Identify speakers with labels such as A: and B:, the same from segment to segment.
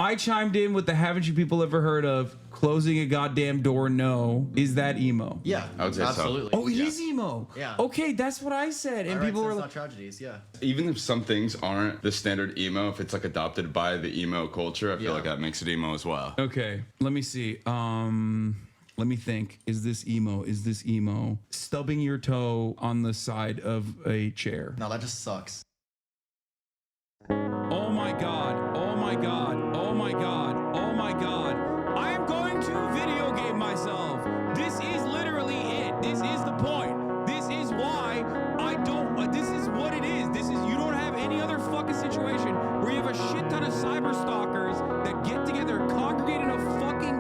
A: I chimed in with the haven't you people ever heard of closing a goddamn door? No. Is that emo?
B: Yeah,
C: I would say
B: absolutely.
A: Oh, it is emo.
B: Yeah.
A: Okay, that's what I said. And people were like,
B: tragedies. Yeah.
C: Even if some things aren't the standard emo, if it's like adopted by the emo culture, I feel like that makes it emo as well.
A: okay, let me see. Let me think. Is this emo? Is this emo? Stubbing your toe on the side of a chair.
B: No, that just sucks.
A: Oh my God. Oh my God. Oh my God. Oh my God. I am going to video game myself. This is literally it. This is the point. This is why I don't, this is what it is. This is, you don't have any other fucking situation where you have a shit ton of cyber stalkers that get together, congregate in a fucking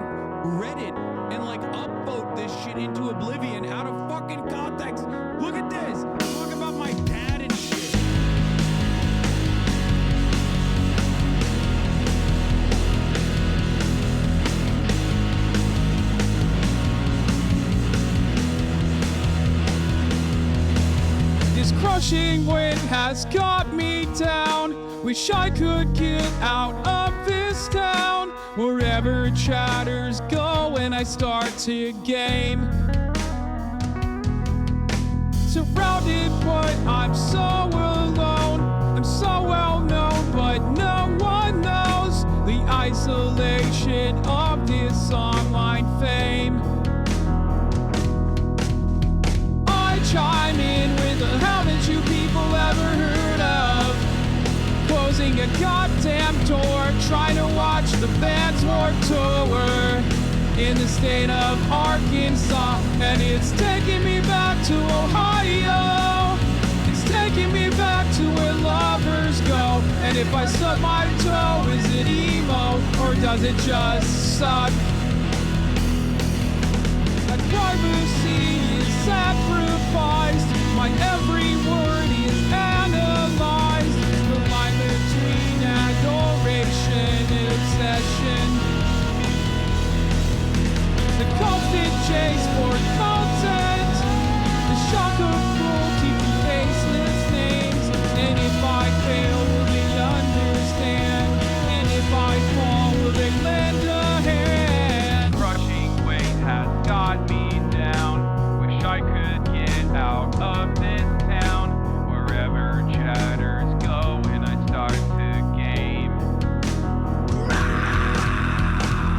A: Reddit and like upvote this shit into oblivion out of fucking context. Look at this. Talk about my dad and shit. This crushing wind has got me down. Wish I could get out of this town. Wherever chatters go when I start to game. Surrounded, but I'm so alone. I'm so well known, but no one knows the isolation of this online fame. I chime in with a haven't you people ever heard of? Closing a goddamn door, trying to watch the band's Warped Tour in the state of Arkansas, and it's taking me back to Ohio. It's taking me back to where lovers go. And if I stub my toe, is it emo or does it just suck? My privacy is sacrificed. My every word is analyzed. The line between adoration and obsession. The constant chase for content. The shock of cruelty from faceless names. And if I fail, will they understand? And if I fall, will they lend a hand? Crushing weight has got me down. Wish I could get out of this town. Wherever chatters go when I start to game.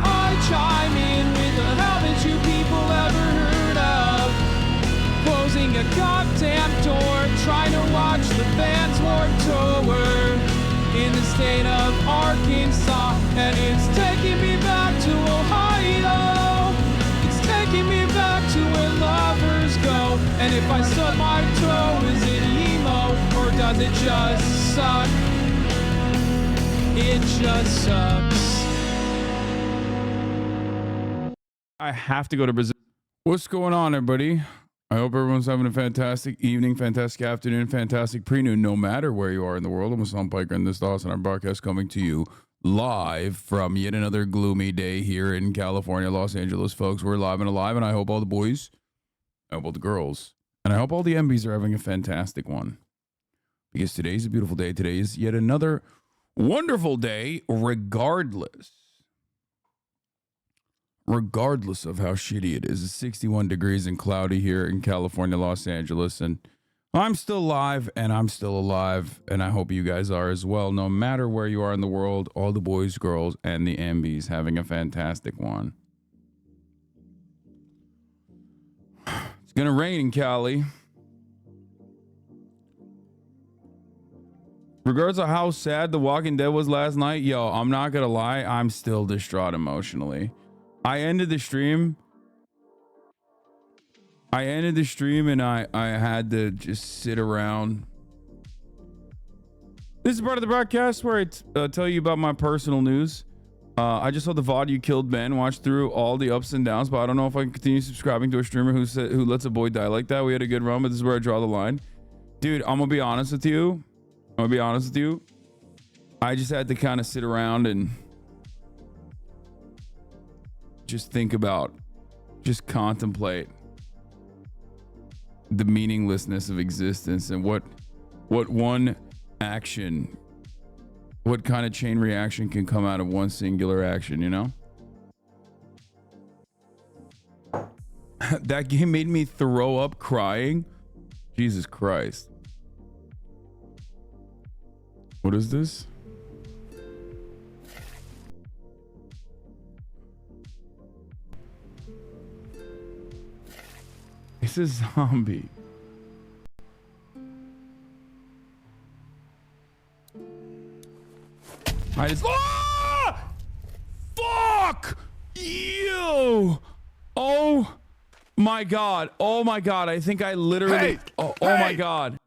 A: I chime in with a haven't you people ever heard of? Closing a goddamn door, trying to watch the band's Warped Tour in the state of Arkansas, and it's taking me back to Ohio. It's taking me back to where lovers go. And if I stub my toe, is it emo or does it just suck? It just sucks. I have to go to Brazil. What's going on, everybody? I hope everyone's having a fantastic evening, fantastic afternoon, fantastic pre-noon, no matter where you are in the world. I'm Hasan Piker, and this is Hasan, our broadcast coming to you live from yet another gloomy day here in California, Los Angeles, folks. We're live and alive, and I hope all the boys, I hope all the girls, and I hope all the MBs are having a fantastic one. Because today's a beautiful day. Today is yet another wonderful day, regardless of how shitty it is. It's 61 degrees and cloudy here in California, Los Angeles, and I'm still alive, and I'm still alive, and I hope you guys are as well. No matter where you are in the world, all the boys, girls, and the MBs having a fantastic one. It's gonna rain in Cali. Regardless of how sad The Walking Dead was last night, yo, I'm not gonna lie, I'm still distraught emotionally. I ended the stream and I had to just sit around. This is part of the broadcast where I tell you about my personal news. I just saw the VOD You Killed Ben, watched through all the ups and downs, but I don't know if I can continue subscribing to a streamer who lets a boy die like that. We had a good run, but this is where I draw the line. Dude, I'm gonna be honest with you. I just had to kind of sit around and just think about, just contemplate the meaninglessness of existence and what one action what kind of chain reaction can come out of one singular action, you know? That game made me throw up crying. Jesus Christ. What is this? It's a zombie. I just. Ah! Fuck you! Oh my god! Oh my god! I think I literally.
B: Hey!
A: Oh
B: Hey!
A: my god!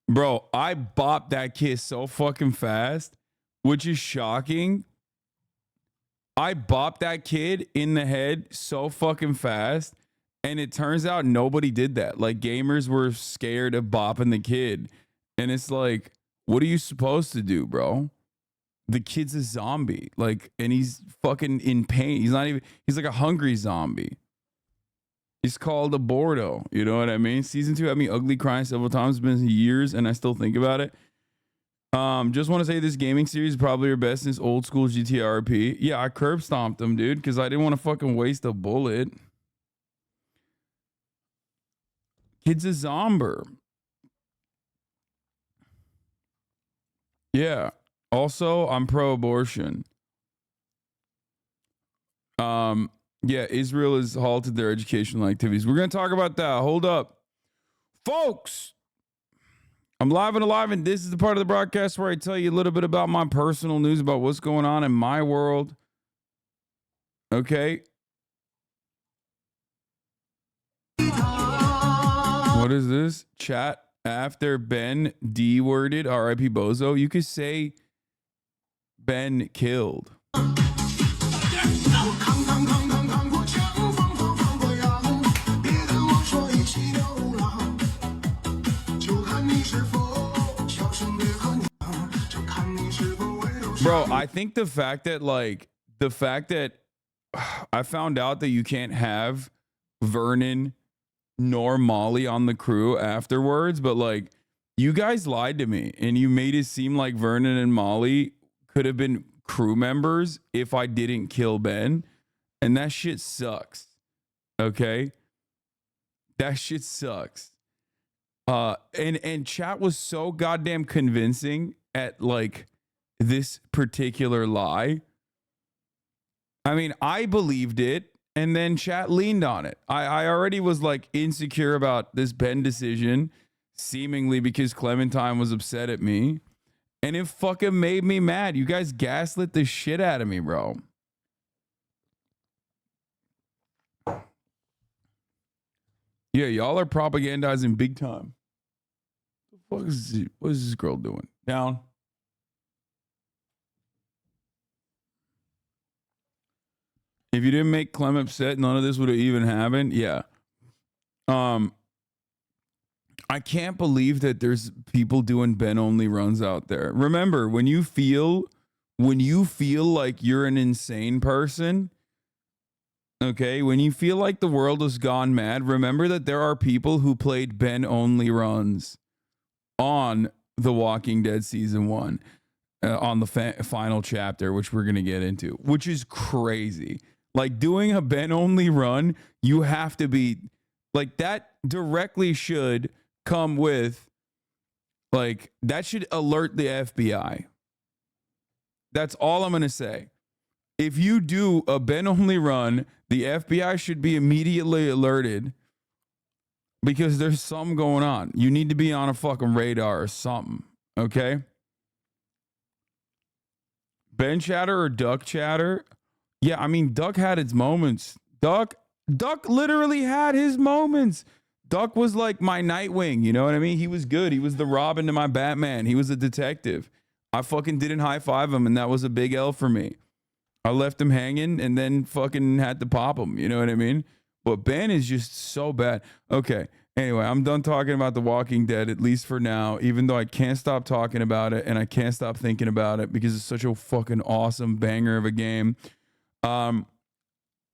A: Bro, I bopped that kid so fucking fast, which is shocking. I bopped that kid in the head so fucking fast, and it turns out nobody did that. Like, gamers were scared of bopping the kid. And it's like, what are you supposed to do, bro? The kid's a zombie. Like, and he's fucking in pain. He's like a hungry zombie. He's called a Bordeaux. You know what I mean? Season 2 had me ugly crying several times. It's been years, and I still think about it. Just want to say this gaming series is probably your best since old school GTRP. Yeah, I curb stomped him, dude, because I didn't want to fucking waste a bullet. Kid's a zomber. Yeah. Also, I'm pro-abortion. Yeah, Israel has halted their educational activities. We're going to talk about that. Hold up. Folks, I'm live and alive, and this is the part of the broadcast where I tell you a little bit about my personal news about what's going on in my world. Okay. What is this? Chat after Ben D-worded RIP Bozo. You could say Ben killed. Bro, I think the fact that I found out that you can't have Vernon nor Molly on the crew afterwards, but like, you guys lied to me and you made it seem like Vernon and Molly could have been crew members if I didn't kill Ben, and that shit sucks. Okay? That shit sucks. And chat was so goddamn convincing at like this particular lie. I mean, I believed it, and then chat leaned on it. I already was like insecure about this Ben decision, seemingly because Clementine was upset at me, and it fucking made me mad. You guys gaslit the shit out of me, bro. Yeah, y'all are propagandizing big time. What is this girl doing? Down. If you didn't make Clem upset, none of this would have even happened. Yeah. I can't believe that there's people doing Ben only runs out there. Remember, when you feel like you're an insane person, okay, when you feel like the world has gone mad, remember that there are people who played Ben only runs on The Walking Dead season 1 on the final chapter, which we're going to get into, which is crazy. Like, doing a Ben only run, you have to be like, that directly should come with, like, that should alert the FBI. That's all I'm going to say. If you do a Ben only run, the FBI should be immediately alerted because there's something going on. You need to be on a fucking radar or something. Okay? Ben chatter or duck chatter? Yeah, I mean, Duck had its moments. Duck literally had his moments. Duck was like my Nightwing, you know what I mean? He was good. He was the Robin to my Batman. He was a detective. I fucking didn't high five him, and that was a big L for me. I left him hanging and then fucking had to pop him, you know what I mean? But Ben is just so bad. Okay, anyway, I'm done talking about The Walking Dead, at least for now, even though I can't stop talking about it and I can't stop thinking about it because it's such a fucking awesome banger of a game.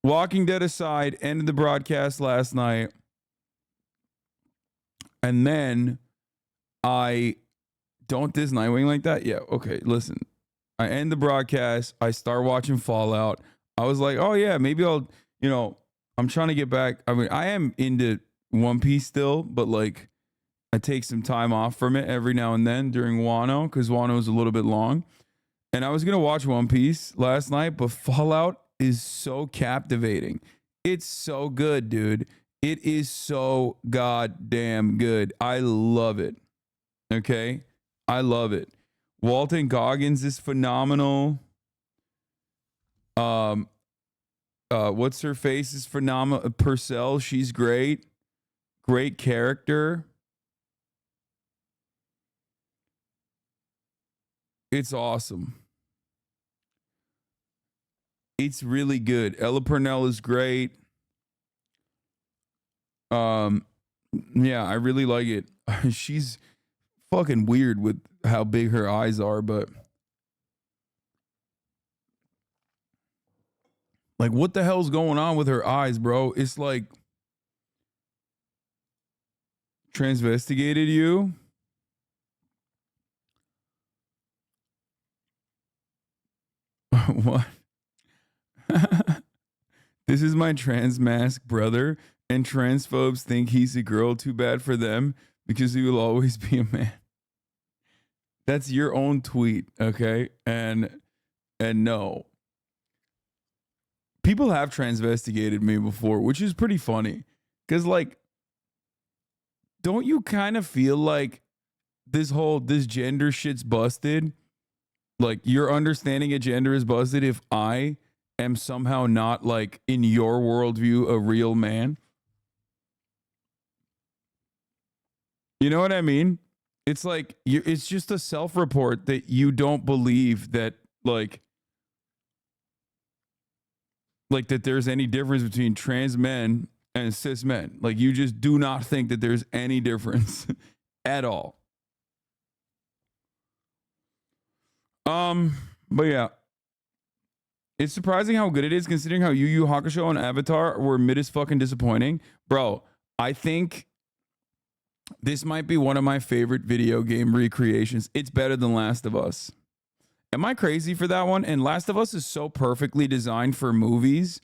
A: Walking Dead aside, ended the broadcast last night, and then I Don't diss Nightwing like that. Yeah. Okay. Listen, I end the broadcast. I start watching Fallout. I was like, oh yeah, maybe I'll, I'm trying to get back. I mean, I am into One Piece still, but like I take some time off from it every now and then during Wano because Wano is a little bit long. And I was going to watch One Piece last night, but Fallout is so captivating. It's so good, dude. It is so goddamn good. I love it. Okay? I love it. Walton Goggins is phenomenal. What's her face is phenomenal. Purcell, she's great. Great character. It's awesome. It's really good. Ella Purnell is great. Yeah, I really like it. She's fucking weird with how big her eyes are, but like what the hell's going on with her eyes, bro? It's like transvestigated you. What? This is my trans mask brother, and transphobes think he's a girl. Too bad for them because he will always be a man. That's your own tweet, okay? And no. People have transvestigated me before, which is pretty funny. Cause like, don't you kind of feel like this gender shit's busted? Like your understanding of gender is busted if I am somehow not like in your worldview a real man. You know what I mean? It's like it's just a self-report that you don't believe that like that there's any difference between trans men and cis men. Like you just do not think that there's any difference at all. But yeah. It's surprising how good it is considering how Yu Yu Hakusho and Avatar were mid as fucking disappointing. Bro, I think this might be one of my favorite video game recreations. It's better than Last of Us. Am I crazy for that one? And Last of Us is so perfectly designed for movies.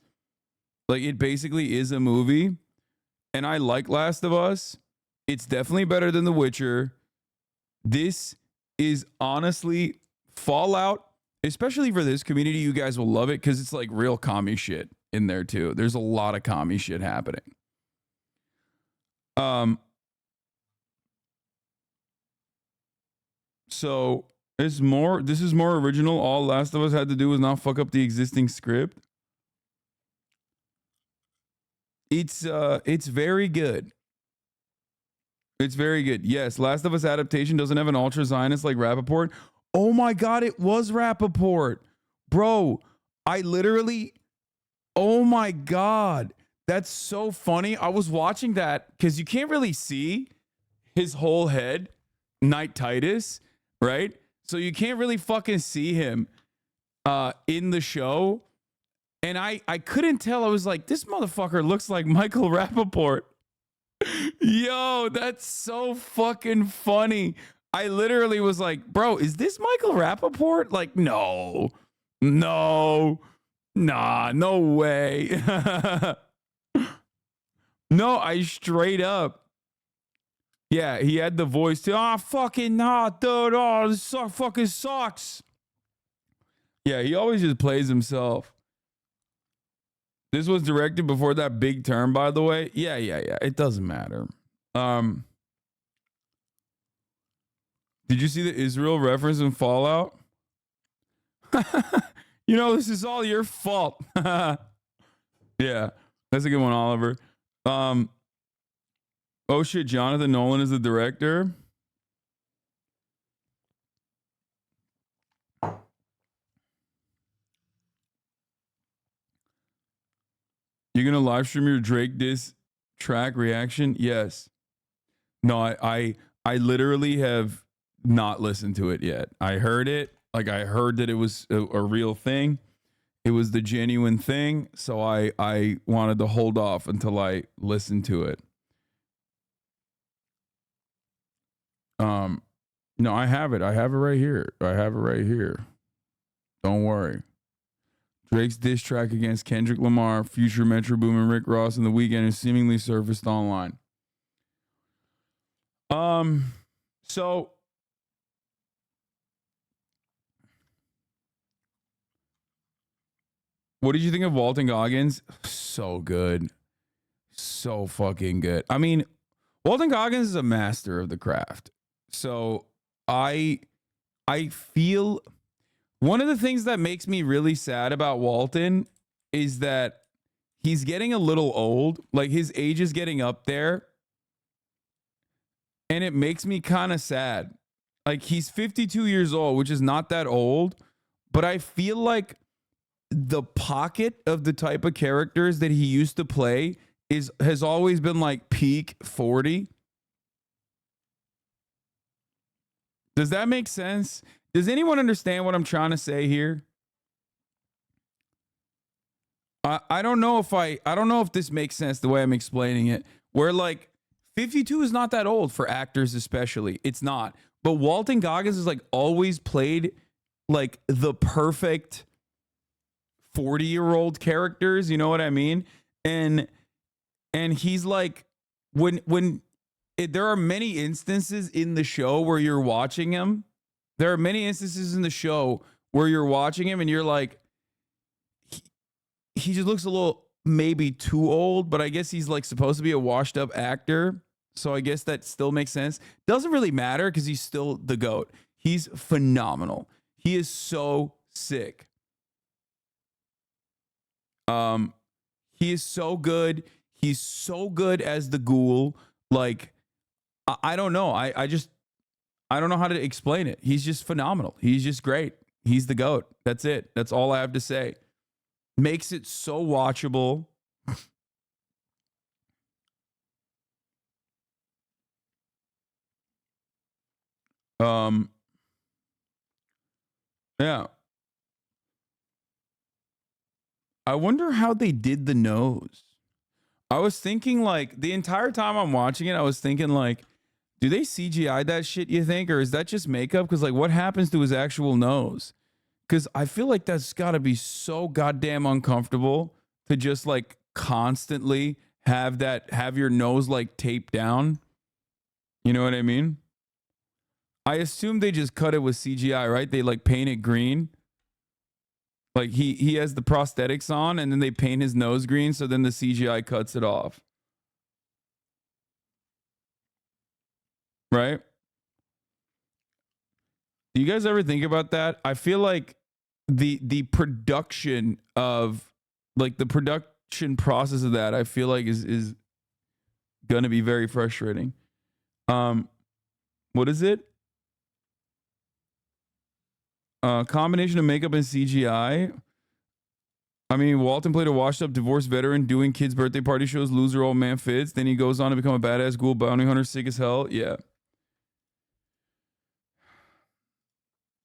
A: Like it basically is a movie. And I like Last of Us. It's definitely better than The Witcher. This is honestly Fallout. Especially for this community, you guys will love it because it's like real commie shit in there too. There's a lot of commie shit happening. So this is more original. All Last of Us had to do was not fuck up the existing script. It's very good. It's very good. Yes, Last of Us adaptation doesn't have an ultra Zionist like Rappaport. Oh my God, it was Rappaport. Bro, I literally, oh my God. That's so funny. I was watching that because you can't really see his whole head, Knight Titus, right? So you can't really fucking see him in the show. And I couldn't tell. I was like, this motherfucker looks like Michael Rappaport. Yo, that's so fucking funny. I literally was like, bro, is this Michael Rappaport? Like, no, nah, no way. No, I straight up. Yeah, he had the voice too. Oh, fucking nah, dude. Oh, this fucking sucks. Yeah, he always just plays himself. This was directed before that big term, by the way. Yeah. It doesn't matter. Did you see the Israel reference in Fallout? This is all your fault. Yeah, that's a good one, Oliver. Oh shit, Jonathan Nolan is the director. You're gonna live stream your Drake diss track reaction? Yes. No, I literally have not listened to it yet. I heard it. Like I heard that it was a real thing. It was the genuine thing. So I wanted to hold off until I listened to it. No, I have it. I have it right here. I have it right here. Don't worry. Drake's diss track against Kendrick Lamar, Future, Metro Boom, and Rick Ross in the weekend has seemingly surfaced online. So what did you think of Walton Goggins? So good. So fucking good. I mean, Walton Goggins is a master of the craft. So I feel one of the things that makes me really sad about Walton is that he's getting a little old. Like his age is getting up there. And it makes me kind of sad. Like he's 52 years old, which is not that old, but I feel like the pocket of the type of characters that he used to play has always been like peak 40. Does that make sense? Does anyone understand what I'm trying to say here? I don't know if this makes sense the way I'm explaining it. Where like 52 is not that old for actors, especially. It's not. But Walton Goggins has like always played like the perfect 40-year-old characters, you know what I mean? And he's like there are many instances in the show where you're watching him. There are many instances in the show where you're watching him and you're like, he just looks a little maybe too old, but I guess he's like supposed to be a washed up actor. So I guess that still makes sense. Doesn't really matter because he's still the GOAT. He's phenomenal. He is so sick. He is so good. He's so good as the ghoul. Like, I don't know. I don't know how to explain it. He's just phenomenal. He's just great. He's the GOAT. That's it. That's all I have to say. Makes it so watchable. Yeah. I wonder how they did the nose. I was thinking like the entire time I'm watching it, I was thinking like, do they CGI that shit, you think? Or is that just makeup? Because like what happens to his actual nose? Because I feel like that's got to be so goddamn uncomfortable to just like constantly have your nose like taped down. You know what I mean? I assume they just cut it with CGI, right? They like paint it green. Like he has the prosthetics on and then they paint his nose green, so then the CGI cuts it off. Right? Do you guys ever think about that? I feel like the production of like the production process of that, I feel like is gonna be very frustrating. What is it? Combination of makeup and CGI. I mean, Walton played a washed-up divorced veteran doing kids' birthday party shows, loser old man fits. Then he goes on to become a badass ghoul bounty hunter, sick as hell. Yeah.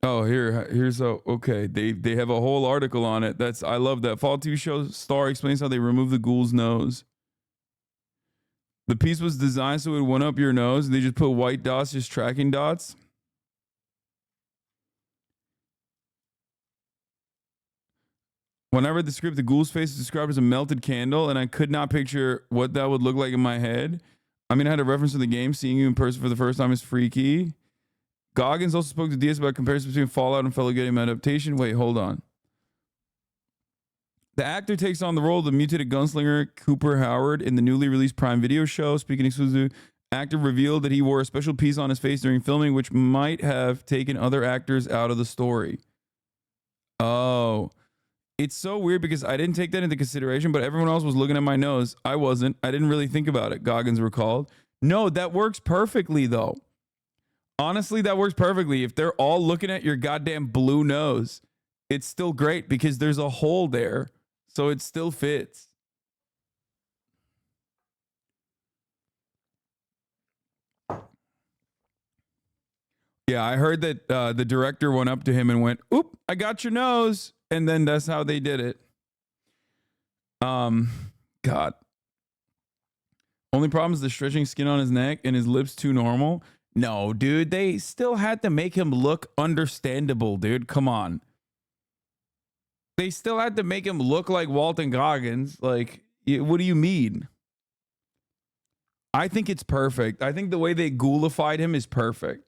A: Oh, here's okay. They have a whole article on it. I love that. Fall 2 show star explains how they remove the ghoul's nose. The piece was designed so it went up your nose, and they just put white dots, just tracking dots. When I read the script, the ghoul's face is described as a melted candle, and I could not picture what that would look like in my head. I mean, I had a reference to the game. Seeing you in person for the first time is freaky. Goggins also spoke to DS about comparison between Fallout and fellow game adaptation. Wait, hold on. The actor takes on the role of the mutated gunslinger Cooper Howard in the newly released Prime Video show. Speaking exclusively, actor revealed that he wore a special piece on his face during filming, which might have taken other actors out of the story. Oh. It's so weird because I didn't take that into consideration, but everyone else was looking at my nose. I wasn't. I didn't really think about it, Goggins recalled. No, that works perfectly, though. Honestly, that works perfectly. If they're all looking at your goddamn blue nose, it's still great because there's a hole there, so it still fits. Yeah, I heard that the director went up to him and went, "Oop, I got your nose." And then that's how they did it. God. Only problem is the stretching skin on his neck and his lips too normal. No, dude, they still had to make him look understandable, dude. Come on. They still had to make him look like Walton Goggins. Like, what do you mean? I think it's perfect. I think the way they ghoulified him is perfect.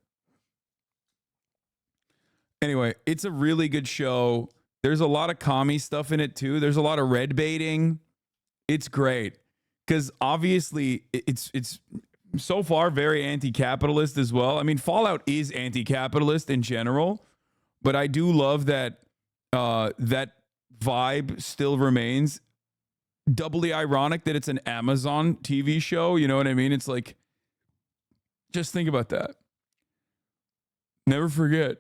A: Anyway, it's a really good show. There's a lot of commie stuff in it too. There's a lot of red baiting. It's great because obviously it's so far very anti-capitalist as well. I mean, Fallout is anti-capitalist in general, but I do love that that vibe still remains. Doubly ironic that it's an Amazon TV show. You know what I mean? It's like, just think about that. Never forget.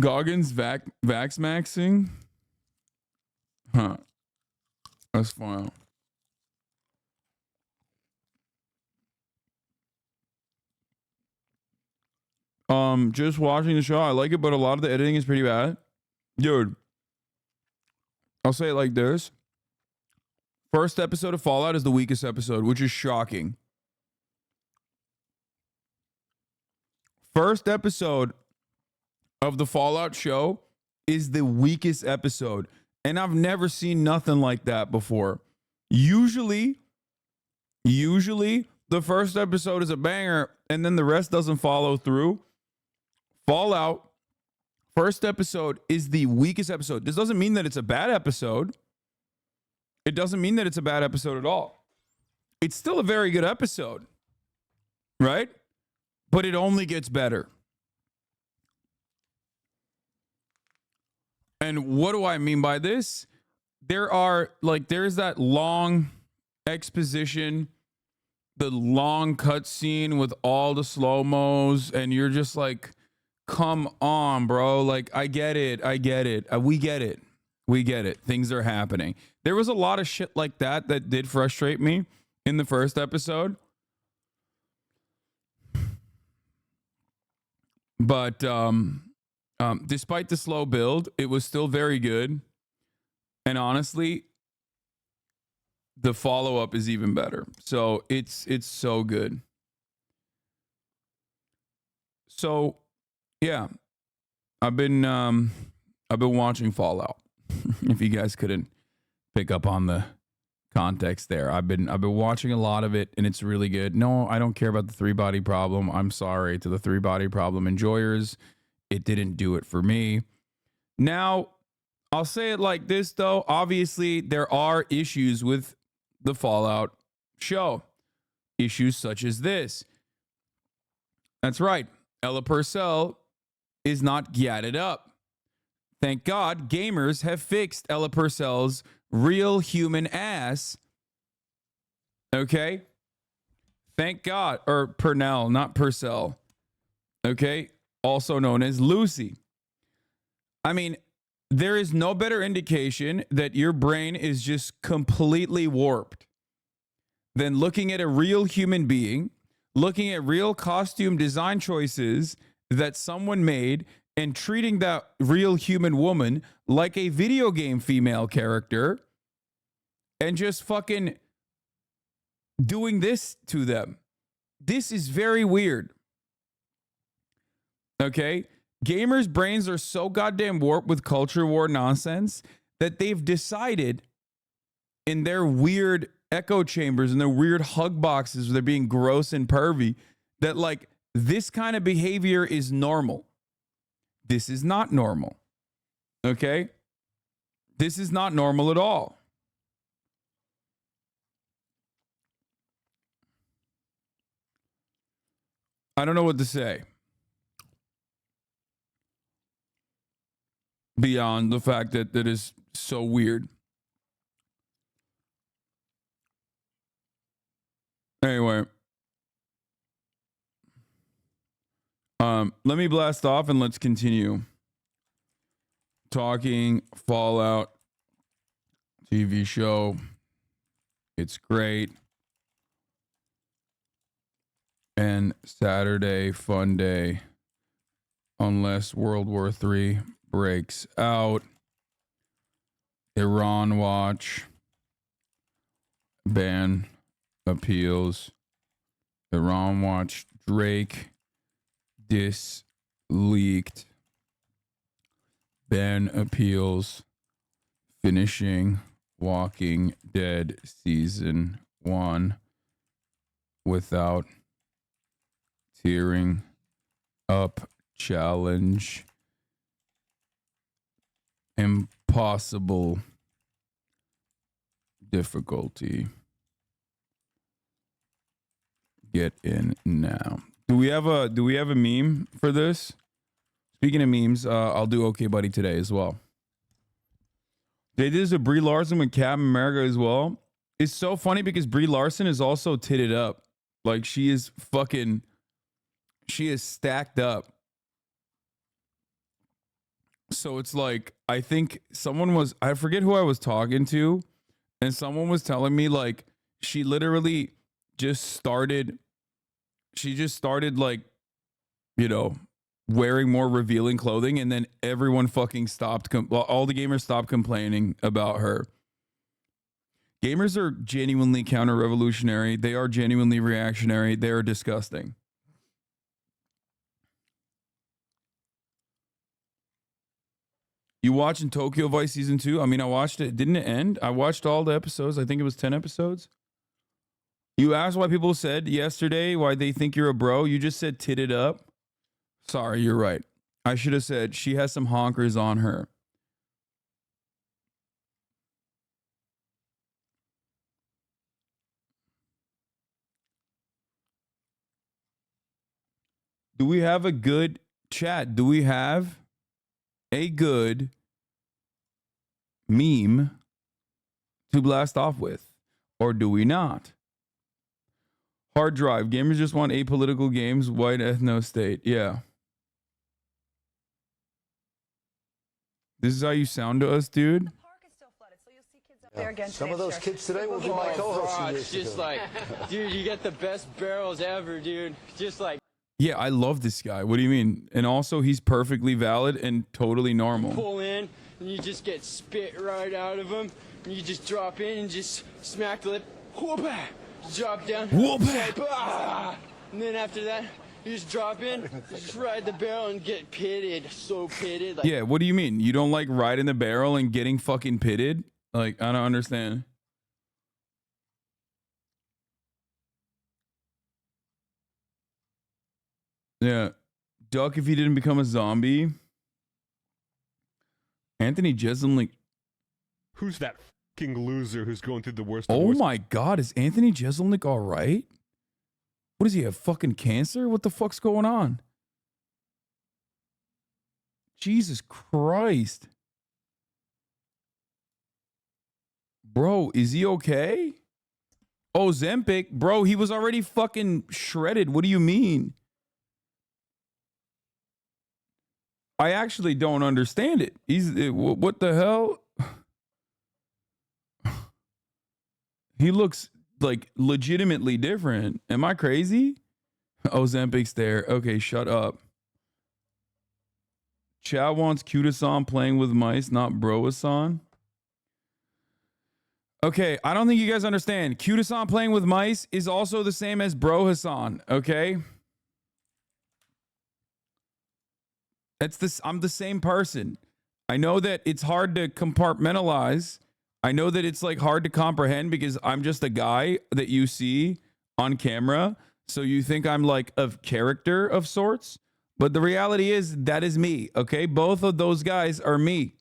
A: Goggins vax maxing? Huh. That's fine. Just watching the show. I like it, but a lot of the editing is pretty bad. Dude, I'll say it like this. First episode of Fallout is the weakest episode, which is shocking. First episode of the Fallout show is the weakest episode. And I've never seen nothing like that before. Usually, the first episode is a banger and then the rest doesn't follow through. Fallout, first episode is the weakest episode. This doesn't mean that it's a bad episode. It doesn't mean that it's a bad episode at all. It's still a very good episode, right? But it only gets better. And what do I mean by this? There's that long exposition, the long cutscene with all the slow-mos, and you're just like, come on, bro. Like, I get it. We get it. Things are happening. There was a lot of shit like that did frustrate me in the first episode. But despite the slow build, it was still very good. And honestly, the follow-up is even better. So it's so good. So yeah, I've been watching Fallout. If you guys couldn't pick up on the context there, I've been watching a lot of it, and it's really good. No, I don't care about the 3-body problem. I'm sorry to the 3-body problem enjoyers. It didn't do it for me. Now, I'll say it like this though. Obviously, there are issues with the Fallout show. Issues such as this. That's right. Ella Purcell is not gatted up. Thank God gamers have fixed Ella Purcell's real human ass. Okay? Thank God. Or Purnell, not Purcell. Okay? Also known as Lucy. I mean, there is no better indication that your brain is just completely warped than looking at a real human being, looking at real costume design choices that someone made, and treating that real human woman like a video game female character, and just fucking doing this to them. This is very weird. Okay? Gamers' brains are so goddamn warped with culture war nonsense that they've decided in their weird echo chambers and their weird hug boxes where they're being gross and pervy that like this kind of behavior is normal. This is not normal. Okay? This is not normal at all. I don't know what to say beyond the fact that that is so weird. Anyway, let me blast off and let's continue talking Fallout TV show. It's great. And Saturday fun day, unless World War III breaks out. Iran watch. ban appeals. Iran watch Drake dis leaked. Ban appeals. Finishing Walking Dead season 1 without tearing up challenge. Impossible difficulty. Get in now. Do we have a meme for this? Speaking of memes, I'll do Okay Buddy today as well. They did this with Brie Larson with Captain America as well. It's so funny because Brie Larson is also titted up. Like she is stacked up. So it's like, I think I forget who I was talking to, and someone was telling me like she literally just started like, you know, wearing more revealing clothing, and then everyone fucking stopped. All the gamers stopped complaining about her. Gamers are genuinely counter-revolutionary. They are genuinely reactionary. They are disgusting. You watching Tokyo Vice season 2? I mean, I watched it. Didn't it end? I watched all the episodes. I think it was 10 episodes. You asked why people said yesterday why they think you're a bro. You just said titted up. Sorry, you're right. I should have said she has some honkers on her. Do we have a good chat? Do we have a good meme to blast off with? Or do we not? Hard drive. Gamers just want apolitical games. White ethno state. Yeah. This is how you sound to us, dude?
B: Some of those kids today will be my co-hosts.
D: Just like, dude, you get the best barrels ever, dude. Just like.
A: Yeah, I love this guy. What do you mean? And also, he's perfectly valid and totally normal.
D: Pull in, and you just get spit right out of him. And you just drop in and just smack the lip. Whoop-ah! Drop down. Whoop-ah! And then after that, you just drop in, just ride the barrel and get pitted. So pitted. Like,
A: yeah, what do you mean? You don't like riding the barrel and getting fucking pitted? Like, I don't understand. Yeah. Duck if he didn't become a zombie. Anthony Jeselnik.
E: Who's that fucking loser who's going through the worst?
A: Oh my God, is Anthony Jeselnik all right? What does he have? Fucking cancer? What the fuck's going on? Jesus Christ. Bro, is he okay? Oh, Zempic. Bro, he was already fucking shredded. What do you mean? I actually don't understand it. What the hell? He looks like legitimately different. Am I crazy? Oh, Zempic's there. Okay, shut up. Ciao wants Hasan playing with mice, not bro Hasan. Okay, I don't think you guys understand. Hasan playing with mice is also the same as bro Hasan, okay? I'm the same person. I know that it's hard to compartmentalize. I know that it's like hard to comprehend because I'm just a guy that you see on camera. So you think I'm like a character of sorts. But the reality is that is me, okay? Both of those guys are me.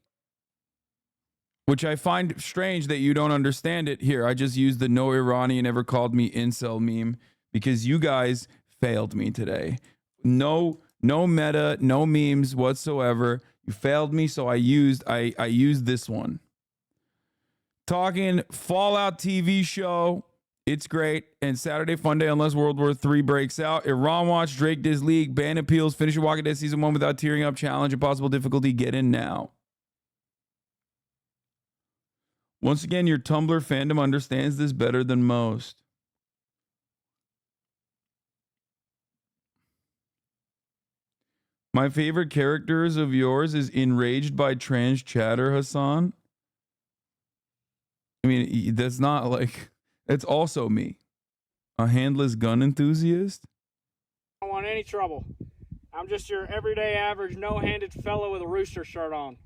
A: Which I find strange that you don't understand it. Here, I just used the no Iranian ever called me incel meme because you guys failed me today. No meta, no memes whatsoever. You failed me, so I used this one. Talking Fallout TV show. It's great. And Saturday Funday, unless World War III breaks out. Iran watch, Drake Diz League, ban appeals, finish your Walking Dead season 1 without tearing up, challenge, impossible difficulty. Get in now. Once again, your Tumblr fandom understands this better than most. My favorite characters of yours is enraged by trans chatter, Hasan. I mean, that's not like It's also me, a handless gun enthusiast.
F: I don't want any trouble. I'm just your everyday average no-handed fellow with a rooster shirt on.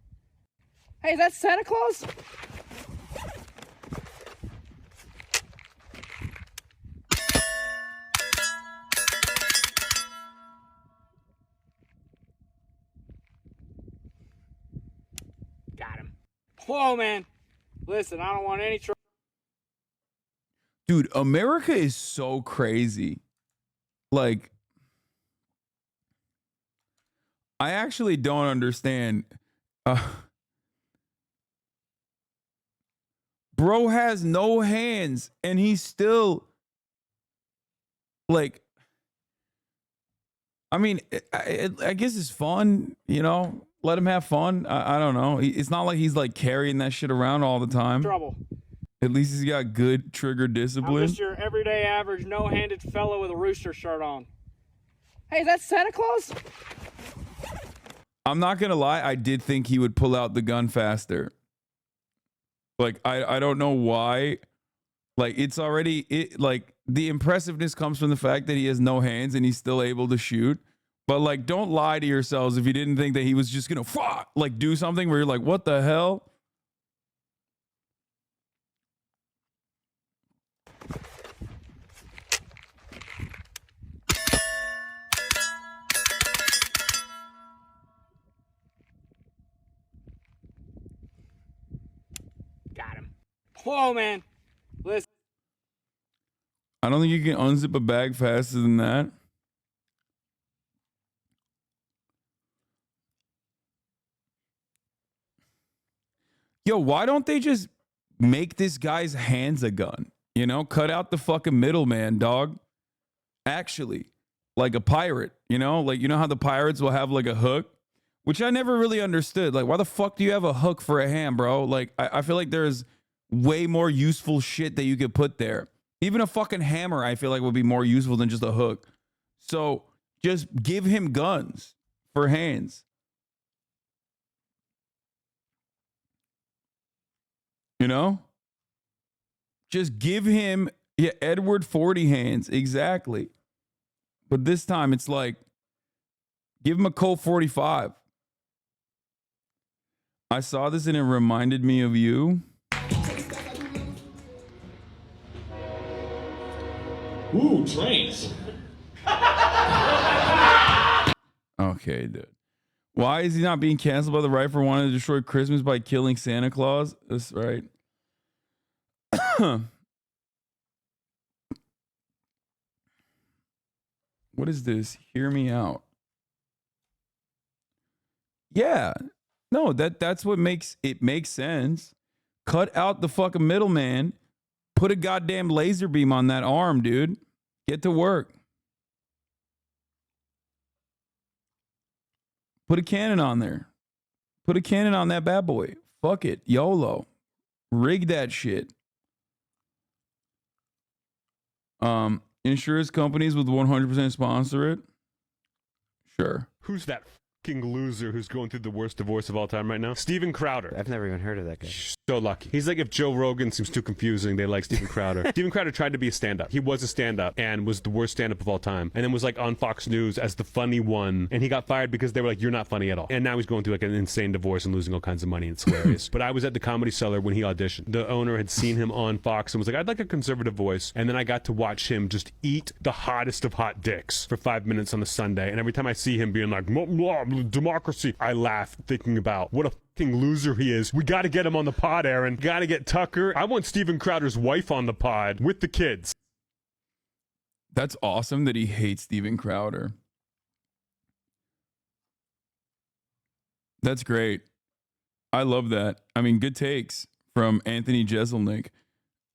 F: Hey, is that Santa Claus? Got him. Whoa, man. Listen, I don't want any trouble.
A: Dude, America is so crazy. Like, I actually don't understand. Bro has no hands and he's still like, I mean, I guess it's fun, you know, let him have fun. I don't know. It's not like he's like carrying that shit around all the time.
F: Trouble.
A: At least he's got good trigger discipline.
F: I'm just your everyday average no-handed fellow with a rooster shirt on. Hey, is that Santa Claus?
A: I'm not gonna lie, I did think he would pull out the gun faster. Like, I don't know why. Like, it's already like the impressiveness comes from the fact that he has no hands and he's still able to shoot. But like, don't lie to yourselves if you didn't think that he was just gonna like do something where you're like, what the hell?
F: Got him. Whoa, man. Listen.
A: I don't think you can unzip a bag faster than that. Yo, why don't they just make this guy's hands a gun? You know, cut out the fucking middleman, dog. Actually, like a pirate, you know? Like, you know how the pirates will have like a hook? Which I never really understood. Like, why the fuck do you have a hook for a hand, bro? Like, I feel like there's way more useful shit that you could put there. Even a fucking hammer, I feel like, would be more useful than just a hook. So just give him guns for hands. You know? Just give him, yeah, Edward 40 hands. Exactly. But this time it's like, give him a Colt 45. I saw this and it reminded me of you.
G: Ooh, trains.
A: Okay, dude. Why is he not being canceled by the right for wanting to destroy Christmas by killing Santa Claus? That's right. What is this? Hear me out. Yeah. No, that's what makes sense. Cut out the fucking middleman. Put a goddamn laser beam on that arm, dude. Get to work. Put a cannon on there. Put a cannon on that bad boy. Fuck it. YOLO. Rig that shit. Insurance companies with 100% sponsor it. Sure.
E: Who's that fucking loser who's going through the worst divorce of all time right now? Steven Crowder.
H: I've never even heard of that guy.
E: So lucky. He's like if Joe Rogan seems too confusing, they like Steven Crowder. Steven Crowder tried to be a stand-up. He was a stand-up and was the worst stand-up of all time. And then was like on Fox News as the funny one. And he got fired because they were like, you're not funny at all. And now he's going through like an insane divorce and losing all kinds of money. And it's hilarious. But I was at the Comedy Cellar when he auditioned. The owner had seen him on Fox and was like, I'd like a conservative voice. And then I got to watch him just eat the hottest of hot dicks for 5 minutes on the Sunday. And every time I see him being like, democracy, I laugh thinking about what a fucking loser he is. We got to get him on the pod, Aaron. Got to get Tucker. I want Steven Crowder's wife on the pod with the kids.
A: That's awesome that he hates Steven Crowder. That's great. I love that. I mean, good takes from Anthony Jeselnik.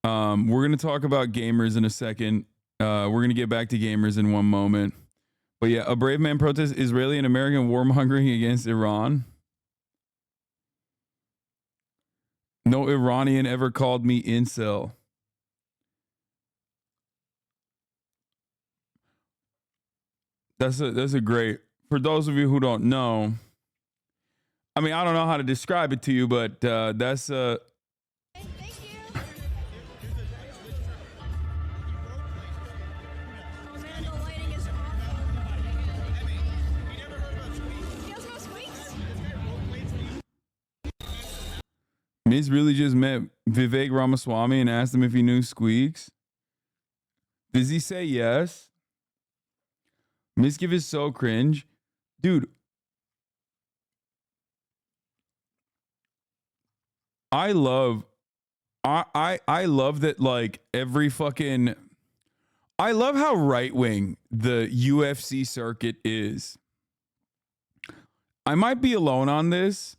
A: We're going to talk about gamers in a second. We're going to get back to gamers in one moment. But yeah, a brave man protests Israeli and American warmongering against Iran. No Iranian ever called me incel. That's a great, for those of you who don't know, I mean, I don't know how to describe it to you, but that's Miz really just met Vivek Ramaswamy and asked him if he knew Squeaks. Does he say yes? Mizgiv is so cringe. Dude, I love that, like, every fucking, I love how right wing the UFC circuit is. I might be alone on this,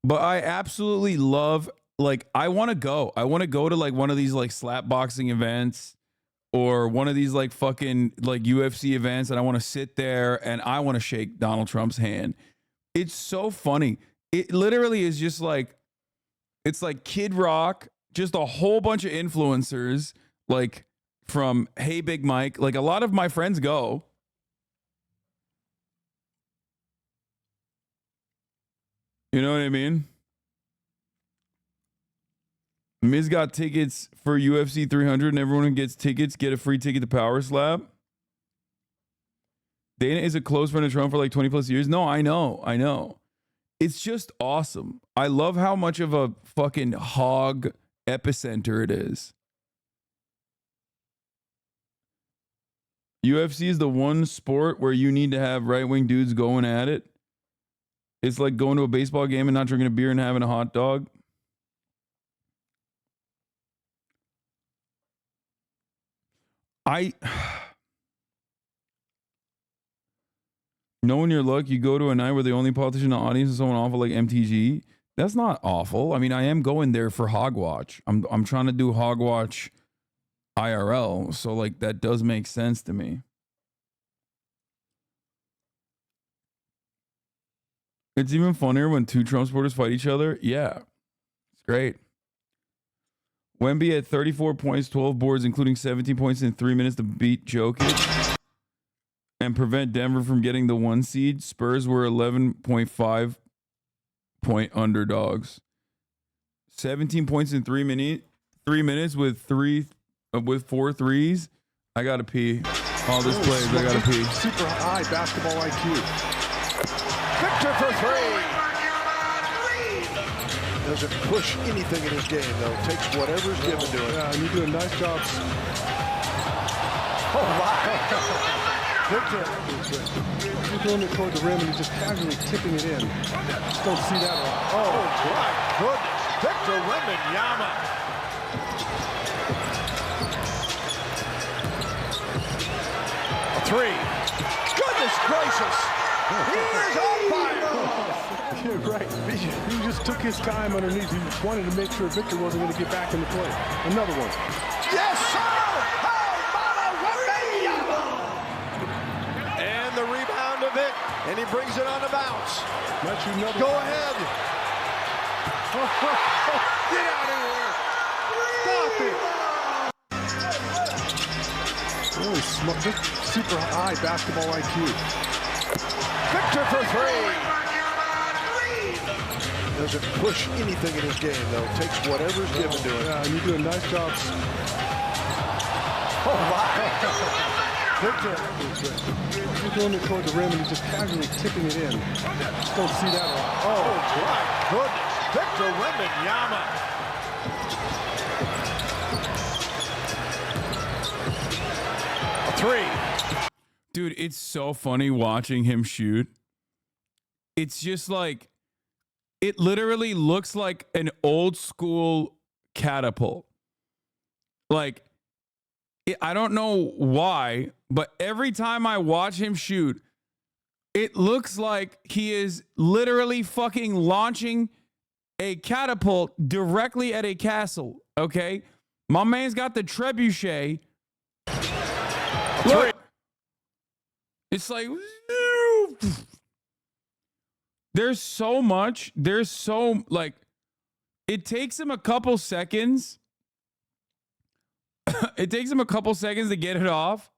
A: but I absolutely love, like, I want to go. I want to go to, like, one of these, like, slap boxing events or one of these, like, fucking, like, UFC events, and I want to sit there and I want to shake Donald Trump's hand. It's so funny. It literally is just like, it's like Kid Rock, just a whole bunch of influencers, like from Hey Big Mike. Like, a lot of my friends go. You know what I mean? Miz got tickets for UFC 300, and everyone who gets tickets get a free ticket to Power Slap. Dana is a close friend of Trump for like 20 plus years. No, I know. It's just awesome. I love how much of a fucking hog epicenter it is. UFC is the one sport where you need to have right-wing dudes going at it. It's like going to a baseball game and not drinking a beer and having a hot dog. Knowing your luck, you go to a night where the only politician in the audience is someone awful like MTG. That's not awful. I mean, I am going there for Hogwatch. I'm trying to do Hogwatch IRL, so like that does make sense to me. It's even funnier when two Trump supporters fight each other. Yeah, it's great. Wemby had 34 points, 12 boards, including 17 points in 3 minutes to beat Jokic and prevent Denver from getting the 1 seed. Spurs were 11.5 point underdogs. 17 points in 3 minutes with 4 threes. I gotta pee. All this plays, I gotta pee.
H: Super high basketball IQ. Victor for 3. Doesn't push anything in his game, though. Takes whatever's given to him.
I: Yeah, and you do a nice job.
H: Oh, wow.
I: Victor, he's doing it toward the rim and he's just casually tipping it in. Just don't see that a lot.
H: Oh, my goodness. Victor Wembanyama. A 3. Goodness gracious. He is on fire.
I: You're right. He just took his time underneath. He wanted to make sure Victor wasn't going to get back into play. Another one.
H: Yes, sir. And the rebound of it, and he brings it on the bounce. Go ahead. Get out of here.
I: Stop it. Really smart. Just super high basketball IQ.
H: Victor for 3. Doesn't push anything in his game, though. Takes whatever's given to him.
I: Yeah, and you do a nice job.
H: Oh, wow.
I: Victor, he's doing it toward the rim and he's just casually tipping it in. Just don't see that a lot.
H: Oh, my goodness. Victor Wembanyama. A 3.
A: Dude, it's so funny watching him shoot. It's just like, it literally looks like an old school catapult. Like, I don't know why, but every time I watch him shoot, it looks like he is literally fucking launching a catapult directly at a castle, okay? My man's got the trebuchet. Look, it's like, there's so much, like, it takes him a couple seconds. It takes him a couple seconds to get it off.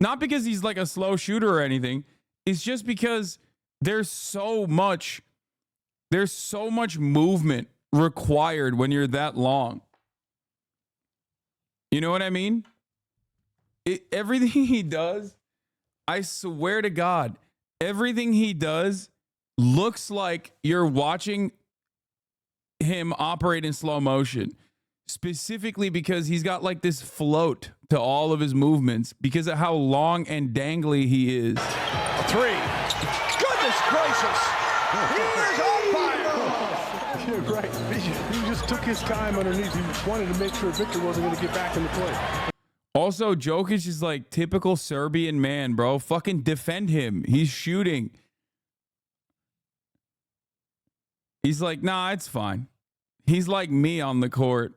A: Not because he's like a slow shooter or anything. It's just because there's so much movement required when you're that long. You know what I mean? Everything he does, I swear to God, everything he does looks like you're watching him operate in slow motion, specifically because he's got like this float to all of his movements because of how long and dangly he is.
H: A three. Goodness gracious. He is on fire.
I: You're right. He just took his time underneath. He just wanted to make sure Victor wasn't going to get back into play.
A: Also, Jokic is like typical Serbian man, bro. Fucking defend him. He's shooting. He's like, nah, it's fine. He's like me on the court.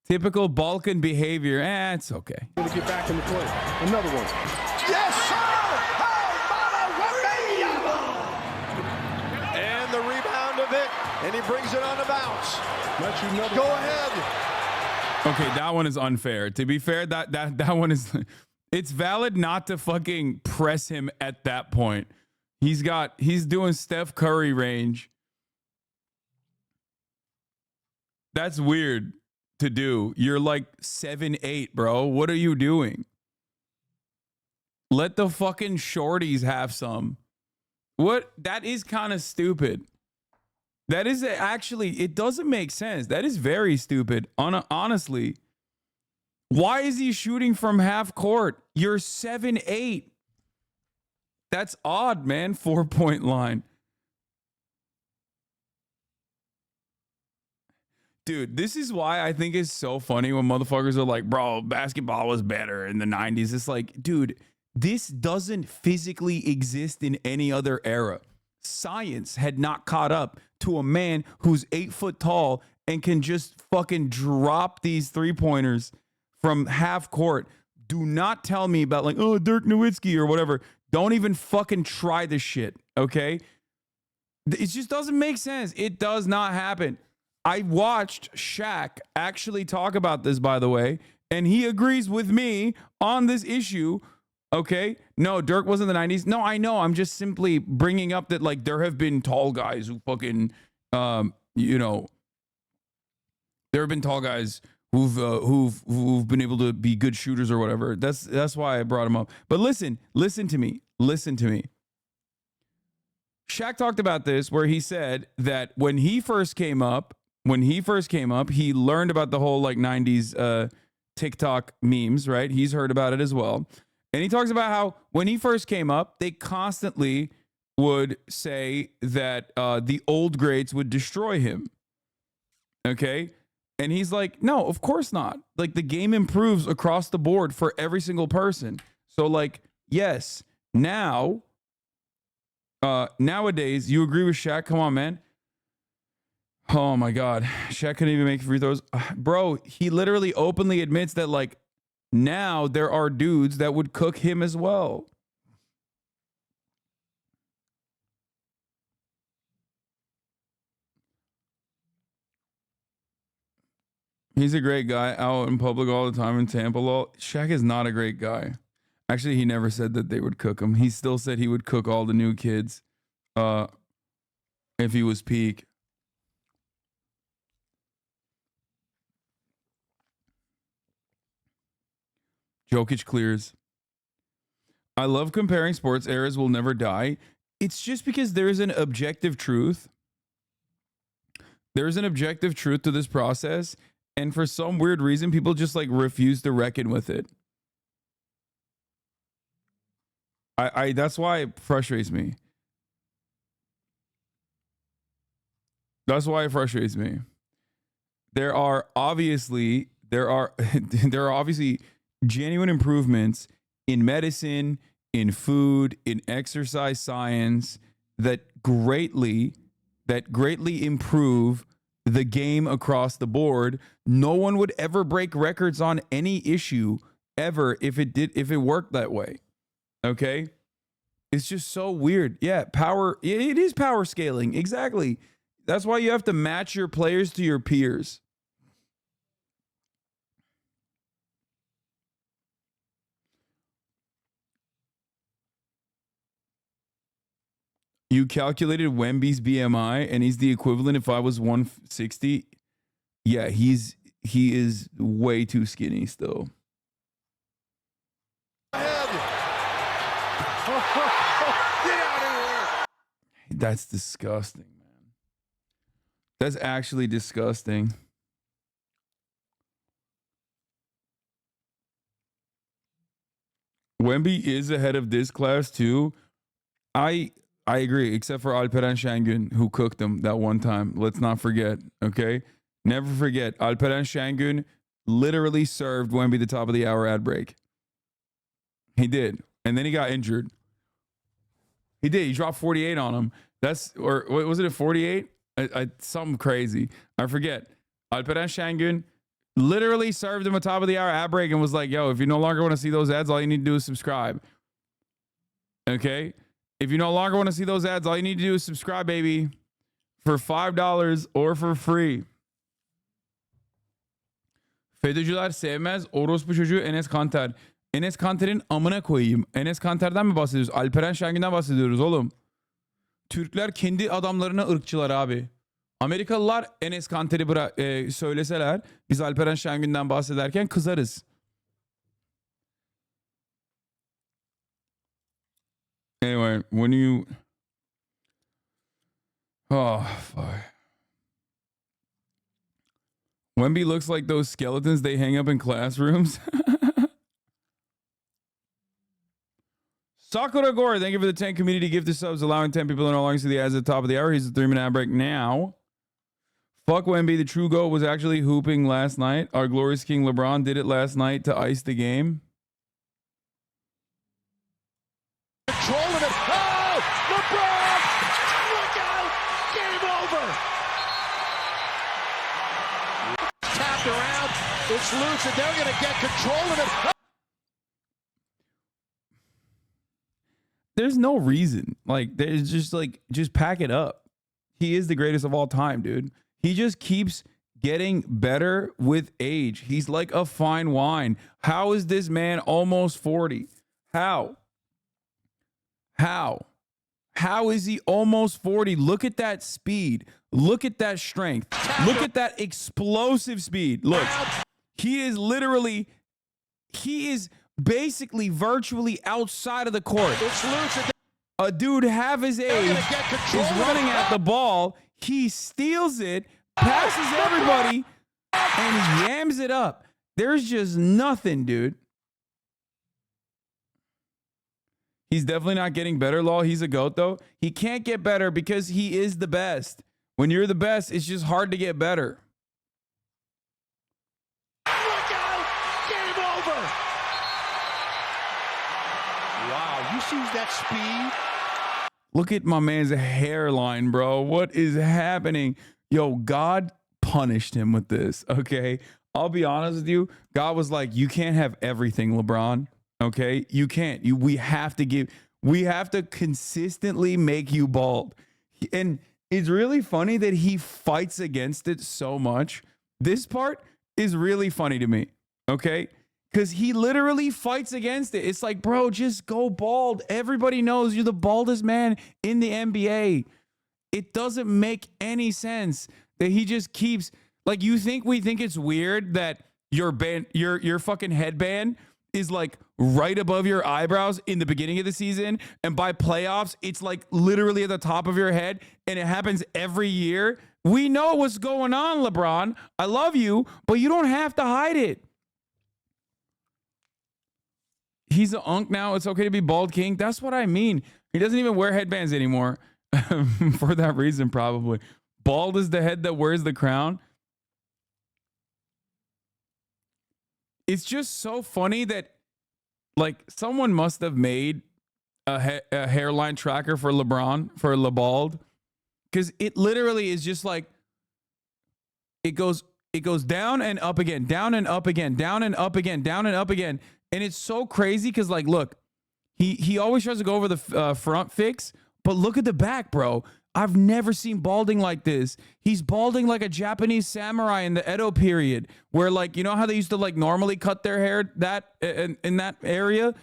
A: Typical Balkan behavior. It's okay.
I: Going to get back into play. Another one.
H: Yes, sir. And the rebound of it. And he brings it on the bounce. Go ahead.
A: Okay, that one is unfair. To be fair, that one is, it's valid not to fucking press him at that point. He's doing Steph Curry range. That's weird to do. You're like 7'8", bro. What are you doing? Let the fucking shorties have some. What? That is kind of stupid. That is actually, it doesn't make sense. That is very stupid. Honestly, why is he shooting from half court? You're 7'8". That's odd, man. 4-point line. Dude, this is why I think it's so funny when motherfuckers are like, bro, basketball was better in the 90s. It's like, dude, this doesn't physically exist in any other era. Science had not caught up to a man who's 8 foot tall and can just fucking drop these 3-pointers from half court. Do not tell me about like, oh, Dirk Nowitzki or whatever. Don't even fucking try this shit, okay? It just doesn't make sense. It does not happen. I watched Shaq actually talk about this, by the way, and he agrees with me on this issue. Okay, no, Dirk was in the 90s. No, I know. I'm just simply bringing up that like there have been tall guys who fucking, you know, there have been tall guys who've been able to be good shooters or whatever. That's why I brought him up. But listen to me. Shaq talked about this where he said that when he first came up, he learned about the whole like 90s TikTok memes, right? He's heard about it as well. And he talks about how when he first came up, they constantly would say that the old grades would destroy him. Okay? And he's like, no, of course not. Like the game improves across the board for every single person. So like, yes, now, nowadays, you agree with Shaq? Come on, man. Oh my God. Shaq couldn't even make free throws. Bro, he literally openly admits that like, now there are dudes that would cook him as well. He's a great guy out in public all the time in Tampa. Shaq is not a great guy. Actually, he never said that they would cook him. He still said he would cook all the new kids if he was peak. Jokic clears. I love comparing sports eras will never die. It's just because there's an objective truth. There's an objective truth to this process. And for some weird reason, people just like refuse to reckon with it. That's why it frustrates me. That's why it frustrates me. There are obviously genuine improvements in medicine, in food, in exercise science that greatly improve the game across the board. No one would ever break records on any issue ever if it worked that way. Okay? It's just so weird. Yeah, it is power scaling. Exactly. That's why you have to match your players to your peers. You calculated Wemby's BMI and he's the equivalent if I was 160. Yeah, he is way too skinny still.
H: Get out of here.
A: That's disgusting, man. That's actually disgusting. Wemby is ahead of this class too. I agree, except for Alperen Şengün, who cooked him that one time. Let's not forget, okay? Never forget, Alperen Şengün literally served Wemby the top of the hour ad break. He did. And then he got injured. He did. He dropped 48 on him. Or was it a 48? Something crazy. I forget. Alperen Şengün literally served him a top of the hour ad break and was like, yo, if you no longer want to see those ads, all you need to do is subscribe. Okay? If you no longer want to see those ads, all you need to do is subscribe, baby, for $5 or for free. FETÖ'cüler sevmez orospu çocuğu Enes Kanter. Enes Kanter'in amına koyayım. Enes Kanter'den mi bahsediyoruz? Alperen Şengün'den bahsediyoruz oğlum. Türkler kendi adamlarına ırkçılar abi. Amerikalılar Enes Kanter'i söyleseler biz Alperen Şengün'den bahsederken kızarız. Anyway, when you... Oh, fuck. Wemby looks like those skeletons they hang up in classrooms. Sakura Gore, thank you for the 10 community gift subs, allowing 10 people to no longer see the ads at the top of the hour. He's a 3-minute ad break now. Fuck Wemby. The true GOAT was actually hooping last night. Our glorious king LeBron did it last night to ice the game.
H: Controlling it. Oh, LeBron! Look out! Game over! Tapped around. It's loose, and they're going to get control of it.
A: There's no reason. Like, there's just pack it up. He is the greatest of all time, dude. He just keeps getting better with age. He's like a fine wine. How is this man almost 40? How? How is he almost 40? Look at that speed. Look at that strength. Look at that explosive speed. Look, he is basically virtually outside of the court. A dude half his age is running at the ball. He steals it, passes everybody, and yams it up. There's just nothing, dude. He's definitely not getting better, Law. He's a GOAT, though. He can't get better because he is the best. When you're the best, it's just hard to get better.
H: Look out! Game over! Wow, you see that speed?
A: Look at my man's hairline, bro. What is happening? Yo, God punished him with this, okay? I'll be honest with you. God was like, you can't have everything, LeBron. Okay? You can't. We have to consistently make you bald. And it's really funny that he fights against it so much. This part is really funny to me, okay? Because he literally fights against it. It's like, bro, just go bald. Everybody knows you're the baldest man in the NBA. It doesn't make any sense that he just keeps, like, we think it's weird that your fucking headband is like right above your eyebrows in the beginning of the season, and by playoffs it's like literally at the top of your head, and it happens every year. We know what's going on, LeBron. I love you, but you don't have to hide it. He's an unk now. It's okay to be bald king. That's what I mean. He doesn't even wear headbands anymore for that reason, probably. Bald is the head that wears the crown. It's just so funny that, like, someone must have made a hairline tracker for LeBron, for LeBald, because it literally is just like, it goes down and up again, down and up again, down and up again, down and up again. And it's so crazy because, like, look, he always tries to go over the front fix, but look at the back, bro. I've never seen balding like this. He's balding like a Japanese samurai in the Edo period, where, like, you know how they used to, like, normally cut their hair that in that area?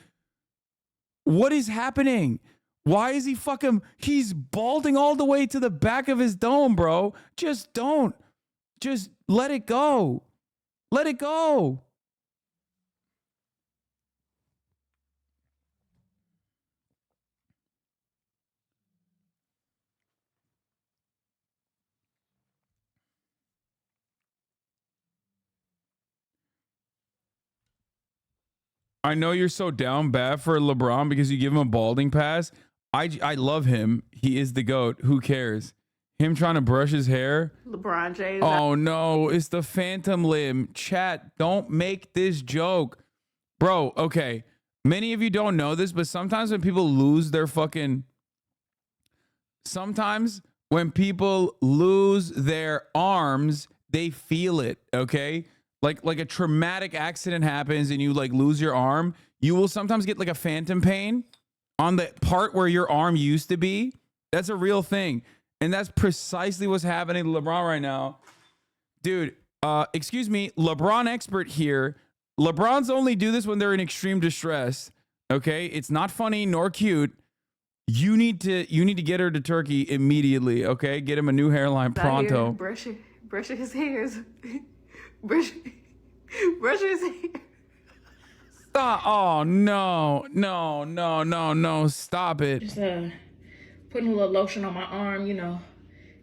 A: What is happening? Why is he's balding all the way to the back of his dome, bro. Just don't. Just let it go. Let it go. I know you're so down bad for LeBron because you give him a balding pass. I love him. He is the GOAT. Who cares? Him trying to brush his hair.
J: LeBron James.
A: Oh no, it's the phantom limb. Chat, don't make this joke. Bro, okay. Many of you don't know this, but sometimes when people lose their fucking... Sometimes when people lose their arms, they feel it, okay? Like a traumatic accident happens and you like lose your arm, you will sometimes get like a phantom pain on the part where your arm used to be. That's a real thing. And that's precisely what's happening to LeBron right now. Dude, excuse me, LeBron expert here. LeBrons only do this when they're in extreme distress. Okay? It's not funny nor cute. You need to get her to Turkey immediately, okay? Get him a new hairline pronto.
J: Brushing his hairs. brushing his hair.
A: Stop. Oh no. Stop it.
J: Just putting a little lotion on my arm, you know.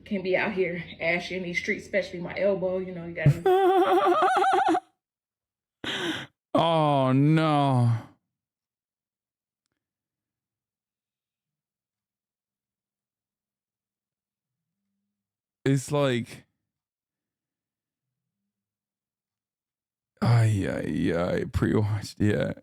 J: Can't be out here ashy in these streets, especially my elbow, you know, you gotta.
A: Oh no. It's like, I pre-watched, yeah.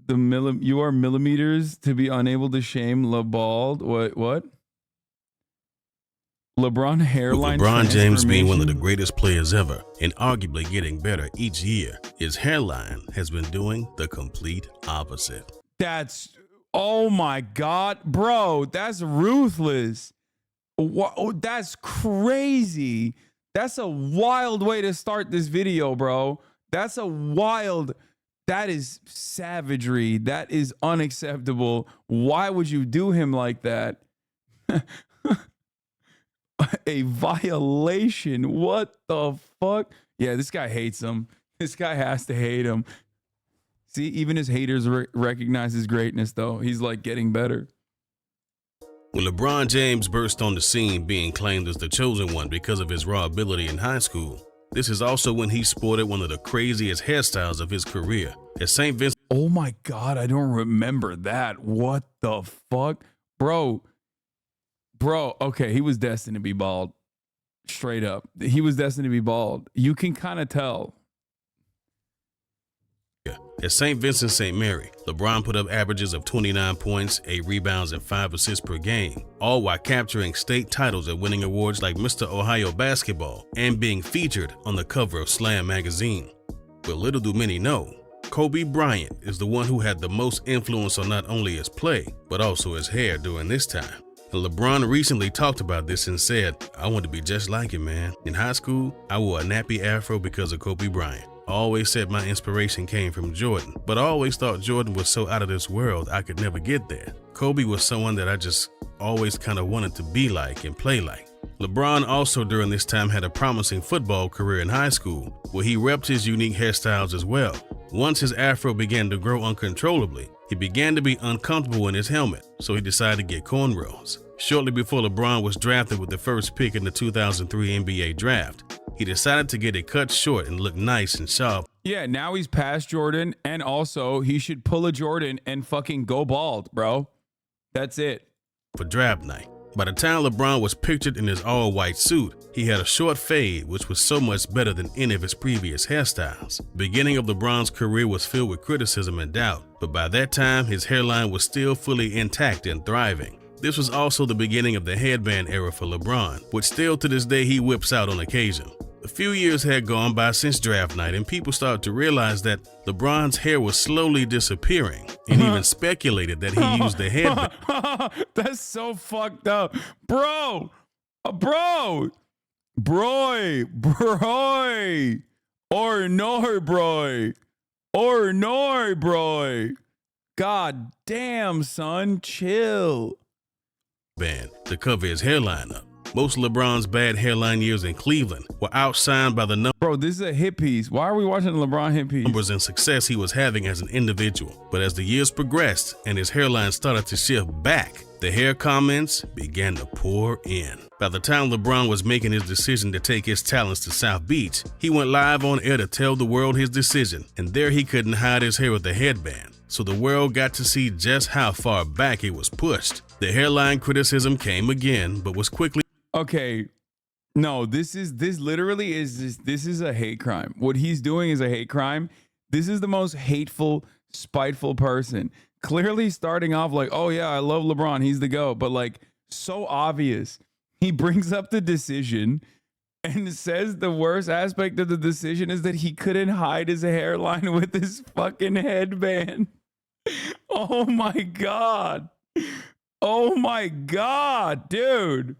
A: You are millimeters to be unable to shame LeBald. What? LeBron hairline.
K: With LeBron James being one of the greatest players ever and arguably getting better each year, his hairline has been doing the complete opposite.
A: Oh my God, bro, that's ruthless. That's crazy. That's a wild way to start this video, bro. That is savagery. That is unacceptable. Why would you do him like that? A violation. What the fuck? Yeah, this guy hates him. This guy has to hate him. See, even his haters recognize his greatness, though. He's like getting better.
K: When LeBron James burst on the scene being claimed as the chosen one because of his raw ability in high school, this is also when he sported one of the craziest hairstyles of his career. At St. Vincent.
A: Oh my God, I don't remember that. What the fuck? Bro, okay, he was destined to be bald. Straight up. He was destined to be bald. You can kind of tell.
K: At St. Vincent St. Mary, LeBron put up averages of 29 points, 8 rebounds, and 5 assists per game, all while capturing state titles and winning awards like Mr. Ohio Basketball and being featured on the cover of Slam magazine. But little do many know, Kobe Bryant is the one who had the most influence on not only his play, but also his hair during this time. And LeBron recently talked about this and said, "I want to be just like him, man. In high school, I wore a nappy afro because of Kobe Bryant. I always said my inspiration came from Jordan, but I always thought Jordan was so out of this world I could never get there. Kobe was someone that I just always kind of wanted to be like and play like." LeBron also during this time had a promising football career in high school, where he repped his unique hairstyles as well. Once his afro began to grow uncontrollably, he began to be uncomfortable in his helmet, so he decided to get cornrows. Shortly before LeBron was drafted with the first pick in the 2003 NBA draft, he decided to get it cut short and look nice and sharp.
A: Yeah, now he's past Jordan, and also he should pull a Jordan and fucking go bald, bro. That's it.
K: For draft night. By the time LeBron was pictured in his all-white suit, he had a short fade, which was so much better than any of his previous hairstyles. The beginning of LeBron's career was filled with criticism and doubt, but by that time, his hairline was still fully intact and thriving. This was also the beginning of the headband era for LeBron, which still to this day he whips out on occasion. A few years had gone by since draft night, and people started to realize that LeBron's hair was slowly disappearing, and even speculated that he used the headband.
A: That's so fucked up. Bro. Or no, bro. God damn, son. Chill.
K: Band to cover his hairline up. Most of LeBron's bad hairline years in Cleveland were outshined by the
A: Bro, this is a hit piece. Why are we watching a LeBron hit piece?
K: numbers and success he was having as an individual. But as the years progressed and his hairline started to shift back, the hair comments began to pour in. By the time LeBron was making his decision to take his talents to South Beach, he went live on air to tell the world his decision, and there he couldn't hide his hair with a headband. So the world got to see just how far back it was pushed. The hairline criticism came again, but was quickly...
A: Okay, no, this literally is this is a hate crime. What he's doing is a hate crime. This is the most hateful, spiteful person. Clearly starting off like, oh yeah, I love LeBron, he's the GOAT, but like so obvious. He brings up the decision and says the worst aspect of the decision is that he couldn't hide his hairline with his fucking headband. Oh my God. Oh my God, dude.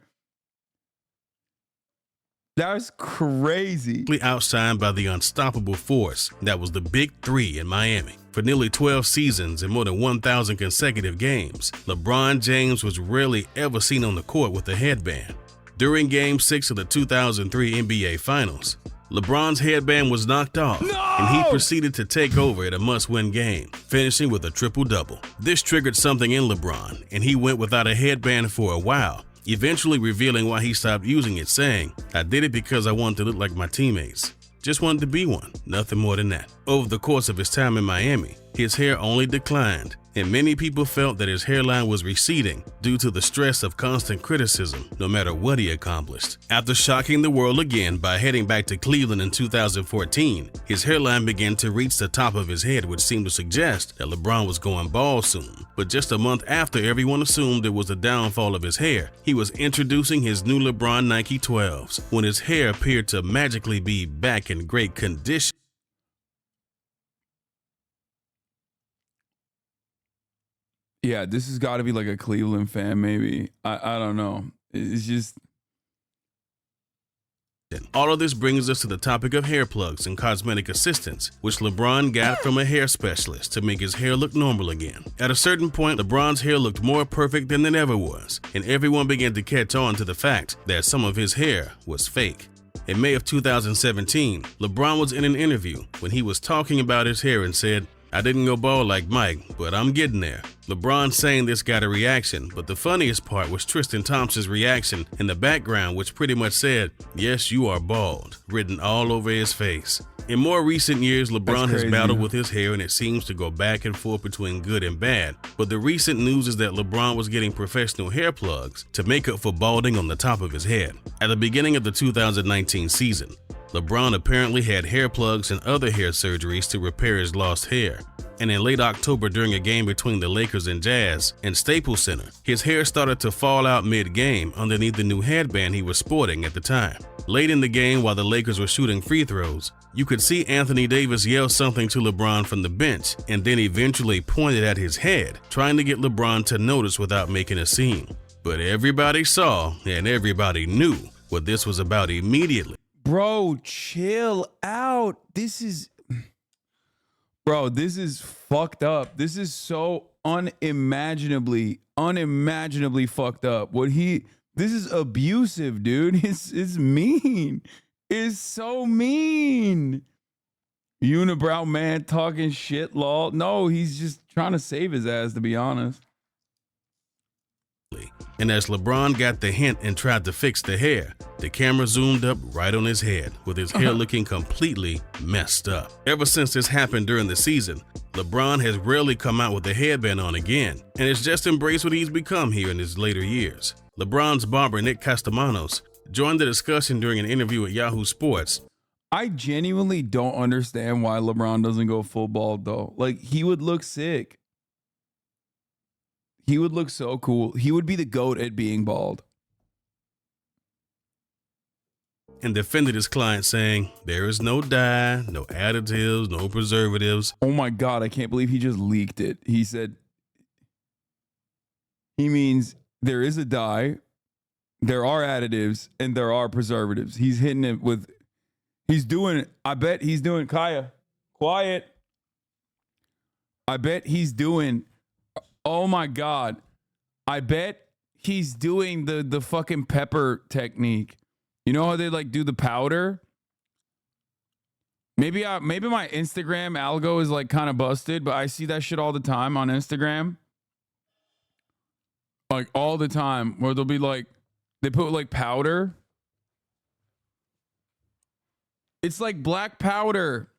A: That's crazy.
K: Outshined by the unstoppable force that was the Big Three in Miami. For nearly 12 seasons and more than 1,000 consecutive games, LeBron James was rarely ever seen on the court with a headband. During Game 6 of the 2003 NBA Finals, LeBron's headband was knocked off, and he proceeded to take over at a must-win game, finishing with a triple-double. This triggered something in LeBron, and he went without a headband for a while, eventually revealing why he stopped using it, saying, "I did it because I wanted to look like my teammates. Just wanted to be one, nothing more than that." Over the course of his time in Miami, his hair only declined, and many people felt that his hairline was receding due to the stress of constant criticism, no matter what he accomplished. After shocking the world again by heading back to Cleveland in 2014, his hairline began to reach the top of his head, which seemed to suggest that LeBron was going bald soon. But just a month after everyone assumed it was the downfall of his hair, he was introducing his new LeBron Nike 12s, when his hair appeared to magically be back in great condition.
A: Yeah, this has got to be like a Cleveland fan, maybe. I don't know. It's just...
K: All of this brings us to the topic of hair plugs and cosmetic assistance, which LeBron got from a hair specialist to make his hair look normal again. At a certain point, LeBron's hair looked more perfect than it ever was, and everyone began to catch on to the fact that some of his hair was fake. In May of 2017, LeBron was in an interview when he was talking about his hair and said, "I didn't go bald like Mike, but I'm getting there." LeBron saying this got a reaction, but the funniest part was Tristan Thompson's reaction in the background, which pretty much said, "Yes, you are bald," written all over his face. In more recent years, LeBron has battled with his hair, and it seems to go back and forth between good and bad. But the recent news is that LeBron was getting professional hair plugs to make up for balding on the top of his head. At the beginning of the 2019 season, LeBron apparently had hair plugs and other hair surgeries to repair his lost hair. And in late October, during a game between the Lakers and Jazz in Staples Center, his hair started to fall out mid-game underneath the new headband he was sporting at the time. Late in the game, while the Lakers were shooting free throws, you could see Anthony Davis yell something to LeBron from the bench and then eventually pointed at his head, trying to get LeBron to notice without making a scene. But everybody saw and everybody knew what this was about immediately.
A: Bro, chill out. This is fucked up. This is so unimaginably fucked up. This is abusive, dude. It's mean. It's so mean. Unibrow man talking shit, lol. No, he's just trying to save his ass, to be honest.
K: And as LeBron got the hint and tried to fix the hair, the camera zoomed up right on his head, with his hair looking completely messed up. Ever since this happened during the season, LeBron has rarely come out with a headband on again, and has just embraced what he's become here in his later years. LeBron's barber, Nick Castellanos, joined the discussion during an interview at Yahoo Sports.
A: I genuinely don't understand why LeBron doesn't go full bald, though. Like, he would look sick. He would look so cool. He would be the GOAT at being bald.
K: And defended his client, saying, "There is no dye, no additives, no preservatives."
A: Oh my God, I can't believe he just leaked it. He said, he means there is a dye, there are additives, and there are preservatives. He's hitting it with, I bet he's doing, Kaya, quiet. I bet he's doing, oh my God. I bet he's doing the fucking pepper technique. You know how they like do the powder? Maybe my Instagram algo is like kind of busted, but I see that shit all the time on Instagram. Like all the time, where they'll be like, they put like powder. It's like black powder.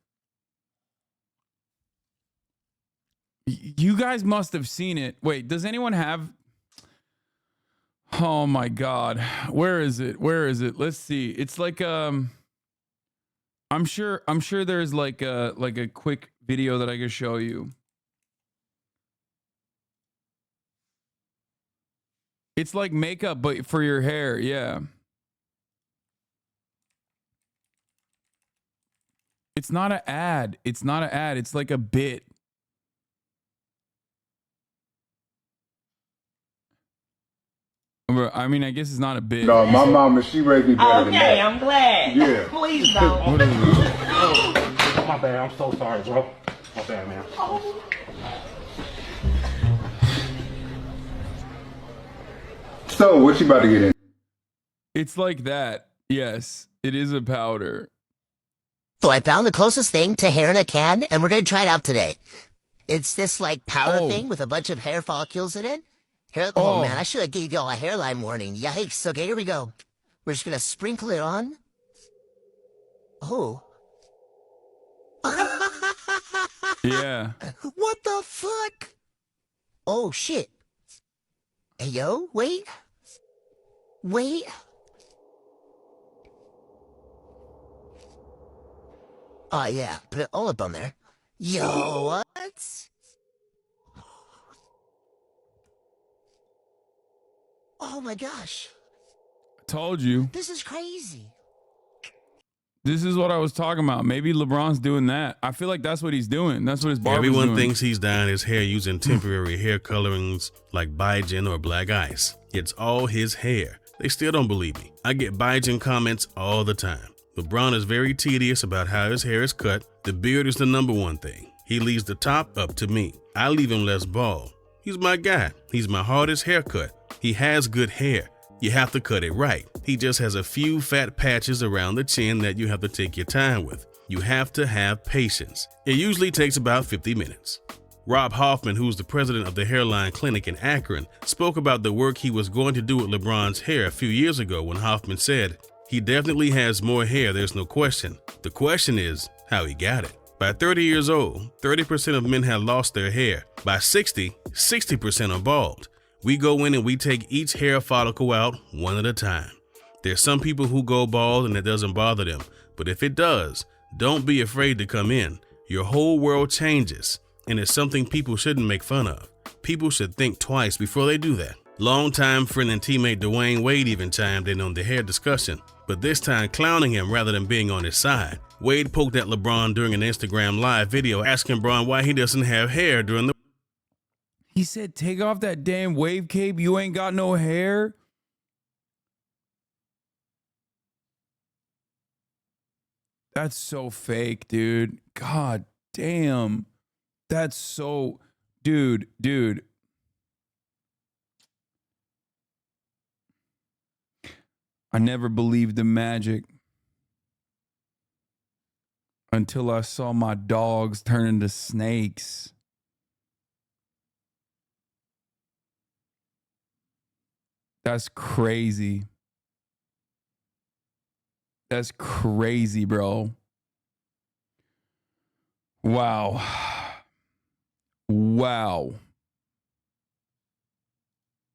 A: You guys must have seen it. Wait, does anyone have? Oh my God. Where is it? Where is it? Let's see. It's like, I'm sure there's like a quick video that I can show you. It's like makeup, but for your hair. Yeah. It's not an ad. It's not an ad. It's like a bit. I mean, I guess it's not a bit.
L: No, my mama, she raised me better than that.
M: Okay, I'm glad.
L: Yeah.
M: Please don't.
A: What is this?
G: Oh, my bad. I'm so sorry, bro. My bad, man.
M: Oh.
L: So, what you about to get in?
A: It's like that. Yes, it is a powder.
N: So I found the closest thing to hair in a can, and we're going to try it out today. It's this, like, powder thing with a bunch of hair follicles in it. Here, oh, man, I should have gave y'all a hairline warning. Yikes. Okay, here we go. We're just going to sprinkle it on. Oh.
A: Yeah.
N: What the fuck? Oh, shit. Hey, yo, wait. Wait. Oh, yeah, put it all up on there. Yo, what? Oh my gosh.
A: Told you.
N: This is crazy.
A: This is what I was talking about. Maybe LeBron's doing that. I feel like that's what he's doing. That's what his barber's doing.
K: Everyone thinks he's dyeing his hair using temporary hair colorings like Biogen or black ice. It's all his hair. They still don't believe me. I get Biogen comments all the time. LeBron is very tedious about how his hair is cut. The beard is the #1 thing. He leaves the top up to me. I leave him less bald. He's my guy. He's my hardest haircut. He has good hair. You have to cut it right. He just has a few fat patches around the chin that you have to take your time with. You have to have patience. It usually takes about 50 minutes. Rob Hoffman, who's the president of the Hairline Clinic in Akron, spoke about the work he was going to do with LeBron's hair a few years ago when Hoffman said, "He definitely has more hair, there's no question. The question is how he got it." By 30 years old, 30% of men have lost their hair. By 60, 60% are bald. We go in and we take each hair follicle out one at a time. There's some people who go bald and it doesn't bother them, but if it does, don't be afraid to come in. Your whole world changes, and it's something people shouldn't make fun of. People should think twice before they do that. Longtime friend and teammate Dwayne Wade even chimed in on the hair discussion, but this time clowning him rather than being on his side. Wade poked at LeBron during an Instagram live video asking LeBron why he doesn't have hair during the...
A: He said, take off that damn wave cape. You ain't got no hair. That's so fake, dude. God damn. That's so... Dude. I never believed in magic until I saw my dogs turn into snakes. That's crazy. That's crazy, bro. Wow. Wow.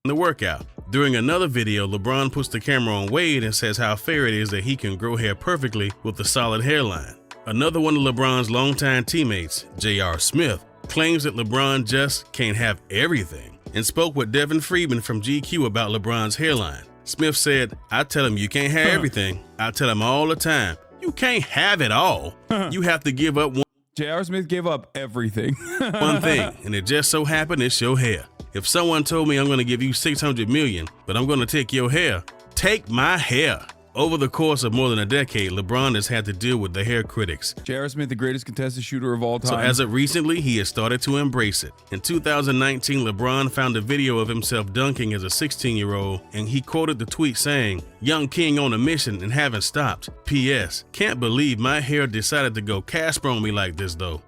K: The workout. During another video, LeBron puts the camera on Wade and says how fair it is that he can grow hair perfectly with a solid hairline. Another one of LeBron's longtime teammates, J.R. Smith, claims that LeBron just can't have everything and spoke with Devin Friedman from GQ about LeBron's hairline. Smith said, "I tell him you can't have everything. I tell him all the time, you can't have it all. You have to give up one."
A: J.R. Smith gave up everything.
K: One thing, and it just so happened it's your hair. If someone told me I'm going to give you $600 million, but I'm going to take your hair, take my hair. Over the course of more than a decade, LeBron has had to deal with the hair critics.
A: J.R. Smith, the greatest contested shooter of all time.
K: So as of recently, he has started to embrace it. In 2019, LeBron found a video of himself dunking as a 16-year-old, and he quoted the tweet saying, "Young king on a mission and haven't stopped. P.S. Can't believe my hair decided to go Casper on me like this though.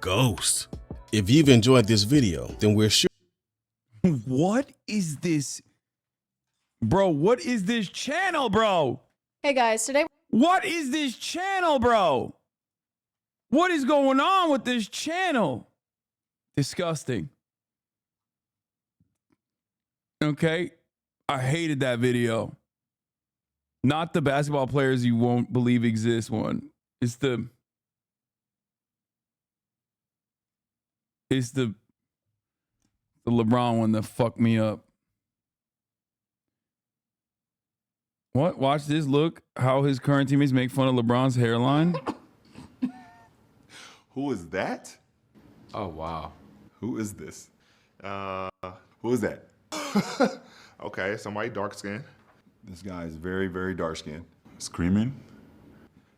K: Ghost." If you've enjoyed this video, then we're sure.
A: What is this? Bro, what is this channel, bro?
M: Hey guys, today.
A: What is this channel, bro? What is going on with this channel? Disgusting. Okay. I hated that video. Not the basketball players you won't believe exist one. It's the LeBron one that fucked me up. What? Watch this. Look how his current teammates make fun of LeBron's hairline.
O: Who is that?
P: Oh, wow.
O: Who is this? Who is that? Okay, somebody dark skinned. This guy is very, very dark skinned. Screaming.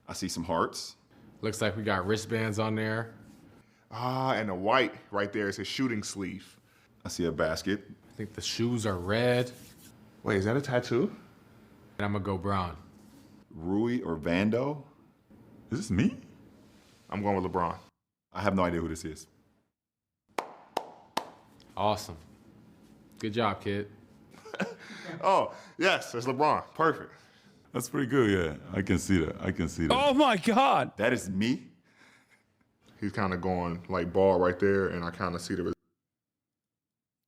O: I see some hearts.
P: Looks like we got wristbands on there.
O: Ah, and the white right there is his shooting sleeve. I see a basket.
P: I think the shoes are red.
O: Wait, is that a tattoo?
P: And I'm gonna go brown.
O: Rui or Vando? Is this me? I'm going with LeBron. I have no idea who this is.
P: Awesome. Good job, kid.
O: Oh, yes, it's LeBron. Perfect.
Q: That's pretty good, yeah. I can see that. I can see that.
A: Oh my God.
O: That is me? He's kind of going like ball right there, and I kind of see the...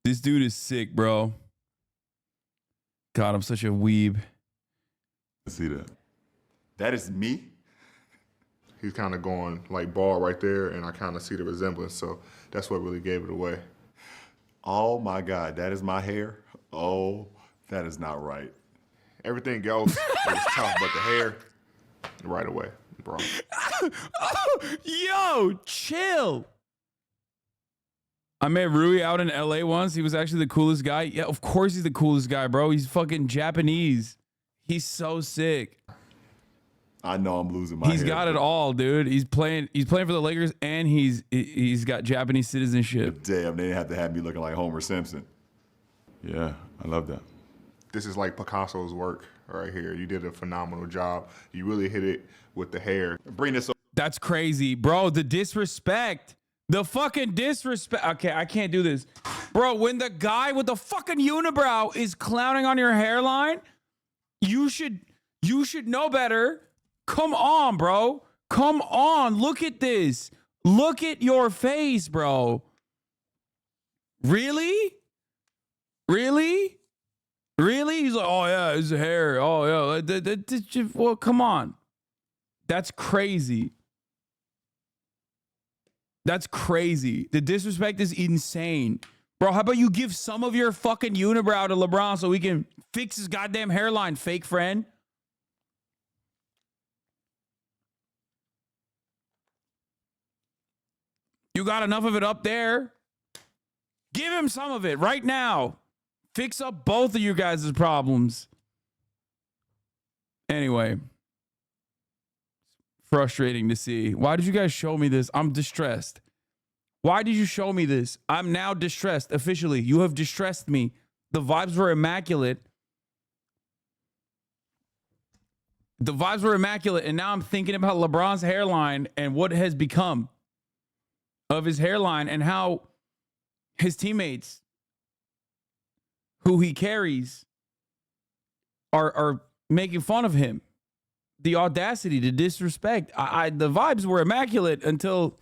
A: This dude is sick, bro. God, I'm such a weeb.
O: I see that. That is me? He's kind of going like ball right there, and I kind of see the resemblance, so that's what really gave it away. Oh my God, that is my hair? Oh, that is not right. Everything else is tough, but the hair, right away, bro.
A: Yo, chill. I met Rui out in LA once. He was actually the coolest guy. Yeah, of course he's the coolest guy, bro. He's fucking Japanese. He's so sick.
O: I know I'm losing my
A: He's
O: hair,
A: got it all, dude. He's playing for the Lakers, and he's got Japanese citizenship.
O: Damn, they didn't have to have me looking like Homer Simpson.
Q: Yeah, I love that.
O: This is like Picasso's work right here. You did a phenomenal job. You really hit it with the hair. Bring this up.
A: That's crazy, bro. The disrespect. The fucking disrespect. Okay, I can't do this. Bro, when the guy with the fucking unibrow is clowning on your hairline, you should know better. Come on, bro. Come on. Look at this. Look at your face, bro. Really? Really? Really? He's like, oh, yeah, his hair. Oh, yeah. Well, come on. That's crazy. That's crazy. The disrespect is insane. Bro, how about you give some of your fucking unibrow to LeBron so we can fix his goddamn hairline, fake friend? You got enough of it up there. Give him some of it right now. Fix up both of you guys' problems. Anyway. Frustrating to see. Why did you guys show me this? I'm distressed. Why did you show me this? I'm now distressed officially. You have distressed me. The vibes were immaculate. The vibes were immaculate, and now I'm thinking about LeBron's hairline and what has become of his hairline and how his teammates who he carries are making fun of him. The audacity, the disrespect. The vibes were immaculate until,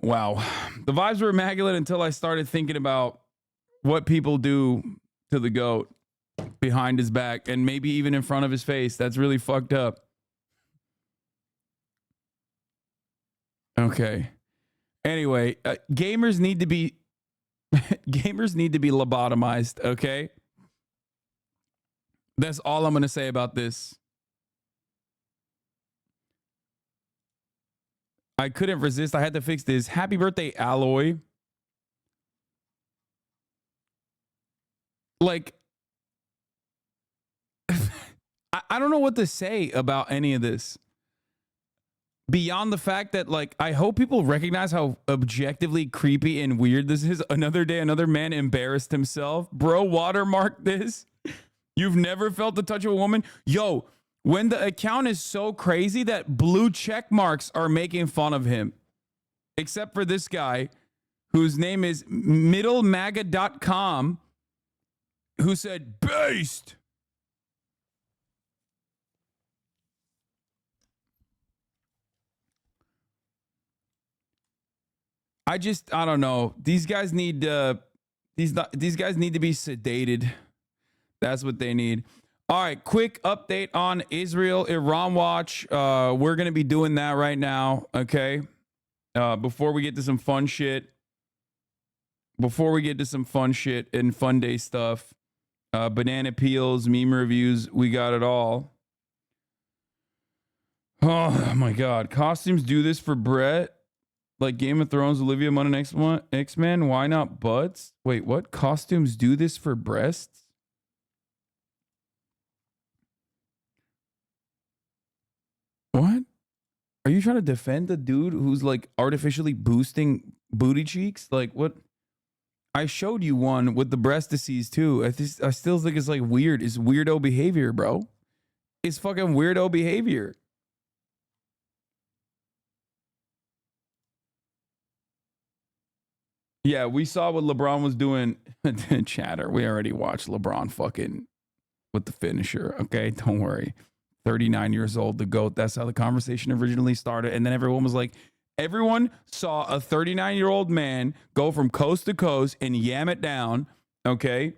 A: wow. The vibes were immaculate until I started thinking about what people do to the GOAT behind his back and maybe even in front of his face. That's really fucked up. Okay. Anyway, gamers need to be lobotomized, okay? That's all I'm going to say about this. I couldn't resist. I had to fix this. Happy birthday, Alloy. Like, I don't know what to say about any of this. Beyond the fact that, like, I hope people recognize how objectively creepy and weird this is. Another day, another man embarrassed himself. Bro, watermark this. You've never felt the touch of a woman? Yo, when the account is so crazy that blue check marks are making fun of him. Except for this guy, whose name is middlemaga.com, who said, based. I don't know. These guys need these guys need to be sedated. That's what they need. All right, quick update on Israel Iran watch. We're gonna be doing that right now. Okay. Before we get to some fun shit. And FUNDAY stuff. Banana peels, meme reviews. We got it all. Oh my God. Costumes do this for Brett. Like Game of Thrones, Olivia Munn and X-Men. Why not butts? Wait, what? Costumes do this for breasts? What? Are you trying to defend the dude who's like artificially boosting booty cheeks? Like what? I showed you one with the breast disease too. I still think it's like weird. It's weirdo behavior, bro. It's fucking weirdo behavior. Yeah, we saw what LeBron was doing. Chatter. We already watched LeBron fucking with the finisher. Okay, don't worry. 39 years old, the GOAT. That's how the conversation originally started. And then everyone was like, everyone saw a 39-year-old man go from coast to coast and yam it down. Okay.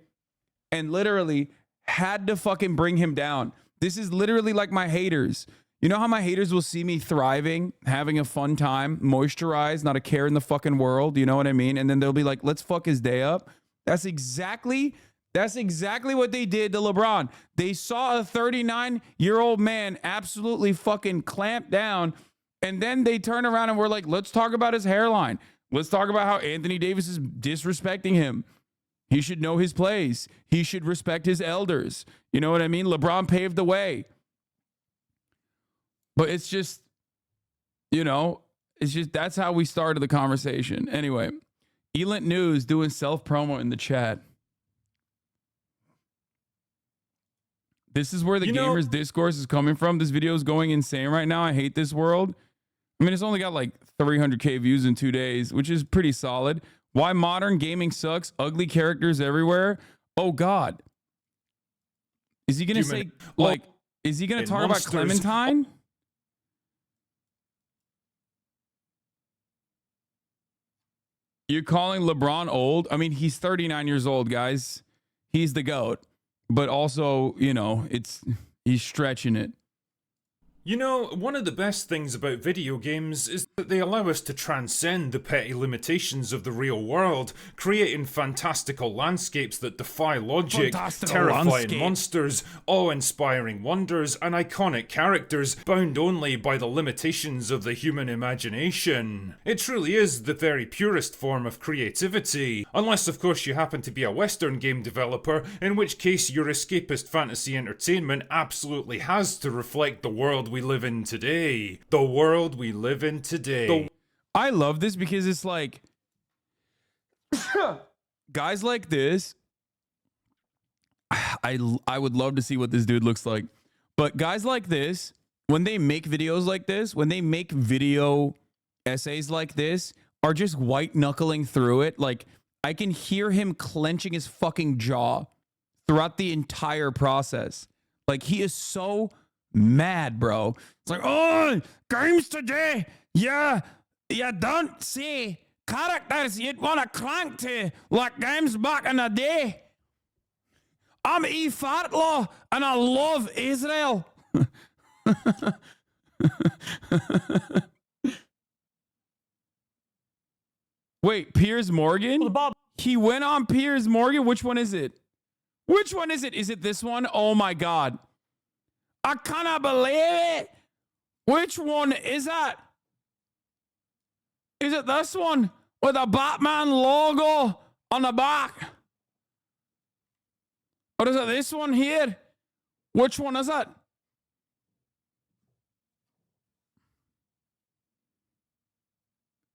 A: And literally had to fucking bring him down. This is literally like my haters. You know how my haters will see me thriving, having a fun time, moisturized, not a care in the fucking world. You know what I mean? And then they'll be like, let's fuck his day up. That's exactly what they did to LeBron. They saw a 39-year-old man absolutely fucking clamp down. And then they turn around and were like, let's talk about his hairline. Let's talk about how Anthony Davis is disrespecting him. He should know his place. He should respect his elders. You know what I mean? LeBron paved the way. But it's just, you know, that's how we started the conversation. Anyway, Elent News doing self-promo in the chat. This is where the gamers discourse is coming from. This video is going insane right now. I hate this world. I mean, it's only got like 300K views in 2 days, which is pretty solid. Why modern gaming sucks? Ugly characters everywhere. Oh, God. Is he going to say, like, is he going to talk about Clementine? You're calling LeBron old? I mean, he's 39 years old, guys. He's the GOAT. But also, you know, he's stretching it.
M: You know, one of the best things about video games is that they allow us to transcend the petty limitations of the real world, creating fantastical landscapes that defy logic, terrifying monsters, awe-inspiring wonders, and iconic characters bound only by the limitations of the human imagination. It truly is the very purest form of creativity, unless of course you happen to be a Western game developer, in which case your escapist fantasy entertainment absolutely has to reflect the world we live in today. The world we live in today.
A: I love this because it's like guys like this. I would love to see what this dude looks like. But guys like this, when they make videos like this, when they make video essays like this, are just white knuckling through it. Like I can hear him clenching his fucking jaw throughout the entire process. Like he is so mad, bro. It's like, oh, games today. Yeah, you don't see characters you'd want to clank to like games back in the day. I'm E. Fartlaw and I love Israel. Wait, Piers Morgan? He went on Piers Morgan? Which one is it? Which one is it? Is it this one? Oh my God. I cannot believe it. Which one is that? Is it this one with a Batman logo on the back? Or is it this one here? Which one is it?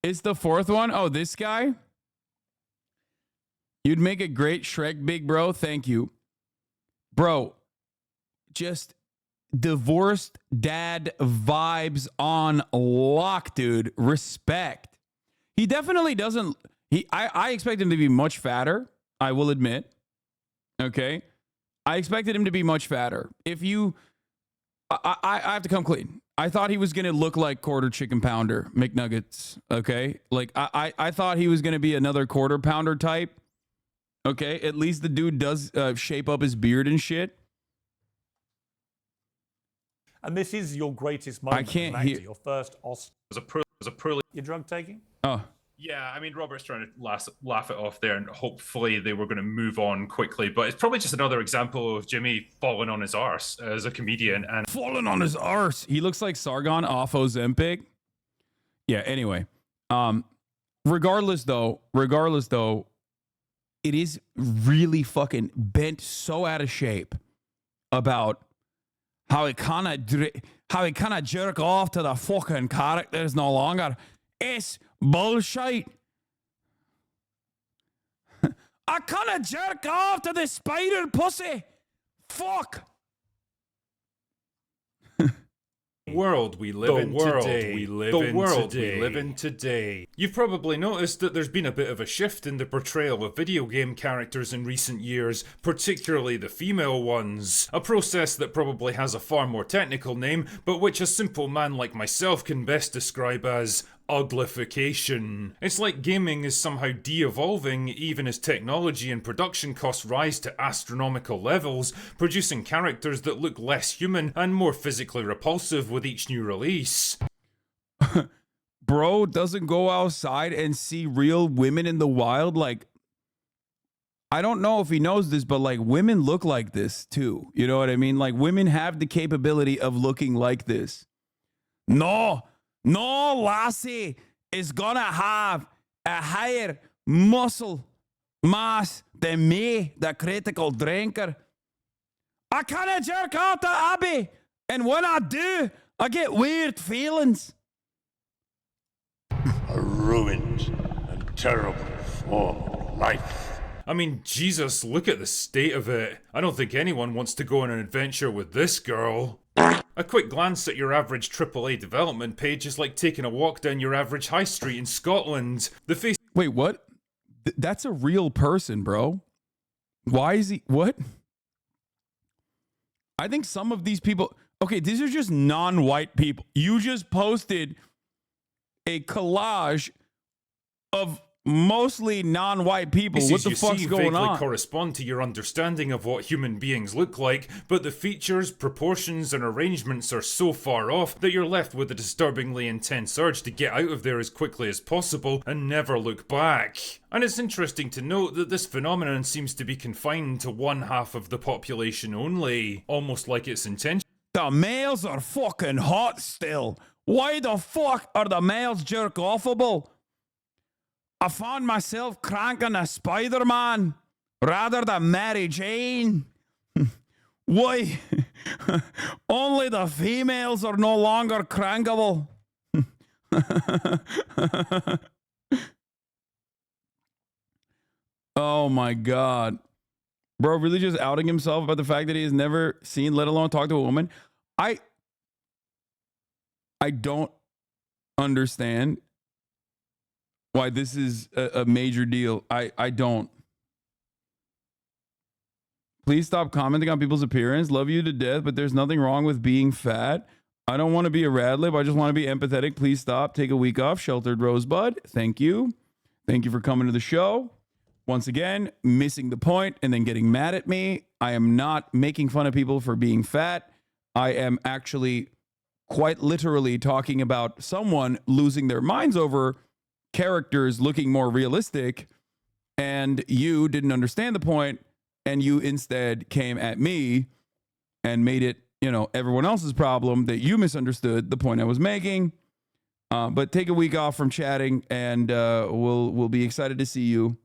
A: It's the fourth one. Oh, this guy? You'd make a great Shrek, big bro. Thank you. Bro, just divorced dad vibes on lock, dude. Respect. He definitely doesn't. I expect him to be much fatter, I will admit. Okay? I expected him to be much fatter. If you... I have to come clean. I thought he was going to look like quarter chicken pounder McNuggets, okay? Like, I thought he was going to be another quarter pounder type, okay? At least the dude does shape up his beard and shit.
R: And this is your greatest moment.
A: I can't
R: as an actor,
A: hear.
R: your first Oscar. Your drug taking?
A: Oh.
S: Yeah, I mean, Robert's trying to laugh it off there, and hopefully they were going to move on quickly. But it's probably just another example of Jimmy falling on his arse as a comedian. And
A: falling on his arse. He looks like Sargon off Ozempic. Yeah, anyway. Regardless, though, it is really fucking bent so out of shape about how it kind of jerk off to the fucking characters no longer. It's bullshit. I kind of jerk off to the spider pussy. Fuck.
M: World we live in today. The world we live in today. You've probably noticed that there's been a bit of a shift in the portrayal of video game characters in recent years, particularly the female ones. A process that probably has a far more technical name, but which a simple man like myself can best describe as uglification. It's like gaming is somehow de-evolving even as technology and production costs rise to astronomical levels, producing characters that look less human and more physically repulsive with each new release.
A: Bro doesn't go outside and see real women in the wild. Like, I don't know if he knows this, but like women look like this too. You know what I mean? Like women have the capability of looking like this. No, lassie is gonna have a higher muscle mass than me, the critical drinker. I kinda jerk out to Abby, and when I do, I get weird feelings.
T: A ruined and terrible form of life.
M: I mean, Jesus, look at the state of it. I don't think anyone wants to go on an adventure with this girl. A quick glance at your average AAA development page is like taking a walk down your average high street in Scotland. The face...
A: Wait, what? That's a real person, bro. Why is he... What? I think some of these people... Okay, these are just non-white people. You just posted a collage of mostly non-white people. What the fuck's going on?
M: Correspond to your understanding of what human beings look like, but the features, proportions, and arrangements are so far off that you're left with a disturbingly intense urge to get out of there as quickly as possible and never look back. And it's interesting to note that this phenomenon seems to be confined to one half of the population only, almost like it's intentional.
A: The males are fucking hot still. Why the fuck are the males jerk-offable? I found myself cranking a Spider-Man rather than Mary Jane. Why? Only the females are no longer crankable. Oh my God. Bro, really just outing himself about the fact that he has never seen, let alone talked to a woman. I don't understand why this is a major deal. I don't. Please stop commenting on people's appearance. Love you to death, but there's nothing wrong with being fat. I don't want to be a rad lib. I just want to be empathetic. Please stop. Take a week off. Sheltered Rosebud. Thank you. Thank you for coming to the show. Once again, missing the point and then getting mad at me. I am not making fun of people for being fat. I am actually quite literally talking about someone losing their minds over characters looking more realistic, and you didn't understand the point, and you instead came at me and made it, you know, everyone else's problem that you misunderstood the point I was making. But take a week off from chatting, and we'll be excited to see you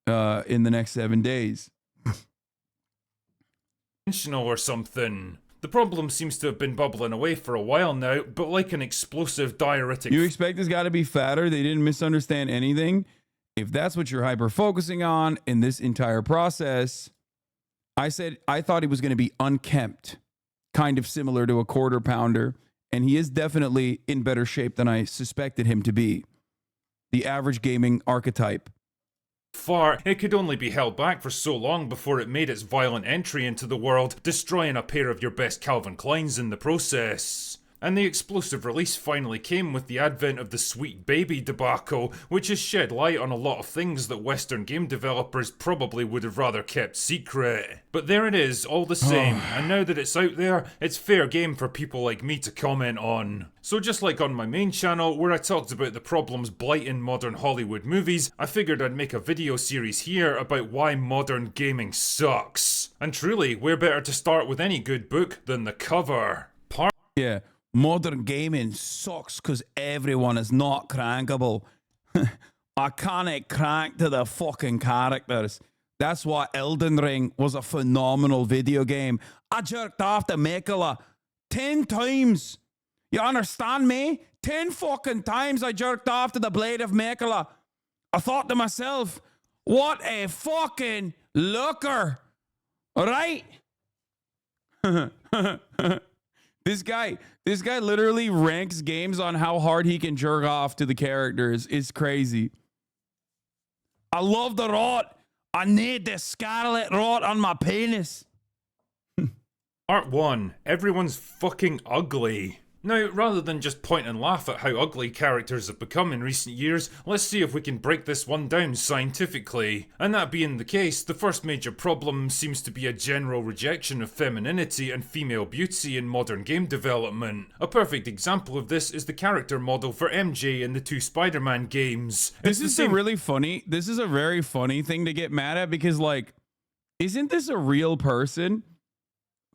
A: in the next 7 days.
M: Or something. The problem seems to have been bubbling away for a while now, but like an explosive diuretic...
A: You expect this guy to be fatter? They didn't misunderstand anything? If that's what you're hyper-focusing on in this entire process, I said I thought he was going to be unkempt, kind of similar to a quarter pounder, and he is definitely in better shape than I suspected him to be. The average gaming archetype.
M: Far, it could only be held back for so long before it made its violent entry into the world, destroying a pair of your best Calvin Kleins in the process. And the explosive release finally came with the advent of the Sweet Baby debacle, which has shed light on a lot of things that Western game developers probably would have rather kept secret. But there it is, all the same, and now that it's out there, it's fair game for people like me to comment on. So just like on my main channel, where I talked about the problems blighting modern Hollywood movies, I figured I'd make a video series here about why modern gaming sucks. And truly, where better to start with any good book than the cover?
A: Yeah. Modern gaming sucks because everyone is not crankable. I can't crank to the fucking characters. That's why Elden Ring was a phenomenal video game. I jerked off to Miquella 10 times. You understand me? 10 fucking times I jerked off to the blade of Miquella. I thought to myself, what a fucking looker. Right? This guy literally ranks games on how hard he can jerk off to the characters. It's crazy. I love the rot. I need the scarlet rot on my penis.
M: Part 1. Everyone's fucking ugly. Now, rather than just point and laugh at how ugly characters have become in recent years, let's see if we can break this one down scientifically. And that being the case, the first major problem seems to be a general rejection of femininity and female beauty in modern game development. A perfect example of this is the character model for MJ in the 2 Spider-Man games.
A: This is a very funny thing to get mad at because, like, isn't this a real person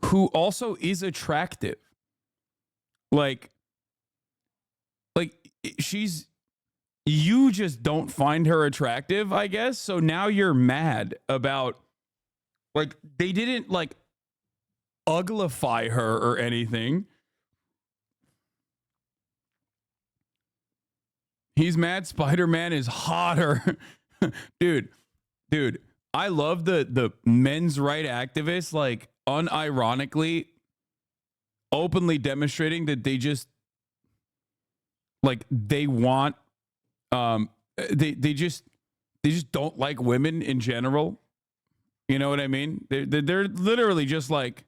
A: who also is attractive? Like you just don't find her attractive, I guess. So now you're mad about, like, they didn't, like, uglify her or anything. He's mad Spider-Man is hotter. Dude, I love the men's right activists, like, unironically openly demonstrating that they just, like, they want, they just don't like women in general. You know what I mean? They're literally just like,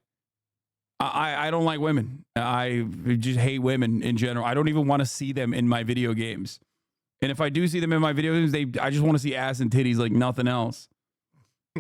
A: I don't like women. I just hate women in general. I don't even want to see them in my video games. And if I do see them in my video games, I just want to see ass and titties like nothing else.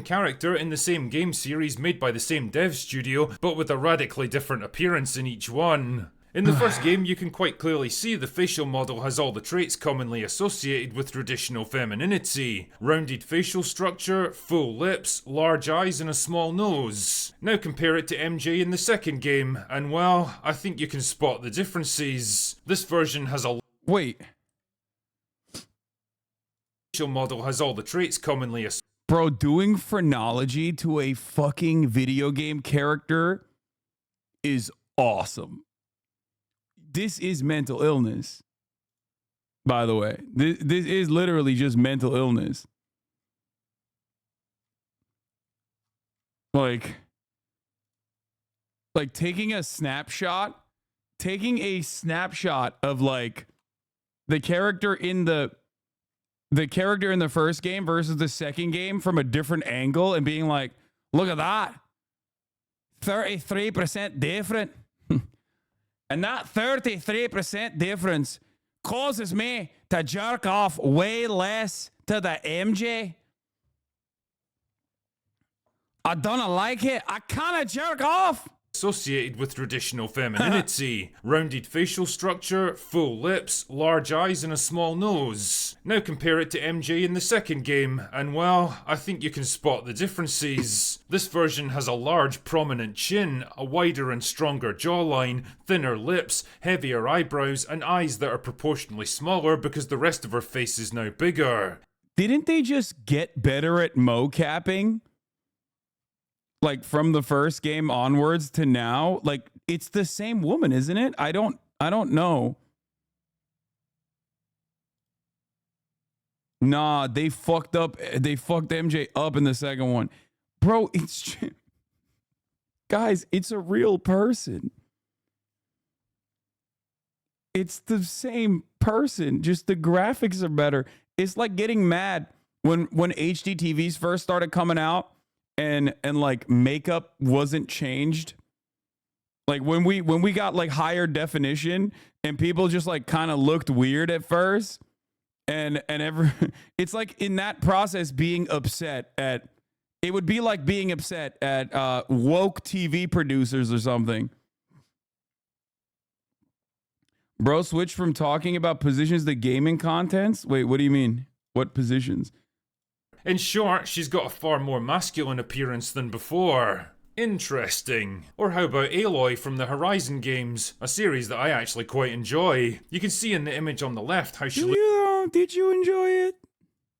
M: Character in the same game series made by the same dev studio, but with a radically different appearance in each one. In the first game, you can quite clearly see the facial model has all the traits commonly associated with traditional femininity. Rounded facial structure, full lips, large eyes and a small nose. Now compare it to MJ in the second game, and well, I think you can spot the differences. This version has a...
A: Wait.
M: Facial model has all the traits commonly associated.
A: Bro, doing phrenology to a fucking video game character is awesome. This is mental illness, by the way. This is literally just mental illness. Like taking a snapshot of, like, the character in the first game versus the second game from a different angle and being like, look at that. 33% different. And that 33% difference causes me to jerk off way less to the MJ. I don't like it. I can't jerk off.
M: Associated with traditional femininity. Rounded facial structure, full lips, large eyes and a small nose. Now compare it to MJ in the second game, and well, I think you can spot the differences. This version has a large prominent chin, a wider and stronger jawline, thinner lips, heavier eyebrows, and eyes that are proportionally smaller because the rest of her face is now bigger.
A: Didn't they just get better at mocapping? like from the first game onwards to now, like it's the same woman, isn't it? I don't know. Nah, they fucked MJ up in the second one. Bro, it's guys, it's a real person. It's the same person, just the graphics are better. It's like getting mad when HD TVs first started coming out and like makeup wasn't changed. Like when we got like higher definition and people just like kind of looked weird at first. And it's like in that process being upset at, it would be like being upset at woke TV producers or something. Bro, switch from talking about positions to gaming contents? Wait, what do you mean? What positions?
M: In short, she's got a far more masculine appearance than before. Interesting. Or how about Aloy from the Horizon games, a series that I actually quite enjoy. You can see in the image on the left how she
A: did you enjoy it?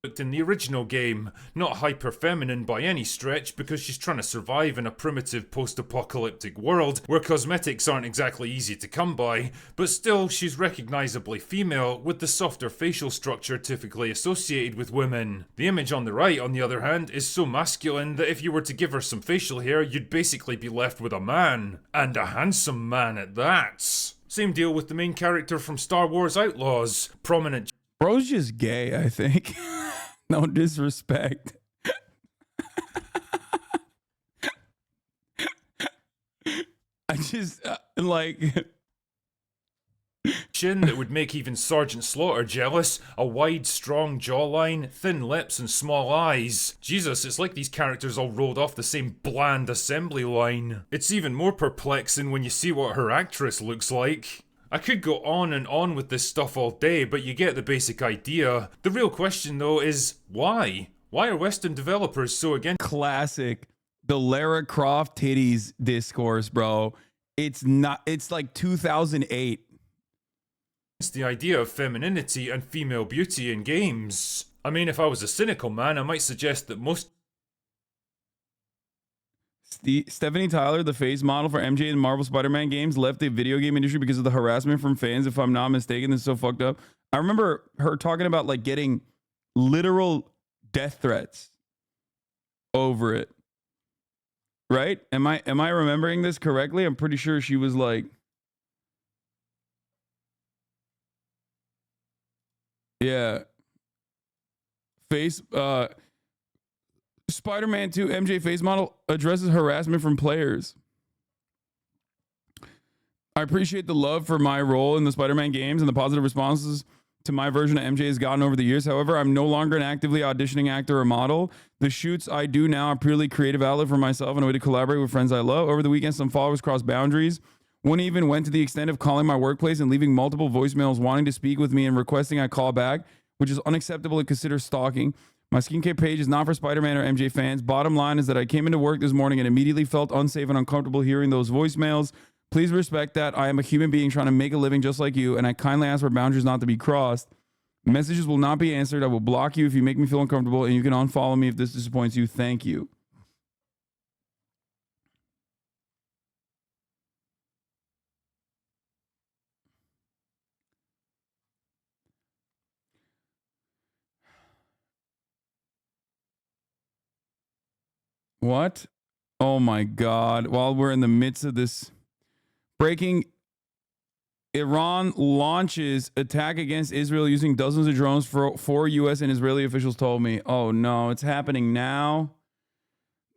M: Looked in the original game. Not hyper feminine by any stretch, because she's trying to survive in a primitive post-apocalyptic world where cosmetics aren't exactly easy to come by, but still she's recognizably female with the softer facial structure typically associated with women. The image on the right, on the other hand, is so masculine that if you were to give her some facial hair, you'd basically be left with a man. And a handsome man at that. Same deal with the main character from Star Wars Outlaws. Prominent.
A: Bro's just gay, I think. No disrespect. I just like
M: chin that would make even Sergeant Slaughter jealous, a wide, strong jawline, thin lips and small eyes. Jesus, it's like these characters all rolled off the same bland assembly line. It's even more perplexing when you see what her actress looks like. I could go on and on with this stuff all day, but you get the basic idea. The real question though is, why? Why are Western developers so against
A: classic the Lara Croft titties discourse, bro? It's like 2008.
M: It's the idea of femininity and female beauty in games. I mean, if I was a cynical man, I might suggest that most
A: Stephanie Tyler, the face model for MJ in Marvel Spider-Man games, left the video game industry because of the harassment from fans, if I'm not mistaken. This is so fucked up. I remember her talking about like getting literal death threats over it. Right? Am I remembering this correctly? I'm pretty sure she was like, yeah. Spider-Man 2 MJ face model addresses harassment from players. I appreciate the love for my role in the Spider-Man games and the positive responses to my version of MJ has gotten over the years. However, I'm no longer an actively auditioning actor or model. The shoots I do now are purely creative outlet for myself and a way to collaborate with friends I love. Over the weekend, some followers crossed boundaries. One even went to the extent of calling my workplace and leaving multiple voicemails wanting to speak with me and requesting I call back, which is unacceptable and considered stalking. My skincare page is not for Spider-Man or MJ fans. Bottom line is that I came into work this morning and immediately felt unsafe and uncomfortable hearing those voicemails. Please respect that. I am a human being trying to make a living just like you, and I kindly ask for boundaries not to be crossed. Messages will not be answered. I will block you if you make me feel uncomfortable, and you can unfollow me if this disappoints you. Thank you. What? Oh my God. While we're in the midst of this breaking, Iran launches attack against Israel using dozens of drones, four U.S. and Israeli officials told me. Oh no, it's happening now.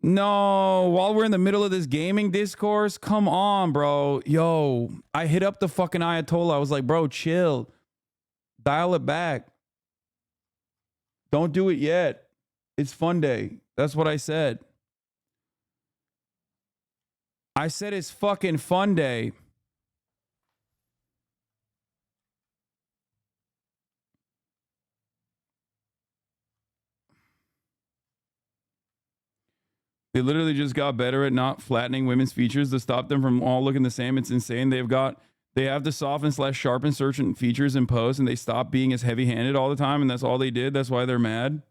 A: No, while we're in the middle of this gaming discourse, come on, bro. Yo, I hit up the fucking Ayatollah. I was like, bro, chill. Dial it back. Don't do it yet. It's FUNDAY. That's what I said. I said it's fucking FUNDAY. They literally just got better at not flattening women's features to stop them from all looking the same. It's insane. They have to soften / sharpen certain features in post, and they stop being as heavy-handed all the time, and that's all they did. That's why they're mad.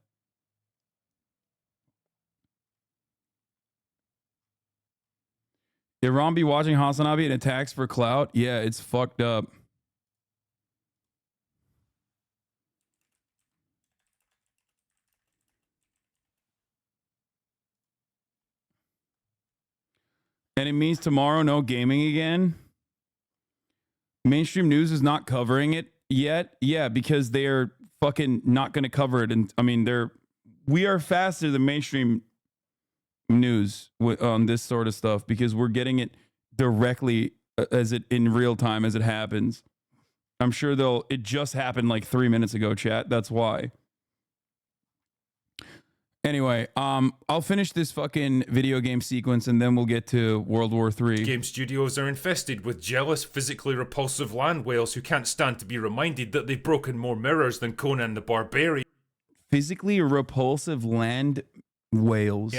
A: Iran be watching HasanAbi and attacks for clout? Yeah, it's fucked up. And it means tomorrow no gaming again. Mainstream news is not covering it yet. Yeah, because they're fucking not going to cover it. And I mean, we are faster than mainstream news on this sort of stuff because we're getting it directly as it in real time as it happens. I'm sure it just happened like 3 minutes ago, chat. That's why. Anyway, I'll finish this fucking video game sequence and then we'll get to World War III.
M: Game studios are infested with jealous, physically repulsive land whales who can't stand to be reminded that they've broken more mirrors than Conan the Barbarian.
A: Physically repulsive land whales.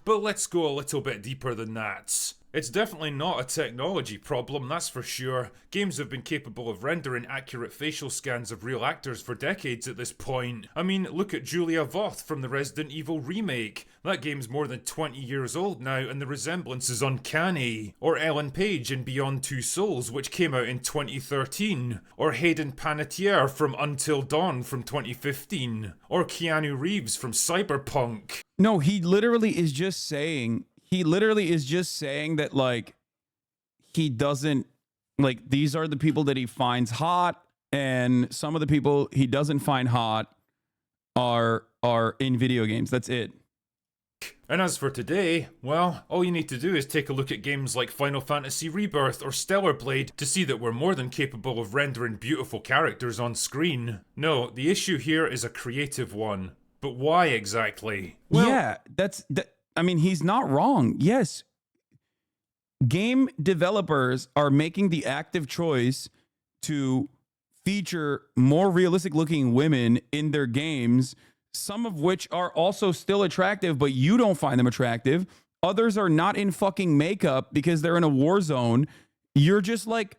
M: But let's go a little bit deeper than that. It's definitely not a technology problem, that's for sure. Games have been capable of rendering accurate facial scans of real actors for decades at this point. I mean, look at Julia Voth from the Resident Evil remake. That game's more than 20 years old now and the resemblance is uncanny. Or Ellen Page in Beyond Two Souls, which came out in 2013. Or Hayden Panettiere from Until Dawn from 2015. Or Keanu Reeves from Cyberpunk.
A: No, he literally is just saying that, like, he doesn't, like, these are the people that he finds hot, and some of the people he doesn't find hot are in video games. That's it.
M: And as for today, well, all you need to do is take a look at games like Final Fantasy Rebirth or Stellar Blade to see that we're more than capable of rendering beautiful characters on screen. No, the issue here is a creative one. But why exactly?
A: Well, yeah, I mean, he's not wrong. Yes. Game developers are making the active choice to feature more realistic looking women in their games, some of which are also still attractive, but you don't find them attractive. Others are not in fucking makeup because they're in a war zone. You're just like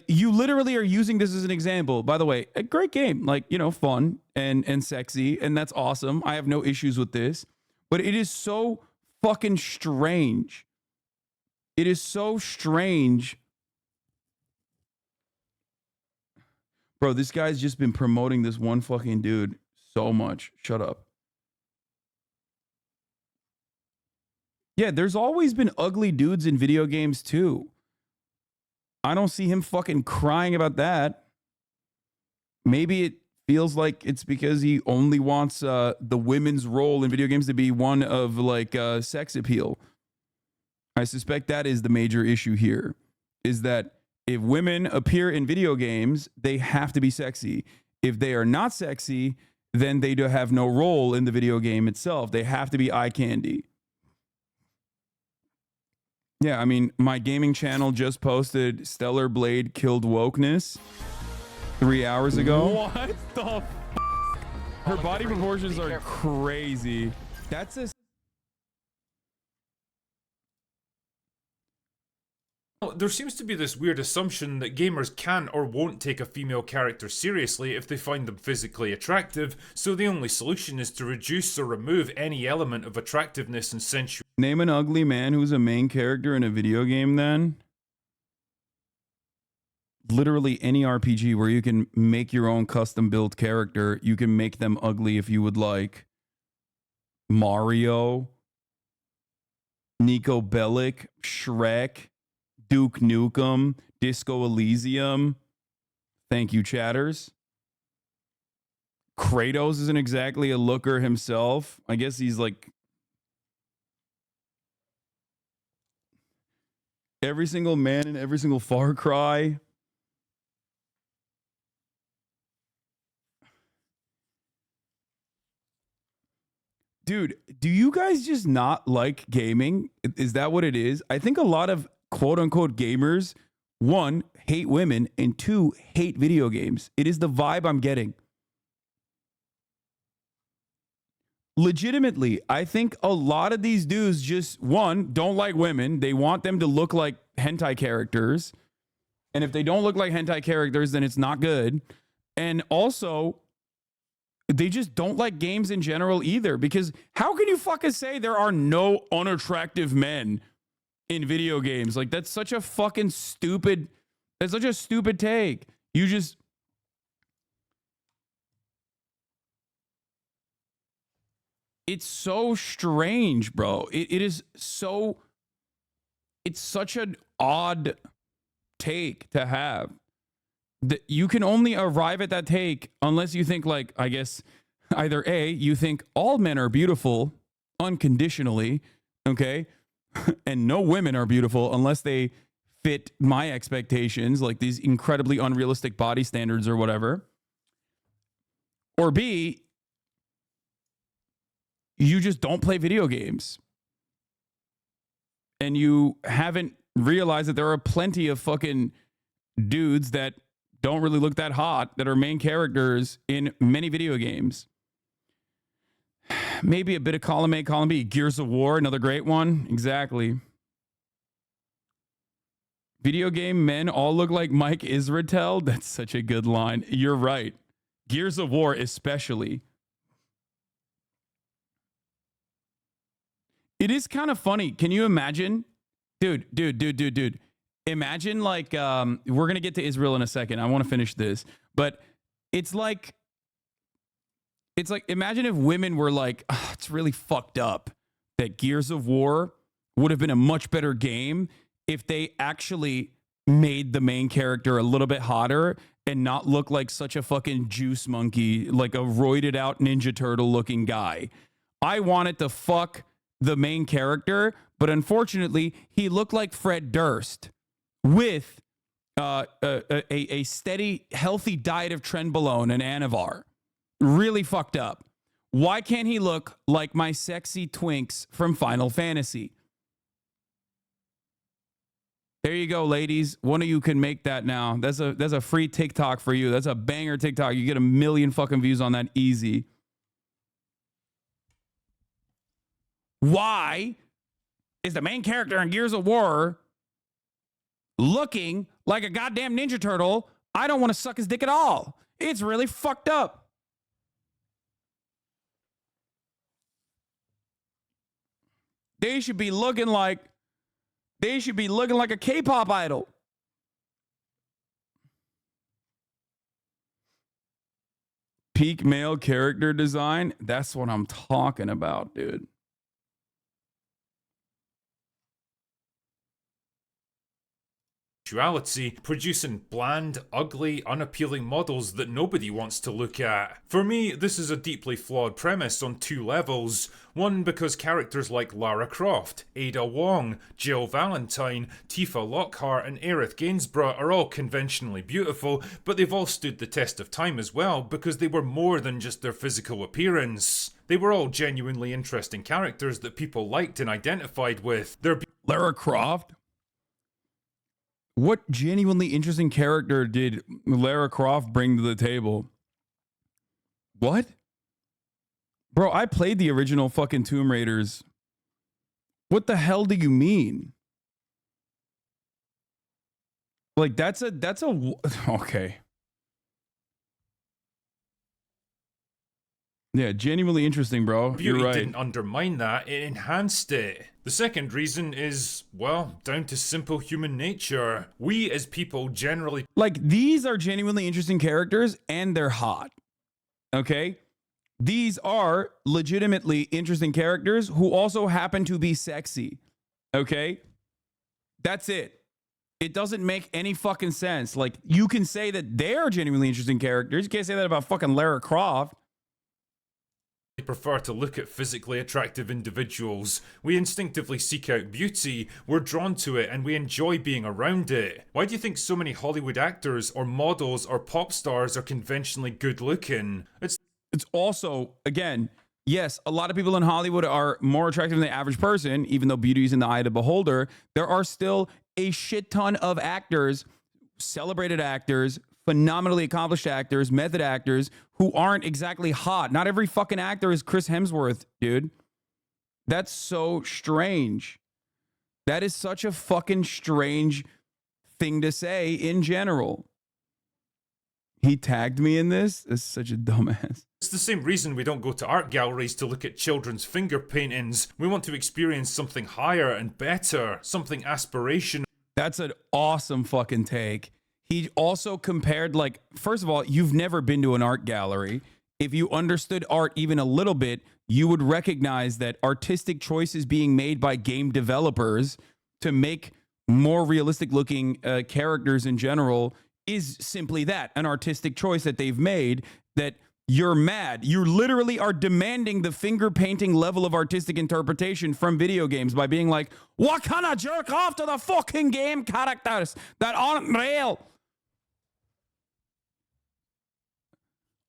A: you literally are using this as an example. By the way, a great game, like, you know, fun and sexy, and that's awesome. I have no issues with this, but it is so fucking strange. It is so strange. Bro, this guy's just been promoting this one fucking dude so much. Shut up. Yeah, there's always been ugly dudes in video games too. I don't see him fucking crying about that. Maybe it feels like it's because he only wants the women's role in video games to be one of, like, sex appeal. I suspect that is the major issue here, is that if women appear in video games, they have to be sexy. If they are not sexy, then they do have no role in the video game itself. They have to be eye candy. Yeah, I mean, my gaming channel just posted Stellar Blade killed wokeness 3 hours ago.
U: What the f?
A: Her body proportions are crazy. That's a...
M: There seems to be this weird assumption that gamers can or won't take a female character seriously if they find them physically attractive, so the only solution is to reduce or remove any element of attractiveness and sensuality.
A: Name an ugly man who's a main character in a video game then. Literally any RPG where you can make your own custom built character, you can make them ugly if you would like. Mario, Nico Bellic, Shrek, Duke Nukem, Disco Elysium. Thank you, chatters. Kratos isn't exactly a looker himself. I guess he's like... every single man in every single Far Cry. Dude, do you guys just not like gaming? Is that what it is? I think a lot of quote-unquote gamers, one, hate women, and two, hate video games. It is the vibe I'm getting. Legitimately, I think a lot of these dudes just, one, don't like women. They want them to look like hentai characters. And if they don't look like hentai characters, then it's not good. And also, they just don't like games in general either. Because how can you fucking say there are no unattractive men in video games? Like, that's such a fucking stupid, that's such a stupid take. You just, it's so strange, bro. It is so, it's such an odd take to have. That you can only arrive at that take unless you think, like, I guess, either A, you think all men are beautiful unconditionally, okay? And no women are beautiful unless they fit my expectations, like these incredibly unrealistic body standards or whatever. Or B, you just don't play video games. And you haven't realized that there are plenty of fucking dudes that don't really look that hot that are main characters in many video games. Maybe a bit of column A, column B. Gears of War, another great one. Exactly. Video game men all look like Mike Israetel. That's such a good line. You're right. Gears of War especially. It is kind of funny. Can you imagine? Dude. Imagine, like, we're going to get to Israel in a second. I want to finish this. But it's like, imagine if women were like, oh, it's really fucked up that Gears of War would have been a much better game if they actually made the main character a little bit hotter and not look like such a fucking juice monkey, like a roided out Ninja Turtle looking guy. I wanted to fuck the main character, but unfortunately, he looked like Fred Durst with a steady, healthy diet of Trenbolone and Anavar. Really fucked up. Why can't he look like my sexy twinks from Final Fantasy? There you go, ladies. One of you can make that now. That's a free TikTok for you. That's a banger TikTok. You get 1 million fucking views on that easy. Why is the main character in Gears of War looking like a goddamn Ninja Turtle? I don't want to suck his dick at all. It's really fucked up. They should be looking like a K-pop idol. Peak male character design. That's what I'm talking about, dude.
M: Producing bland, ugly, unappealing models that nobody wants to look at. For me, this is a deeply flawed premise on 2 levels. One, because characters like Lara Croft, Ada Wong, Jill Valentine, Tifa Lockhart and Aerith Gainsborough are all conventionally beautiful, but they've all stood the test of time as well because they were more than just their physical appearance. They were all genuinely interesting characters that people liked and identified with.
A: Lara Croft? What genuinely interesting character did Lara Croft bring to the table? What? Bro, I played the original fucking Tomb Raiders. What the hell do you mean? Like, that's a, okay. Yeah, genuinely interesting, bro.
M: Beauty
A: You're right.
M: didn't undermine that, it enhanced it. The second reason is, well, down to simple human nature. We as people generally...
A: Like, these are genuinely interesting characters and they're hot. Okay? These are legitimately interesting characters who also happen to be sexy. Okay? That's it. It doesn't make any fucking sense. Like, you can say that they're genuinely interesting characters. You can't say that about fucking Lara Croft.
M: Prefer to look at physically attractive individuals. We instinctively seek out beauty, we're drawn to it, and we enjoy being around it. Why do you think so many Hollywood actors or models or pop stars are conventionally good looking? It's
A: also, again, yes, a lot of people in Hollywood are more attractive than the average person, even though beauty is in the eye of the beholder. There are still a shit ton of actors, celebrated actors, phenomenally accomplished actors, method actors who aren't exactly hot. Not every fucking actor is Chris Hemsworth, dude. That's so strange. That is such a fucking strange thing to say in general. He tagged me in this. That's such a dumbass.
M: It's the same reason we don't go to art galleries to look at children's finger paintings. We want to experience something higher and better, something aspirational.
A: That's an awesome fucking take. He also compared, like, first of all, you've never been to an art gallery. If you understood art even a little bit, you would recognize that artistic choices being made by game developers to make more realistic looking characters in general is simply that, an artistic choice that they've made, that you're mad. You literally are demanding the finger painting level of artistic interpretation from video games by being like, what kind of jerk off to the fucking game characters that aren't real?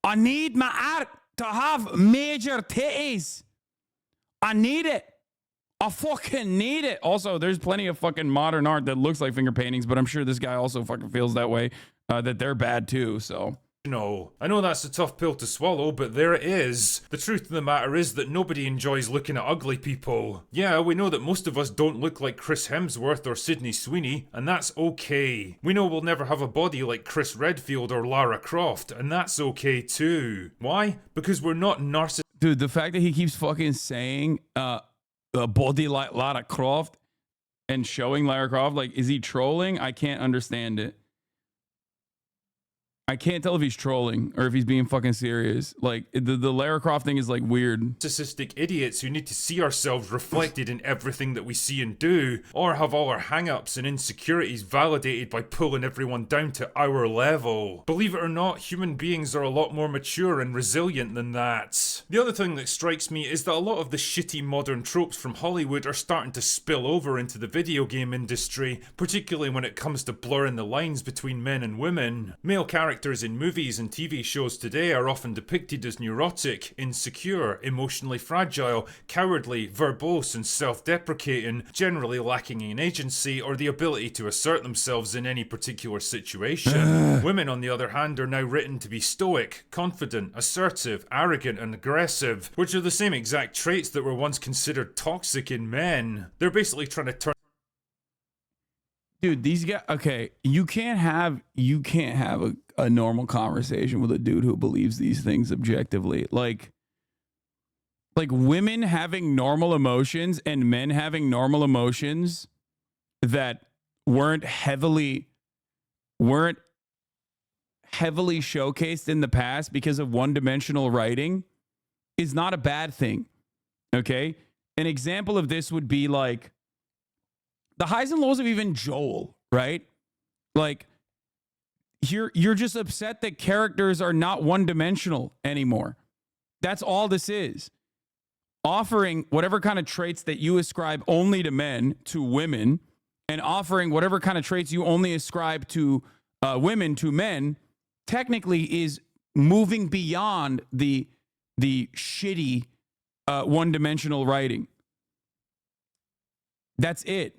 A: I need my art to have major titties. I need it. I fucking need it. Also, there's plenty of fucking modern art that looks like finger paintings, but I'm sure this guy also fucking feels that way, that they're bad too, so.
M: No, I know that's a tough pill to swallow, but there it is. The truth of the matter is that nobody enjoys looking at ugly people. Yeah, we know that most of us don't look like Chris Hemsworth or Sydney Sweeney, and that's okay. We know we'll never have a body like Chris Redfield or Lara Croft, and that's okay too. Why? Because we're not narcissists.
A: Dude, the fact that he keeps fucking saying a body like Lara Croft and showing Lara Croft, like, is he trolling? I can't understand it. I can't tell if he's trolling or if he's being fucking serious. Like, the Lara Croft thing is, like, weird.
M: Narcissistic idiots who need to see ourselves reflected in everything that we see and do, or have all our hang-ups and insecurities validated by pulling everyone down to our level. Believe it or not, human beings are a lot more mature and resilient than that. The other thing that strikes me is that a lot of the shitty modern tropes from Hollywood are starting to spill over into the video game industry, particularly when it comes to blurring the lines between men and women. Male characters in movies and TV shows today are often depicted as neurotic, insecure, emotionally fragile, cowardly, verbose and self-deprecating, generally lacking in agency or the ability to assert themselves in any particular situation. Women, on the other hand, are now written to be stoic, confident, assertive, arrogant and aggressive, which are the same exact traits that were once considered toxic in men. They're basically trying to turn.
A: Dude, these guys, okay, you can't have a normal conversation with a dude who believes these things objectively. Like women having normal emotions and men having normal emotions that weren't heavily showcased in the past because of one-dimensional writing is not a bad thing. Okay? An example of this would be like the highs and lows of even Joel, right? Like, you're just upset that characters are not one-dimensional anymore. That's all this is. Offering whatever kind of traits that you ascribe only to men to women, and offering whatever kind of traits you only ascribe to women to men, technically is moving beyond the shitty one-dimensional writing. That's it.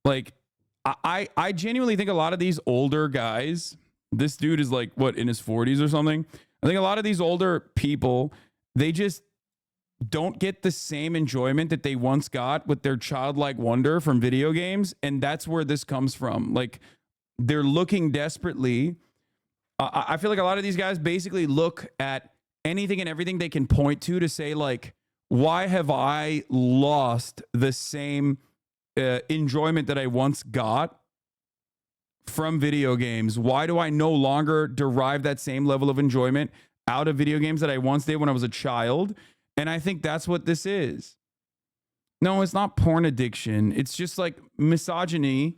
A: Like, I genuinely think a lot of these older guys, this dude is like, what, in his 40s or something? I think a lot of these older people, they just don't get the same enjoyment that they once got with their childlike wonder from video games. And that's where this comes from. Like, they're looking desperately. I feel like a lot of these guys basically look at anything and everything they can point to say, like, why have I lost the same enjoyment that I once got from video games? Why do I no longer derive that same level of enjoyment out of video games that I once did when I was a child? And I think that's what this is. No, it's not porn addiction. It's just like misogyny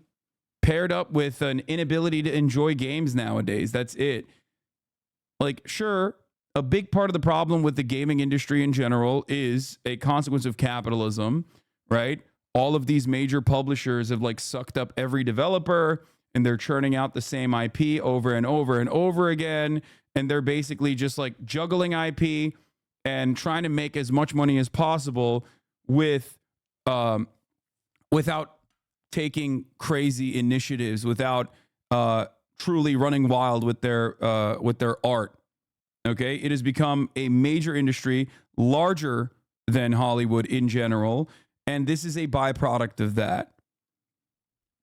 A: paired up with an inability to enjoy games nowadays. That's it. Like, sure, a big part of the problem with the gaming industry in general is a consequence of capitalism, right? All of these major publishers have like sucked up every developer and they're churning out the same IP over and over and over again. And they're basically just like juggling IP and trying to make as much money as possible with, without taking crazy initiatives, without truly running wild with their art. Okay. It has become a major industry, larger than Hollywood in general. And this is a byproduct of that.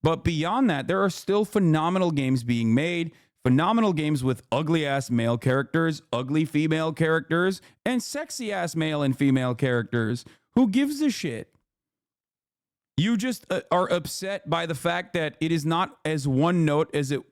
A: But beyond that, there are still phenomenal games being made, phenomenal games with ugly ass male characters, ugly female characters, and sexy ass male and female characters. Who gives a shit? You just are upset by the fact that it is not as one note as it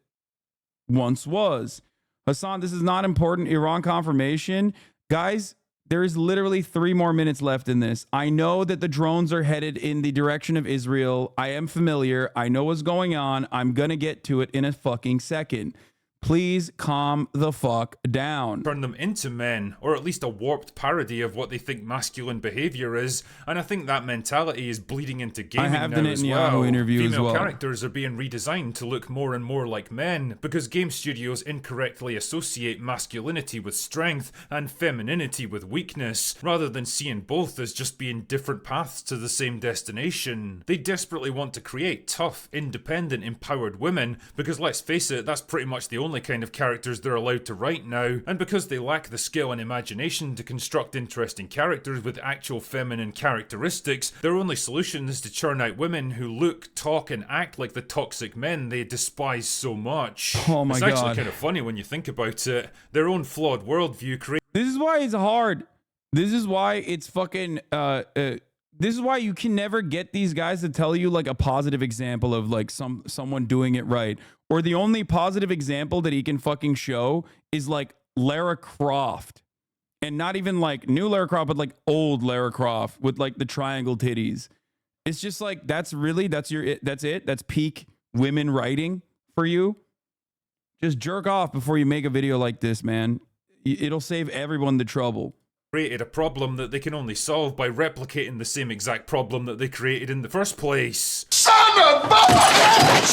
A: once was. Hasan, this is not important. Iran confirmation. Guys, there is literally 3 more minutes left in this. I know that the drones are headed in the direction of Israel. I am familiar. I know what's going on. I'm going to get to it in a fucking second. Please calm the fuck down.
M: Turn them into men, or at least a warped parody of what they think masculine behavior is, and I think that mentality is bleeding into gaming now as well. Female characters are being redesigned to look more and more like men, because game studios incorrectly associate masculinity with strength and femininity with weakness, rather than seeing both as just being different paths to the same destination. They desperately want to create tough, independent, empowered women, because let's face it, that's pretty much the only kind of characters they're allowed to write now, and because they lack the skill and imagination to construct interesting characters with actual feminine characteristics, their only solution is to churn out women who look, talk, and act like the toxic men they despise so much.
A: Oh my God.
M: It's actually kind of funny when you think about it. Their own flawed worldview creates.
A: This is why it's hard. This is why it's fucking this is why you can never get these guys to tell you like a positive example of like someone doing it right. Or the only positive example that he can fucking show is like Lara Croft. And not even like new Lara Croft, but like old Lara Croft with like the triangle titties. It's just like, that's it. That's peak women writing for you. Just jerk off before you make a video like this, man. It'll save everyone the trouble.
M: Created a problem that they can only solve by replicating the same exact problem that they created in the first place. Son of a bitch!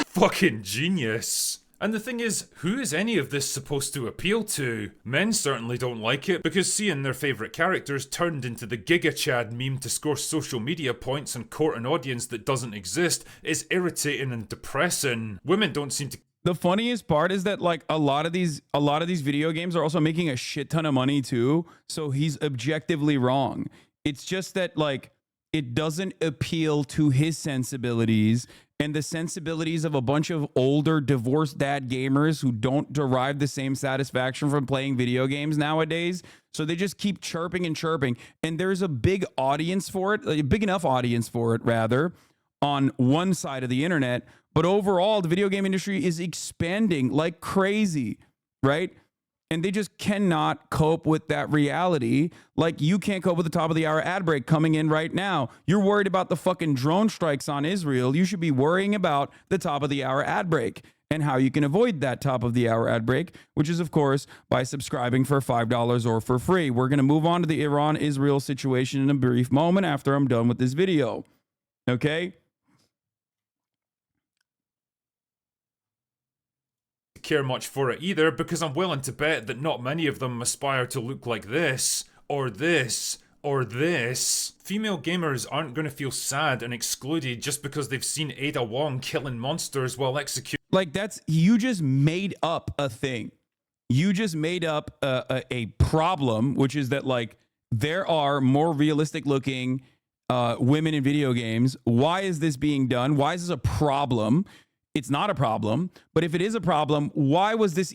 M: Fucking genius. And the thing is, who is any of this supposed to appeal to? Men certainly don't like it, because seeing their favourite characters turned into the Giga Chad meme to score social media points and court an audience that doesn't exist is irritating and depressing. Women don't seem to.
A: The funniest part is that like a lot of these video games are also making a shit ton of money too. So he's objectively wrong. It's just that like it doesn't appeal to his sensibilities and the sensibilities of a bunch of older divorced dad gamers who don't derive the same satisfaction from playing video games nowadays. So they just keep chirping and chirping. And there's a big audience for it, a big enough audience for it rather, on one side of the internet. But overall, the video game industry is expanding like crazy, right? And they just cannot cope with that reality. Like you can't cope with the top of the hour ad break coming in right now. You're worried about the fucking drone strikes on Israel. You should be worrying about the top of the hour ad break and how you can avoid that top of the hour ad break, which is, of course, by subscribing for $5 or for free. We're going to move on to the Iran-Israel situation in a brief moment after I'm done with this video. Okay?
M: Care much for it either, because I'm willing to bet that not many of them aspire to look like this, or this, or this. Female gamers aren't going to feel sad and excluded just because they've seen Ada Wong killing monsters while executing.
A: Like you just made up a thing. You just made up a problem, which is that like there are more realistic looking women in video games. Why is this being done? Why is this a problem? It's not a problem, but if it is a problem, why was this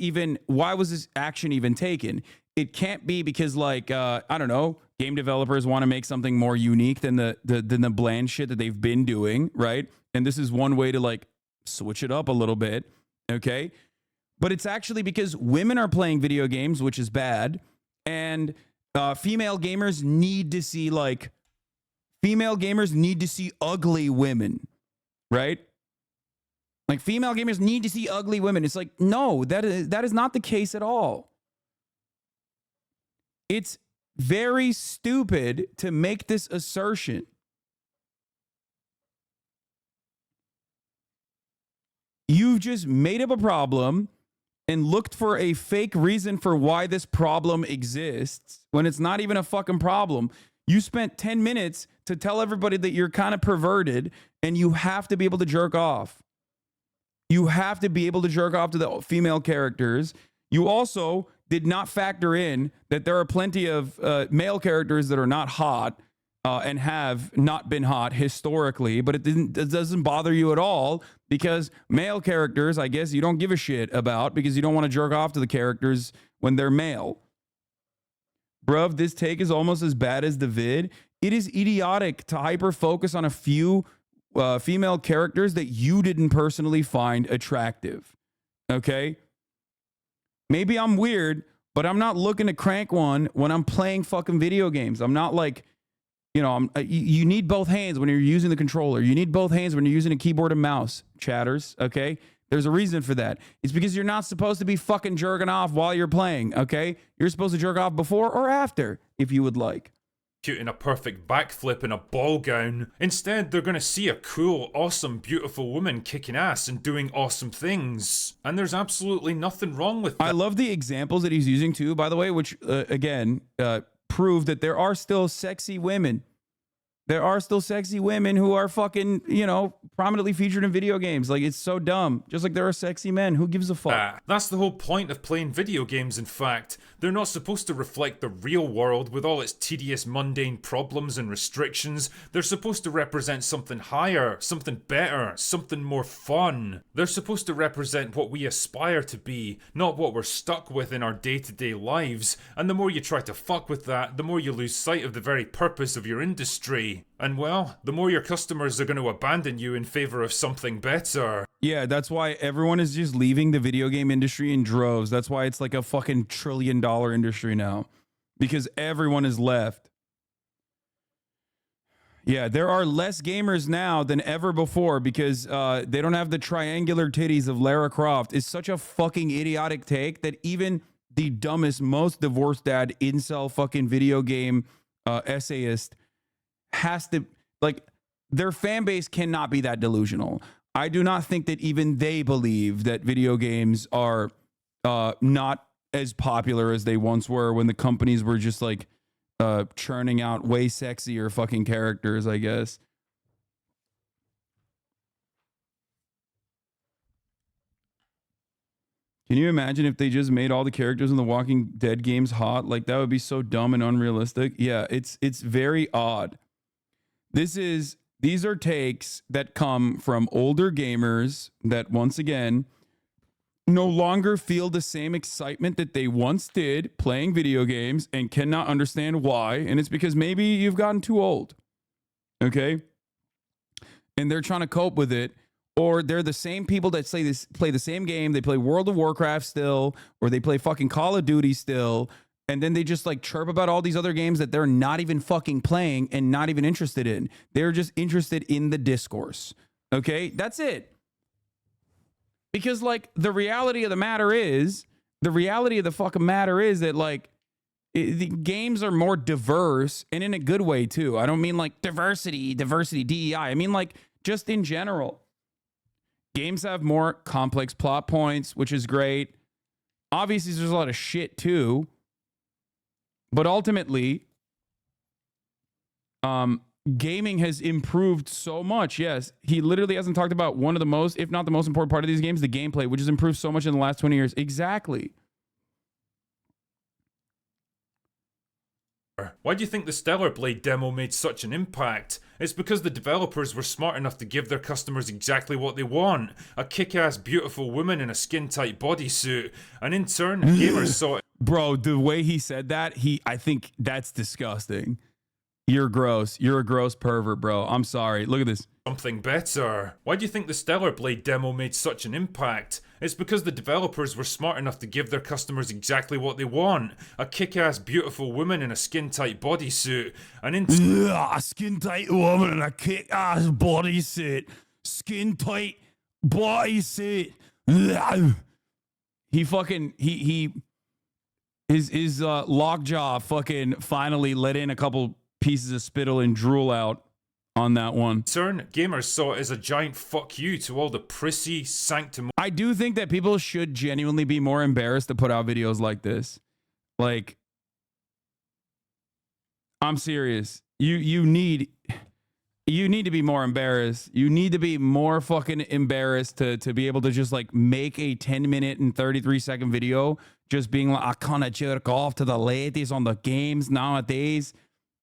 A: action even taken? It can't be because like, I don't know, game developers want to make something more unique than the bland shit that they've been doing, right? And this is one way to like switch it up a little bit, okay? But it's actually because women are playing video games, which is bad, and female gamers need to see ugly women, right? Like female gamers need to see ugly women. It's like, no, that is not the case at all. It's very stupid to make this assertion. You've just made up a problem and looked for a fake reason for why this problem exists when it's not even a fucking problem. You spent 10 minutes to tell everybody that you're kind of perverted and you have to be able to jerk off. You have to be able to jerk off to the female characters. You also did not factor in that there are plenty of male characters that are not hot. and have not been hot historically, but it doesn't bother you at all because male characters, I guess you don't give a shit about because you don't want to jerk off to the characters when they're male. Bruv, this take is almost as bad as the vid. It is idiotic to hyper focus on a few female characters that you didn't personally find attractive. Okay? Maybe I'm weird, but I'm not looking to crank one when I'm playing fucking video games. I'm not like, you know, you need both hands when you're using the controller. You need both hands when you're using a keyboard and mouse, chatters, okay? There's a reason for that. It's because you're not supposed to be fucking jerking off while you're playing, okay? You're supposed to jerk off before or after, if you would like.
M: In a perfect backflip in a ball gown. Instead, they're going to see a cool, awesome, beautiful woman kicking ass and doing awesome things. And there's absolutely nothing wrong with that.
A: I love the examples that he's using too, by the way, which, again, prove that there are still sexy women. There are still sexy women who are fucking, you know, prominently featured in video games. Like, it's so dumb. Just like there are sexy men. Who gives a fuck?
M: That's the whole point of playing video games, in fact. They're not supposed to reflect the real world with all its tedious, mundane problems and restrictions. They're supposed to represent something higher, something better, something more fun. They're supposed to represent what we aspire to be, not what we're stuck with in our day-to-day lives. And the more you try to fuck with that, the more you lose sight of the very purpose of your industry. And well, the more your customers are going to abandon you in favor of something better.
A: Yeah, that's why everyone is just leaving the video game industry in droves. That's why it's like a fucking $1 trillion industry now. Because everyone is left. Yeah, there are less gamers now than ever before because they don't have the triangular titties of Lara Croft. It's such a fucking idiotic take that even the dumbest, most divorced dad incel fucking video game essayist has to, like, their fan base cannot be that delusional. I do not think that even they believe that video games are not as popular as they once were when the companies were just like churning out way sexier fucking characters, I guess. Can you imagine if they just made all the characters in the Walking Dead games hot? Like, that would be so dumb and unrealistic. Yeah, it's very odd. These are takes that come from older gamers that, once again, no longer feel the same excitement that they once did playing video games and cannot understand why. And it's because maybe you've gotten too old. Okay? And they're trying to cope with it. Or they're the same people that play the same game. They play World of Warcraft still, or they play fucking Call of Duty still. And then they just like chirp about all these other games that they're not even fucking playing and not even interested in. They're just interested in the discourse. Okay? That's it. Because like the reality of the fucking matter is that like the games are more diverse and in a good way too. I don't mean like diversity, DEI. I mean like just in general. Games have more complex plot points, which is great. Obviously, there's a lot of shit too. But ultimately, gaming has improved so much. Yes, he literally hasn't talked about one of the most, if not the most important part of these games, the gameplay, which has improved so much in the last 20 years. Exactly.
M: Why do you think the Stellar Blade demo made such an impact? It's because the developers were smart enough to give their customers exactly what they want. A kick-ass beautiful woman in a skin-tight bodysuit. And in turn, gamers saw it.
A: Bro, the way he said that, I think that's disgusting. You're gross. You're a gross pervert, bro. I'm sorry. Look at this.
M: Something better. Why do you think the Stellar Blade demo made such an impact? It's because the developers were smart enough to give their customers exactly what they want. A kick-ass beautiful woman in a skin-tight bodysuit. And in
A: a skin-tight woman in a kick-ass bodysuit. Skin-tight bodysuit. He fucking his lockjaw fucking finally let in a couple pieces of spittle and drool out on that one.
M: CERN gamers saw it as a giant fuck you to all the prissy sanctum.
A: I do think that people should genuinely be more embarrassed to put out videos like this. Like, I'm serious. You need to be more embarrassed. You need to be more fucking embarrassed to be able to just like make a 10-minute and 33-second video just being like, I kind of jerk off to the ladies on the games nowadays.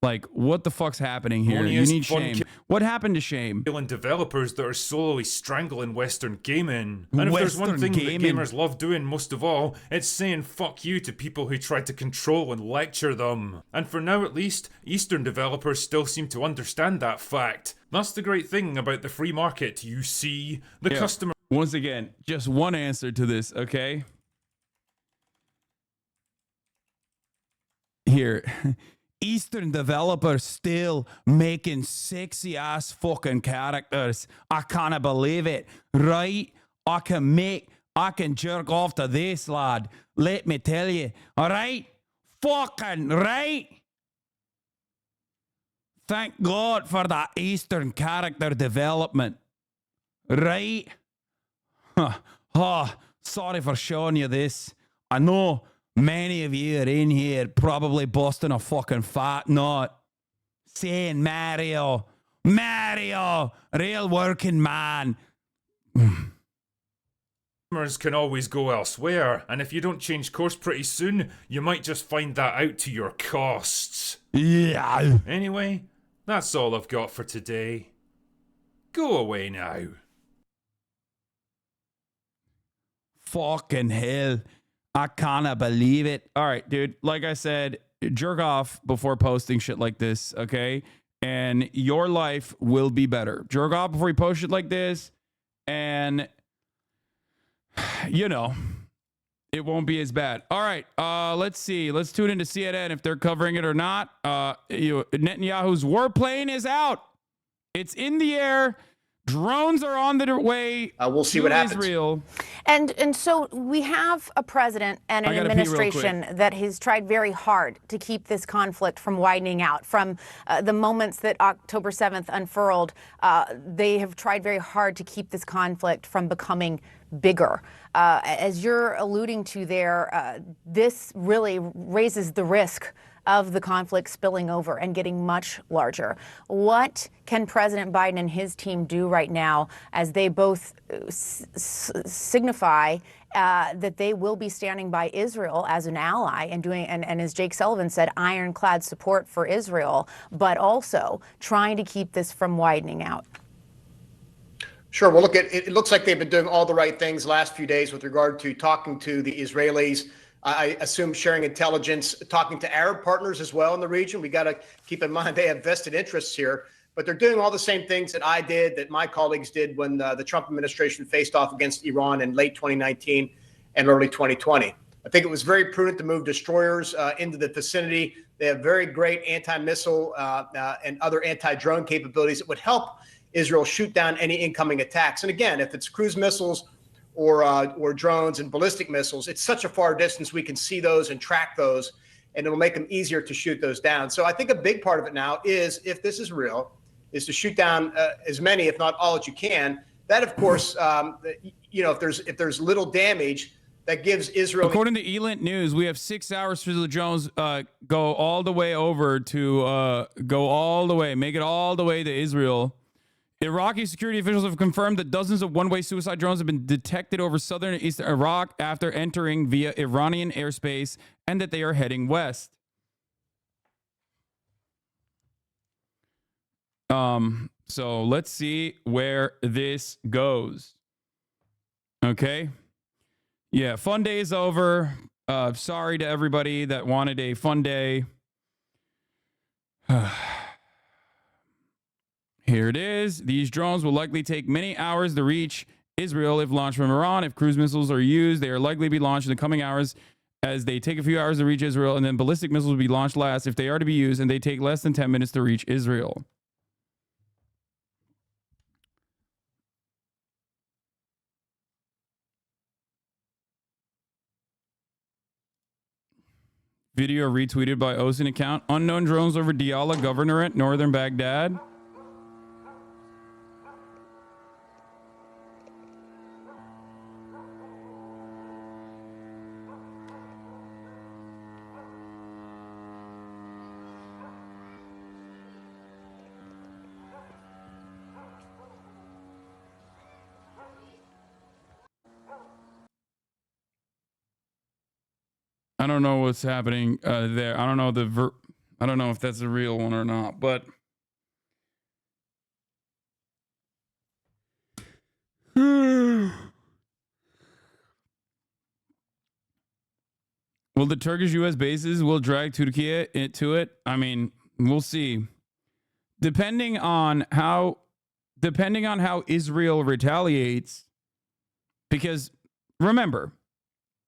A: Like, what the fuck's happening here? You
M: Funniest
A: need
M: fun
A: shame. What happened to shame?
M: killing developers that are slowly strangling Western gaming. And if there's one
A: Western
M: thing
A: gaming.
M: that gamers love doing most of all, it's saying fuck you to people who try to control and lecture them. And for now at least, Eastern developers still seem to understand that fact. That's the great thing about the free market, you see. The customer...
A: Once again, just one answer to this, okay? Here. Eastern developers still making sexy ass fucking characters. I can't believe it, right? I can jerk off to this, lad. Let me tell you, all right? Fucking right. Thank God for that Eastern character development, right? Oh, sorry for showing you this. I know many of you are in here probably busting a fucking fat nut saying Mario, real working man.
M: Customers can always go elsewhere, and if you don't change course pretty soon, you might just find that out to your costs.
A: Yeah.
M: Anyway, that's all I've got for today. Go away now.
A: Fucking hell. I can't believe it. All right, dude. Like I said, jerk off before posting shit like this, okay? And your life will be better. Jerk off before you post shit like this, and, you know, it won't be as bad. All right, let's see. Let's tune into CNN if they're covering it or not. Netanyahu's warplane is out. It's in the air. Drones are on their way.
U: We'll see what happens.
A: Israel.
V: And so we have a president and an administration that has tried very hard to keep this conflict from widening out. From the moments that October 7th unfurled, they have tried very hard to keep this conflict from becoming bigger. As you're alluding to there, this really raises the risk of the conflict spilling over and getting much larger. What can President Biden and his team do right now as they both signify that they will be standing by Israel as an ally and doing, and as Jake Sullivan said, ironclad support for Israel, but also trying to keep this from widening out?
U: Sure. Well, look, it looks like they've been doing all the right things the last few days with regard to talking to the Israelis. I assume sharing intelligence, talking to Arab partners as well in the region. We got to keep in mind they have vested interests here, but they're doing all the same things that I did, that my colleagues did when the Trump administration faced off against Iran in late 2019 and early 2020. I think it was very prudent to move destroyers into the vicinity. They have very great anti-missile and other anti-drone capabilities that would help Israel shoot down any incoming attacks. And again, if it's cruise missiles or drones and ballistic missiles, it's such a far distance we can see those and track those, and it'll make them easier to shoot those down. So I think a big part of it now is, if this is real, is to shoot down as many, if not all, as you can. That, of course, you know, if there's little damage, that gives Israel.
A: According to Elint News, we have 6 hours for the drones go all the way over to make it all the way to Israel. Iraqi security officials have confirmed that dozens of one-way suicide drones have been detected over southern and eastern Iraq after entering via Iranian airspace, and that they are heading west. So let's see where this goes. Okay. Yeah, fun day is over. Sorry to everybody that wanted a fun day. Here it is. These drones will likely take many hours to reach Israel if launched from Iran. If cruise missiles are used, they are likely to be launched in the coming hours, as they take a few hours to reach Israel, and then ballistic missiles will be launched last if they are to be used, and they take less than 10 minutes to reach Israel. Video retweeted by Osin account. Unknown drones over Diyala Governorate, northern Baghdad. I don't know what's happening there. I don't know I don't know if that's a real one or not, but will the Turkish U.S. bases will drag Turkey into it? I mean, we'll see. Depending on how Israel retaliates, because remember,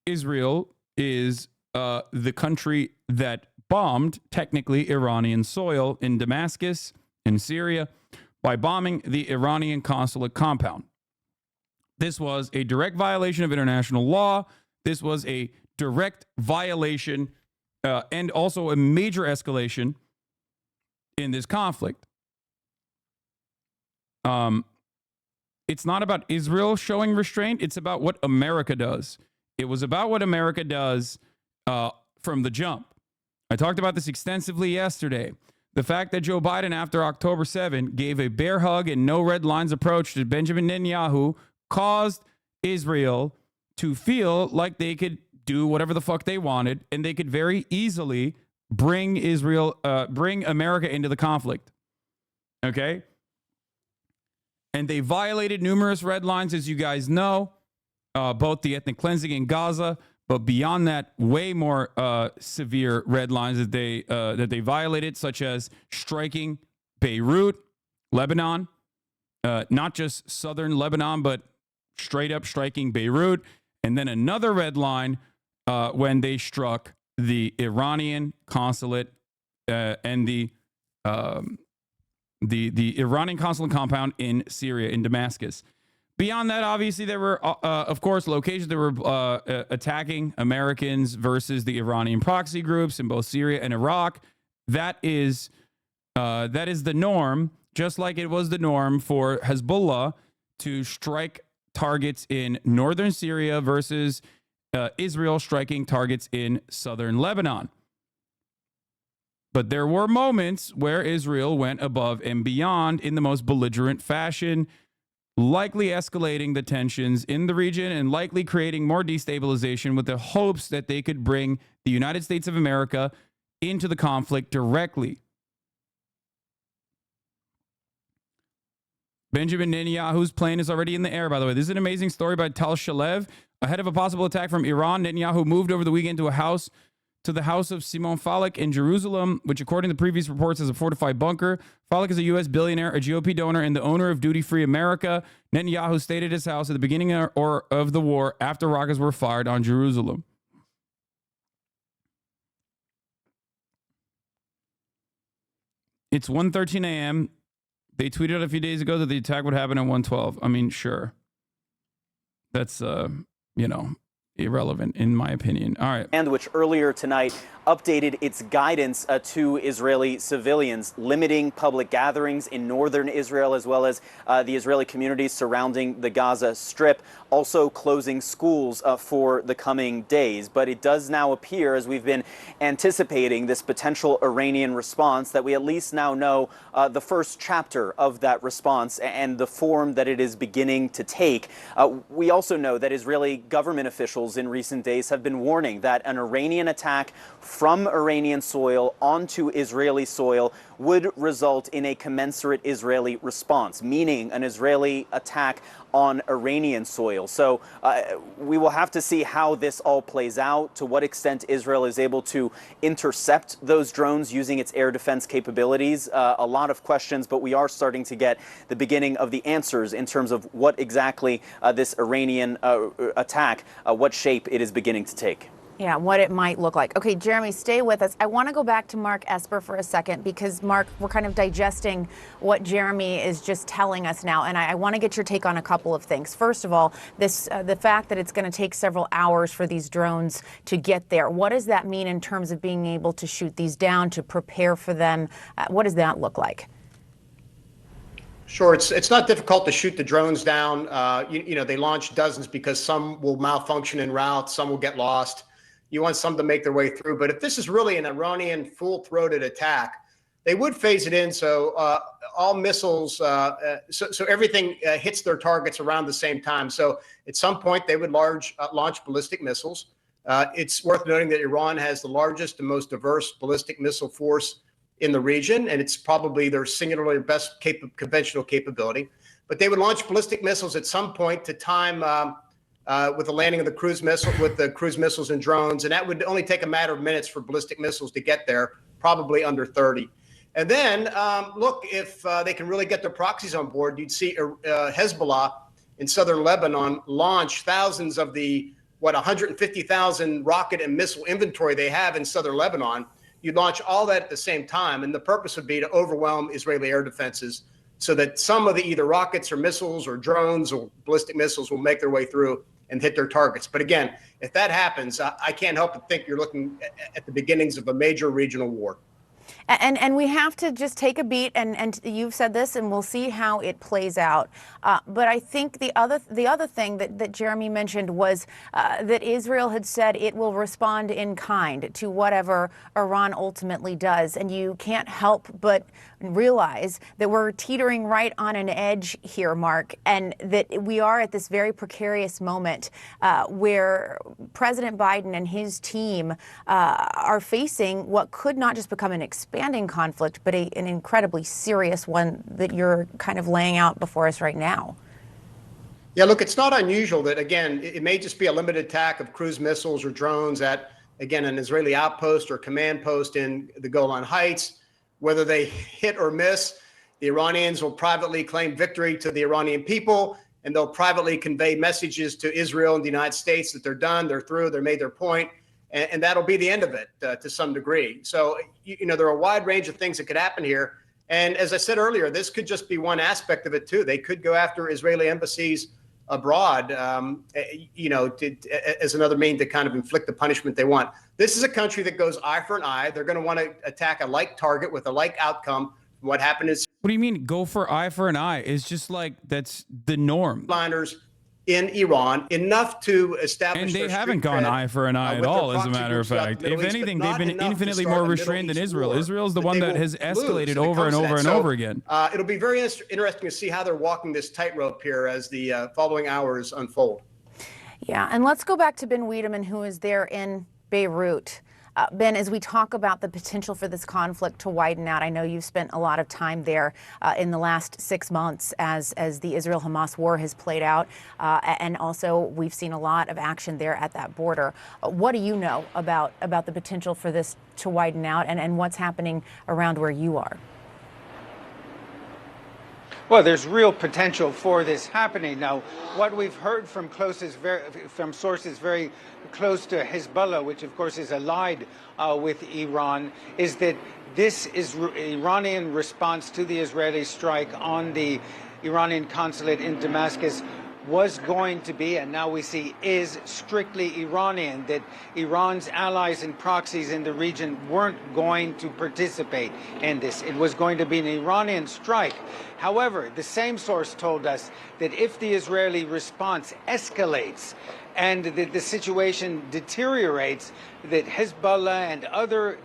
A: Israel is the country that bombed technically Iranian soil in Damascus, in Syria, by bombing the Iranian consulate compound. This was a direct violation of international law. This was a direct violation and also a major escalation in this conflict. It's not about Israel showing restraint. It's about what America does. It was about what America does from the jump. I talked about this extensively yesterday. The fact that Joe Biden, after October 7, gave a bear hug and no red lines approach to Benjamin Netanyahu caused Israel to feel like they could do whatever the fuck they wanted, and they could very easily bring America into the conflict. Okay? And they violated numerous red lines, as you guys know, both the ethnic cleansing in Gaza, but beyond that, way more severe red lines that they violated, such as striking Beirut, Lebanon, not just southern Lebanon, but straight up striking Beirut, and then another red line when they struck the Iranian consulate and the Iranian consulate compound in Syria, in Damascus. Beyond that, obviously, there were, of course, locations that were attacking Americans versus the Iranian proxy groups in both Syria and Iraq. That is the norm, just like it was the norm for Hezbollah to strike targets in northern Syria versus Israel striking targets in southern Lebanon. But there were moments where Israel went above and beyond in the most belligerent fashion, likely escalating the tensions in the region and likely creating more destabilization with the hopes that they could bring the United States of America into the conflict directly. Benjamin Netanyahu's plane is already in the air, by the way. This is an amazing story by Tal Shalev. Ahead of a possible attack from Iran, Netanyahu moved over the weekend to the house of Simon Falek in Jerusalem, which according to previous reports is a fortified bunker. Falek is a U.S. billionaire, a GOP donor, and the owner of Duty Free America. Netanyahu stayed at his house at the beginning of the war after rockets were fired on Jerusalem. It's 1:13 a.m. They tweeted a few days ago that the attack would happen at 1:12. I mean, sure. That's, irrelevant in my opinion. All right.
B: And which earlier tonight updated its guidance to Israeli civilians, limiting public gatherings in northern Israel as well as the Israeli communities surrounding the Gaza Strip, also closing schools for the coming days. But it does now appear, as we've been anticipating this potential Iranian response, that we at least now know the first chapter of that response and the form that it is beginning to take. We also know that Israeli government officials in recent days have been warning that an Iranian attack from Iranian soil onto Israeli soil would result in a commensurate Israeli response, meaning an Israeli attack on Iranian soil. So we will have to see how this all plays out, to what extent Israel is able to intercept those drones using its air defense capabilities. A lot of questions, but we are starting to get the beginning of the answers in terms of what exactly this Iranian attack, what shape it is beginning to take.
V: Yeah, what it might look like. Okay, Jeremy, stay with us. I want to go back to Mark Esper for a second because, Mark, we're kind of digesting what Jeremy is just telling us now, and I want to get your take on a couple of things. First of all, the fact that it's going to take several hours for these drones to get there. What does that mean in terms of being able to shoot these down, to prepare for them? What does that look like?
U: Sure, it's not difficult to shoot the drones down. They launch dozens because some will malfunction en route, some will get lost. You want some to make their way through. But if this is really an Iranian full-throated attack, they would phase it in so all missiles, so everything hits their targets around the same time. So at some point, they would launch ballistic missiles. It's worth noting that Iran has the largest and most diverse ballistic missile force in the region, and it's probably their singularly best conventional capability. But they would launch ballistic missiles at some point to time with the landing of the cruise missiles and drones, and that would only take a matter of minutes for ballistic missiles to get there, probably under 30. And then, look, if they can really get their proxies on board, you'd see Hezbollah in southern Lebanon launch thousands of the, 150,000 rocket and missile inventory they have in southern Lebanon. You'd launch all that at the same time, and the purpose would be to overwhelm Israeli air defenses so that some of the either rockets or missiles or drones or ballistic missiles will make their way through and hit their targets. But again, if that happens, I can't help but think you're looking at the beginnings of a major regional war.
V: And we have to just take a beat, and you've said this, and we'll see how it plays out. But I think the other thing that Jeremy mentioned was that Israel had said it will respond in kind to whatever Iran ultimately does. And you can't help but realize that we're teetering right on an edge here, Mark, and that we are at this very precarious moment where President Biden and his team are facing what could not just become an expanding conflict, but an incredibly serious one that you're kind of laying out before us right now.
U: Yeah, look, it's not unusual that, again, it may just be a limited attack of cruise missiles or drones at, again, an Israeli outpost or command post in the Golan Heights. Whether they hit or miss, the Iranians will privately claim victory to the Iranian people, and they'll privately convey messages to Israel and the United States that they're done, they're through, they've made their point, and that'll be the end of it to some degree. So, there are a wide range of things that could happen here. And as I said earlier, this could just be one aspect of it, too. They could go after Israeli embassies abroad, as another means to kind of inflict the punishment they want. This is a country that goes eye for an eye. They're going to want to attack a like target with a like outcome. What happened is...
A: What do you mean, go for eye for an eye? It's just like, that's the norm.
U: Liners in Iran, enough to establish.
A: And they haven't gone eye for an eye at all, as a matter of fact. If anything, they've been infinitely more restrained than Israel. Israel's the one that has escalated over and over and over again.
U: It'll be very interesting to see how they're walking this tightrope here as the following hours unfold.
V: Yeah, and let's go back to Ben Wiedemann, who is there in Beirut. Ben, as we talk about the potential for this conflict to widen out, I know you've spent a lot of time there in the last 6 months as the Israel-Hamas war has played out, and also we've seen a lot of action there at that border. What do you know about the potential for this to widen out, and what's happening around where you are?
C: Well, there's real potential for this happening. Now, what we've heard from sources very close to Hezbollah, which of course is allied with Iran, is that this is Iranian response to the Israeli strike on the Iranian consulate in Damascus was going to be, and now we see is strictly Iranian, that Iran's allies and proxies in the region weren't going to participate in this. It was going to be an Iranian strike. However, the same source told us that if the Israeli response escalates and that the situation deteriorates, that Hezbollah and other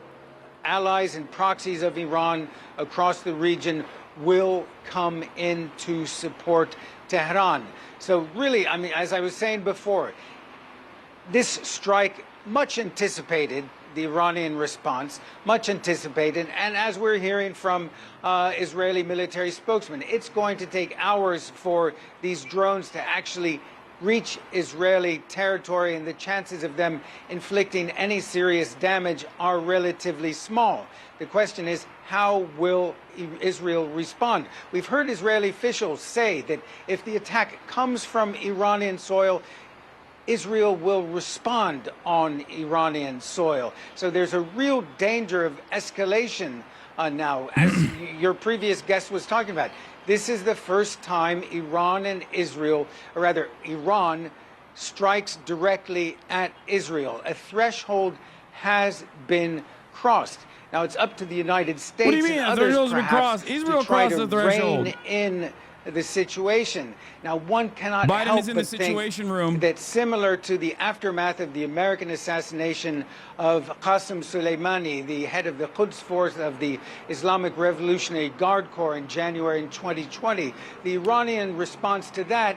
C: allies and proxies of Iran across the region will come in to support Tehran. So really, I mean, as I was saying before, this strike, much anticipated, the Iranian response, much anticipated, and as we're hearing from Israeli military spokesmen, it's going to take hours for these drones to actually reach Israeli territory, and the chances of them inflicting any serious damage are relatively small. The question is, how will Israel respond? We've heard Israeli officials say that if the attack comes from Iranian soil, Israel will respond on Iranian soil. So there's a real danger of escalation now, as your previous guest was talking about. This is the first time Iran and Israel, or rather Iran, strikes directly at Israel. A threshold has been crossed. Now it's up to the United States and others perhaps to try to rein in the situation. Now one cannot help but think that similar to the aftermath of the American assassination of Qasem Soleimani, the head of the Quds force of the Islamic Revolutionary Guard Corps in January 2020, the Iranian response to that,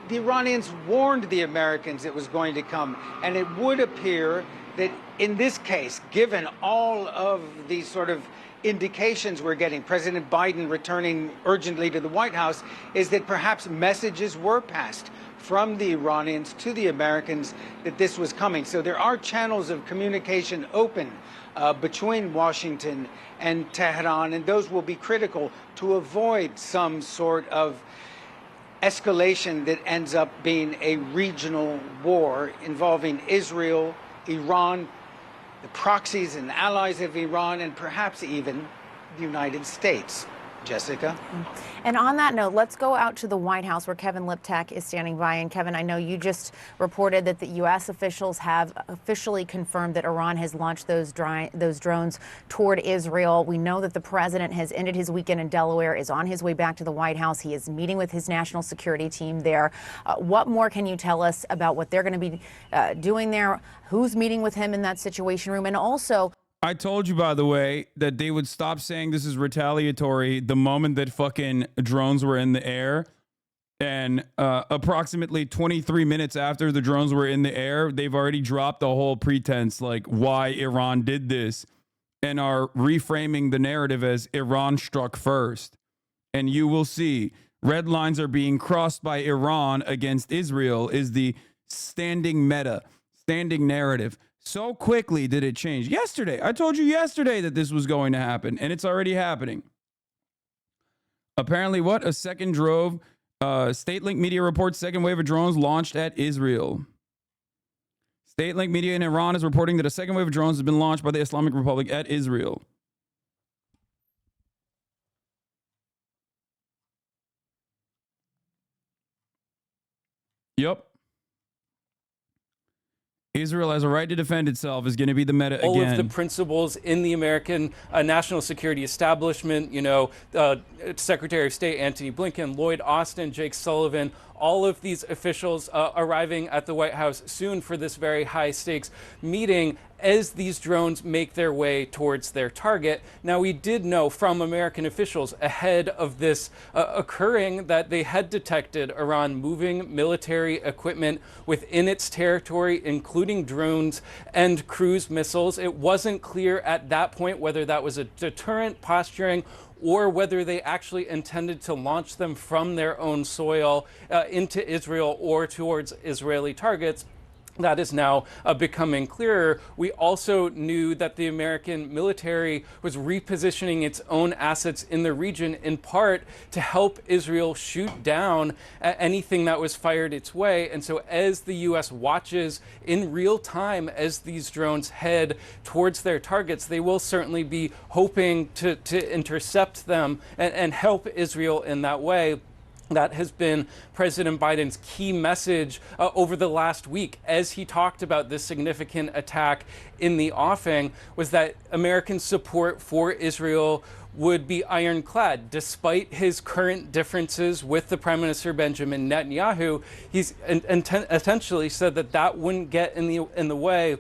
C: the Iranians warned the Americans it was going to come, and it would appear that in this case, given all of these sort of indications we're getting, President Biden returning urgently to the White House, is that perhaps messages were passed from the Iranians to the Americans that this was coming. So there are channels of communication open between Washington and Tehran, and those will be critical to avoid some sort of escalation that ends up being a regional war involving Israel, Iran, the proxies and allies of Iran, and perhaps even the United States. Jessica?
V: And on that note, let's go out to the White House where Kevin Liptak is standing by. And Kevin, I know you just reported that the U.S. officials have officially confirmed that Iran has launched those drones toward Israel. We know that the president has ended his weekend in Delaware, is on his way back to the White House. He is meeting with his national security team there. What more can you tell us about what they're going to be doing there? Who's meeting with him in that situation room? And also,
A: I told you, by the way, that they would stop saying this is retaliatory the moment that fucking drones were in the air. And approximately 23 minutes after the drones were in the air, they've already dropped the whole pretense, like why Iran did this, and are reframing the narrative as Iran struck first. And you will see red lines are being crossed by Iran against Israel is the standing narrative. So quickly did it change. Yesterday, I told you yesterday that this was going to happen, and it's already happening. Apparently, what? A second drove. State-linked media reports second wave of drones launched at Israel. State-linked media in Iran is reporting that a second wave of drones has been launched by the Islamic Republic at Israel. Yep. Israel has a right to defend itself is going to be the meta again.
D: All of the principles in the American national security establishment, Secretary of State Antony Blinken, Lloyd Austin, Jake Sullivan, all of these officials arriving at the White House soon for this very high stakes meeting as these drones make their way towards their target. Now, we did know from American officials ahead of this occurring that they had detected Iran moving military equipment within its territory, including drones and cruise missiles. It wasn't clear at that point whether that was a deterrent posturing or whether they actually intended to launch them from their own soil into Israel or towards Israeli targets. That is now becoming clearer. We also knew that the American military was repositioning its own assets in the region in part to help Israel shoot down anything that was fired its way. And so as the U.S. watches in real time as these drones head towards their targets, they will certainly be hoping to intercept them and help Israel in that way. That has been President Biden's key message over the last week as he talked about this significant attack in the offing, was that American support for Israel would be ironclad. Despite his current differences with the Prime Minister Benjamin Netanyahu, he's essentially said that wouldn't get in the way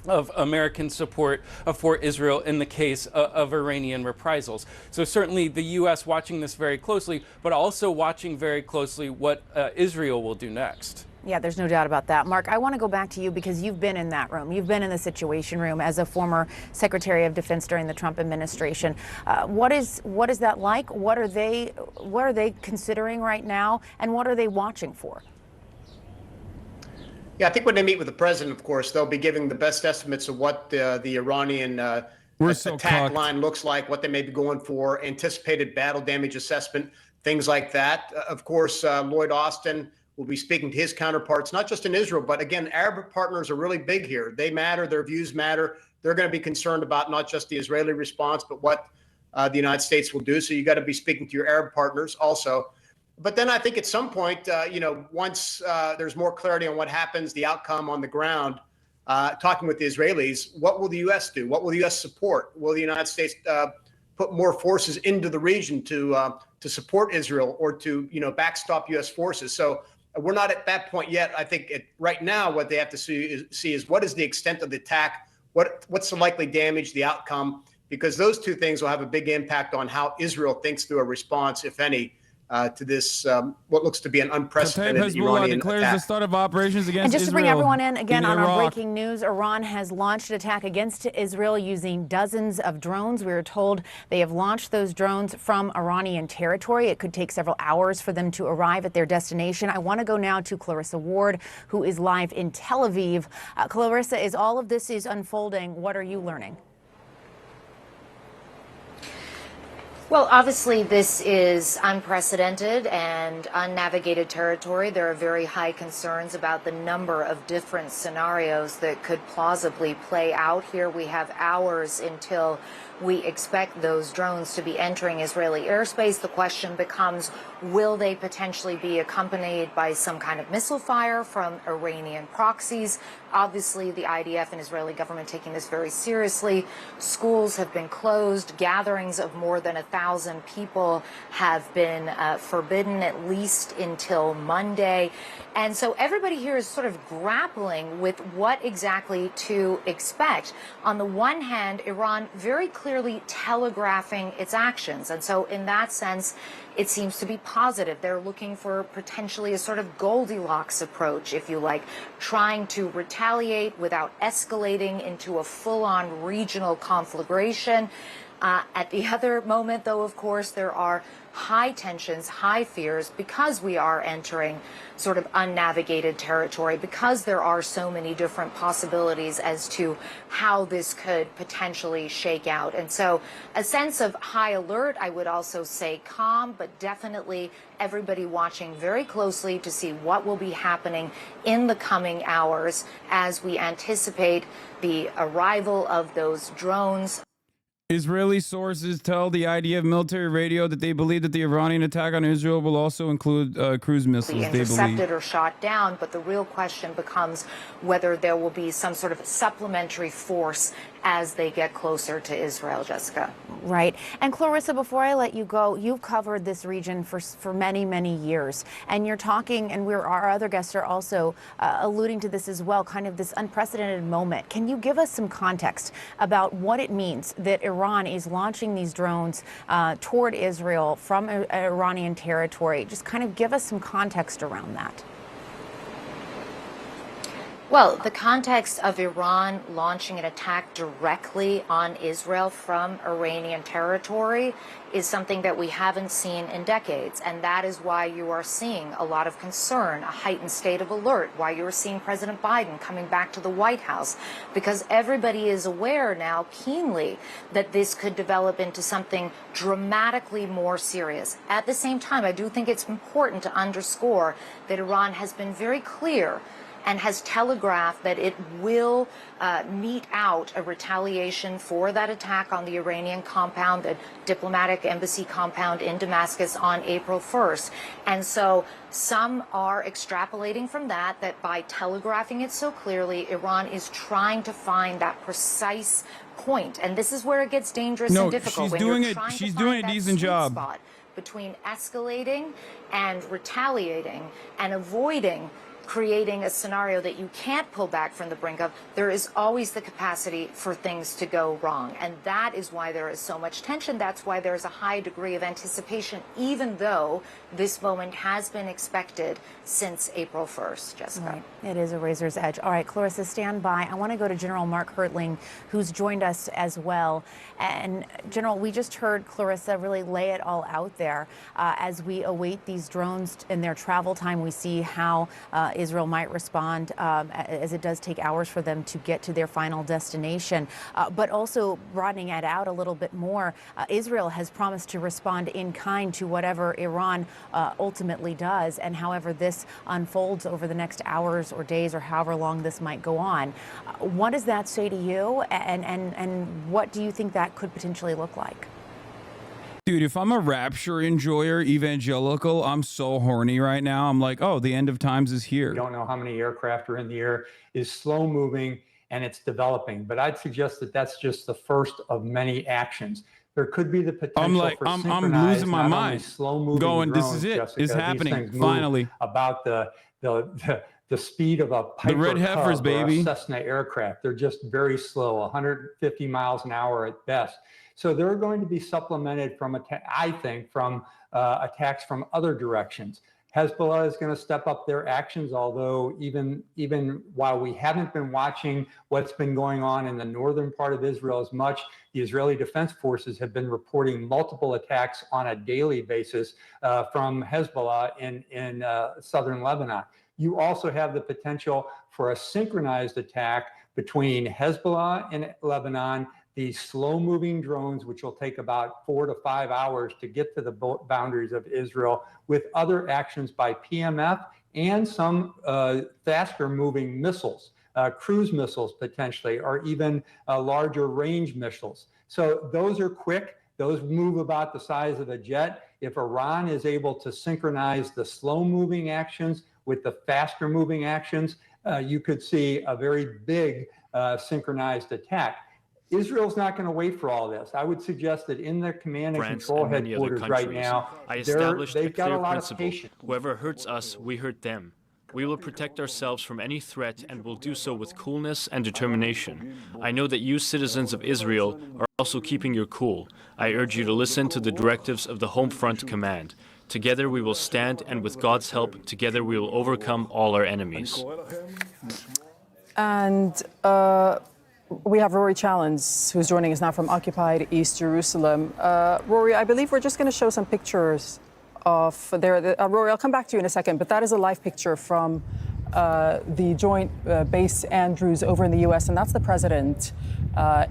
D: of American support for Israel in the case of Iranian reprisals. So certainly the U.S. watching this very closely, but also watching very closely what Israel will do next.
V: Yeah, there's no doubt about that. Mark, I want to go back to you because you've been in that room. You've been in the Situation Room as a former Secretary of Defense during the Trump administration. What is that like? What are they considering right now, and what are they watching for?
U: Yeah, I think when they meet with the president, of course, they'll be giving the best estimates of what the Iranian attack line looks like, what they may be going for, anticipated battle damage assessment, things like that. Of course, Lloyd Austin will be speaking to his counterparts, not just in Israel, but again, Arab partners are really big here. They matter. Their views matter. They're going to be concerned about not just the Israeli response, but what the United States will do. So you got to be speaking to your Arab partners also. But then I think at some point, once there's more clarity on what happens, the outcome on the ground, talking with the Israelis, what will the U.S. do? What will the U.S. support? Will the United States put more forces into the region to support Israel or to backstop U.S. forces? So we're not at that point yet. I think right now what they have to see is what is the extent of the attack? What's the likely damage, the outcome? Because those two things will have a big impact on how Israel thinks through a response, if any, to this, what looks to be an unprecedented
A: Hezbollah
U: Iranian
A: declares
U: attack.
A: the start of operations against
V: And just to bring
A: Israel
V: everyone in, again, on our
A: Iraq.
V: breaking news, Iran has launched an attack against Israel using dozens of drones. We were told they have launched those drones from Iranian territory. It could take several hours for them to arrive at their destination. I want to go now to Clarissa Ward, who is live in Tel Aviv. Clarissa, as all of this is unfolding, what are you learning?
E: Well, obviously, this is unprecedented and unnavigated territory. There are very high concerns about the number of different scenarios that could plausibly play out here. We have hours until we expect those drones to be entering Israeli airspace. The question becomes, will they potentially be accompanied by some kind of missile fire from Iranian proxies? Obviously, the IDF and Israeli government taking this very seriously. Schools have been closed. Gatherings of more than 1,000 people have been forbidden, at least until Monday. And so everybody here is sort of grappling with what exactly to expect. On the one hand, Iran very clearly telegraphing its actions. And so in that sense, it seems to be positive. They're looking for potentially a sort of Goldilocks approach, if you like, trying to retaliate without escalating into a full-on regional conflagration. At the other moment, though, of course, there are high tensions, high fears, because we are entering sort of unnavigated territory, because there are so many different possibilities as to how this could potentially shake out. And so a sense of high alert, I would also say calm, but definitely everybody watching very closely to see what will be happening in the coming hours as we anticipate the arrival of those drones.
A: Israeli sources tell the IDF military radio that they believe that the Iranian attack on Israel will also include cruise missiles. They
E: Intercepted
A: believe.
E: or shot down, but the real question becomes whether there will be some sort of supplementary force as they get closer to Israel, Jessica.
V: Right. And Clarissa, before I let you go, you've covered this region for many, many years. And you're talking, and our other guests are also alluding to this as well, kind of this unprecedented moment. Can you give us some context about what it means that Iran is launching these drones toward Israel from Iranian territory? Just kind of give us some context around that.
E: Well, the context of Iran launching an attack directly on Israel from Iranian territory is something that we haven't seen in decades. And that is why you are seeing a lot of concern, a heightened state of alert, why you are seeing President Biden coming back to the White House, because everybody is aware now keenly that this could develop into something dramatically more serious. At the same time, I do think it's important to underscore that Iran has been very clear and has telegraphed that it will mete out a retaliation for that attack on the Iranian compound, the diplomatic embassy compound in Damascus on April 1st. And so some are extrapolating from that by telegraphing it so clearly, Iran is trying to find that precise point. And this is where it gets dangerous and difficult.
A: She's doing it. She's doing a decent job.
E: Spot between escalating and retaliating and avoiding creating a scenario that you can't pull back from the brink of, there is always the capacity for things to go wrong. And that is why there is so much tension. That's why there's a high degree of anticipation, even though this moment has been expected since April 1st, Jessica.
V: Right. It is a razor's edge. All right, Clarissa, stand by. I want to go to General Mark Hertling, who's joined us as well. And General, we just heard Clarissa really lay it all out there. As we await these drones in their travel time, we see how Israel might respond, as it does take hours for them to get to their final destination. But also broadening it out a little bit more, Israel has promised to respond in kind to whatever Iran ultimately does, and however this unfolds over the next hours or days or however long this might go on. What does that say to you, and what do you think that could potentially look like?
A: Dude, if I'm a rapture enjoyer, evangelical, I'm so horny right now. I'm like, oh, the end of times is here.
F: We don't know how many aircraft are in the air. It's slow moving and it's developing. But I'd suggest that that's just the first of many actions. There could be the potential for
A: I'm losing my mind.
F: Slow-moving
A: going,
F: drones,
A: this is it.
F: Jessica.
A: It's happening. Finally.
F: About the speed of a Piper
A: red heifers,
F: Cub or
A: baby.
F: a Cessna aircraft. They're just very slow, 150 miles an hour at best. So they're going to be supplemented from, I think, from attacks from other directions. Hezbollah is going to step up their actions, although even while we haven't been watching what's been going on in the northern part of Israel as much, the Israeli Defense Forces have been reporting multiple attacks on a daily basis from Hezbollah in southern Lebanon. You also have the potential for a synchronized attack between Hezbollah in Lebanon, these slow-moving drones, which will take about 4 to 5 hours to get to the boundaries of Israel, with other actions by PMF and some faster-moving missiles, cruise missiles potentially, or even larger range missiles. So those are quick. Those move about the size of a jet. If Iran is able to synchronize the slow-moving actions with the faster-moving actions, you could see a very big synchronized attack. Israel's not going to wait for all this. I would suggest that in their command and control headquarters right now, they've got a lot of patience.
H: Whoever hurts us, we hurt them. We will protect ourselves from any threat and will do so with coolness and determination. I know that you, citizens of Israel, are also keeping your cool. I urge you to listen to the directives of the Home Front Command. Together we will stand, and with God's help, together we will overcome all our enemies.
I: And we have Rory Challens, who's joining us now from occupied East Jerusalem. Rory, I believe we're just going to show some pictures of there. Rory, I'll come back to you in a second, but that is a live picture from the joint base Andrews over in the U.S., and that's the president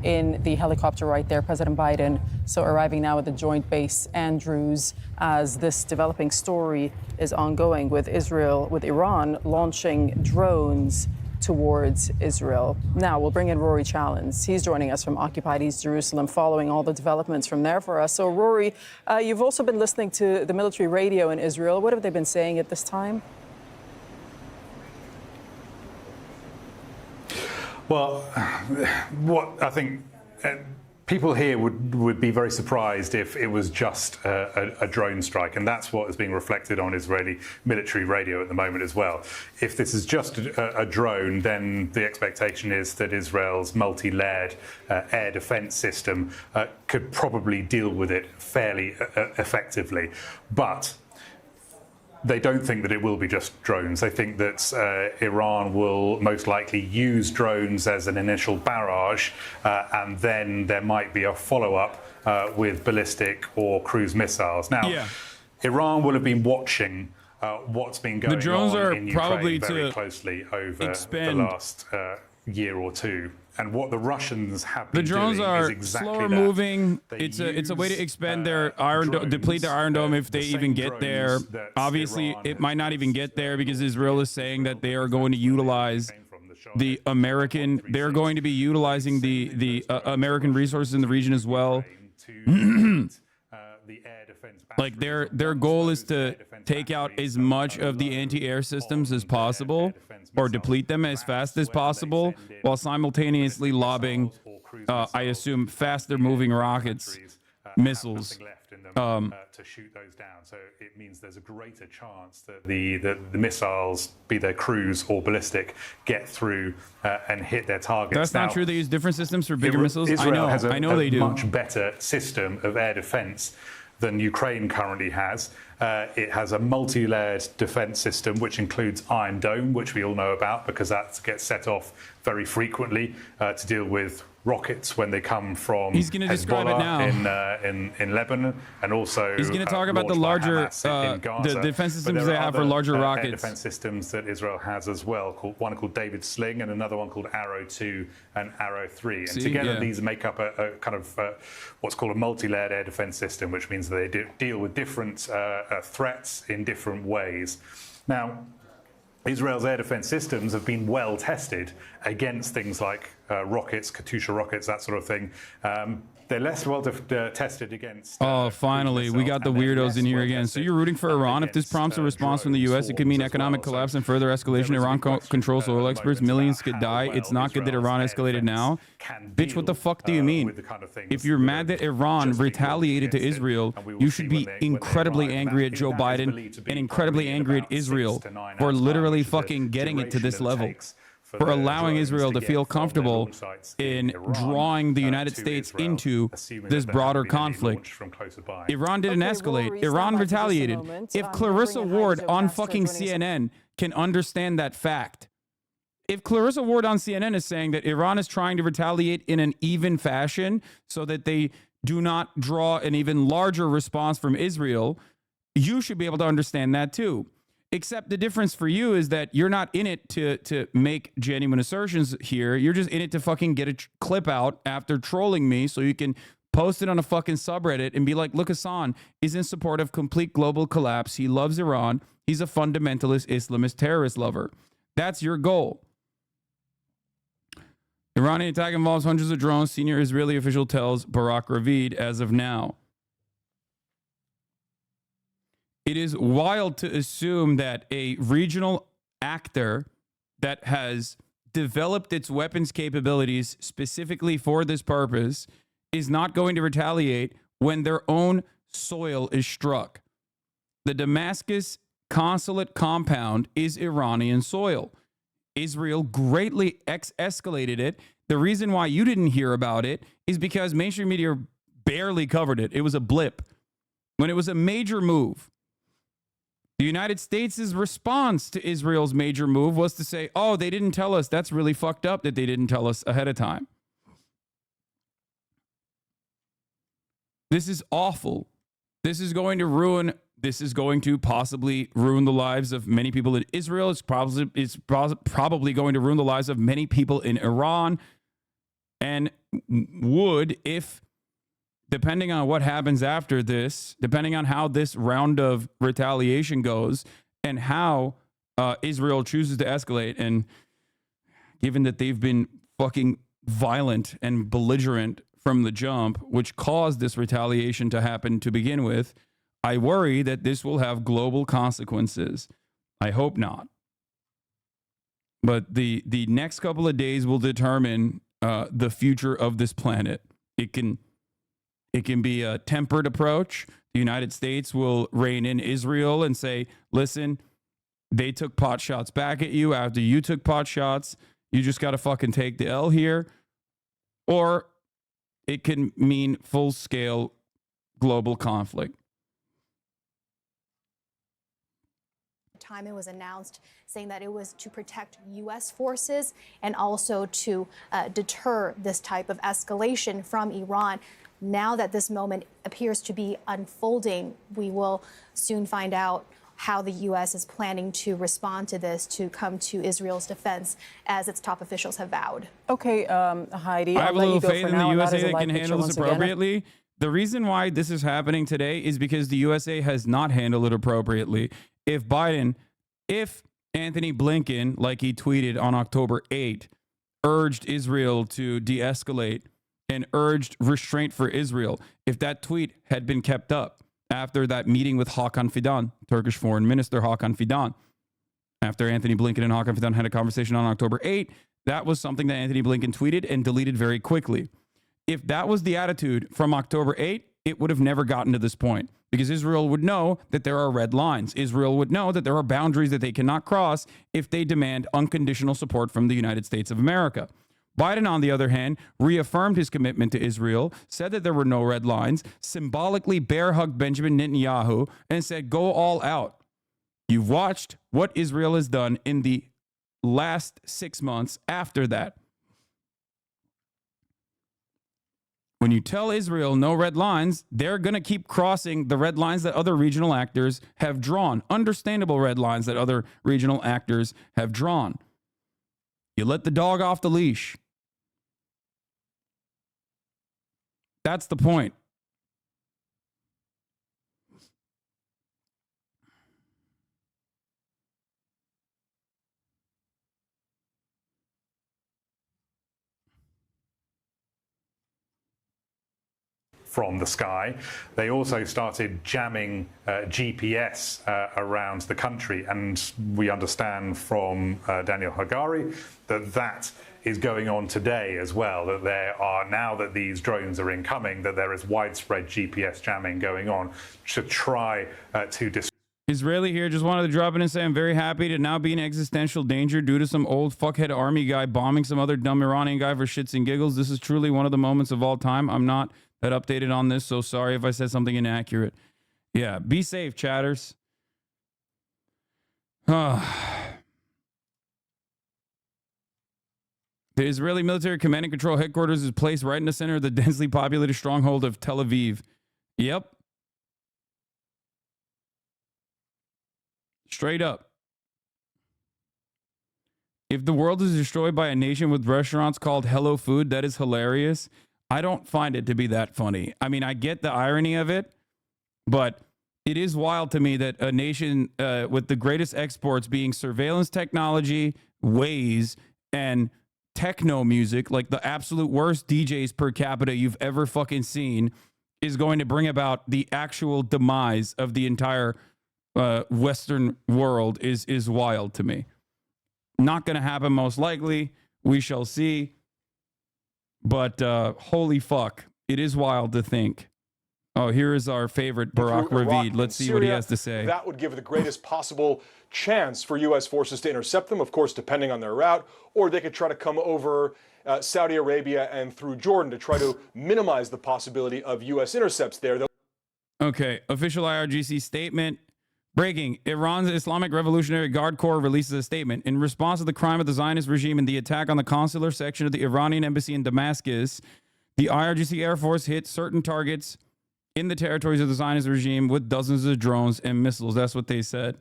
I: in the helicopter right there, President Biden. So arriving now at the joint base Andrews as this developing story is ongoing with Israel, with Iran launching drones towards Israel. Now we'll bring in Rory Challens. He's joining us from occupied East Jerusalem, following all the developments from there for us. So Rory, you've also been listening to the military radio in Israel. What have they been saying at this time?
W: Well, what I think people here would be very surprised if it was just a drone strike, and that's what is being reflected on Israeli military radio at the moment as well. If this is just a drone, then the expectation is that Israel's multi-layered air defense system could probably deal with it fairly effectively. But they don't think that it will be just drones. They think that Iran will most likely use drones as an initial barrage, and then there might be a follow-up with ballistic or cruise missiles. Now, Iran will have been watching what's been going on in Ukraine very closely over the last year or two. And what the Russians have been doing is exactly that.
A: The drones are slower moving. It's a way to expand their iron dome, deplete their iron dome if they even get there. Obviously, it might not even get there because Israel is saying that they are going to utilize the American. They're going to be utilizing the American resources in the region as well. Like their goal is to take out as much of the anti-air systems as possible, or deplete them as fast as possible, while simultaneously lobbing, I assume, faster moving rockets, missiles,
W: to shoot those down. So it means there's a greater chance that the missiles, be they cruise or ballistic, get through and hit their targets.
A: That's not true. They use different systems for bigger missiles.
W: Israel has
A: I know they do.
W: Much better system of air defense than Ukraine currently has. It has a multi-layered defense system, which includes Iron Dome, which we all know about because that gets set off very frequently to deal with rockets when they come from Hezbollah in Lebanon, and also
A: he's going to talk about the larger the defense systems they have for larger rockets.
W: Air defense systems that Israel has as well, one called David Sling and another one called Arrow 2 and Arrow 3. And together these make up a kind of what's called a multi-layered air defense system, which means they deal with different threats in different ways. Now, Israel's air defense systems have been well tested against things like rockets, Katyusha rockets, that sort of thing. They're less well tested against...
A: finally, we got the weirdos in here again. So you're rooting for Iran. If this prompts a response from the U.S., it could mean economic collapse and further escalation. Iran controls oil exports. Millions could die. It's not good that Iran escalated now. Bitch, what the fuck do you mean? If you're mad that Iran retaliated to Israel, you should be incredibly angry at Joe Biden and incredibly angry at Israel for literally fucking getting it to this level. for allowing Israel to feel comfortable in drawing the United States into this broader conflict. Iran didn't escalate.
I: Rory,
A: Iran retaliated. If
I: I'm
A: Clarissa
I: wondering
A: Ward
I: how
A: on
I: Castro
A: fucking
I: joining us.
A: CNN can understand that fact, if Clarissa Ward on CNN is saying that Iran is trying to retaliate in an even fashion so that they do not draw an even larger response from Israel, you should be able to understand that too. Except the difference for you is that you're not in it to make genuine assertions here. You're just in it to fucking get a clip out after trolling me so you can post it on a fucking subreddit and be like, look, Hasan is in support of complete global collapse. He loves Iran. He's a fundamentalist Islamist terrorist lover. That's your goal. Iranian attack involves hundreds of drones, senior Israeli official tells Barak Ravid as of now. It is wild to assume that a regional actor that has developed its weapons capabilities specifically for this purpose is not going to retaliate when their own soil is struck. The Damascus consulate compound is Iranian soil. Israel greatly escalated it. The reason why you didn't hear about it is because mainstream media barely covered it. It was a blip. When it was a major move, the United States' response to Israel's major move was to say, oh, they didn't tell us. That's really fucked up that they didn't tell us ahead of time. This is awful. This is going to possibly ruin the lives of many people in Israel. It's probably going to ruin the lives of many people in Iran, and would, if, depending on what happens after this, depending on how this round of retaliation goes and how Israel chooses to escalate, and given that they've been fucking violent and belligerent from the jump, which caused this retaliation to happen to begin with, I worry that this will have global consequences. I hope not. But the next couple of days will determine the future of this planet. It can be a tempered approach. The United States will rein in Israel and say, listen, they took pot shots back at you after you took pot shots. You just got to fucking take the L here. Or it can mean full-scale global conflict.
G: Time it was announced, saying that it was to protect U.S. forces and also to deter this type of escalation from Iran. Now that this moment appears to be unfolding, we will soon find out how the U.S. is planning to respond to this, to come to Israel's defense, as its top officials have vowed.
I: Okay, Heidi,
A: I have a little faith in the USA that can handle this
I: again.
A: appropriately. The reason why this is happening today is because the USA has not handled it appropriately. If Anthony Blinken, like he tweeted on October 8, urged Israel to de-escalate and urged restraint for Israel, if that tweet had been kept up after that meeting with Hakan Fidan, Turkish Foreign Minister Hakan Fidan, after Anthony Blinken and Hakan Fidan had a conversation on October 8, that was something that Anthony Blinken tweeted and deleted very quickly. If that was the attitude from October 8, it would have never gotten to this point, because Israel would know that there are red lines. Israel would know that there are boundaries that they cannot cross if they demand unconditional support from the United States of America. Biden, on the other hand, reaffirmed his commitment to Israel, said that there were no red lines, symbolically bear-hugged Benjamin Netanyahu, and said, go all out. You've watched what Israel has done in the last 6 months after that. When you tell Israel no red lines, they're going to keep crossing the red lines that other regional actors have drawn. Understandable red lines that other regional actors have drawn. You let the dog off the leash. That's the point.
W: From the sky. They also started jamming GPS around the country, and we understand from Daniel Hagari that that is going on today as well, that there are, now that these drones are incoming, that there is widespread GPS jamming going on to try to
A: Israeli here, just wanted to drop in and say I'm very happy to now be in existential danger due to some old fuckhead army guy bombing some other dumb Iranian guy for shits and giggles. This is truly one of the moments of all time. I'm not that updated on this, so sorry if I said something inaccurate. Yeah, be safe, chatters. The Israeli military command and control headquarters is placed right in the center of the densely populated stronghold of Tel Aviv. Yep. Straight up. If the world is destroyed by a nation with restaurants called Hello Food, that is hilarious. I don't find it to be that funny. I mean, I get the irony of it, but it is wild to me that a nation with the greatest exports being surveillance technology, Waze, and techno music, like the absolute worst DJs per capita you've ever fucking seen, is going to bring about the actual demise of the entire Western world is wild to me. Not going to happen most likely. We shall see. But holy fuck, it is wild to think. Oh, here is our favorite Barak Ravid. Let's see what he has to say.
J: That would give the greatest possible chance for U.S. forces to intercept them, of course, depending on their route, or they could try to come over Saudi Arabia and through Jordan to try to minimize the possibility of U.S. intercepts there.
A: Okay, official IRGC statement. Breaking. Iran's Islamic Revolutionary Guard Corps releases a statement. In response to the crime of the Zionist regime and the attack on the consular section of the Iranian embassy in Damascus, the IRGC Air Force hit certain targets in the territories of the Zionist regime with dozens of drones and missiles. That's what they said.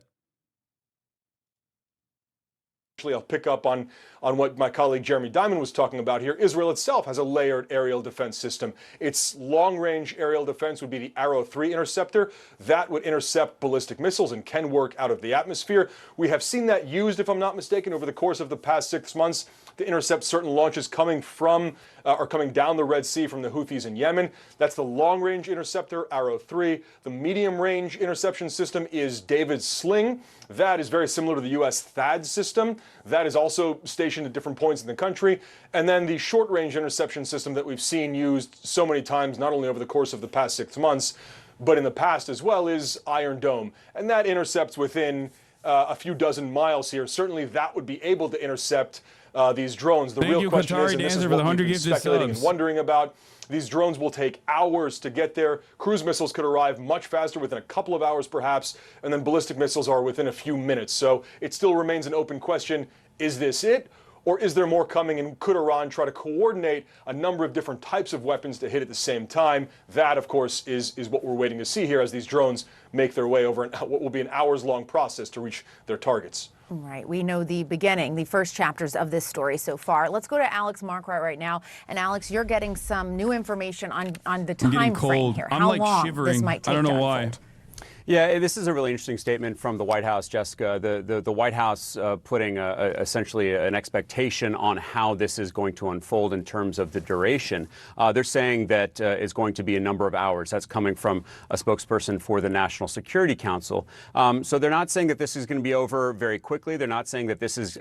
J: Actually, I'll pick up on what my colleague Jeremy Diamond was talking about here. Israel itself has a layered aerial defense system. Its long-range aerial defense would be the Arrow 3 interceptor. That would intercept ballistic missiles and can work out of the atmosphere. We have seen that used, if I'm not mistaken, over the course of the past 6 months to intercept certain launches coming from or coming down the Red Sea from the Houthis in Yemen. That's the long-range interceptor, Arrow 3. The medium-range interception system is David's Sling. That is very similar to the U.S. THAAD system. That is also stationed at different points in the country. And then the short-range interception system that we've seen used so many times, not only over the course of the past 6 months, but in the past as well, is Iron Dome. And that intercepts within a few dozen miles here. Certainly that would be able to intercept these drones. The real question is, and this is what we've been speculating and wondering about, these drones will take hours to get there. Cruise missiles could arrive much faster, within a couple of hours perhaps, and then ballistic missiles are within a few minutes. So it still remains an open question. Is this it? Or is there more coming, and could Iran try to coordinate a number of different types of weapons to hit at the same time? That, of course, is what we're waiting to see here as these drones make their way over what will be an hours-long process to reach their targets.
V: Right. We know the beginning, the first chapters of this story so far. Let's go to Alex Marquardt right now. And Alex, you're getting some new information on the time frame here.
A: I'm
V: How
A: like
V: long
A: shivering.
V: this might take
A: I don't know
V: to
A: why.
V: unfold.
L: Yeah, this is a really interesting statement from the White House, Jessica. The White House putting essentially an expectation on how this is going to unfold in terms of the duration. They're saying that it's going to be a number of hours. That's coming from a spokesperson for the National Security Council. So they're not saying that this is going to be over very quickly. They're not saying that this is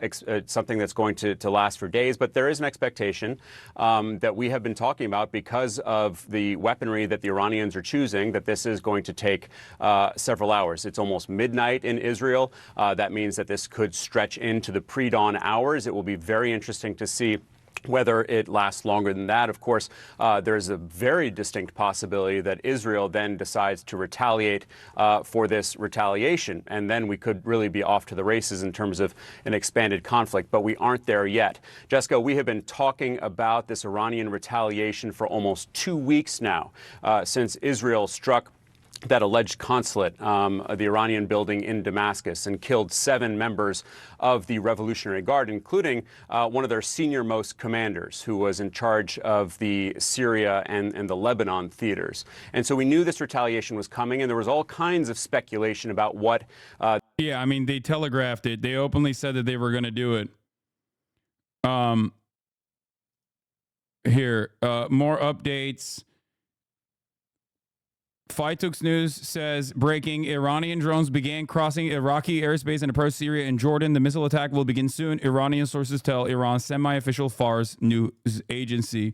L: something that's going to last for days. But there is an expectation that we have been talking about because of the weaponry that the Iranians are choosing, that this is going to take several hours. It's almost midnight in Israel. That means that this could stretch into the pre-dawn hours. It will be very interesting to see whether it lasts longer than that. Of course, there's a very distinct possibility that Israel then decides to retaliate for this retaliation. And then we could really be off to the races in terms of an expanded conflict. But we aren't there yet. Jessica, we have been talking about this Iranian retaliation for almost 2 weeks now, since Israel struck that alleged consulate, the Iranian building in Damascus, and killed 7 members of the Revolutionary Guard, including one of their senior-most commanders, who was in charge of the Syria and the Lebanon theaters. And so we knew this retaliation was coming, and there was all kinds of speculation about what...
A: Yeah, I mean, they telegraphed it. They openly said that they were going to do it. Here, more updates. Fitux News says, breaking, Iranian drones began crossing Iraqi airspace and approached Syria and Jordan. The missile attack will begin soon, Iranian sources tell Iran's semi-official Fars news agency.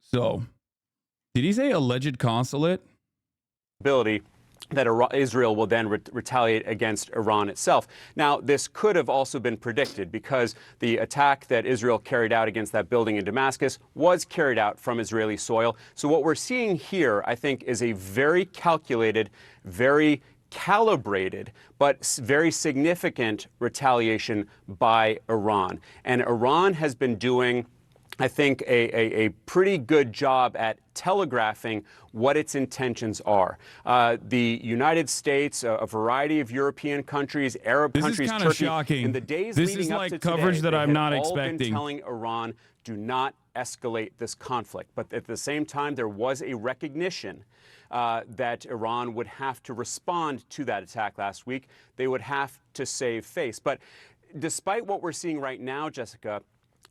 A: So, did he say alleged consulate?
L: Ability that Israel will then retaliate against Iran itself. Now, this could have also been predicted because the attack that Israel carried out against that building in Damascus was carried out from Israeli soil. So what we're seeing here, I think, is a very calculated, very calibrated, but very significant retaliation by Iran. And Iran has been doing, I think, a pretty good job at telegraphing what its intentions are. The United States, a variety of European countries, Arab countries, Turkey,
A: shocking.
L: in the days
A: This
L: leading
A: is
L: up
A: like
L: to
A: coverage
L: today,
A: that I'm not
L: all
A: expecting.
L: been telling Iran, do not escalate this conflict. But at the same time, there was a recognition that Iran would have to respond to that attack last week. They would have to save face. But despite what we're seeing right now, Jessica,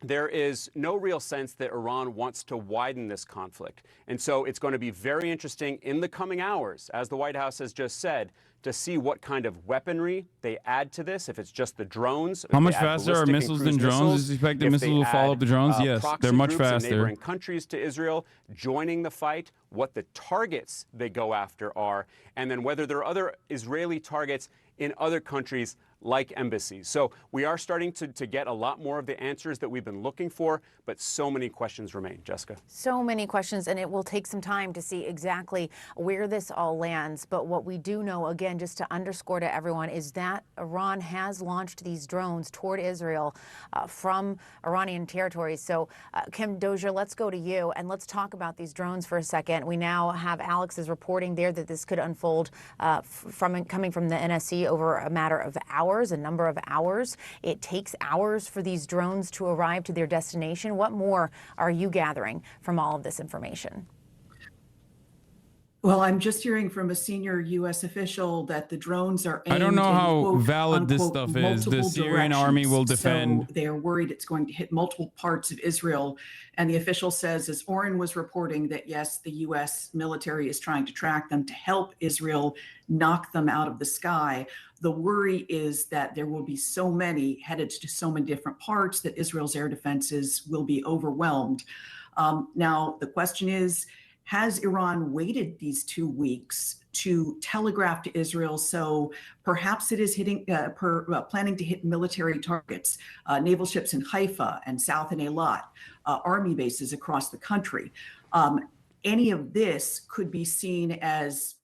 L: there is no real sense that Iran wants to widen this conflict. And so it's going to be very interesting in the coming hours, as the White House has just said, to see what kind of weaponry they add to this, if it's just the drones.
A: How much faster are missiles than drones? Is it expected missiles will follow up the drones? Yes, they're much faster.
L: Neighboring countries to Israel joining the fight, what the targets they go after are, and then whether there are other Israeli targets in other countries like embassies. So we are starting to get a lot more of the answers that we've been looking for, but so many questions remain, Jessica.
V: So many questions, and it will take some time to see exactly where this all lands. But what we do know, again, just to underscore to everyone, is that Iran has launched these drones toward Israel from Iranian territory. So, Kim Dozier, let's go to you, and let's talk about these drones for a second. We now have Alex's reporting there that this could unfold coming from the NSC over a matter of hours. A number of hours. It takes hours for these drones to arrive to their destination. What more are you gathering from all of this information?
K: Well, I'm just hearing from a senior U.S. official that the drones are aimed
A: I don't know
K: in,
A: how
K: quote,
A: valid this
K: unquote,
A: stuff is. The
K: multiple
A: Syrian army will
K: directions.
A: defend.
K: So they are worried it's going to hit multiple parts of Israel. And the official says, as Oren was reporting, that yes, the U.S. military is trying to track them to help Israel knock them out of the sky. The worry is that there will be so many headed to so many different parts that Israel's air defenses will be overwhelmed. Now, the question is, has Iran waited these 2 weeks to telegraph to Israel? So perhaps it is planning to hit military targets, naval ships in Haifa and south in Eilat, army bases across the country. Any of this could be seen as,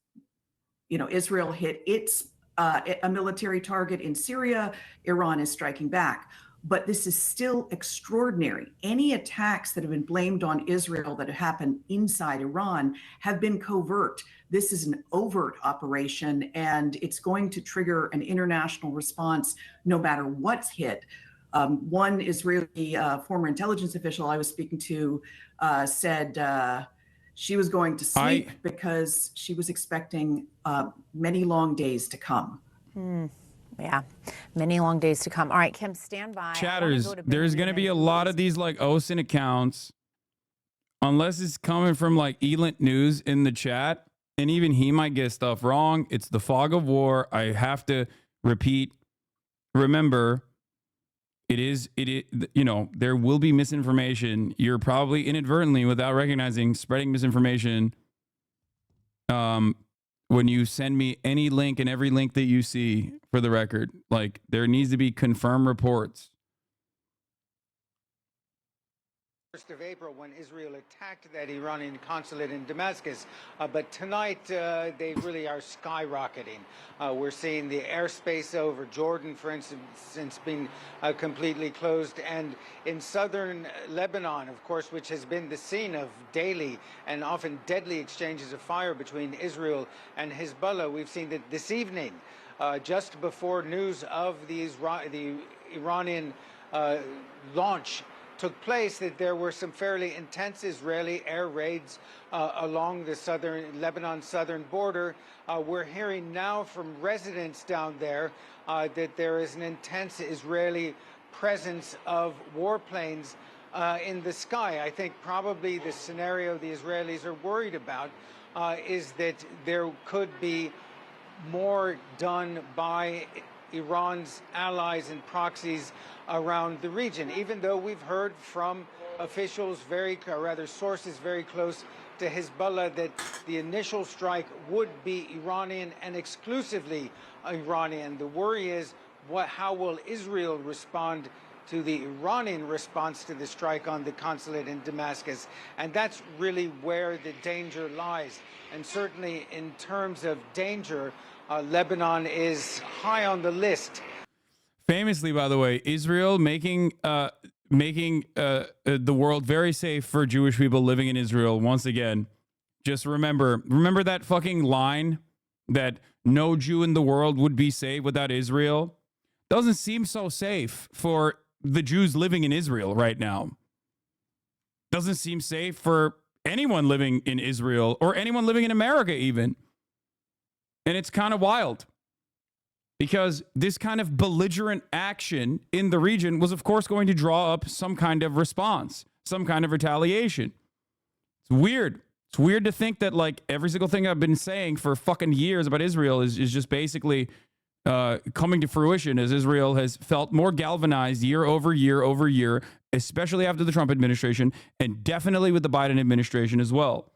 K: Israel hit its a military target in Syria, Iran is striking back. But this is still extraordinary. Any attacks that have been blamed on Israel that have happened inside Iran have been covert. This is an overt operation, and it's going to trigger an international response no matter what's hit. One Israeli former intelligence official I was speaking to said she was going to sleep because she was expecting many long days to come.
V: Yeah, many long days to come. All right, Kim, stand by.
A: Chatters, there's going to be a lot of these like OSIN accounts, unless it's coming from like Elint News in the chat, and even he might get stuff wrong. It's the fog of war. I have to repeat, remember, it is, there will be misinformation. You're probably inadvertently, without recognizing, spreading misinformation. When you send me any link and every link that you see, for the record, like there needs to be confirmed reports.
C: 1st of April when Israel attacked that Iranian consulate in Damascus. But tonight, they really are skyrocketing. We're seeing the airspace over Jordan, for instance, being completely closed. And in southern Lebanon, of course, which has been the scene of daily and often deadly exchanges of fire between Israel and Hezbollah, we've seen that this evening, just before news of the Iranian launch took place, that there were some fairly intense Israeli air raids along the Lebanon southern border. We're hearing now from residents down there that there is an intense Israeli presence of warplanes in the sky. I think probably the scenario the Israelis are worried about is that there could be more done by Iran's allies and proxies around the region, even though we've heard from officials, sources very close to Hezbollah that the initial strike would be Iranian and exclusively Iranian. The worry is how will Israel respond to the Iranian response to the strike on the consulate in Damascus. And that's really where the danger lies. And certainly in terms of danger, Lebanon is high on the list.
A: Famously, by the way, Israel making the world very safe for Jewish people living in Israel. Once again, just remember that fucking line that no Jew in the world would be saved without Israel. Doesn't seem so safe for the Jews living in Israel right now. Doesn't seem safe for anyone living in Israel or anyone living in America even. And it's kind of wild because this kind of belligerent action in the region was, of course, going to draw up some kind of response, some kind of retaliation. It's weird. It's weird to think that like every single thing I've been saying for fucking years about Israel is just basically coming to fruition as Israel has felt more galvanized year over year over year, especially after the Trump administration and definitely with the Biden administration as well.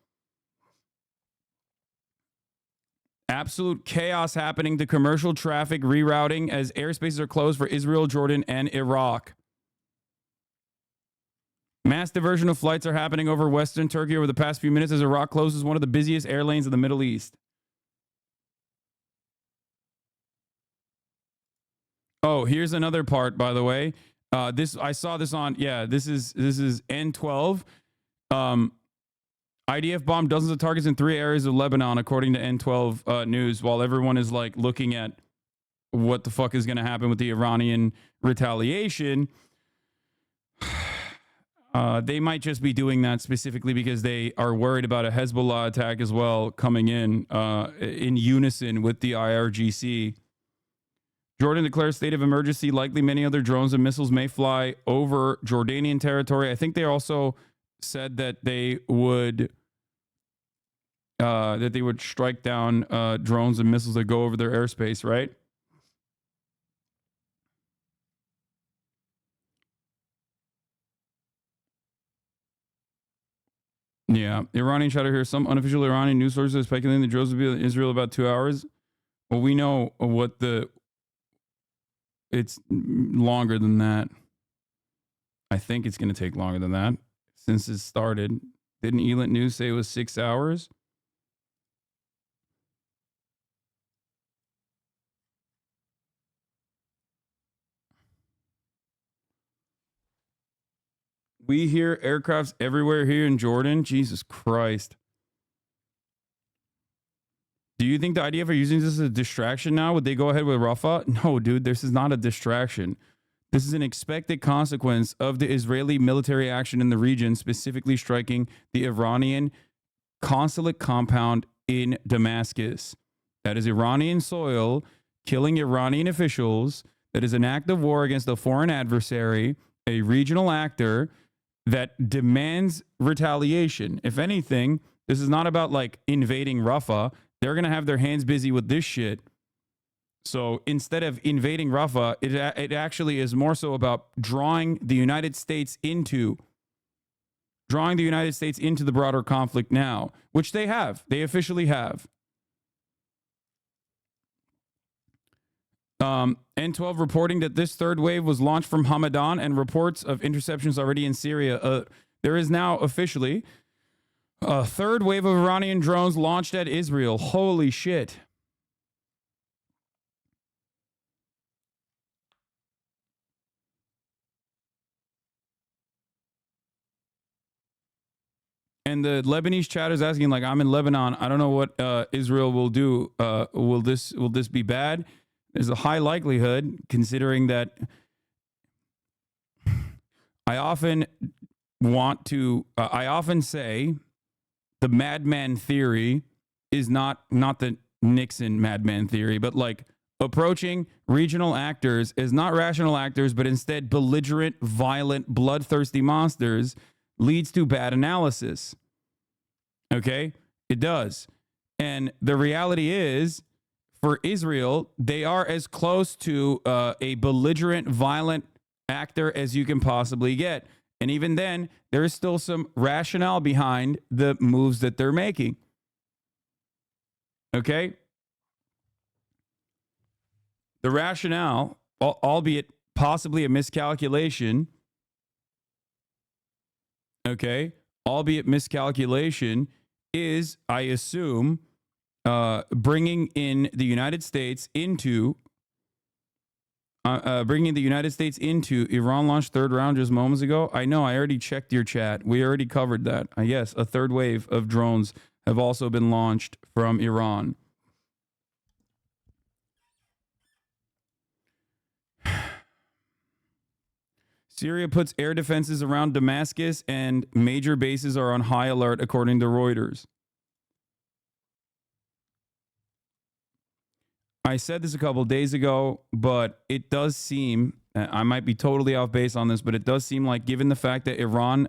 A: Absolute chaos happening to commercial traffic rerouting as airspaces are closed for Israel, Jordan, and Iraq. Mass diversion of flights are happening over Western Turkey over the past few minutes as Iraq closes one of the busiest air lanes in the Middle East. Oh, here's another part, by the way. This I saw this on. Yeah, this is N12. IDF bombed dozens of targets in 3 areas of Lebanon, according to N12 news. While everyone is like looking at what the fuck is going to happen with the Iranian retaliation, they might just be doing that specifically because they are worried about a Hezbollah attack as well coming in unison with the IRGC. Jordan declares state of emergency. Likely many other drones and missiles may fly over Jordanian territory. I think they also said that they would strike down drones and missiles that go over their airspace, right? Yeah, Iranian chatter here. Some unofficial Iranian news sources speculating the drones will be in Israel about 2 hours. Well, we know what it's longer than that. I think it's going to take longer than that since it started. Didn't Elant News say it was 6 hours? We hear aircrafts everywhere here in Jordan. Jesus Christ. Do you think the IDF are using this as a distraction now? Would they go ahead with Rafah? No, dude, this is not a distraction. This is an expected consequence of the Israeli military action in the region, specifically striking the Iranian consulate compound in Damascus. That is Iranian soil, killing Iranian officials. That is an act of war against a foreign adversary, a regional actor that demands retaliation. If anything, this is not about like invading Rafah. They're going to have their hands busy with this shit. So instead of invading Rafah, it actually is more so about drawing the United States into the broader conflict now, which they have. They officially have. N12 reporting that this third wave was launched from Hamadan and reports of interceptions already in Syria. There is now officially a third wave of Iranian drones launched at Israel. Holy shit. And the Lebanese chat is asking, like, I'm in Lebanon. I don't know what Israel will do. Will this be bad? There's a high likelihood, considering that I often say the madman theory is not the Nixon madman theory, but like approaching regional actors as not rational actors, but instead belligerent, violent, bloodthirsty monsters leads to bad analysis. Okay? It does. And the reality is, for Israel, they are as close to a belligerent, violent actor as you can possibly get. And even then, there is still some rationale behind the moves that they're making. Okay? The rationale, albeit possibly a miscalculation, okay, albeit miscalculation, is, I assume, bringing in the United States into Iran launched third round just moments ago. I know, I already checked your chat. We already covered that. Yes, a third wave of drones have also been launched from Iran. Syria puts air defenses around Damascus and major bases are on high alert, according to Reuters. I said this a couple days ago, but it does seem, I might be totally off base on this, but it does seem like, given the fact that Iran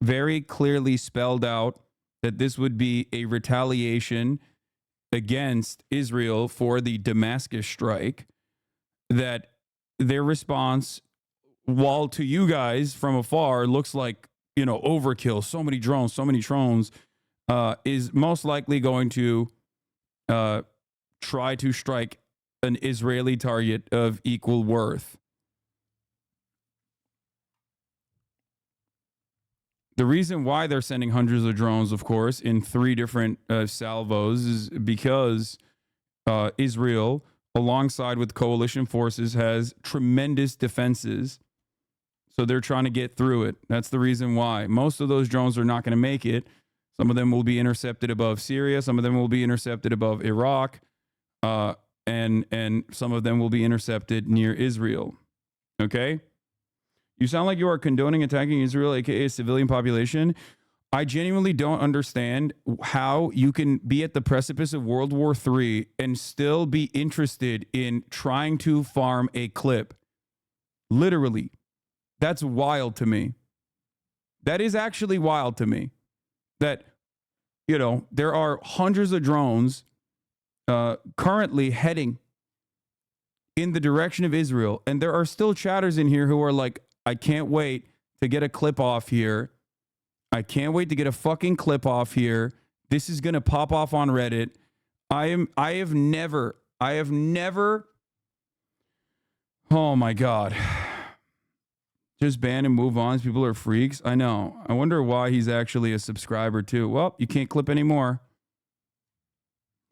A: very clearly spelled out that this would be a retaliation against Israel for the Damascus strike, that their response, while to you guys from afar looks like, you know, overkill, so many drones, is most likely going to try to strike an Israeli target of equal worth. The reason why they're sending hundreds of drones, of course, in 3 different salvos is because Israel, alongside with coalition forces, has tremendous defenses. So they're trying to get through it. That's the reason why. Most of those drones are not going to make it. Some of them will be intercepted above Syria. Some of them will be intercepted above Iraq. And some of them will be intercepted near Israel. Okay? You sound like you are condoning attacking Israel, aka civilian population. I genuinely don't understand how you can be at the precipice of World War III and still be interested in trying to farm a clip. Literally. That's wild to me. That is actually wild to me. That, you know, there are hundreds of drones currently heading in the direction of Israel. And there are still chatters in here who are like, I can't wait to get a clip off here. I can't wait to get a fucking clip off here. This is going to pop off on Reddit. I have never, oh my God. Just ban and move on. People are freaks. I know. I wonder why he's actually a subscriber too. Well, you can't clip anymore.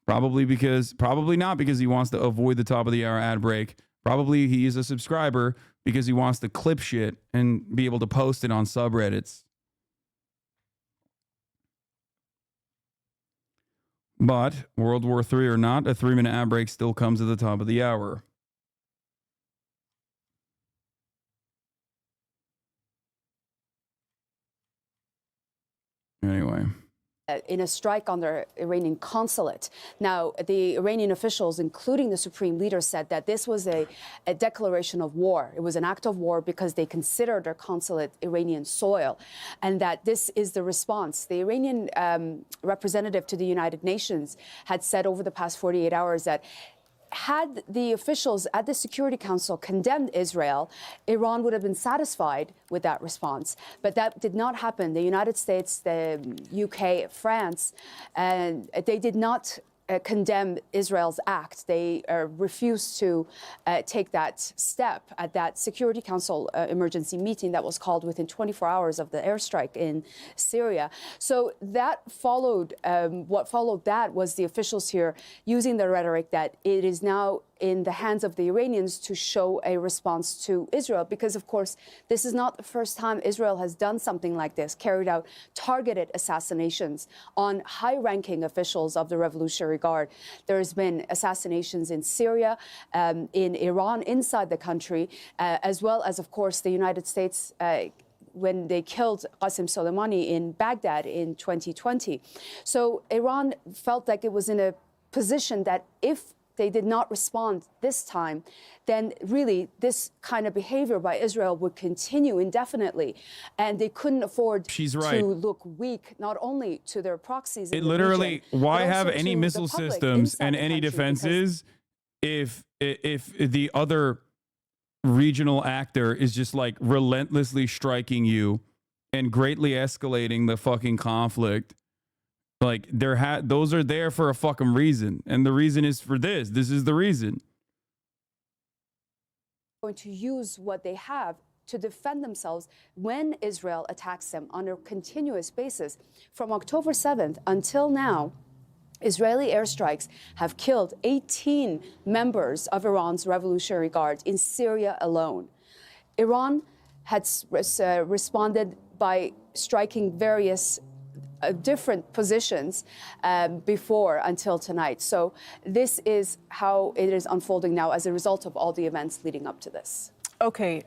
A: Probably not because he wants to avoid the top of the hour ad break. Probably he is a subscriber because he wants to clip shit and be able to post it on subreddits. But World War III or not, a 3-minute ad break still comes at the top of the hour. Anyway.
N: In a strike on the Iranian consulate. Now, the Iranian officials, including the supreme leader, said that this was a declaration of war. It was an act of war because they considered their consulate Iranian soil, and that this is the response. The Iranian representative to the United Nations had said over the past 48 hours that had the officials at the Security Council condemned Israel, Iran would have been satisfied with that response. But that did not happen. The United States, the UK, France, and they did not condemn Israel's act. They refused to take that step at that Security Council emergency meeting that was called within 24 hours of the airstrike in Syria. So that followed, what followed that was the officials here using the rhetoric that it is now in the hands of the Iranians to show a response to Israel, because, of course, this is not the first time Israel has done something like this, carried out targeted assassinations on high-ranking officials of the Revolutionary Guard. There's been assassinations in Syria, in Iran, inside the country, as well as, of course, the United States when they killed Qasem Soleimani in Baghdad in 2020. So Iran felt like it was in a position that if they did not respond this time, then really this kind of behavior by Israel would continue indefinitely. And they couldn't afford to look weak, not only to their proxies.
A: It literally, why have any missile systems and any defenses if the other regional actor is just like relentlessly striking you and greatly escalating the fucking conflict. Like those are there for a fucking reason, and the reason is for this. This is the reason.
N: Going to use what they have to defend themselves when Israel attacks them on a continuous basis. From October 7th until now, Israeli airstrikes have killed 18 members of Iran's Revolutionary Guard in Syria alone. Iran had responded by striking various different positions before until tonight. So this is how it is unfolding now as a result of all the events leading up to this.
I: Okay.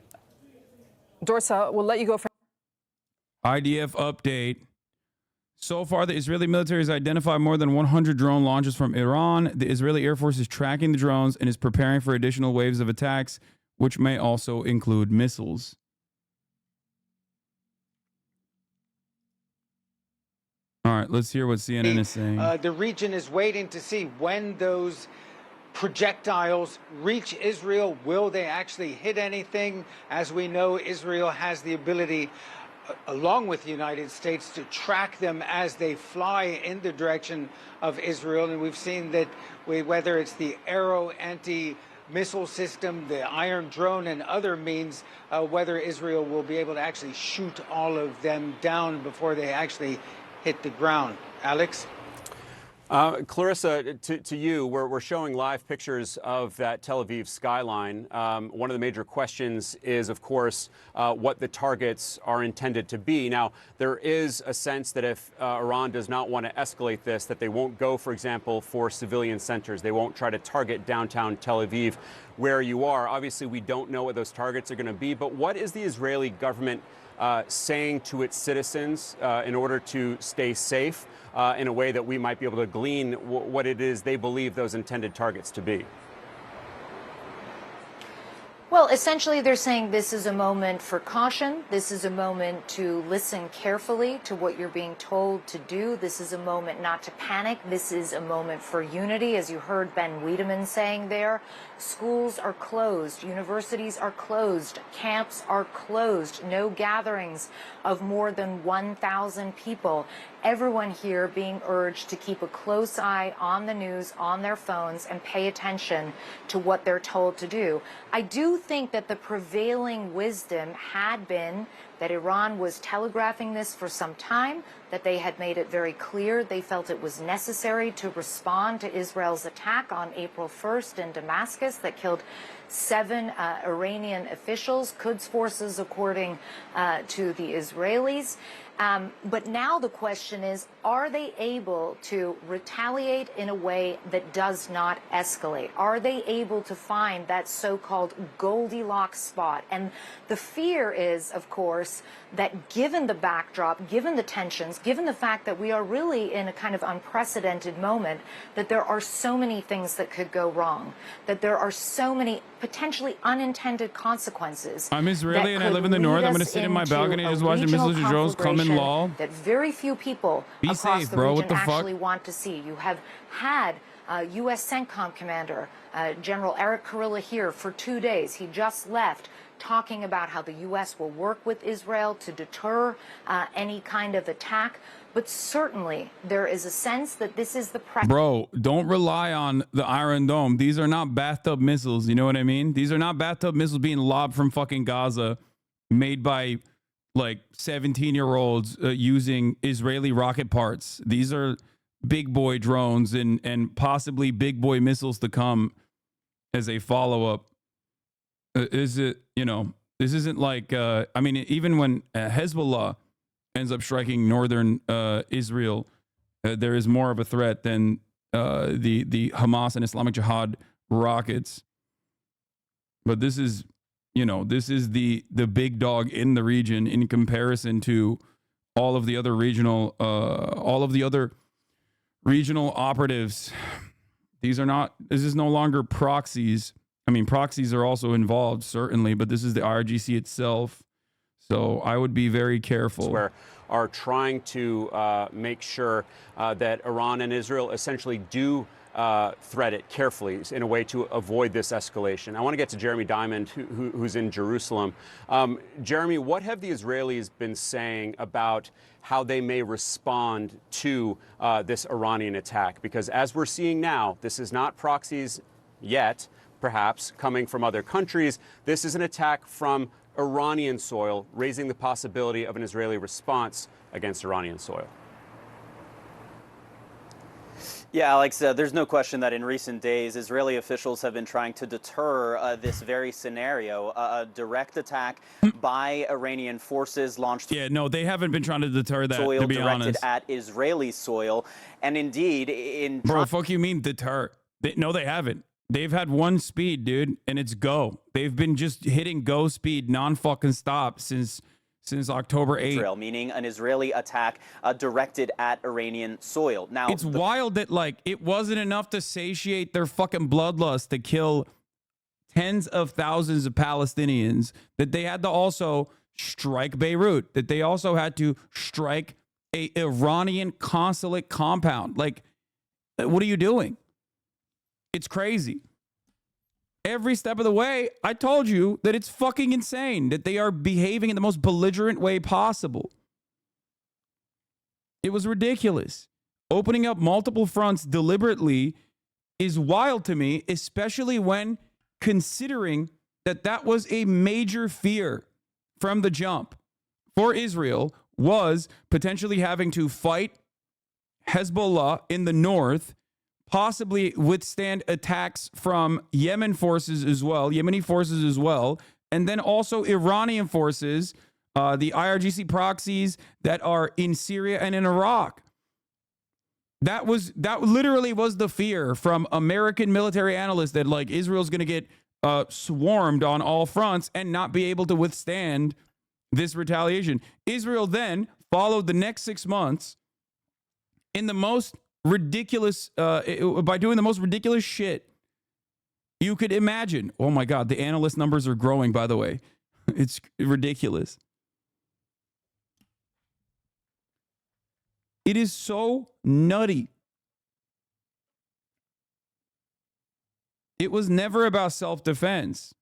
I: Dorsa, we'll let you go for
A: IDF update. So far, the Israeli military has identified more than 100 drone launches from Iran. The Israeli Air Force is tracking the drones and is preparing for additional waves of attacks, which may also include missiles. All right, let's hear what CNN is saying.
C: The region is waiting to see when those projectiles reach Israel. Will they actually hit anything? As we know, Israel has the ability, along with the United States, to track them as they fly in the direction of Israel. And we've seen that whether it's the Arrow anti-missile system, the Iron Drone, and other means, whether Israel will be able to actually shoot all of them down before they actually hit the ground. Alex?
L: Clarissa, to you, we're showing live pictures of that Tel Aviv skyline. One of the major questions is, of course, what the targets are intended to be. Now, there is a sense that if Iran does not want to escalate this, that they won't go, for example, for civilian centers. They won't try to target downtown Tel Aviv where you are. Obviously, we don't know what those targets are going to be, but what is the Israeli government saying to its citizens in order to stay safe in a way that we might be able to glean what it is they believe those intended targets to be?
E: Well, essentially, they're saying this is a moment for caution. This is a moment to listen carefully to what you're being told to do. This is a moment not to panic. This is a moment for unity, as you heard Ben Wiedemann saying there. Schools are closed. Universities are closed. Camps are closed. No gatherings of more than 1,000 people. Everyone here being urged to keep a close eye on the news, on their phones, and pay attention to what they're told to do. I do think that the prevailing wisdom had been that Iran was telegraphing this for some time, that they had made it very clear they felt it was necessary to respond to Israel's attack on April 1st in Damascus that killed 7 Iranian officials, Quds forces, according to the Israelis. But now the question is, are they able to retaliate in a way that does not escalate? Are they able to find that so-called Goldilocks spot? And the fear is, of course, that given the backdrop, given the tensions, given the fact that we are really in a kind of unprecedented moment, that there are so many things that could go wrong, that there are so many potentially unintended consequences.
A: I'm Israeli and I live in the north. I'm going to sit in my balcony and just watch the missiles and drones come in law.
E: That very few people across
A: safe,
E: the
A: bro.
E: region
A: What the
E: actually
A: fuck?
E: want to see. You have had U.S. CENTCOM commander General Eric Kurilla here for 2 days. He just left, talking about how the U.S. will work with Israel to deter any kind of attack. But certainly there is a sense that this is the pressure.
A: Bro, don't rely on the Iron Dome. These are not bathtub missiles. You know what I mean? These are not bathtub missiles being lobbed from fucking Gaza, made by like 17-year-olds using Israeli rocket parts. These are big boy drones and possibly big boy missiles to come as a follow-up. Is it, you know, this isn't like, I mean, even when Hezbollah ends up striking northern Israel, there is more of a threat than the Hamas and Islamic Jihad rockets. But this is, you know, this is the big dog in the region in comparison to all of the other regional operatives. These are not, this is no longer proxies. I mean, proxies are also involved, certainly, but this is the IRGC itself. So I would be very careful.
L: Where are trying to make sure that Iran and Israel essentially do thread it carefully in a way to avoid this escalation. I want to get to Jeremy Diamond, who's in Jerusalem. Jeremy, what have the Israelis been saying about how they may respond to this Iranian attack? Because as we're seeing now, this is not proxies yet, perhaps, coming from other countries. This is an attack from Iranian soil, raising the possibility of an Israeli response against Iranian soil.
B: Yeah, Alex, there's no question that in recent days, Israeli officials have been trying to deter this very scenario, a direct attack by Iranian forces launched.
A: Yeah, no, they haven't been trying to deter that,
B: soil
A: to be
B: directed
A: honest.
B: at Israeli soil. And indeed, in
A: Bro, fuck you mean deter? No, they haven't. They've had one speed, dude, and it's go. They've been just hitting go speed non-fucking stop since October 8th.
B: Israel, meaning an Israeli attack directed at Iranian soil. Now,
A: it's wild that, like, it wasn't enough to satiate their fucking bloodlust to kill tens of thousands of Palestinians, that they had to also strike Beirut, that they also had to strike a Iranian consulate compound. Like, what are you doing? It's crazy. Every step of the way, I told you that it's fucking insane that they are behaving in the most belligerent way possible. It was ridiculous. Opening up multiple fronts deliberately is wild to me, especially when considering that that was a major fear from the jump for Israel, was potentially having to fight Hezbollah in the north, possibly withstand attacks from Yemeni forces as well, and then also Iranian forces, the IRGC proxies that are in Syria and in Iraq. That literally was the fear from American military analysts, that like Israel's going to get swarmed on all fronts and not be able to withstand this retaliation. Israel then followed the next 6 months in the most ridiculous, by doing the most ridiculous shit you could imagine. Oh my God, the analyst numbers are growing, by the way. It's ridiculous. It is so nutty. It was never about self-defense.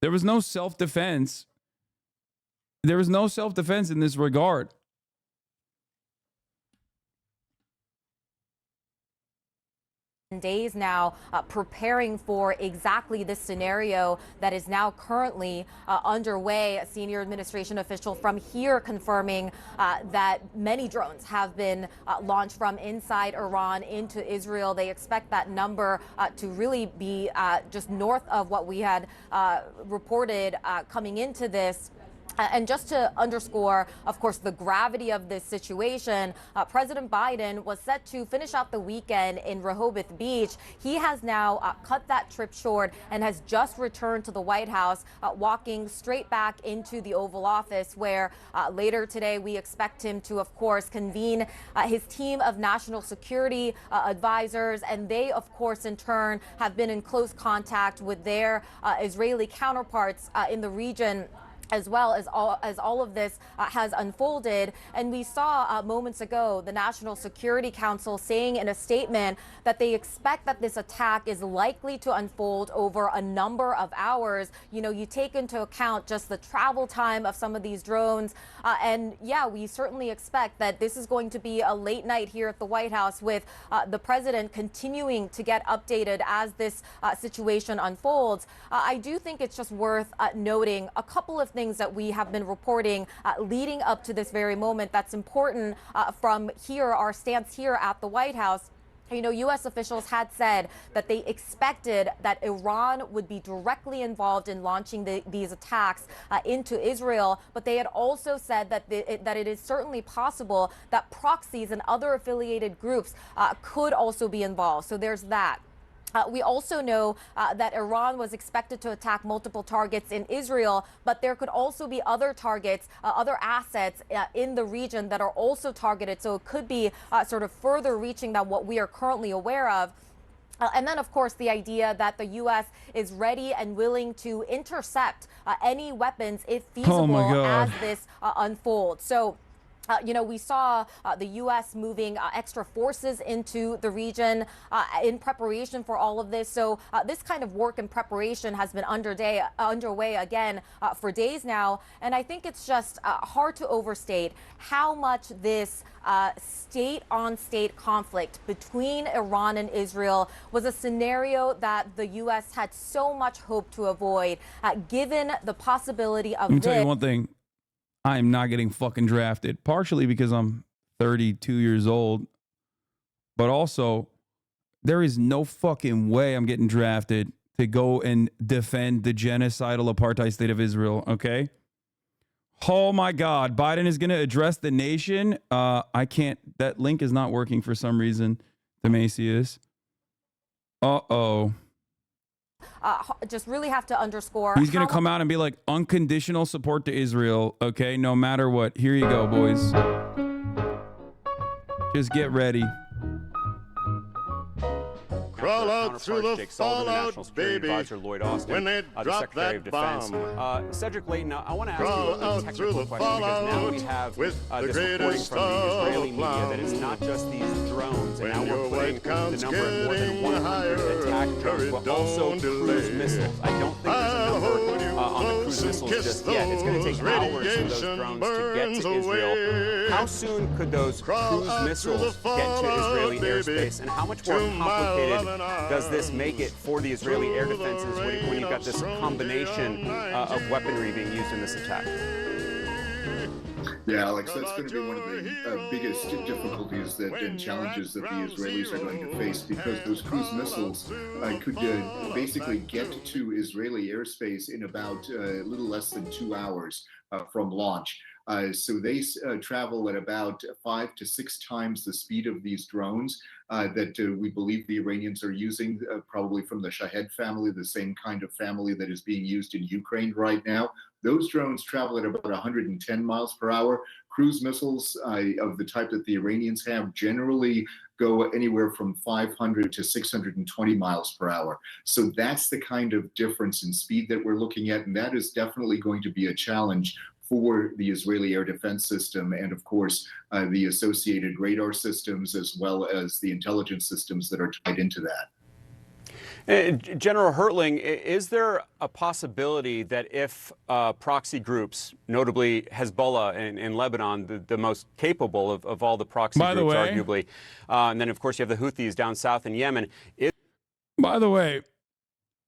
A: There was no self-defense. There was no self-defense in this regard.
E: Days now preparing for exactly this scenario that is now currently underway. A senior administration official from here confirming that many drones have been launched from inside Iran into Israel. They expect that number to really be just north of what we had reported coming into this. And just to underscore, of course, the gravity of this situation, President Biden was set to finish out the weekend in Rehoboth Beach. He has now cut that trip short and has just returned to the White House, walking straight back into the Oval Office, where later today we expect him to, of course, convene his team of national security advisors. And they, of course, in turn, have been in close contact with their Israeli counterparts in the region, as well as all of this has unfolded. And we saw moments ago the National Security Council saying in a statement that they expect that this attack is likely to unfold over a number of hours. You know, you take into account just the travel time of some of these drones. And yeah, we certainly expect that this is going to be a late night here at the White House, with the president continuing to get updated as this situation unfolds. I do think it's just worth noting a couple of things that we have been reporting leading up to this very moment that's important from here, our stance here at the White House. You know, U.S. officials had said that they expected that Iran would be directly involved in launching these attacks into Israel, but they had also said that it is certainly possible that proxies and other affiliated groups could also be involved. So there's that. We also know that Iran was expected to attack multiple targets in Israel, but there could also be other targets, other assets in the region that are also targeted. So it could be sort of further reaching than what we are currently aware of. And then, of course, the idea that the U.S. is ready and willing to intercept any weapons if feasible as this unfolds. So
O: You know, we saw the U.S. moving extra forces into the region in preparation for all of this. So this kind of work and preparation has been underway again for days now. And I think it's just hard to overstate how much this state-on-state conflict between Iran and Israel was a scenario that the U.S. had so much hope to avoid, given the possibility of
A: Let me tell you one thing. I am not getting fucking drafted, partially because I'm 32 years old, but also there is no fucking way I'm getting drafted to go and defend the genocidal apartheid state of Israel, okay? Oh my God, Biden is going to address the nation. I can't, that link is not working for some reason, Demasius. Uh-oh.
O: Just really have to underscore.
A: He's going to come out and be like, unconditional support to Israel, okay, no matter what. Here you go, boys. Just get ready.
T: Crawl out through the fallout, baby,
L: Advisor Lloyd Austin,
T: when they
L: the
T: drop
L: Secretary
T: that
L: of Defense.
T: bomb.
L: Cedric Layton, I want to ask
T: Crawl
L: you a
T: out through
L: technical
T: the
L: question, because now we have
T: with the
L: this reporting
T: greatest
L: from the Israeli
T: of
L: media that it's not just these drones, and
T: When
L: now
T: your
L: we're putting
T: weight
L: the
T: counts
L: number of more than
T: getting
L: 100
T: higher,
L: attack drones, but also
T: don't
L: cruise
T: delay.
L: missiles. I don't think there's a number on the cruise missiles just yet. It's going to take hours for those drones to get to Israel. How soon could those cruise missiles get to Israeli airspace, and how much more complicated does this make it for the Israeli air defenses when you've got this combination of weaponry being used in this attack?
P: Yeah, Alex, that's going to be one of the biggest difficulties and challenges that the Israelis are going to face, because those cruise missiles could basically get to Israeli airspace in about a little less than 2 hours from launch. So they travel at about 5 to 6 times the speed of these drones that we believe the Iranians are using, probably from the Shahed family, the same kind of family that is being used in Ukraine right now. Those drones travel at about 110 miles per hour. Cruise missiles of the type that the Iranians have generally go anywhere from 500 to 620 miles per hour. So that's the kind of difference in speed that we're looking at, and that is definitely going to be a challenge for the Israeli air defense system, and of course the associated radar systems, as well as the intelligence systems that are tied into that.
L: General Hertling, is there a possibility that if proxy groups, notably Hezbollah in Lebanon, the most capable of all the proxy groups, arguably, and then of course you have the Houthis down south in Yemen.
A: By the way,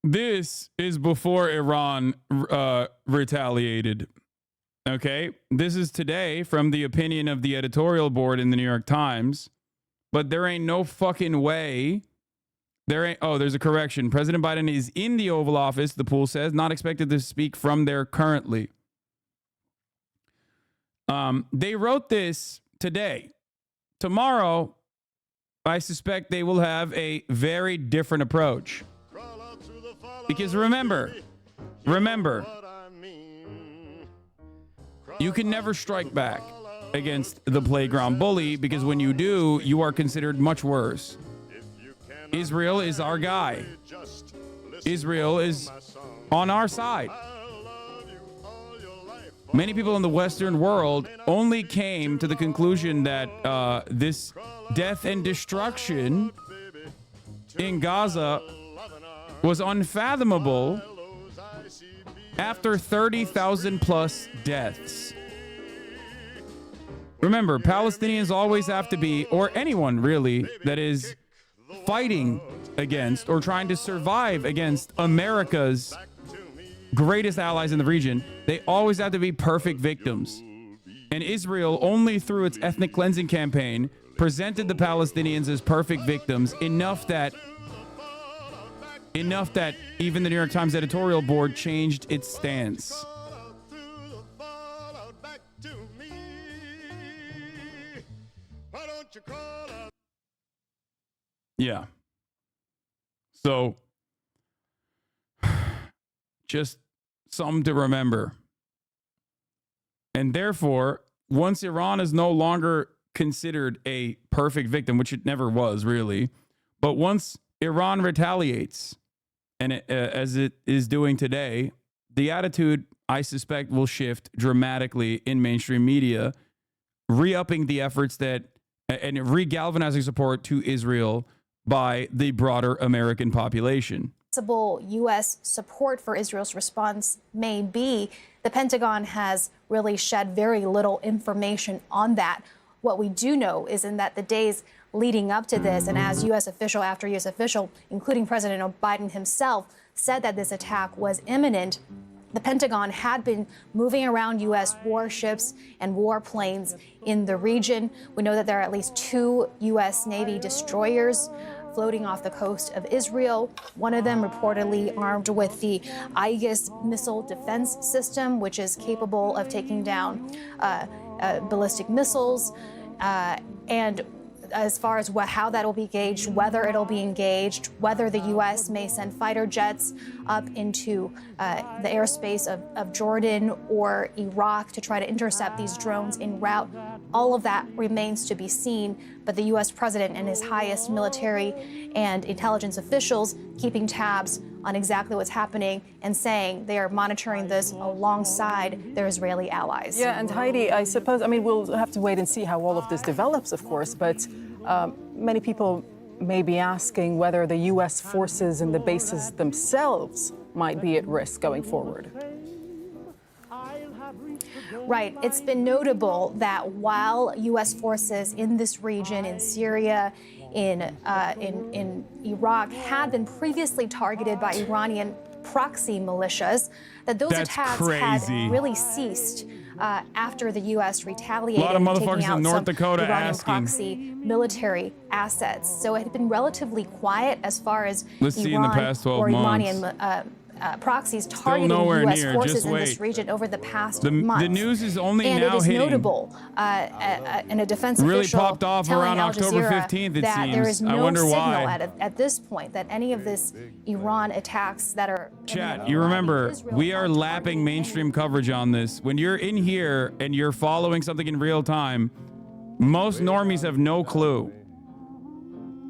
A: this is before Iran retaliated. Okay, this is today from the opinion of the editorial board in the New York Times, but there ain't no fucking way. There's a correction. President Biden is in the Oval Office, the pool says, not expected to speak from there currently. They wrote this today. Tomorrow, I suspect they will have a very different approach. Because remember, you can never strike back against the playground bully, because when you do, you are considered much worse. Israel is our guy. Israel is on our side. Many people in the Western world only came to the conclusion that this death and destruction in Gaza was unfathomable after 30,000 plus deaths. Remember, Palestinians always have to be, or anyone really that is fighting against or trying to survive against America's greatest allies in the region, they always have to be perfect victims. And Israel, only through its ethnic cleansing campaign, presented the Palestinians as perfect victims, enough that even the New York Times editorial board changed its stance. Yeah. So, just something to remember. And therefore, once Iran is no longer considered a perfect victim, which it never was really, but once Iran retaliates, and as it is doing today, the attitude, I suspect, will shift dramatically in mainstream media re-upping the efforts that and re-galvanizing support to Israel by the broader American population.
G: Possible U.S. support for Israel's response may be, the Pentagon has really shed very little information on that. What we do know is in that the days leading up to this, and as U.S. official after U.S. official, including President Biden himself, said that this attack was imminent, the Pentagon had been moving around U.S. warships and warplanes in the region. We know that there are at least 2 U.S. Navy destroyers floating off the coast of Israel. One of them reportedly armed with the Aegis missile defense system, which is capable of taking down ballistic missiles. And as far as how that will be gauged, whether it'll be engaged, whether the U.S. may send fighter jets up into the airspace of Jordan or Iraq to try to intercept these drones en route, all of that remains to be seen. But the U.S. president and his highest military and intelligence officials keeping tabs on exactly what's happening and saying they are monitoring this alongside their Israeli allies.
I: Yeah, and Heidi, I suppose, I mean, we'll have to wait and see how all of this develops, of course, but many people may be asking whether the U.S. forces and the bases themselves might be at risk going forward.
G: Right. It's been notable that while U.S. forces in this region, in Syria, in Iraq, had been previously targeted by Iranian proxy militias, that those attacks had really ceased after the U.S. retaliated,
A: a lot of motherfuckers
G: taking out
A: in North
G: some
A: Dakota
G: Iranian
A: asking.
G: proxy military assets. So it had been relatively quiet as far as
A: Let's see in the past 12
G: or
A: months.
G: Iranian proxies targeting U.S. forces in this region over the past months.
A: The news is only
G: and
A: now
G: it is
A: hitting.
G: notable, and a defense
A: Really
G: official
A: popped off
G: telling
A: around
G: Al
A: October
G: Jazeera
A: 15th, it
G: that there is
A: seems. I
G: no
A: wonder
G: signal
A: why.
G: at this point that any of this Iran attacks that are
A: Chat, you remember, we are lapping mainstream coverage on this. When you're in here and you're following something in real time, most normies have no clue.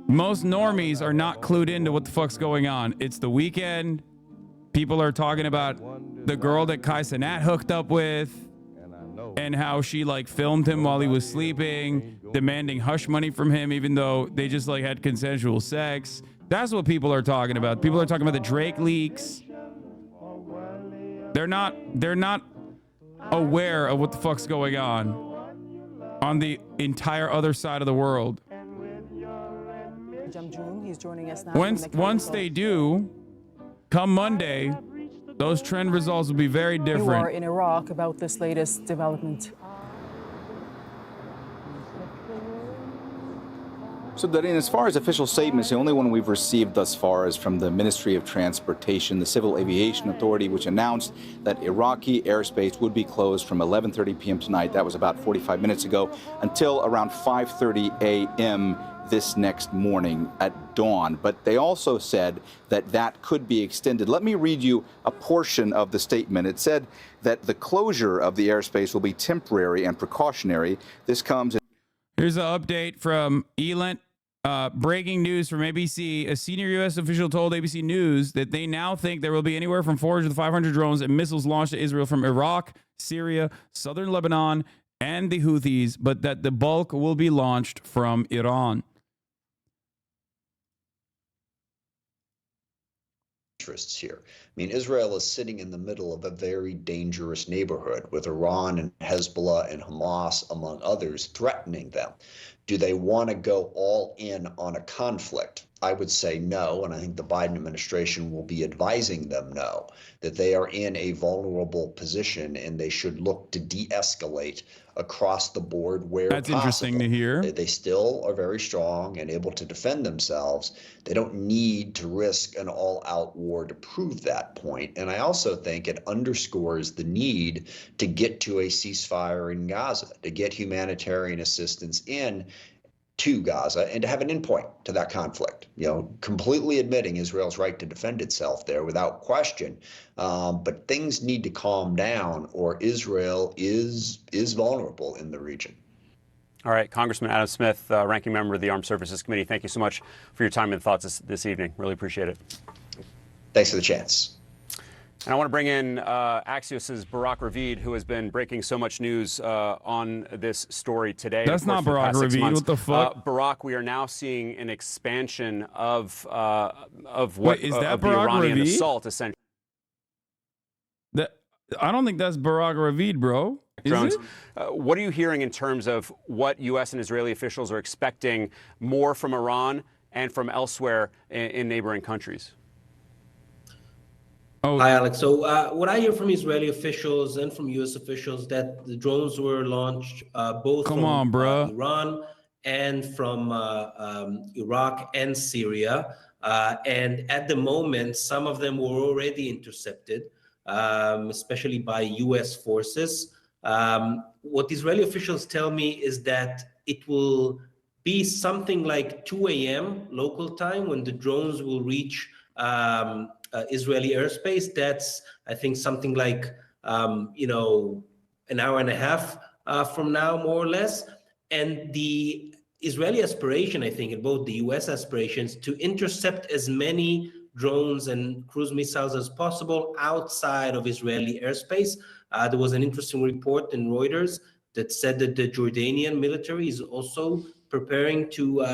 A: Most normies are not clued into what the fuck's going on. It's the weekend. People are talking about the girl that Hasan hooked up with and how she like filmed him while he was sleeping, demanding hush money from him, even though they just like had consensual sex. That's what people are talking about. People are talking about the Drake leaks. They're not aware of what the fuck's going on the entire other side of the world.
I: He's joining us now.
A: Once they do, come Monday, those trend results will be very
I: You are
A: different.
I: in Iraq about this latest development.
Q: So, Darine, as far as official statements, the only one we've received thus far is from the Ministry of Transportation, the Civil Aviation Authority, which announced that Iraqi airspace would be closed from 11:30 p.m. tonight. That was about 45 minutes ago, until around 5:30 a.m. this next morning at dawn. But they also said that that could be extended. Let me read you a portion of the statement. It said that the closure of the airspace will be temporary and precautionary. This comes.
A: Here's an update from Elent. Breaking news from ABC. A senior U.S. official told ABC News that they now think there will be anywhere from 400 to 500 drones and missiles launched at Israel from Iraq, Syria, southern Lebanon, and the Houthis, but that the bulk will be launched from Iran.
R: Interests here. I mean, Israel is sitting in the middle of a very dangerous neighborhood with Iran and Hezbollah and Hamas, among others, threatening them. Do they want to go all in on a conflict? I would say no, and I think the Biden administration will be advising them no, that they are in a vulnerable position and they should look to de-escalate across the board where
A: That's
R: possible.
A: interesting to hear.
R: They still are very strong and able to defend themselves. They don't need to risk an all-out war to prove that point. And I also think it underscores the need to get to a ceasefire in Gaza, to get humanitarian assistance in to Gaza and to have an endpoint to that conflict, completely admitting Israel's right to defend itself there without question. But things need to calm down or Israel is vulnerable in the region.
L: All right, Congressman Adam Smith, ranking member of the Armed Services Committee, thank you so much for your time and thoughts this evening. Really appreciate it.
R: Thanks for the chance.
L: And I want to bring in Axios' Barak Ravid, who has been breaking so much news on this story today.
A: That's not Barak Ravid. What the fuck?
L: Barak, we are now seeing an expansion of what
A: Wait, is that
L: of the
A: Barak
L: Iranian
A: Ravid?
L: assault, essentially.
A: I don't think that's Barak Ravid, bro.
L: Drones.
A: Is it?
L: What are you hearing in terms of what U.S. and Israeli officials are expecting more from Iran and from elsewhere in neighboring countries?
A: Oh.
D: Hi, Alex. So what I hear from Israeli officials and from U.S. officials that the drones were launched both from Iran and from Iraq and Syria. And at the moment, some of them were already intercepted, especially by U.S. forces. What Israeli officials tell me is that it will be something like 2 a.m. local time when the drones will reach Israeli airspace. That's, I think, something like, an hour and a half from now, more or less. And the Israeli aspiration, I think, and both the U.S. aspirations, to intercept as many drones and cruise missiles as possible outside of Israeli airspace. There was an interesting report in Reuters that said that the Jordanian military is also preparing to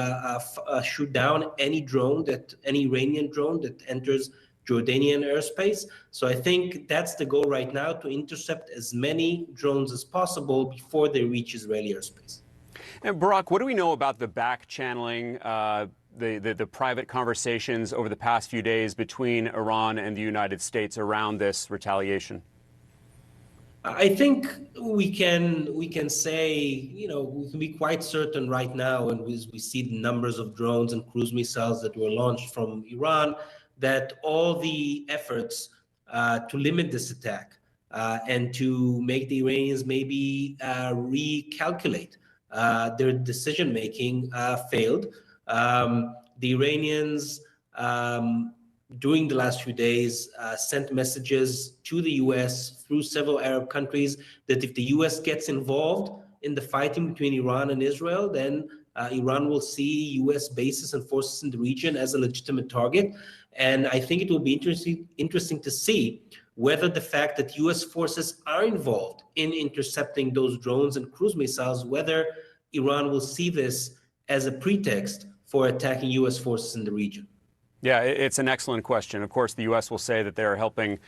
D: shoot down any Iranian drone that enters Jordanian airspace. So I think that's the goal right now, to intercept as many drones as possible before they reach Israeli airspace.
L: And Barak, what do we know about the back channeling, the private conversations over the past few days between Iran and the United States around this retaliation?
D: I think we can say, we can be quite certain right now, and we see the numbers of drones and cruise missiles that were launched from Iran, that all the efforts to limit this attack and to make the Iranians maybe recalculate their decision-making failed. The Iranians, during the last few days, sent messages to the U.S. through several Arab countries that if the U.S. gets involved in the fighting between Iran and Israel, then Iran will see U.S. bases and forces in the region as a legitimate target. And I think it will be interesting to see whether the fact that U.S. forces are involved in intercepting those drones and cruise missiles, whether Iran will see this as a pretext for attacking U.S. forces in the region.
L: Yeah, it's an excellent question. Of course, the U.S. will say that they are helping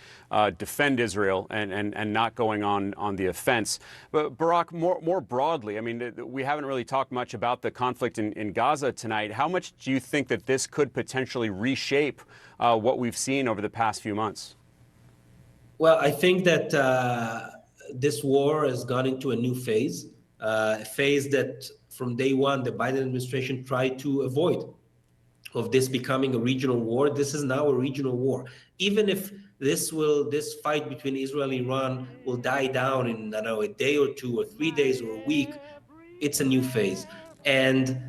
L: defend Israel and not going on the offense. But Barak, more broadly, I mean, we haven't really talked much about the conflict in Gaza tonight. How much do you think that this could potentially reshape what we've seen over the past few months?
D: Well, I think that this war has gone into a new phase, a phase that from day one the Biden administration tried to avoid, of this becoming a regional war. This is now a regional war. Even if this fight between Israel and Iran will die down in, I don't know, a day or two or 3 days or a week, it's a new phase. And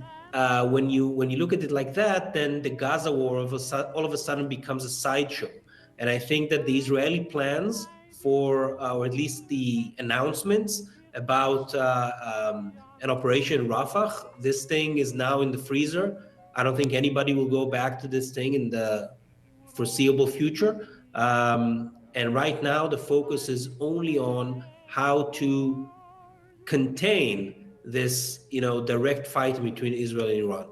D: when you look at it like that, then the Gaza war all of a sudden becomes a sideshow. And I think that the Israeli plans for, or at least the announcements about an operation in Rafah, this thing is now in the freezer. I don't think anybody will go back to this thing in the foreseeable future. And right now, the focus is only on how to contain this, direct fight between Israel and Iran.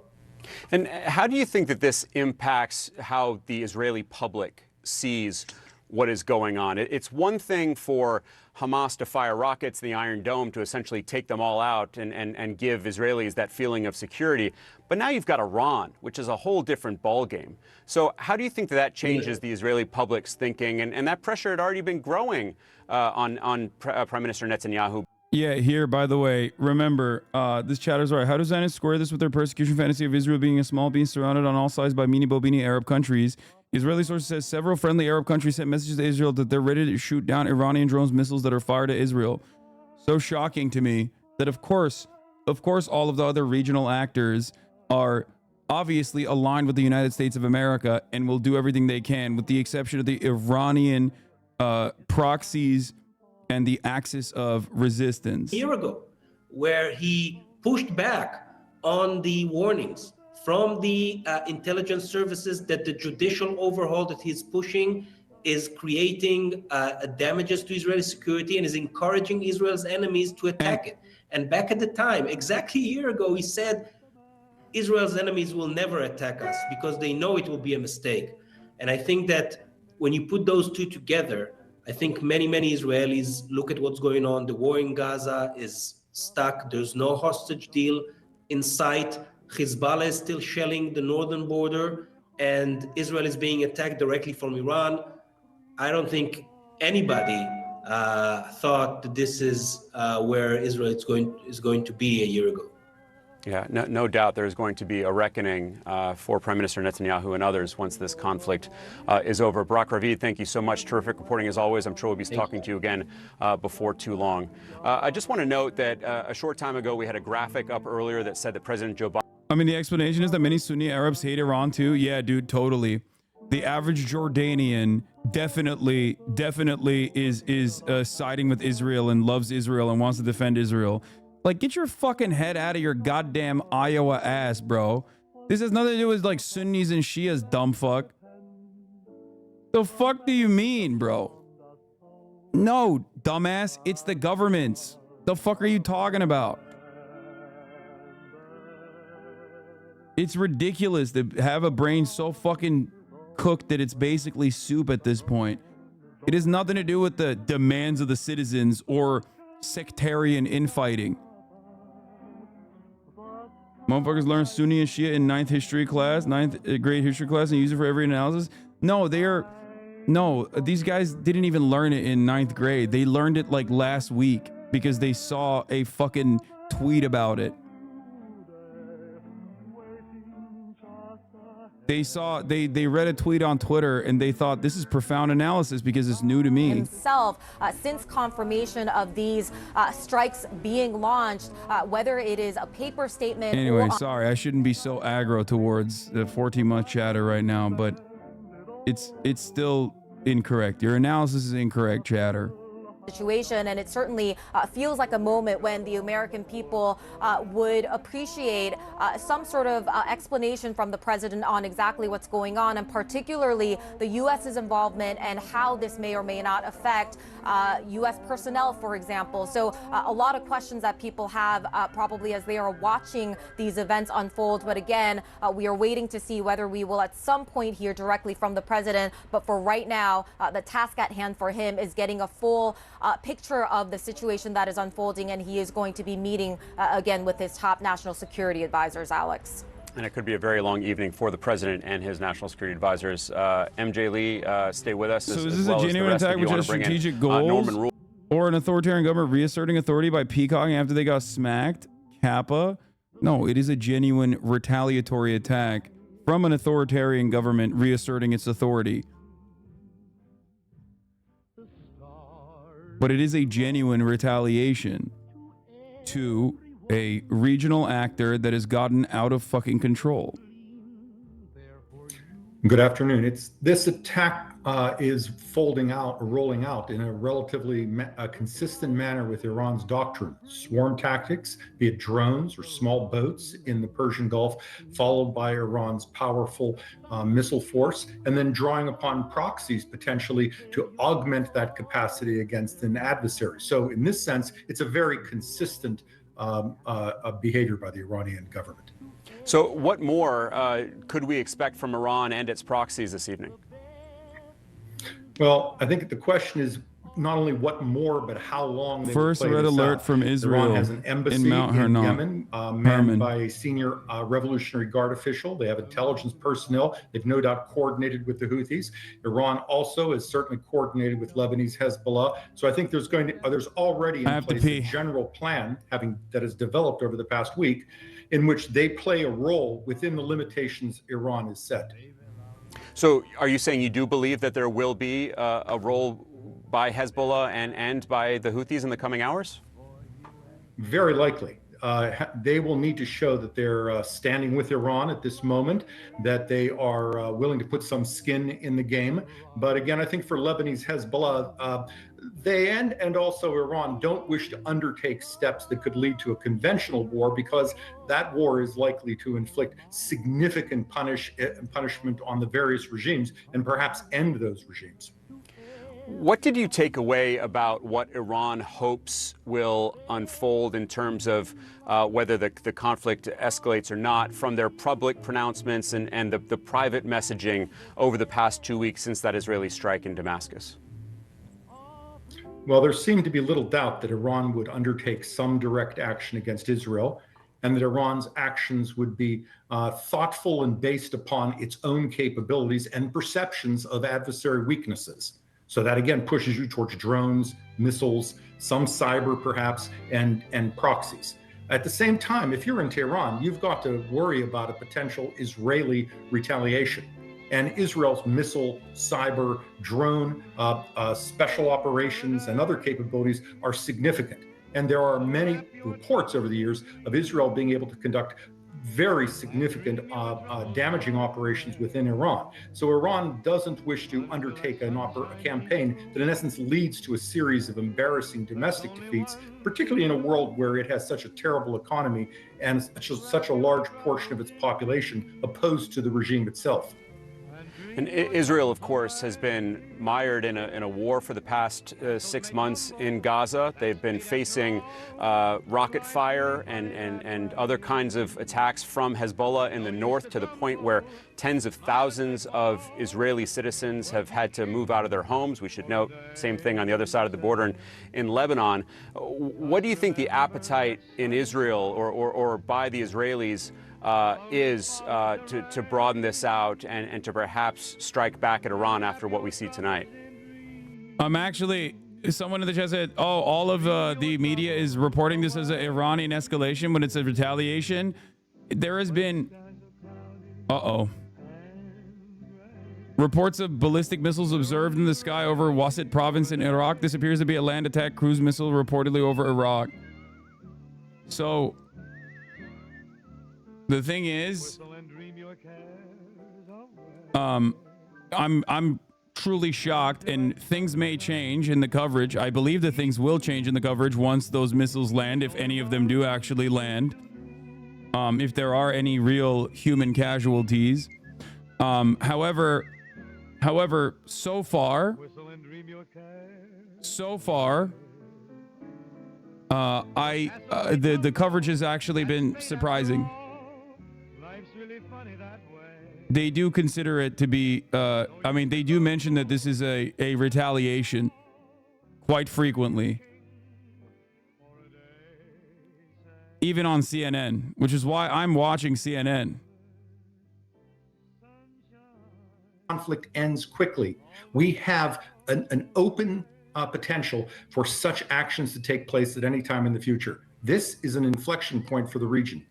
L: And how do you think that this impacts how the Israeli public sees what is going on? It's one thing for Hamas to fire rockets, the Iron Dome, to essentially take them all out and give Israelis that feeling of security. But now you've got Iran, which is a whole different ballgame. So how do you think that changes the Israeli public's thinking? And that pressure had already been growing on Prime Minister Netanyahu.
A: Yeah, here, by the way, remember, this chatter's right. How does Zionists square this with their persecution fantasy of Israel being a small being surrounded on all sides by meanie-bobini Arab countries? Israeli sources says several friendly Arab countries sent messages to Israel that they're ready to shoot down Iranian drones missiles that are fired at Israel. So shocking to me that, of course, all of the other regional actors are obviously aligned with the United States of America and will do everything they can, with the exception of the Iranian proxies and the axis of resistance.
D: A year ago, where he pushed back on the warnings from the intelligence services that the judicial overhaul that he's pushing is creating damages to Israeli security and is encouraging Israel's enemies to attack it. And back at the time, exactly a year ago, he said, Israel's enemies will never attack us because they know it will be a mistake. And I think that when you put those two together, I think many Israelis look at what's going on. The war in Gaza is stuck. There's no hostage deal in sight. Hezbollah is still shelling the northern border, and Israel is being attacked directly from Iran. I don't think anybody thought that this is where Israel is going to be a year ago.
L: Yeah, no doubt there's going to be a reckoning for Prime Minister Netanyahu and others once this conflict is over. Barak Ravid, thank you so much. Terrific reporting as always. I'm sure we'll be talking to you again before too long. I just want to note that a short time ago we had a graphic up earlier that said that President Joe Biden...
A: I mean, the explanation is that many Sunni Arabs hate Iran too. Yeah, dude, totally. The average Jordanian definitely is siding with Israel and loves Israel and wants to defend Israel. Like, get your fucking head out of your goddamn Iowa ass, bro. This has nothing to do with, like, Sunnis and Shias, dumb fuck. The fuck do you mean, bro? No, dumbass. It's the governments. The fuck are you talking about? It's ridiculous to have a brain so fucking cooked that it's basically soup at this point. It has nothing to do with the demands of the citizens or sectarian infighting. Motherfuckers learn Sunni and Shia in ninth grade history class and use it for every analysis. No, these guys didn't even learn it in ninth grade. They learned it like last week because they saw a fucking tweet about it. They read a tweet on Twitter and they thought this is profound analysis because it's new to me.
O: Himself, since confirmation of these strikes being launched, whether it is a paper statement.
A: Anyway,
O: or
A: sorry, I shouldn't be so aggro towards the 14-month chatter right now, but it's still incorrect. Your analysis is incorrect, chatter.
O: Situation, and it certainly feels like a moment when the American people would appreciate some sort of explanation from the president on exactly what's going on, and particularly the U.S.'s involvement and how this may or may not affect U.S. personnel, for example. So a lot of questions that people have probably as they are watching these events unfold. But again, we are waiting to see whether we will at some point hear directly from the president. But for right now, the task at hand for him is getting a full picture of the situation that is unfolding, and he is going to be meeting again with his top national security advisors, Alex.
L: And it could be a very long evening for the president and his national security advisors. MJ Lee, stay with us.
A: So is this a genuine attack which has strategic goals? Or an authoritarian government reasserting authority by peacocking after they got smacked? Kappa? No, it is a genuine retaliatory attack from an authoritarian government reasserting its authority. But it is a genuine retaliation to a regional actor that has gotten out of fucking control.
M: Good afternoon. This attack is folding out or rolling out in a relatively consistent manner with Iran's doctrine. Swarm tactics, be it drones or small boats in the Persian Gulf, followed by Iran's powerful missile force, and then drawing upon proxies potentially to augment that capacity against an adversary. So in this sense, it's a very consistent behavior by the Iranian government.
L: So what more could we expect from Iran and its proxies this evening?
M: Well, I think the question is not only what more, but how long they
A: First
M: will play
A: red
M: this
A: alert
M: out.
A: from Israel
M: Iran has an embassy
A: in Mount Hernon.
M: Yemen, manned by a senior Revolutionary Guard official. They have intelligence personnel. They've no doubt coordinated with the Houthis. Iran also is certainly coordinated with Lebanese Hezbollah. So I think there's already in place a general plan that has developed over the past week, in which they play a role within the limitations Iran has set.
L: So are you saying you do believe that there will be a role by Hezbollah and by the Houthis in the coming hours?
M: Very likely. They will need to show that they're standing with Iran at this moment, that they are willing to put some skin in the game. But again, I think for Lebanese Hezbollah, they and also Iran don't wish to undertake steps that could lead to a conventional war, because that war is likely to inflict significant punishment on the various regimes and perhaps end those regimes.
L: What did you take away about what Iran hopes will unfold in terms of whether the conflict escalates or not from their public pronouncements and the private messaging over the past 2 weeks since that Israeli strike in Damascus?
M: Well, there seemed to be little doubt that Iran would undertake some direct action against Israel, and that Iran's actions would be thoughtful and based upon its own capabilities and perceptions of adversary weaknesses. So that again pushes you towards drones, missiles, some cyber perhaps, and proxies. At the same time, if you're in Tehran, you've got to worry about a potential Israeli retaliation. And Israel's missile, cyber, drone, special operations, and other capabilities are significant. And there are many reports over the years of Israel being able to conduct very significant damaging operations within Iran. So Iran doesn't wish to undertake a campaign that in essence leads to a series of embarrassing domestic defeats, particularly in a world where it has such a terrible economy and such a large portion of its population opposed to the regime itself.
L: And Israel, of course, has been mired in a war for the past 6 months in Gaza. They've been facing rocket fire and other kinds of attacks from Hezbollah in the north, to the point where tens of thousands of Israeli citizens have had to move out of their homes. We should note, same thing on the other side of the border in Lebanon. What do you think the appetite in Israel or by the Israelis is to broaden this out and to perhaps strike back at Iran after what we see tonight?
A: Actually, someone in the chat said, oh, all of the media is reporting this as an Iranian escalation when it's a retaliation. There has been, reports of ballistic missiles observed in the sky over Wasit province in Iraq. This appears to be a land attack cruise missile reportedly over Iraq. So the thing is, I'm truly shocked, and things may change in the coverage. I believe that things will change in the coverage once those missiles land, if any of them do actually land. If there are any real human casualties. However, so far, the coverage has actually been surprising. They do consider it to be, they do mention that this is a retaliation quite frequently. Even on CNN, which is why I'm watching CNN.
M: Conflict ends quickly. We have an open potential for such actions to take place at any time in the future. This is an inflection point for the region.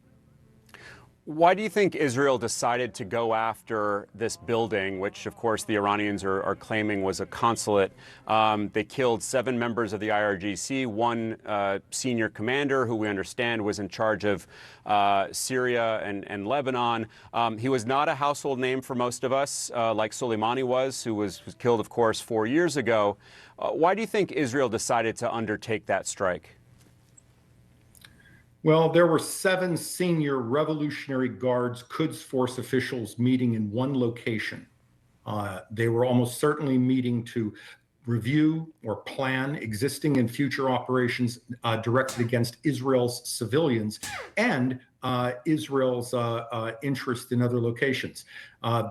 L: Why do you think Israel decided to go after this building, which, of course, the Iranians are claiming was a consulate? They killed 7 members of the IRGC, 1 senior commander who we understand was in charge of Syria and Lebanon. He was not a household name for most of us, like Soleimani was, who was killed, of course, 4 years ago. Why do you think Israel decided to undertake that strike?
M: Well, there were 7 senior Revolutionary Guards Quds Force officials meeting in one location. They were almost certainly meeting to review or plan existing and future operations directed against Israel's civilians and Israel's interest in other locations.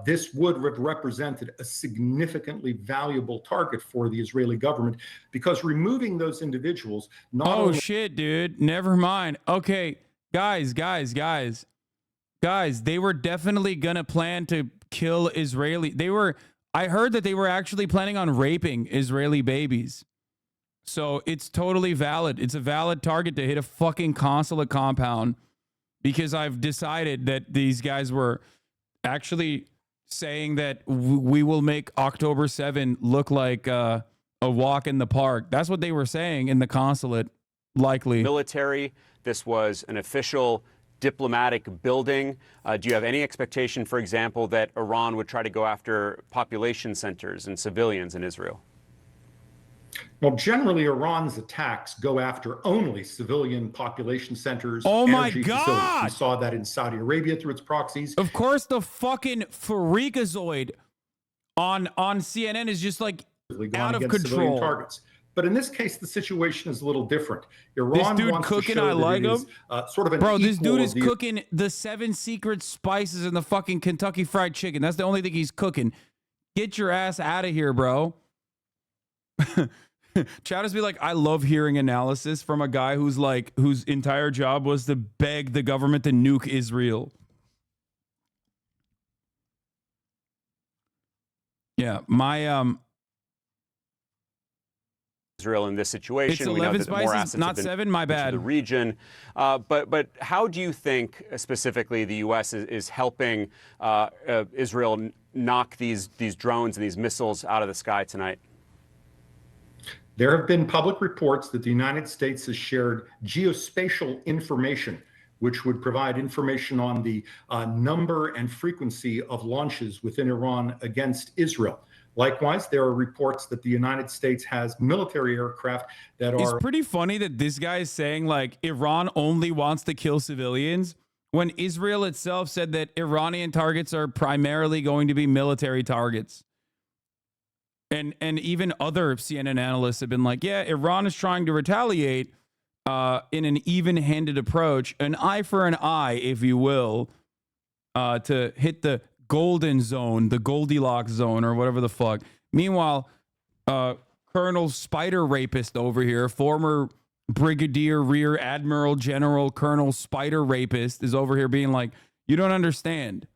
M: This would have represented a significantly valuable target for the Israeli government, because removing those individuals not
A: Oh
M: only
A: shit, dude. Never mind. Okay, guys, they were definitely gonna plan to kill Israeli. I heard that they were actually planning on raping Israeli babies. So it's totally valid. It's a valid target to hit a fucking consulate compound, because I've decided that these guys were actually saying that we will make October 7 look like a walk in the park. That's what they were saying in the consulate, likely.
L: Military, this was an official diplomatic building. Do you have any expectation, for example, that Iran would try to go after population centers and civilians in Israel?
M: Well, generally, Iran's attacks go after only civilian population centers.
A: Oh my
M: energy
A: God!
M: facilities. We saw that in Saudi Arabia through its proxies.
A: Of course, the fucking freakazoid on CNN is just like,
M: gone against civilian targets. But in this case, the situation is a little different. Iran
A: this dude
M: wants
A: cooking,
M: to show
A: I like
M: that it
A: him.
M: is sort of an
A: bro, this dude is
M: equal of
A: cooking the 7 secret spices in the fucking Kentucky Fried Chicken. That's the only thing he's cooking. Get your ass out of here, bro. Chad is be like, I love hearing analysis from a guy who's like, whose entire job was to beg the government to nuke Israel. Yeah, my
L: Israel in this situation.
A: It's
L: we know
A: 11
L: that more
A: spices,
L: assets
A: not
L: have been
A: 7. My
L: into
A: bad.
L: the region, but how do you think specifically the U.S. is helping Israel knock these drones and these missiles out of the sky tonight?
M: There have been public reports that the United States has shared geospatial information, which would provide information on the number and frequency of launches within Iran against Israel. Likewise, there are reports that the United States has military aircraft that are...
A: It's pretty funny that this guy is saying, like, Iran only wants to kill civilians, when Israel itself said that Iranian targets are primarily going to be military targets. And even other CNN analysts have been like, yeah, Iran is trying to retaliate in an even-handed approach, an eye for an eye, if you will, to hit the golden zone, the Goldilocks zone, or whatever the fuck. Meanwhile, Colonel Spider Rapist over here, former Brigadier Rear Admiral General Colonel Spider Rapist, is over here being like, you don't understand,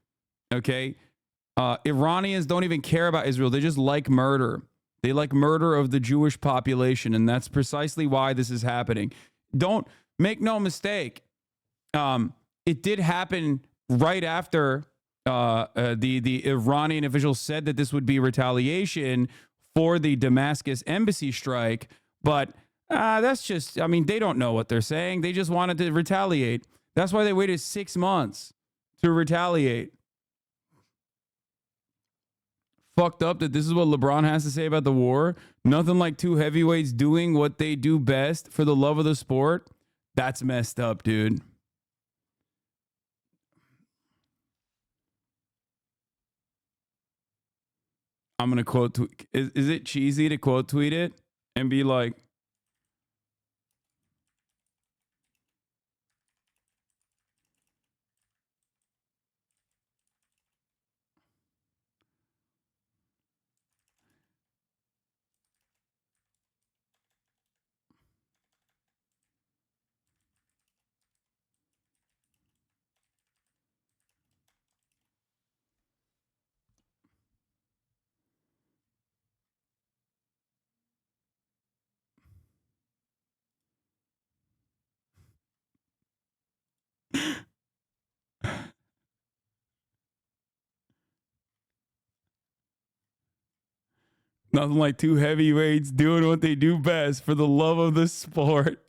A: okay? Iranians don't even care about Israel. They just like murder. They like murder of the Jewish population, and that's precisely why this is happening. Don't make no mistake. It did happen right after the Iranian officials said that this would be retaliation for the Damascus embassy strike, but that's just, I mean, they don't know what they're saying. They just wanted to retaliate. That's why they waited 6 months to retaliate. Fucked up that this is what LeBron has to say about the war. Nothing like 2 heavyweights doing what they do best for the love of the sport. That's messed up, dude. I'm going to quote tweet. Is it cheesy to quote tweet it and be like, nothing like 2 heavyweights doing what they do best for the love of the sport.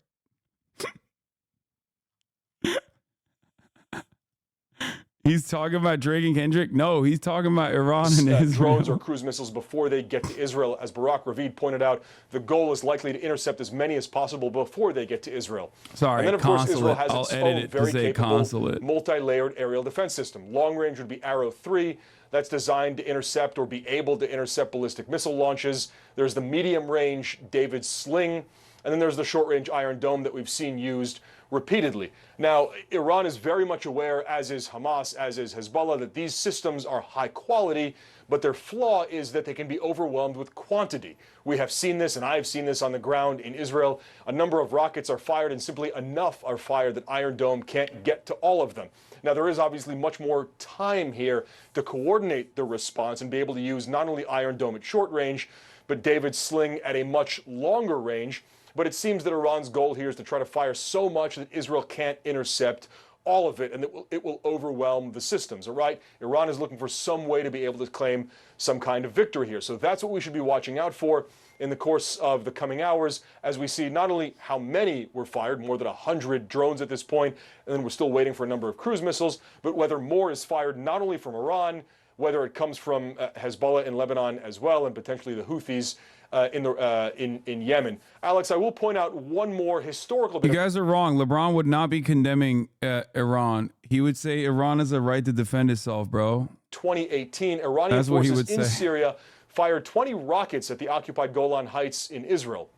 A: He's talking about Drake and Kendrick? No, he's talking about Iran and Israel.
J: Drones or cruise missiles before they get to Israel. As Barak Ravid pointed out, the goal is likely to intercept as many as possible before they get to Israel.
A: Sorry,
J: and then, of course, Israel has its own very capable multi-layered aerial defense system. Long range would be Arrow 3. That's designed to intercept or be able to intercept ballistic missile launches. There's the medium range David Sling. And then there's the short range Iron Dome that we've seen used repeatedly. Now, Iran is very much aware, as is Hamas, as is Hezbollah, that these systems are high quality, but their flaw is that they can be overwhelmed with quantity. We have seen this, and I have seen this on the ground in Israel. A number of rockets are fired, and simply enough are fired that Iron Dome can't get to all of them. Now, there is obviously much more time here to coordinate the response and be able to use not only Iron Dome at short range, but David Sling at a much longer range. But it seems that Iran's goal here is to try to fire so much that Israel can't intercept all of it, and it will overwhelm the systems, all right? Iran is looking for some way to be able to claim some kind of victory here. So that's what we should be watching out for in the course of the coming hours, as we see not only how many were fired, more than 100 drones at this point, and then we're still waiting for a number of cruise missiles, but whether more is fired not only from Iran, whether it comes from Hezbollah in Lebanon as well, and potentially the Houthis in Yemen. Alex, I will point out one more historical bit.
A: You guys are wrong. LeBron would not be condemning Iran. He would say Iran has a right to defend itself, bro.
J: 2018, Iranian forces in Syria fired 20 rockets at the occupied Golan Heights in Israel.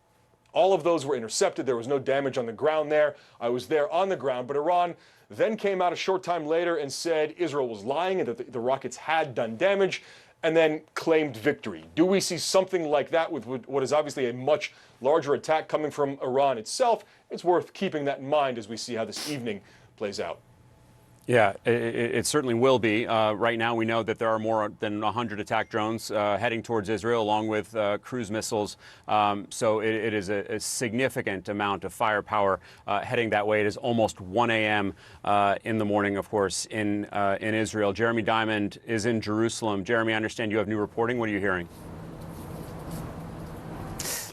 J: All of those were intercepted. There was no damage on the ground there. I was there on the ground, but Iran then came out a short time later and said Israel was lying and that the rockets had done damage, and then claimed victory. Do we see something like that with what is obviously a much larger attack coming from Iran itself? It's worth keeping that in mind as we see how this evening plays out.
L: Yeah, it certainly will be. Right now, we know that there are more than 100 attack drones heading towards Israel, along with cruise missiles. So it is a significant amount of firepower heading that way. It is almost 1 a.m. In the morning, of course, in Israel. Jeremy Diamond is in Jerusalem. Jeremy, I understand you have new reporting. What are you hearing?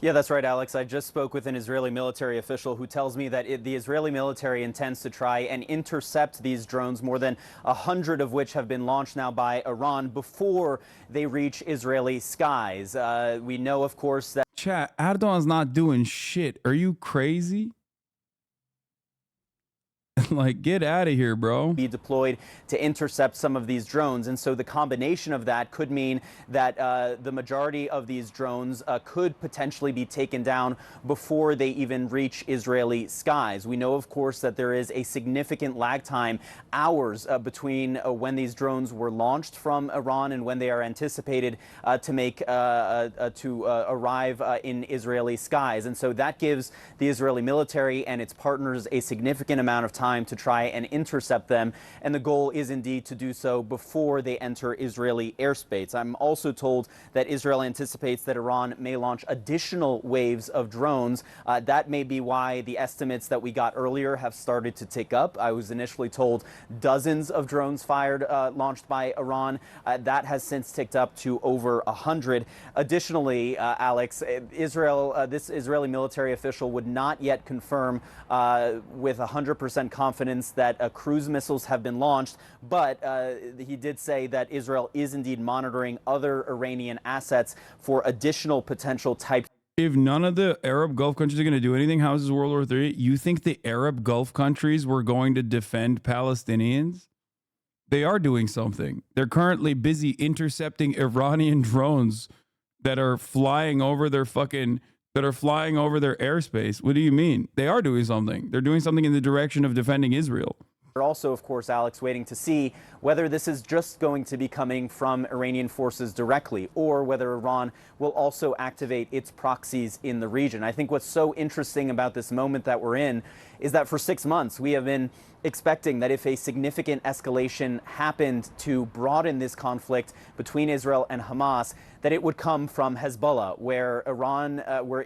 B: Yeah, that's right, Alex. I just spoke with an Israeli military official who tells me that the Israeli military intends to try and intercept these drones, more than 100 of which have been launched now by Iran, before they reach Israeli skies. We know, of course, that...
A: Chat, Erdogan's not doing shit. Are you crazy? Like, get out of here, bro.
B: Be deployed to intercept some of these drones. And so the combination of that could mean that the majority of these drones could potentially be taken down before they even reach Israeli skies. We know, of course, that there is a significant lag time, hours between when these drones were launched from Iran and when they are anticipated to arrive in Israeli skies. And so that gives the Israeli military and its partners a significant amount of time to try and intercept them, and the goal is indeed to do so before they enter Israeli airspace. I'm also told that Israel anticipates that Iran may launch additional waves of drones. That may be why the estimates that we got earlier have started to tick up. I was initially told dozens of drones launched by Iran. That has since ticked up to over 100. Additionally, Alex, this Israeli military official would not yet confirm with 100% confidence that cruise missiles have been launched, but he did say that Israel is indeed monitoring other Iranian assets for additional potential types.
A: If none of the Arab Gulf countries are going to do anything, how is this World War III? You think the Arab Gulf countries were going to defend Palestinians? They are doing something. They're currently busy intercepting Iranian drones that are flying over their airspace. What do you mean? They are doing something. They're doing something in the direction of defending Israel.
B: We're also, of course, Alex, waiting to see whether this is just going to be coming from Iranian forces directly, or whether Iran will also activate its proxies in the region. I think what's so interesting about this moment that we're in is that for 6 months we have been expecting that if a significant escalation happened to broaden this conflict between Israel and Hamas, that it would come from Hezbollah, where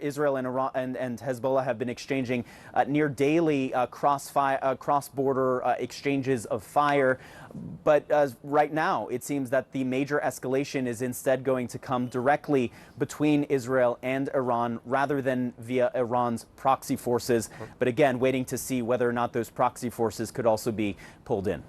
B: Israel and Iran and Hezbollah have been exchanging near daily cross-border exchanges of fire. But right now, it seems that the major escalation is instead going to come directly between Israel and Iran, rather than via Iran's proxy forces. But again, waiting to see whether or not those proxy forces could also be pulled in.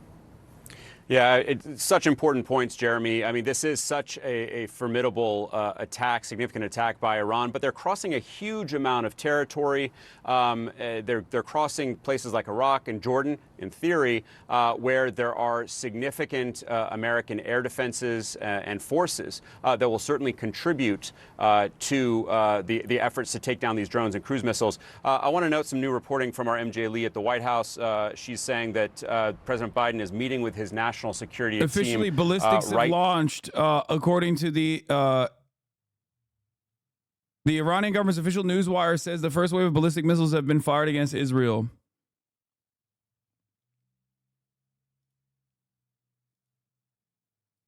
L: Yeah, it's such important points, Jeremy. I mean, this is such a formidable attack, significant attack by Iran, but they're crossing a huge amount of territory. They're crossing places like Iraq and Jordan, in theory, where there are significant American air defenses and forces that will certainly contribute to the efforts to take down these drones and cruise missiles. I want to note some new reporting from our MJ Lee at the White House. She's saying that President Biden is meeting with his national security
A: officially
L: team.
A: Ballistics have launched, according to the Iranian government's official newswire says the first wave of ballistic missiles have been fired against Israel.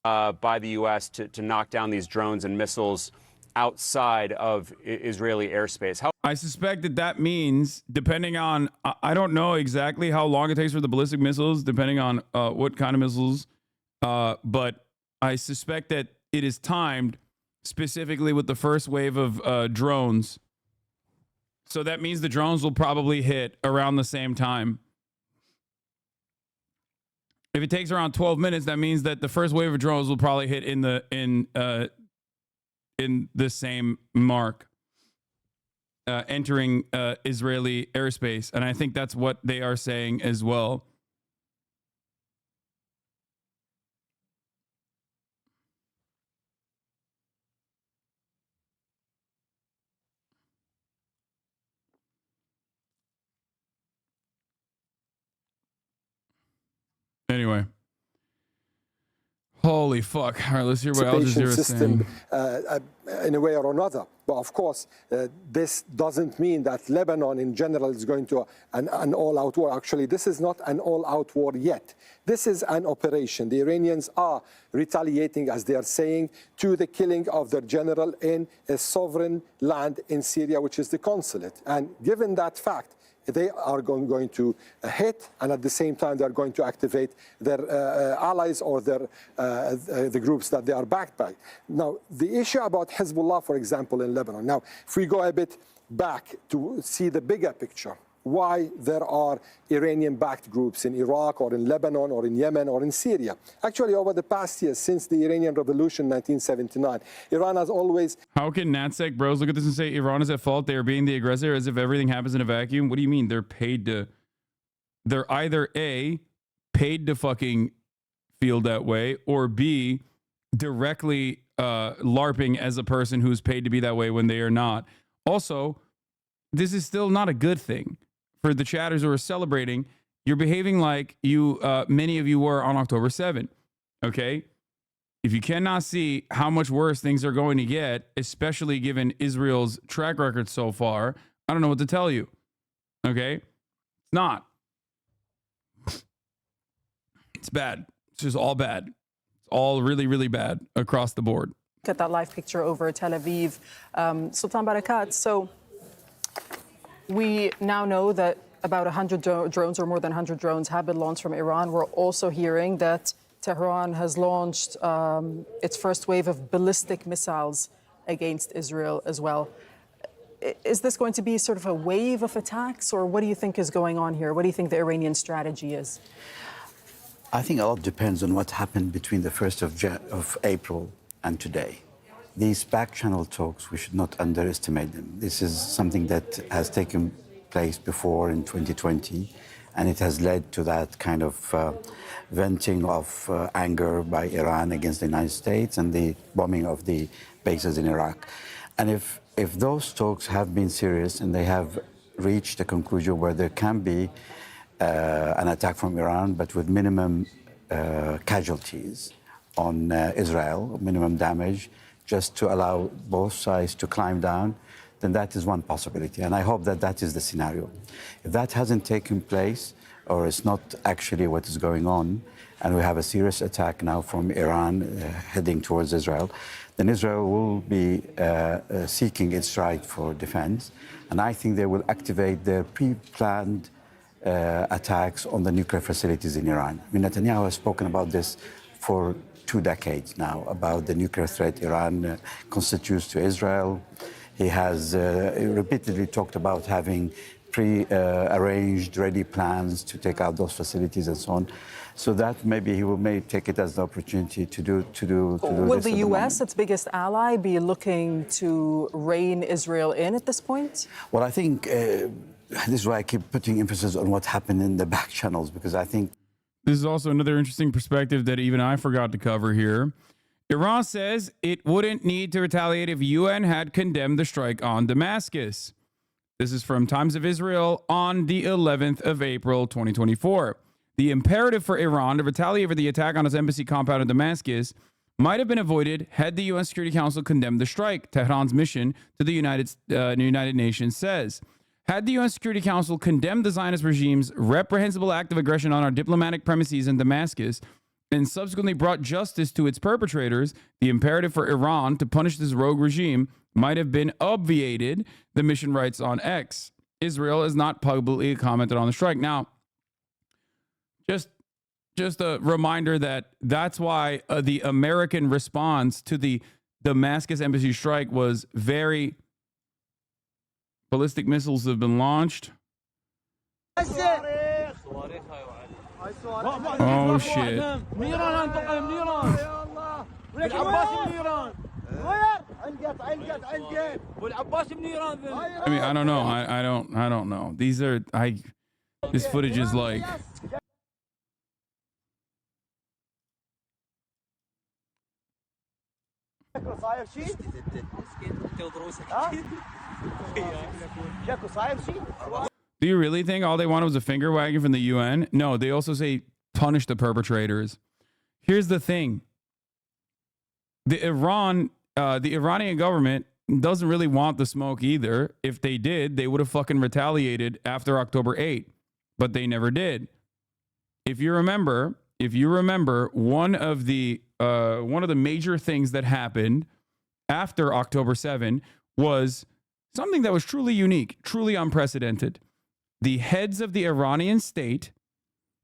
L: By the U.S. to knock down these drones and missiles outside of Israeli airspace.
A: I suspect that means, depending on, I don't know exactly how long it takes for the ballistic missiles, depending on what kind of missiles, but I suspect that it is timed specifically with the first wave of drones. So that means the drones will probably hit around the same time. If it takes around 12 minutes, that means that the first wave of drones will probably hit in the same mark, entering Israeli airspace. And I think that's what they are saying as well. Holy fuck. All right, let's hear what Al Jazeera is saying.
F: In a way or another. But of course, this doesn't mean that Lebanon in general is going to an all-out war. Actually, this is not an all-out war yet. This is an operation. The Iranians are retaliating, as they are saying, to the killing of their general in a sovereign land in Syria, which is the consulate. And given that fact, they are going to hit, and at the same time, they're going to activate their allies or the groups that they are backed by. Now, the issue about Hezbollah, for example, in Lebanon. Now, if we go a bit back to see the bigger picture, why there are Iranian-backed groups in Iraq or in Lebanon or in Yemen or in Syria. Actually, over the past years, since the Iranian Revolution in 1979, Iran has always...
A: How can NatSec bros look at this and say Iran is at fault? They are being the aggressor as if everything happens in a vacuum? What do you mean? They're paid to... They're either A, paid to fucking feel that way, or B, directly LARPing as a person who's paid to be that way when they are not. Also, this is still not a good thing. For the chatters who are celebrating, you're behaving like you, many of you were on October 7th, okay? If you cannot see how much worse things are going to get, especially given Israel's track record so far, I don't know what to tell you, okay? It's not. It's bad. It's just all bad. It's all really, really bad across the board.
I: Look at that live picture over Tel Aviv. Sultan Barakat, so... We now know that about 100 drones or more than 100 drones have been launched from Iran. We're also hearing that Tehran has launched its first wave of ballistic missiles against Israel as well. Is this going to be sort of a wave of attacks, or what do you think is going on here? What do you think the Iranian strategy is?
S: I think a lot depends on what happened between the 1st of April and today. These back-channel talks, we should not underestimate them. This is something that has taken place before in 2020, and it has led to that kind of venting of anger by Iran against the United States and the bombing of the bases in Iraq. And if those talks have been serious and they have reached a conclusion where there can be an attack from Iran, but with minimum casualties on Israel, minimum damage, just to allow both sides to climb down, then that is one possibility. And I hope that that is the scenario. If that hasn't taken place, or it's not actually what is going on, and we have a serious attack now from Iran heading towards Israel, then Israel will be seeking its right for defense. And I think they will activate their pre-planned attacks on the nuclear facilities in Iran. I mean, Netanyahu has spoken about this for 2 decades now, about the nuclear threat Iran constitutes to Israel. He has repeatedly talked about having pre-arranged, ready plans to take out those facilities and so on. So that maybe he may take it as an opportunity to do
I: Will
S: this
I: the U.S., its biggest ally, be looking to rein Israel in at this point?
S: Well, I think this is why I keep putting emphasis on what happened in the back channels, because I think
A: this is also another interesting perspective that even I forgot to cover here. Iran says it wouldn't need to retaliate if UN had condemned the strike on Damascus. This is from Times of Israel on the 11th of April, 2024. The imperative for Iran to retaliate for the attack on its embassy compound in Damascus might have been avoided had the UN Security Council condemned the strike, Tehran's mission to the United Nations says. Had the UN Security Council condemned the Zionist regime's reprehensible act of aggression on our diplomatic premises in Damascus and subsequently brought justice to its perpetrators, the imperative for Iran to punish this rogue regime might have been obviated, the mission writes on X. Israel has not publicly commented on the strike. Now, just a reminder that that's why the American response to the Damascus embassy strike was very... Ballistic missiles have been launched. Oh, shit. I mean, I don't know. I don't know. These are, this footage is like... Do you really think all they wanted was a finger wagging from the UN? No, they also say punish the perpetrators. Here's the thing. the Iranian government doesn't really want the smoke either. If they did, they would have fucking retaliated after October 8th, but they never did. If you remember, one of the major things that happened after October 7 was something that was truly unique, truly unprecedented. The heads of the Iranian state,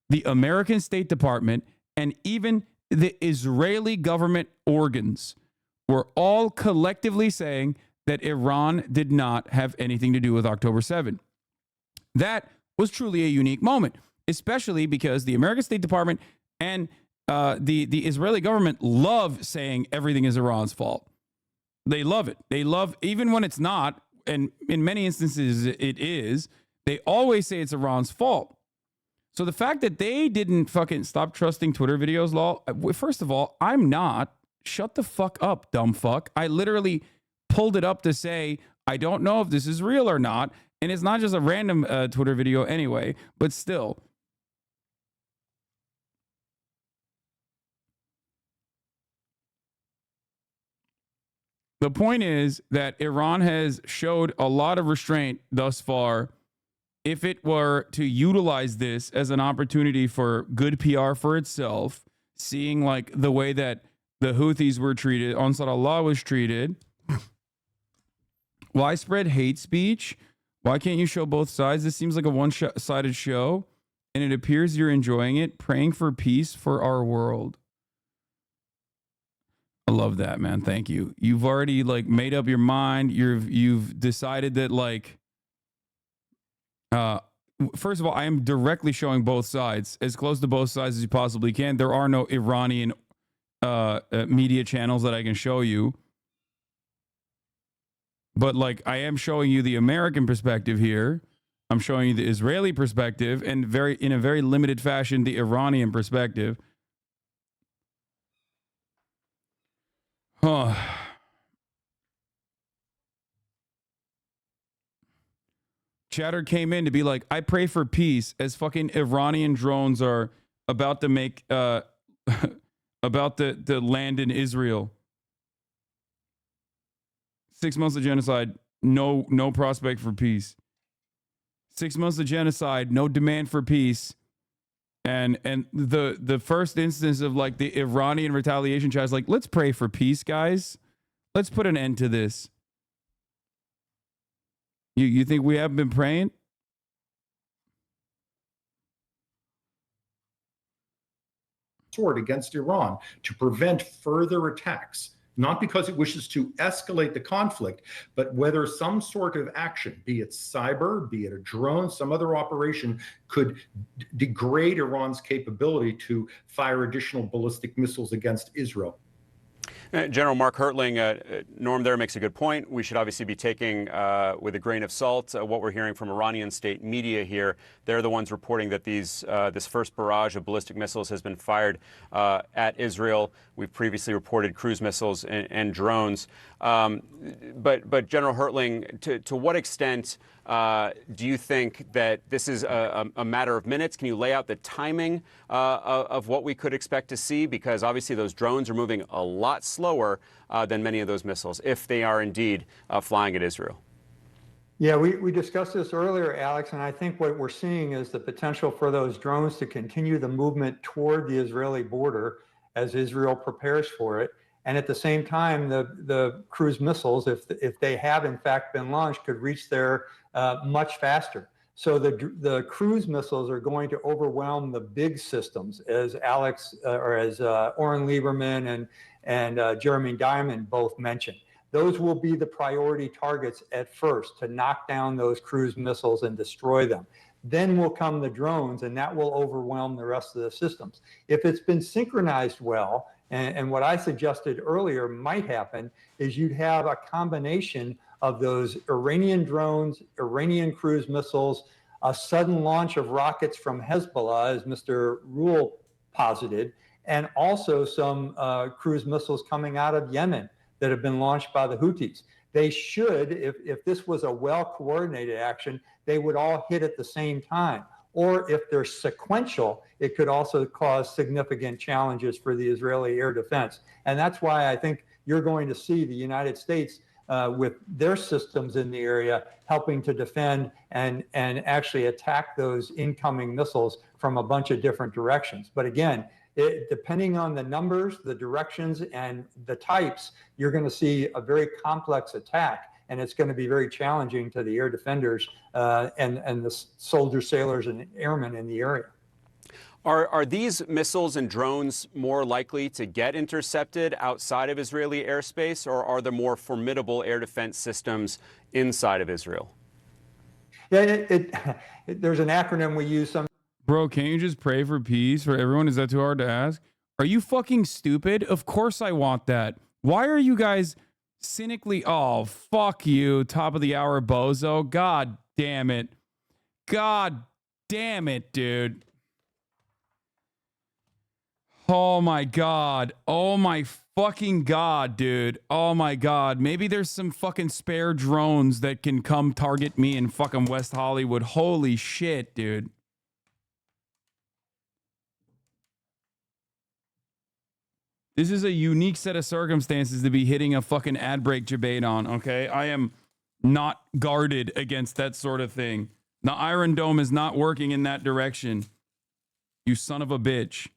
A: the American State Department, and even the Israeli government organs were all collectively saying that Iran did not have anything to do with October 7. That was truly a unique moment, especially because the American State Department and the Israeli government love saying everything is Iran's fault. They love it. They love, even when it's not, and in many instances it is, they always say it's Iran's fault. So the fact that they didn't fucking stop trusting Twitter videos, lol, first of all, I'm not. Shut the fuck up, dumb fuck. I literally pulled it up to say, I don't know if this is real or not. And it's not just a random Twitter video anyway, but still. The point is that Iran has showed a lot of restraint thus far. If it were to utilize this as an opportunity for good PR for itself, seeing like the way that the Houthis were treated, Ansar Allah was treated, widespread hate speech. Why can't you show both sides? This seems like a one-sided show, and it appears you're enjoying it. Praying for peace for our world. I love that, man. Thank you. You've already like made up your mind. You've decided that like, first of all, I am directly showing both sides, as close to both sides as you possibly can. There are no Iranian media channels that I can show you. But like, I am showing you the American perspective here. I'm showing you the Israeli perspective, and in a very limited fashion, the Iranian perspective. Huh. Chatter came in to be like, I pray for peace as fucking Iranian drones are about to make about the land in Israel. 6 months of genocide, no prospect for peace. 6 months of genocide, no demand for peace. And the first instance of like the Iranian retaliation chat is like, let's pray for peace, guys. Let's put an end to this. You think we haven't been praying?
M: Sword against Iran to prevent further attacks, not because it wishes to escalate the conflict, but whether some sort of action, be it cyber, be it a drone, some other operation, could degrade Iran's capability to fire additional ballistic missiles against Israel.
L: General Mark Hertling, Norm there makes a good point. We should obviously be taking with a grain of salt what we're hearing from Iranian state media here. They're the ones reporting that this first barrage of ballistic missiles has been fired at Israel. We've previously reported cruise missiles and drones. But General Hertling, to what extent do you think that this is a matter of minutes? Can you lay out the timing of what we could expect to see? Because obviously those drones are moving a lot slower than many of those missiles, if they are indeed flying at Israel.
H: Yeah, we discussed this earlier, Alex, and I think what we're seeing is the potential for those drones to continue the movement toward the Israeli border as Israel prepares for it. And at the same time, the cruise missiles, if they have in fact been launched, could reach there much faster. So the cruise missiles are going to overwhelm the big systems, as Alex or as Oren Lieberman and Jeremy Diamond both mentioned. Those will be the priority targets at first, to knock down those cruise missiles and destroy them. Then will come the drones, and that will overwhelm the rest of the systems. If it's been synchronized well, and what I suggested earlier might happen, is you'd have a combination of those Iranian drones, Iranian cruise missiles, a sudden launch of rockets from Hezbollah, as Mr. Rule posited, and also some cruise missiles coming out of Yemen that have been launched by the Houthis. They should, if this was a well-coordinated action, they would all hit at the same time. Or if they're sequential, it could also cause significant challenges for the Israeli air defense. And that's why I think you're going to see the United States with their systems in the area helping to defend and actually attack those incoming missiles from a bunch of different directions. But again, depending on the numbers, the directions, and the types, you're going to see a very complex attack. And it's going to be very challenging to the air defenders and the soldiers, sailors, and airmen in the area.
L: Are these missiles and drones more likely to get intercepted outside of Israeli airspace, or are there more formidable air defense systems inside of Israel?
H: Yeah, there's an acronym we use.
A: Bro, can't you just pray for peace for everyone? Is that too hard to ask? Are you fucking stupid? Of course I want that. Why are you guys cynically, oh, fuck you, top of the hour bozo? God damn it. God damn it, dude. Oh my God. Oh my fucking God, dude. Oh my God. Maybe there's some fucking spare drones that can come target me in fucking West Hollywood. Holy shit, dude. This is a unique set of circumstances to be hitting a fucking ad break debate on, okay? I am not guarded against that sort of thing. The Iron Dome is not working in that direction. You son of a bitch.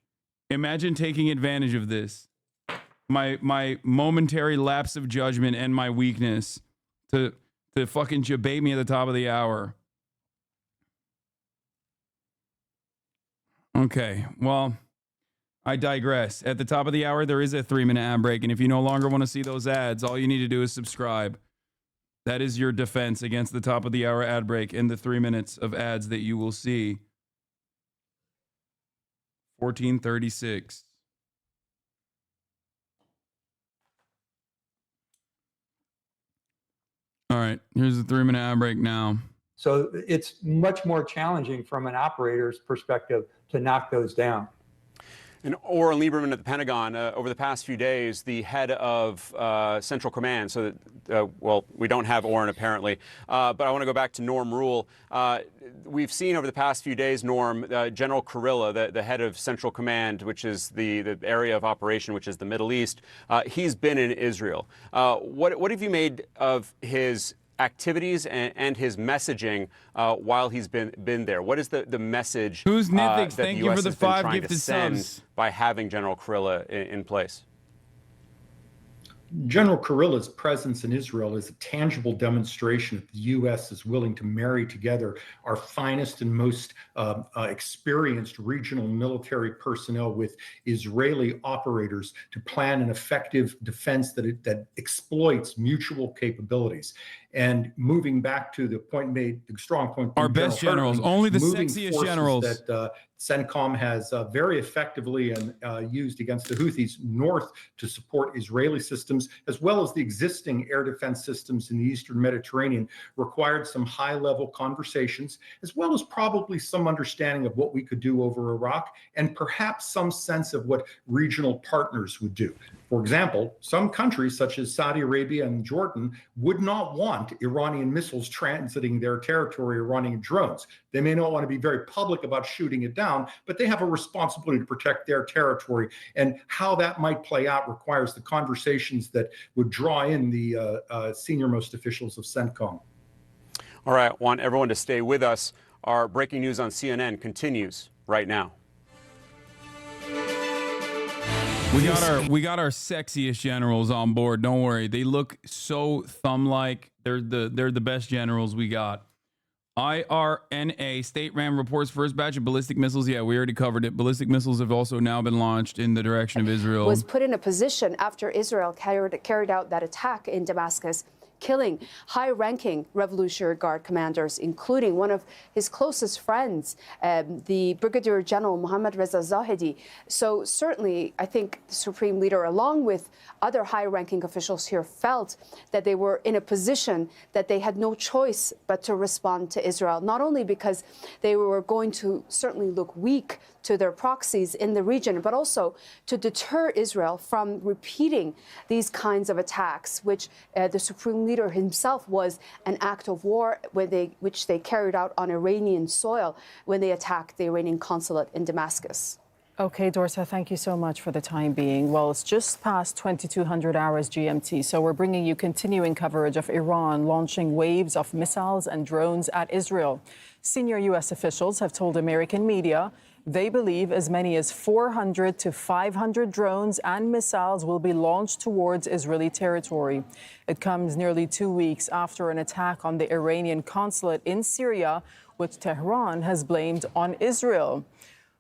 A: Imagine taking advantage of this. My momentary lapse of judgment and my weakness to fucking debate me at the top of the hour. Okay, well, I digress. At the top of the hour, there is a 3-minute ad break, and if you no longer want to see those ads, all you need to do is subscribe. That is your defense against the top of the hour ad break and the 3 minutes of ads that you will see. 1436. All right, here's the 3-minute ad break now.
H: So it's much more challenging from an operator's perspective to knock those down.
L: And Oren Lieberman at the Pentagon, over the past few days, the head of Central Command, so that, well, we don't have Oren apparently, but I want to go back to Norm Rule. We've seen over the past few days, Norm, General Kurilla, the head of Central Command, which is the area of operation, which is the Middle East, he's been in Israel. What have you made of his activities and his messaging while he's been there? What is the message
A: Who's Nithix?
L: that
A: Thank
L: the
A: you
L: US
A: for the
L: has been
A: 5
L: trying to
A: gifted
L: send
A: subs.
L: by having General Kurilla in place?
M: General Kurilla's presence in Israel is a tangible demonstration that the U.S. is willing to marry together our finest and most experienced regional military personnel with Israeli operators to plan an effective defense that exploits mutual capabilities. And moving back to the point made, the strong point,
A: Our best generals, only the sexiest generals
M: that CENTCOM has very effectively used against the Houthis north to support Israeli systems, as well as the existing air defense systems in the Eastern Mediterranean, required some high-level conversations, as well as probably some understanding of what we could do over Iraq, and perhaps some sense of what regional partners would do. For example, some countries such as Saudi Arabia and Jordan would not want Iranian missiles transiting their territory, Iranian drones. They may not want to be very public about shooting it down, but they have a responsibility to protect their territory. And how that might play out requires the conversations that would draw in the senior-most officials of CENTCOM.
L: All right, I want everyone to stay with us. Our breaking news on CNN continues right now.
A: We got our sexiest generals on board. Don't worry. They look so thumb-like. They're the best generals we got. IRNA, State Ram reports first batch of ballistic missiles. Yeah, we already covered it. Ballistic missiles have also now been launched in the direction of Israel.
N: Was put in a position after Israel carried out that attack in Damascus, killing high-ranking Revolutionary Guard commanders, including one of his closest friends, the Brigadier General Mohammad Reza Zahedi. So certainly, I think the Supreme Leader, along with other high-ranking officials here, felt that they were in a position that they had no choice but to respond to Israel, not only because they were going to certainly look weak to their proxies in the region, but also to deter Israel from repeating these kinds of attacks, which the Supreme Leader himself was an act of war which they carried out on Iranian soil when they attacked the Iranian consulate in Damascus.
I: Okay, Dorsa, thank you so much for the time being. Well, it's just past 2200 hours GMT, so we're bringing you continuing coverage of Iran launching waves of missiles and drones at Israel. Senior U.S. officials have told American media they believe as many as 400 to 500 drones and missiles will be launched towards Israeli territory. It comes nearly 2 weeks after an attack on the Iranian consulate in Syria, which Tehran has blamed on Israel.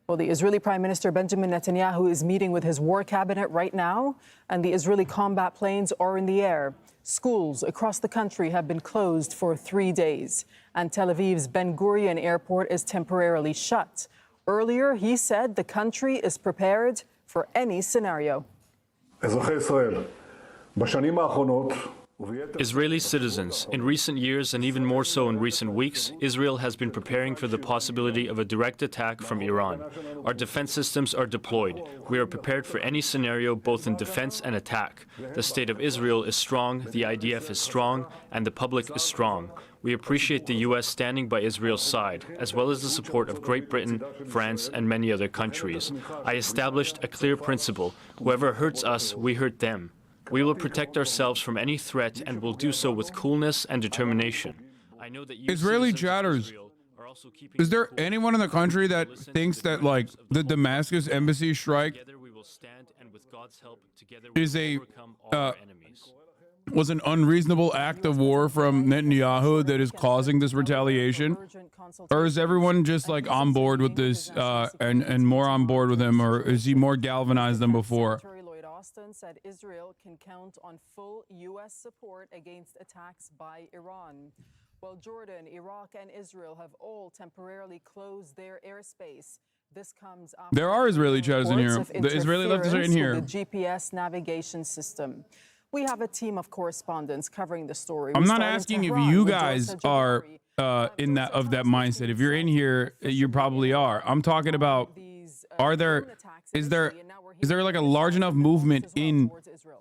I: Well, the Israeli Prime Minister Benjamin Netanyahu is meeting with his war cabinet right now, and the Israeli combat planes are in the air. Schools across the country have been closed for 3 days, and Tel Aviv's Ben Gurion airport is temporarily shut. Earlier, he said the country is prepared for any scenario.
K: Israeli citizens, in recent years and even more so in recent weeks, Israel has been preparing for the possibility of a direct attack from Iran. Our defense systems are deployed. We are prepared for any scenario, both in defense and attack. The state of Israel is strong, the IDF is strong, and the public is strong. We appreciate the U.S. standing by Israel's side, as well as the support of Great Britain, France, and many other countries. I established a clear principle: whoever hurts us, we hurt them. We will protect ourselves from any threat and will do so with coolness and determination. I know that
A: Israeli chatters. Is there anyone in the country that thinks that, like, the Damascus embassy strike is was an unreasonable act of war from Netanyahu that is causing this retaliation? Or is everyone just like on board with this and more on board with him, or is he more galvanized than before?
I: Austin said Israel can count on full U.S. support against attacks by Iran. While Jordan, Iraq, and Israel have all temporarily closed their airspace. This comes after
A: there are Israeli chatters in here. The Israeli leftist are in here.
I: The GPS navigation system. We have a team of correspondents covering the story.
A: I'm not asking if you guys are in that mindset. If you're in here, you probably are. I'm talking about, is there like a large enough movement in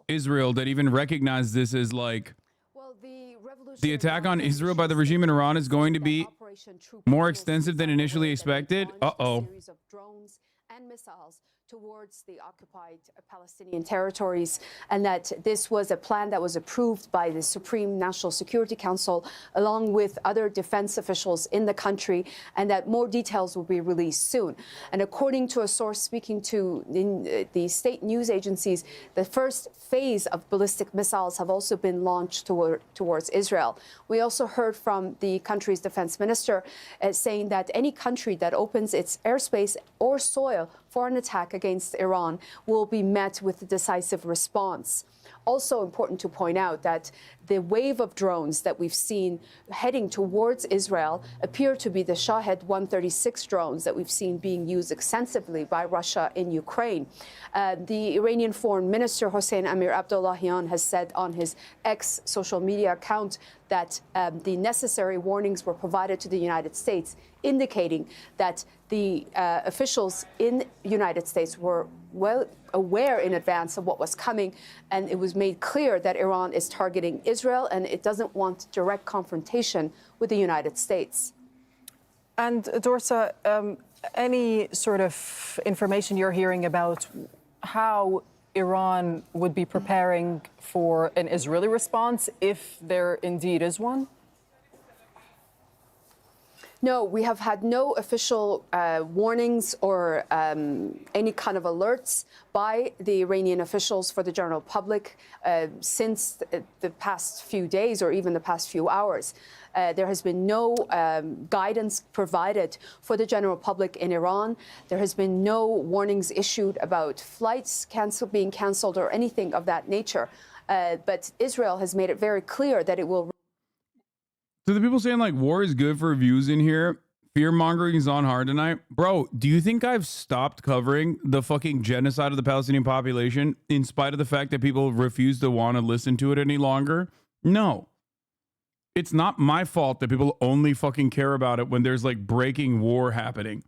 A: Israel that even recognizes this as like the attack on Israel by the regime in Iran is going to be more extensive than initially expected? Uh-oh.
N: And missiles towards the occupied Palestinian territories, and that this was a plan that was approved by the Supreme National Security Council along with other defense officials in the country, and that more details will be released soon. And according to a source speaking to the state news agencies, the first phase of ballistic missiles have also been launched towards Israel. We also heard from the country's defense minister saying that any country that opens its airspace or soil for an attack against Iran will be met with a decisive response. Also important to point out that the wave of drones that we've seen heading towards Israel appear to be the Shahed 136 drones that we've seen being used extensively by Russia in Ukraine. The Iranian Foreign Minister HasanAbi Abdullahian has said on his X social media account that the necessary warnings were provided to the United States, indicating that the officials in the United States were well aware in advance of what was coming, and it was made clear that Iran is targeting Israel and it doesn't want direct confrontation with the United States.
I: And Dorsa, any sort of information you're hearing about how Iran would be preparing for an Israeli response, if there indeed is one?
N: No, we have had no official warnings or any kind of alerts by the Iranian officials for the general public since the past few days or even the past few hours. There has been no guidance provided for the general public in Iran. There has been no warnings issued about flights being canceled or anything of that nature. But Israel has made it very clear that it will.
A: So the people saying like war is good for views in here, fear mongering is on hard tonight. Bro, do you think I've stopped covering the fucking genocide of the Palestinian population in spite of the fact that people refuse to want to listen to it any longer? No. It's not my fault that people only fucking care about it when there's like breaking war happening.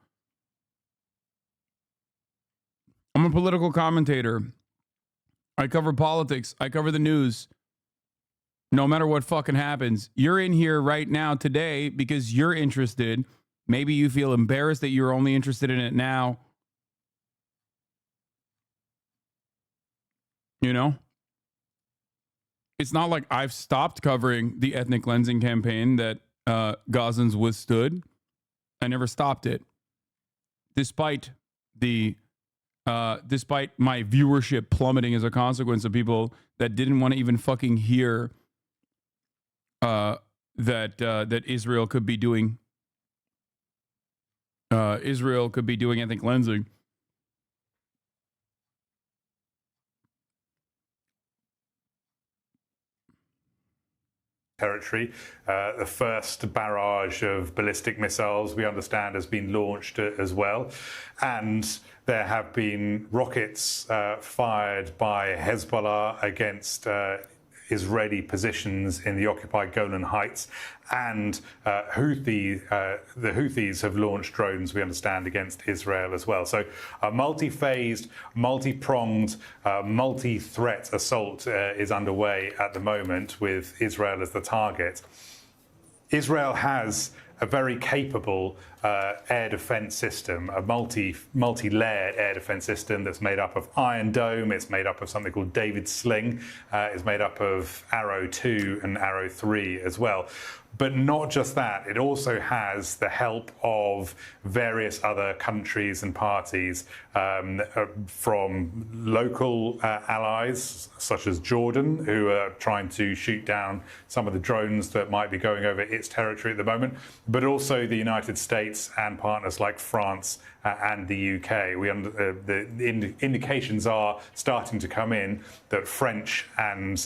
A: I'm a political commentator. I cover politics. I cover the news. No matter what fucking happens, you're in here right now today because you're interested. Maybe you feel embarrassed that you're only interested in it now. You know? It's not like I've stopped covering the ethnic cleansing campaign that Gazans withstood. I never stopped it. Despite my viewership plummeting as a consequence of people that didn't want to even fucking hear that Israel could be doing ethnic cleansing.
U: Territory. The first barrage of ballistic missiles, we understand, has been launched as well. And there have been rockets fired by Hezbollah against Israeli positions in the occupied Golan Heights, and the Houthis have launched drones, we understand, against Israel as well. So a multi-phased, multi-pronged, multi-threat assault is underway at the moment with Israel as the target. Israel has a very capable air defense system, a multi-layered air defense system that's made up of Iron Dome. It's made up of something called David Sling. It's made up of Arrow 2 and Arrow 3 as well. But not just that, it also has the help of various other countries and parties, from local allies such as Jordan, who are trying to shoot down some of the drones that might be going over its territory at the moment, but also the United States and partners like France and the UK. The indications are starting to come in that French and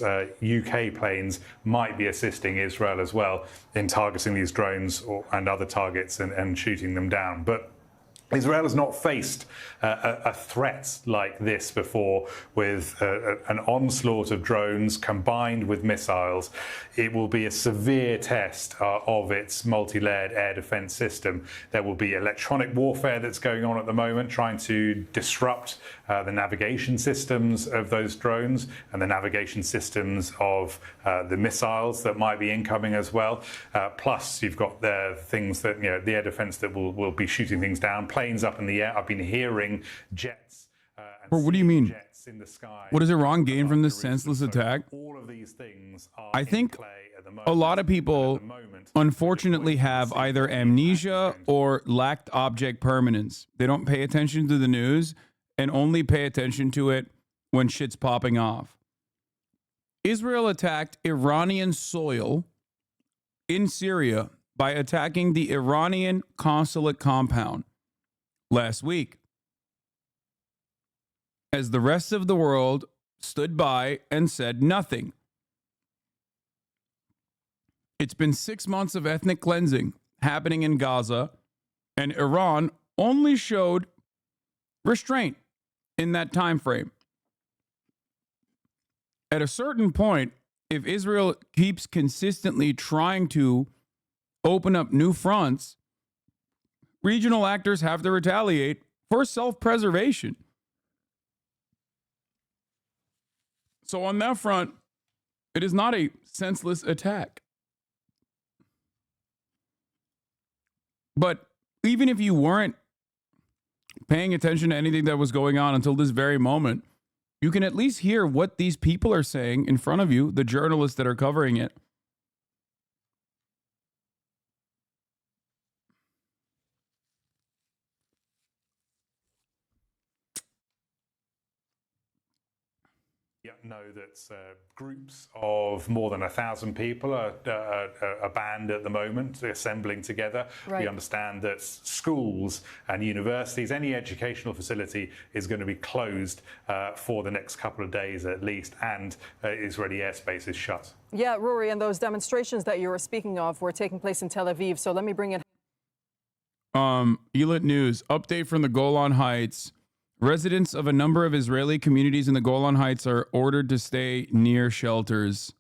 U: UK planes might be assisting Israel as well in targeting these drones and other targets and shooting them down. But Israel has not faced a threat like this before, with an onslaught of drones combined with missiles. It will be a severe test of its multi-layered air defense system. There will be electronic warfare that's going on at the moment, trying to disrupt the navigation systems of those drones and the navigation systems of the missiles that might be incoming as well. Plus, you've got the things that, the air defense that will be shooting things down. Planes up in the air. I've been hearing jets.
A: What do you mean?
U: Jets in the sky.
A: What does Iran gain from this senseless attack?
U: All of these things are
A: I think
U: in play at the moment.
A: a lot of people, unfortunately, have either amnesia or lacked object permanence. They don't pay attention to the news and only pay attention to it when shit's popping off. Israel attacked Iranian soil in Syria by attacking the Iranian consulate compound last week, as the rest of the world stood by and said nothing. It's been 6 months of ethnic cleansing happening in Gaza, and Iran only showed restraint in that time frame. At a certain point, if Israel keeps consistently trying to open up new fronts, regional actors have to retaliate for self-preservation. So on that front, it is not a senseless attack. But even if you weren't paying attention to anything that was going on until this very moment, you can at least hear what these people are saying in front of you, the journalists that are covering it.
U: Know that groups of more than 1,000 people are banned at the moment, assembling together.
I: Right.
U: We understand that schools and universities, any educational facility, is going to be closed for the next couple of days at least, and Israeli airspace is shut.
I: Yeah, Rory, and those demonstrations that you were speaking of were taking place in Tel Aviv. So let me bring it.
A: Elit News, update from the Golan Heights. Residents of a number of Israeli communities in the Golan Heights are ordered to stay near shelters.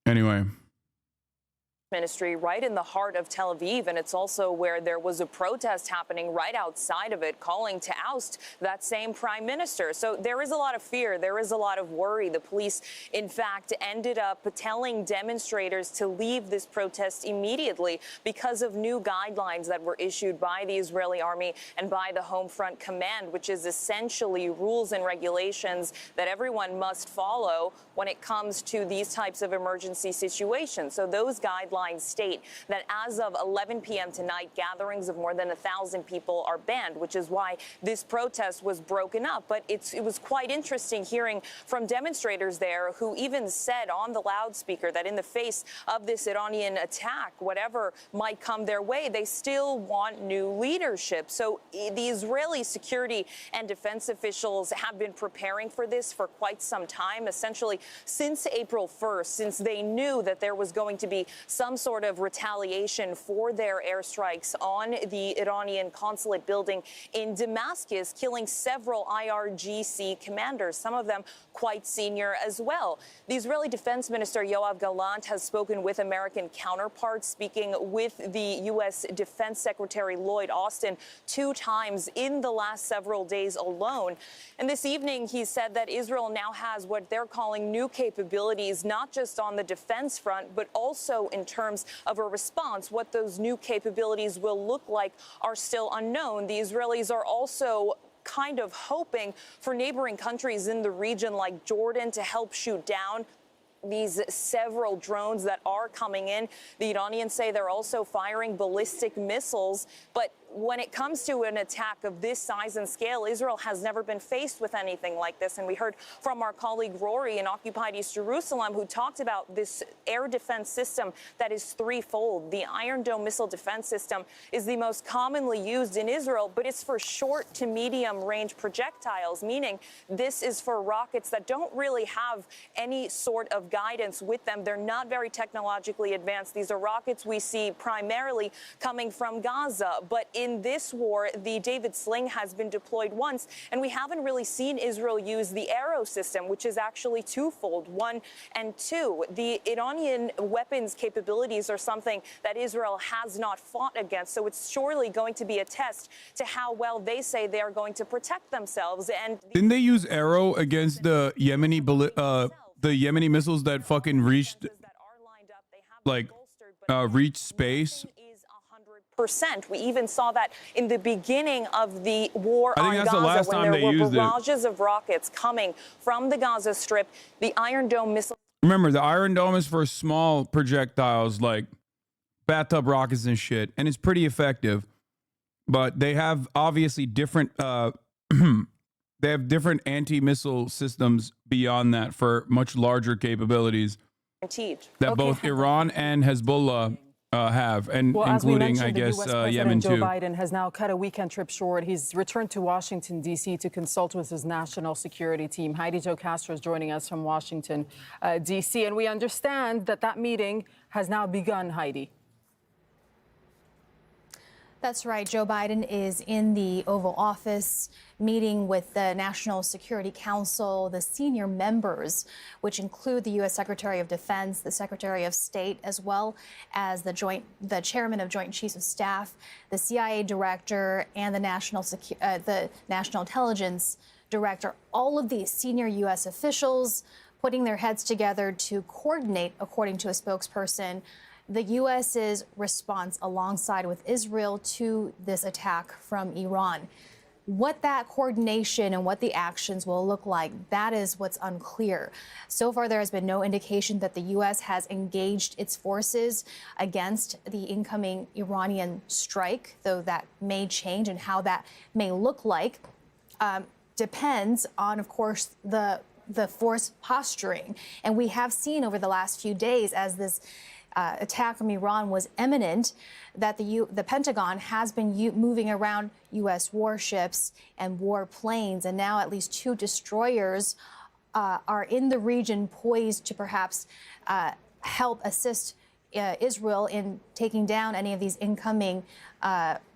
A: Anyway,
C: Ministry right in the heart of Tel Aviv, and it's also where there was a protest happening right outside of it calling to oust that same prime minister. So there is a lot of fear. There is a lot of worry. The police, in fact, ended up telling demonstrators to leave this protest immediately because of new guidelines that were issued by the Israeli army and by the Home Front Command, which is essentially rules and regulations that everyone must follow when it comes to these types of emergency situations. So those guidelines state that as of 11 p.m. tonight, gatherings of more than 1,000 people are banned, which is why this protest was broken up. But it was quite interesting hearing from demonstrators there who even said on the loudspeaker that in the face of this Iranian attack, whatever might come their way, they still want new leadership. So the Israeli security and defense officials have been preparing for this for quite some time, essentially since April 1st, since they knew that there was going to be some sort of retaliation for their airstrikes on the Iranian consulate building in Damascus, killing several IRGC commanders, some of them quite senior as well. The Israeli Defense Minister Yoav Gallant has spoken with American counterparts, speaking with the U.S. Defense Secretary Lloyd Austin 2 times in the last several days alone. And this evening, he said that Israel now has what they're calling new capabilities, not just on the defense front, but also in terms of a response. What those new capabilities will look like are still unknown. The Israelis are also kind of hoping for neighboring countries in the region like Jordan to help shoot down these several drones that are coming in. The Iranians say they're also firing ballistic missiles. But when it comes to an attack of this size and scale, Israel has never been faced with anything like this. And we heard from our colleague Rory in occupied East Jerusalem, who talked about this air defense system that is threefold. The Iron Dome missile defense system is the most commonly used in Israel, but it's for short to medium range projectiles, meaning this is for rockets that don't really have any sort of guidance with them. They're not very technologically advanced. These are rockets we see primarily coming from Gaza. But in this war, the David Sling has been deployed once, and we haven't really seen Israel use the Arrow system, which is actually twofold, 1 and 2. The Iranian weapons capabilities are something that Israel has not fought against, so it's surely going to be a test to how well they say they are going to protect themselves. And
A: didn't they use Arrow against the Yemeni missiles that fucking reached reached space?
C: We even saw that in the beginning of the war on Gaza,
A: the last
C: when
A: time
C: there
A: they
C: were
A: used
C: barrages of rockets coming from the Gaza Strip. The Iron Dome missile.
A: Remember, the Iron Dome is for small projectiles like bathtub rockets and shit, and it's pretty effective. But they have obviously different they have different anti-missile systems beyond that for much larger capabilities that both Iran and Hezbollah have, and
I: well,
A: including, I guess, Yemen
I: Joe
A: too.
I: Biden has now cut a weekend trip short. He's returned to Washington, D.C. to consult with his national security team. Heidi Jo Castro is joining us from Washington, D.C. And we understand that that meeting has now begun, Heidi.
G: That's right. Joe Biden is in the Oval Office meeting with the National Security Council, the senior members, which include the U.S. Secretary of Defense, the Secretary of State, as well as the Chairman of Joint Chiefs of Staff, the CIA Director, and the National Intelligence Director. All of these senior U.S. officials putting their heads together to coordinate, according to a spokesperson, the U.S.'s response alongside with Israel to this attack from Iran. What that coordination and what the actions will look like, that is what's unclear. So far, there has been no indication that the U.S. has engaged its forces against the incoming Iranian strike, though that may change, and how that may look like depends on, of course, the force posturing. And we have seen over the last few days, as this attack from Iran was imminent, that the Pentagon has been moving around U.S. warships and warplanes, and now at least 2 destroyers are in the region, poised to perhaps help assist Israel in taking down any of these incoming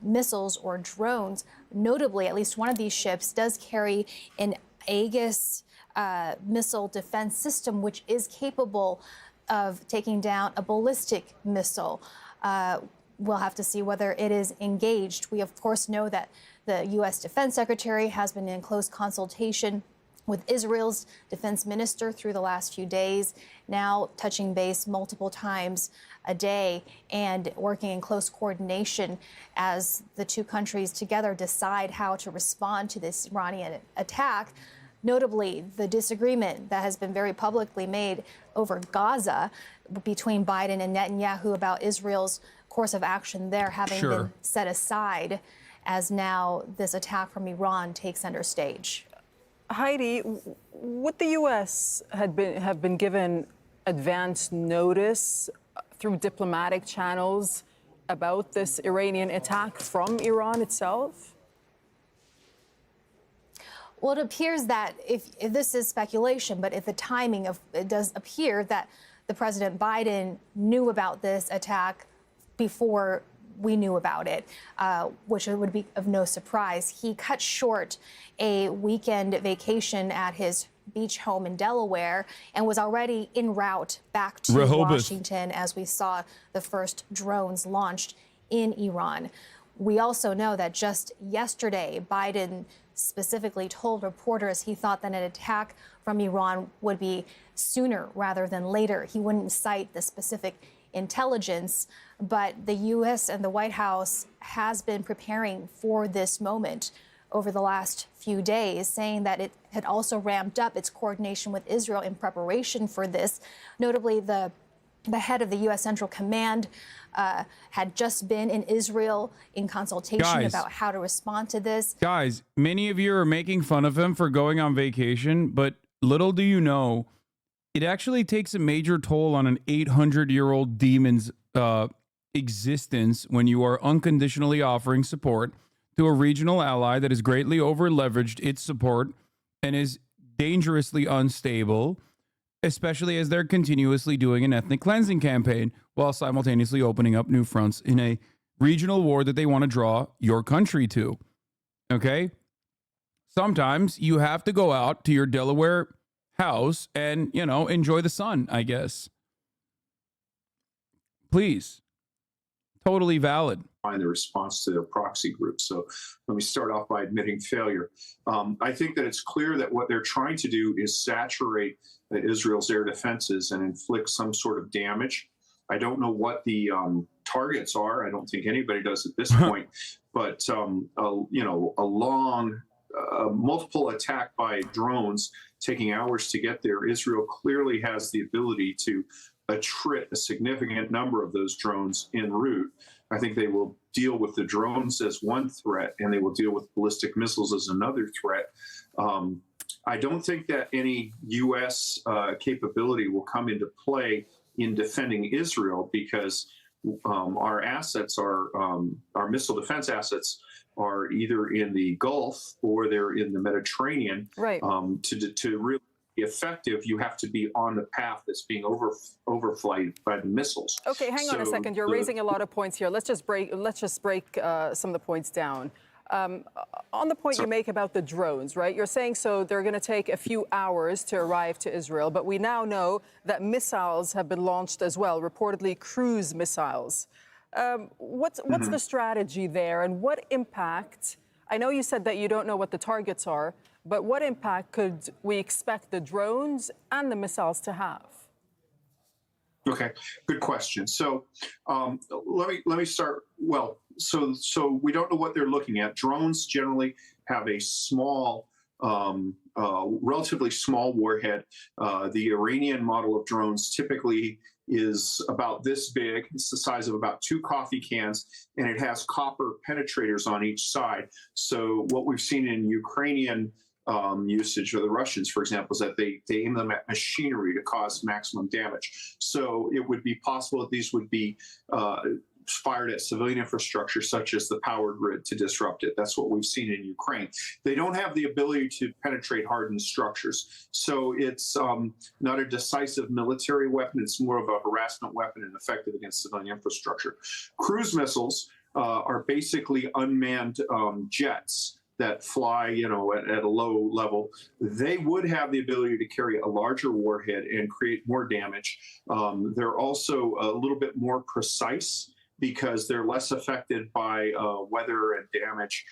G: missiles or drones. Notably, at least one of these ships does carry an Aegis missile defense system, which is capable of taking down a ballistic missile. We'll have to see whether it is engaged. We, of course, know that the U.S. Defense Secretary has been in close consultation with Israel's defense minister through the last few days, now touching base multiple times a day and working in close coordination as the two countries together decide how to respond to this Iranian attack. Notably, the disagreement that has been very publicly made over Gaza between Biden and Netanyahu about Israel's course of action there having been set aside as now this attack from Iran takes center stage.
I: Heidi, would the U.S. have been given advance notice through diplomatic channels about this Iranian attack from Iran itself?
G: Well, it appears that if this is speculation, but if the timing of it does appear that the President Biden knew about this attack before we knew about it, which would be of no surprise. He cut short a weekend vacation at his beach home in Delaware and was already en route back to Washington as we saw the first drones launched in Iran. We also know that just yesterday, Biden specifically told reporters he thought that an attack from Iran would be sooner rather than later. He wouldn't cite the specific intelligence, but the U.S. and the White House has been preparing for this moment over the last few days, saying that it had also ramped up its coordination with Israel in preparation for this. Notably, the head of the U.S. Central Command had just been in Israel in consultation about how to respond to this.
A: Guys, many of you are making fun of him for going on vacation, but little do you know, it actually takes a major toll on an 800-year-old demon's existence when you are unconditionally offering support to a regional ally that has greatly over-leveraged its support and is dangerously unstable, especially as they're continuously doing an ethnic cleansing campaign while simultaneously opening up new fronts in a regional war that they want to draw your country to. Okay? Sometimes you have to go out to your Delaware house and, you know, enjoy the sun, I guess. Please. Totally valid.
E: Find the response to their proxy group. So let me start off by admitting failure. I think that it's clear that what they're trying to do is saturate Israel's air defenses and inflict some sort of damage. I don't know what the targets are. I don't think anybody does at this point. But you know, a long multiple attack by drones taking hours to get there. Israel clearly has the ability to attrit a significant number of those drones en route. I think they will deal with the drones as one threat, and they will deal with ballistic missiles as another threat. I don't think that any U.S. capability will come into play in defending Israel because our assets are, our missile defense assets are either in the Gulf or they're in the Mediterranean.
I: Right.
E: To really be effective, you have to be on the path that's being overflighted by the missiles.
I: Okay, hang on a second. You're raising a lot of points here. Let's just break some of the points down. On the point you make about the drones, right? You're saying so they're going to take a few hours to arrive to Israel, but we now know that missiles have been launched as well, reportedly cruise missiles. What's the strategy there, and what impact? I know you said that you don't know what the targets are, but what impact could we expect the drones and the missiles to have?
E: Okay, good question. So let me start. Well, so we don't know what they're looking at. Drones generally have a small, relatively small warhead. The Iranian model of drones typically is about this big. It's the size of about 2 coffee cans, and it has copper penetrators on each side. So what we've seen in Ukrainian usage, or the Russians, for example, is that they aim them at machinery to cause maximum damage. So it would be possible that these would be fired at civilian infrastructure, such as the power grid, to disrupt it. That's what we've seen in Ukraine. They don't have the ability to penetrate hardened structures. So it's not a decisive military weapon. It's more of a harassment weapon and effective against civilian infrastructure. Cruise missiles are basically unmanned jets that fly, at a low level, they would have the ability to carry a larger warhead and create more damage. They're also a little bit more precise because they're less affected by weather and damage,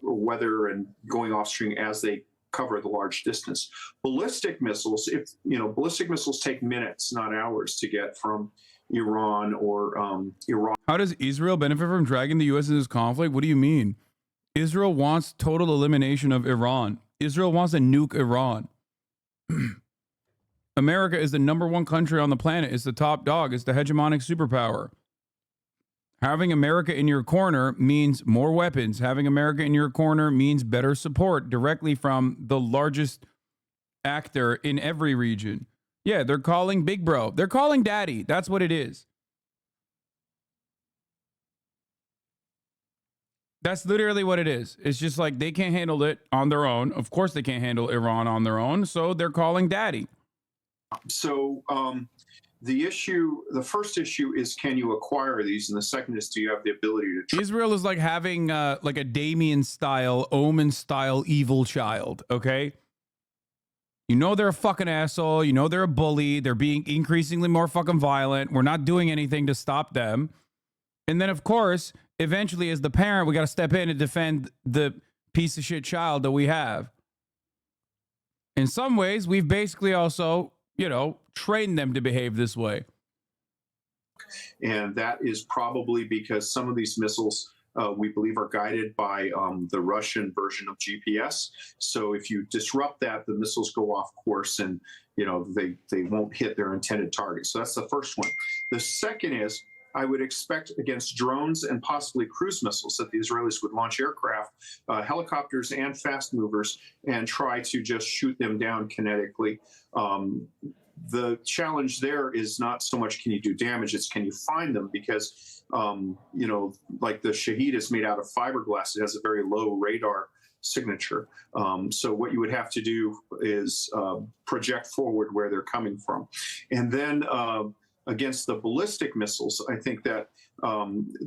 E: weather and going off string as they cover the large distance. Ballistic missiles, ballistic missiles take minutes, not hours, to get from Iran or Iraq.
A: How does Israel benefit from dragging the U.S. into this conflict? What do you mean? Israel wants total elimination of Iran. Israel wants to nuke Iran. America is the #1 country on the planet. It's the top dog. It's the hegemonic superpower. Having America in your corner means more weapons. Having America in your corner means better support directly from the largest actor in every region. Yeah, they're calling Big Bro. They're calling Daddy. That's what it is. That's literally what it is. It's just like they can't handle it on their own. Of course they can't handle Iran on their own, so they're calling Daddy.
E: So the first issue is, can you acquire these? And the second is, do you have the ability to...
A: Israel is like having like a Damien-style, Omen-style evil child, okay? You know they're a fucking asshole. You know they're a bully. They're being increasingly more fucking violent. We're not doing anything to stop them. And then, of course, eventually, as the parent, we got to step in and defend the piece of shit child that we have. In some ways, we've basically also, trained them to behave this way.
E: And that is probably because some of these missiles, we believe, are guided by the Russian version of GPS. So if you disrupt that, the missiles go off course and, they won't hit their intended target. So that's the first one. The second is, I would expect against drones and possibly cruise missiles that the Israelis would launch aircraft, helicopters, and fast movers and try to just shoot them down kinetically. The challenge there is not so much can you do damage, it's can you find them, because, like the Shaheed is made out of fiberglass. It has a very low radar signature. So what you would have to do is project forward where they're coming from. And then against the ballistic missiles, I think that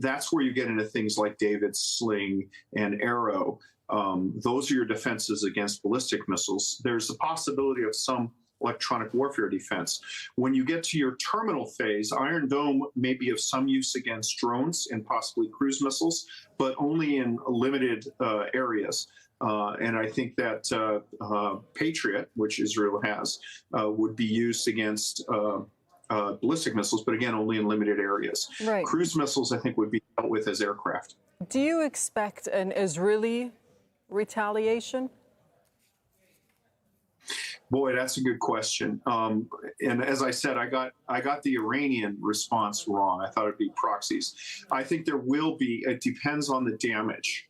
E: that's where you get into things like David's sling and arrow. Those are your defenses against ballistic missiles. There's the possibility of some electronic warfare defense. When you get to your terminal phase, Iron Dome may be of some use against drones and possibly cruise missiles, but only in limited areas. And I think that Patriot, which Israel has, would be used against ballistic missiles, but again, only in limited areas.
I: Right.
E: Cruise missiles, I think, would be dealt with as aircraft.
I: Do you expect an Israeli retaliation?
E: Boy, that's a good question. And as I said, I got the Iranian response wrong. I thought it'd be proxies. I think there will be. It depends on the damage.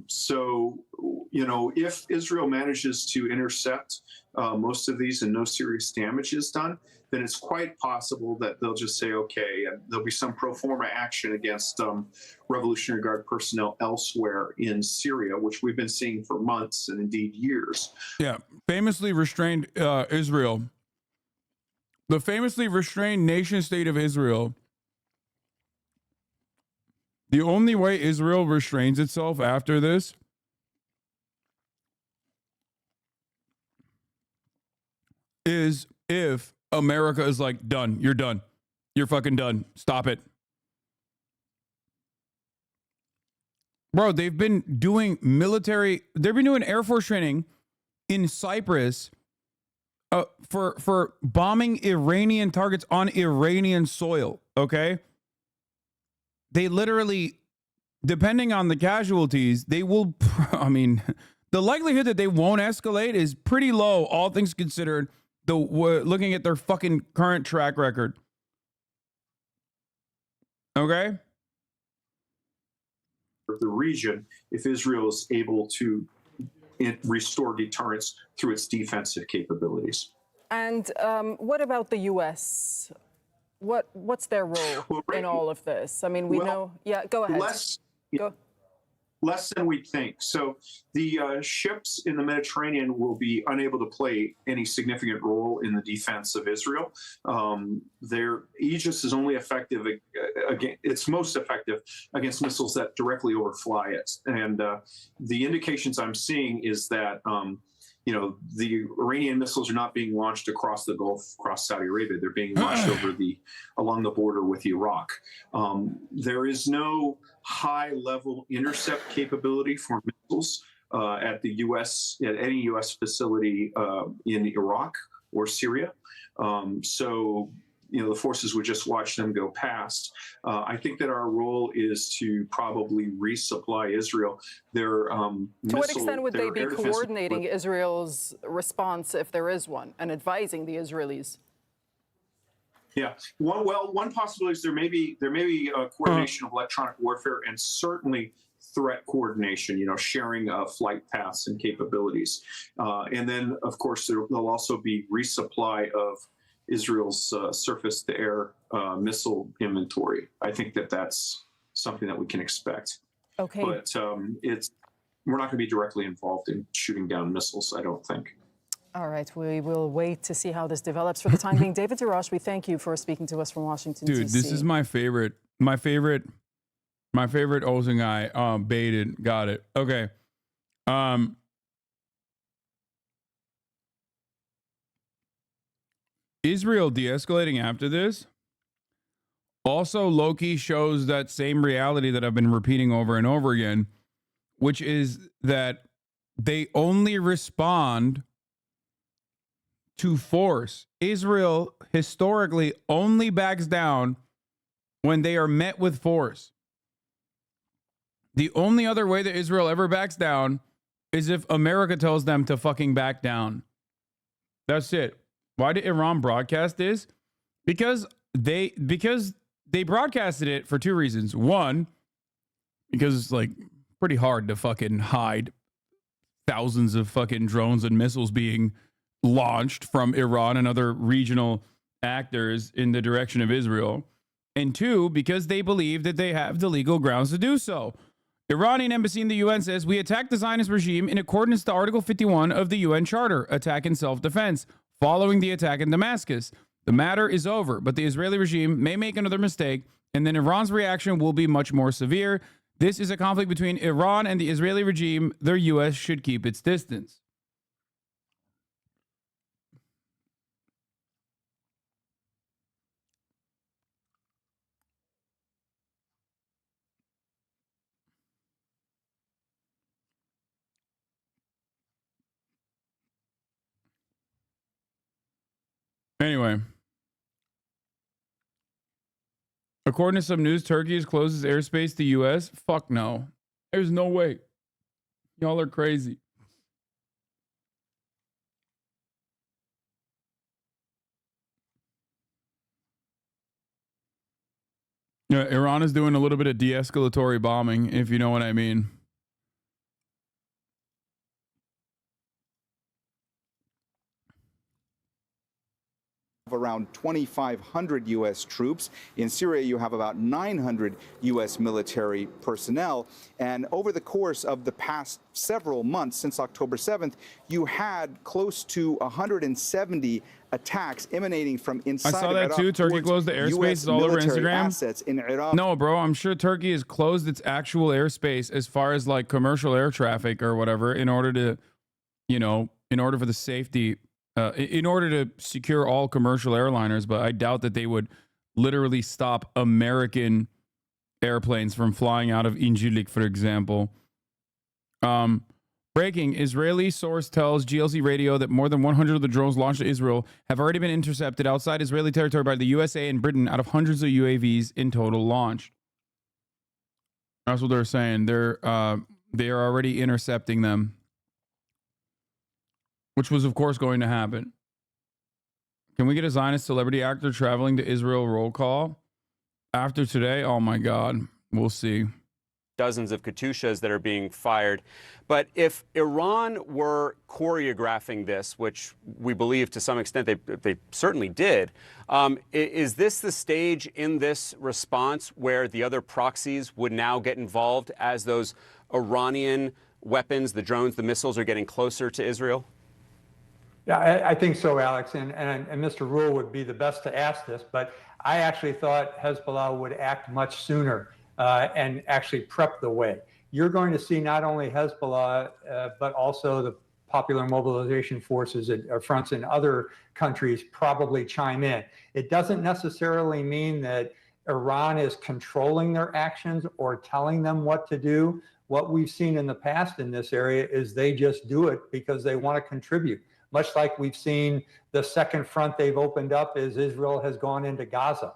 E: So, if Israel manages to intercept most of these and no serious damage is done, then it's quite possible that they'll just say, okay, and there'll be some pro forma action against Revolutionary Guard personnel elsewhere in Syria, which we've been seeing for months and indeed years.
A: Yeah, famously restrained Israel. The famously restrained nation state of Israel. The only way Israel restrains itself after this is if America is like, done, you're done. You're fucking done. Stop it. Bro, they've been doing Air Force training in Cyprus for bombing Iranian targets on Iranian soil, okay? They literally, depending on the casualties, they will, the likelihood that they won't escalate is pretty low, all things considered, looking at their fucking current track record. Okay?
E: The region, if Israel is able to restore deterrence through its defensive capabilities.
I: And what about the U.S.? What's their role in all of this? I mean, we know. Yeah, go ahead.
E: Go. Less than we think. So the ships in the Mediterranean will be unable to play any significant role in the defense of Israel. Their Aegis is only effective, it's most effective against missiles that directly overfly it. And the indications I'm seeing is that the Iranian missiles are not being launched across the Gulf, across Saudi Arabia. They're being launched along the border with Iraq. There is no high-level intercept capability for missiles at any U.S. facility in Iraq or Syria. So the forces would just watch them go past. I think that our role is to probably resupply Israel. To
I: what extent would they be coordinating Israel's response, if there is one, and advising the Israelis?
E: Yeah. One possibility is there may be coordination of electronic warfare and certainly threat coordination, sharing flight paths and capabilities. And then, of course, there'll also be resupply of Israel's surface-to-air missile inventory. I think that that's something that we can expect.
I: Okay.
E: But we're not going to be directly involved in shooting down missiles, I don't think.
I: All right, we will wait to see how this develops. For the time being, David Dirash, we thank you for speaking to us from Washington, D.C.
A: Dude, this is my favorite Olsen guy. Baited, got it. Okay. Israel de-escalating after this also low-key shows that same reality that I've been repeating over and over again, which is that they only respond to force. Israel historically only backs down when they are met with force. The only other way that Israel ever backs down is if America tells them to fucking back down. That's it. Why did Iran broadcast this? Because they broadcasted it for two reasons. One, because it's like pretty hard to fucking hide thousands of fucking drones and missiles being launched from Iran and other regional actors in the direction of Israel. And two, because they believe that they have the legal grounds to do so. Iranian embassy in the UN says, we attacked the Zionist regime in accordance to Article 51 of the UN Charter, attack in self-defense, following the attack in Damascus. The matter is over, but the Israeli regime may make another mistake, and then Iran's reaction will be much more severe. This is a conflict between Iran and the Israeli regime. The U.S. should keep its distance. Anyway, according to some news, Turkey has closed its airspace to U.S. Fuck no. There's no way. Y'all are crazy. Yeah, Iran is doing a little bit of de-escalatory bombing, if you know what I mean.
Q: Around 2,500 U.S. troops. In Syria, you have about 900 U.S. military personnel. And over the course of the past several months, since October 7th, you had close to 170 attacks emanating from inside
A: I saw that too. Turkey closed the airspace all over Instagram.
Q: Assets in Iraq.
A: No, bro, I'm sure Turkey has closed its actual airspace as far as like commercial air traffic or whatever in order to, in order for the safety. In order to secure all commercial airliners, but I doubt that they would literally stop American airplanes from flying out of Incirlik, for example. Breaking, Israeli source tells GLC radio that more than 100 of the drones launched to Israel have already been intercepted outside Israeli territory by the USA and Britain out of hundreds of UAVs in total launched. That's what they're saying. They are already intercepting them, which was, of course, going to happen. Can we get a Zionist celebrity actor traveling to Israel roll call? After today? Oh, my God. We'll see.
L: dozens of Katyushas that are being fired. But if Iran were choreographing this, which we believe to some extent they certainly did, is this the stage in this response where the other proxies would now get involved as those Iranian weapons, the drones, the missiles are getting closer to Israel?
H: Yeah, I think so, Alex, and Mr. Rule would be the best to ask this, but I actually thought Hezbollah would act much sooner and actually prep the way. You're going to see not only Hezbollah, but also the Popular Mobilization Forces at fronts in other countries probably chime in. It doesn't necessarily mean that Iran is controlling their actions or telling them what to do. What we've seen in the past in this area is they just do it because they want to contribute. Much like we've seen the second front they've opened up is Israel has gone into Gaza.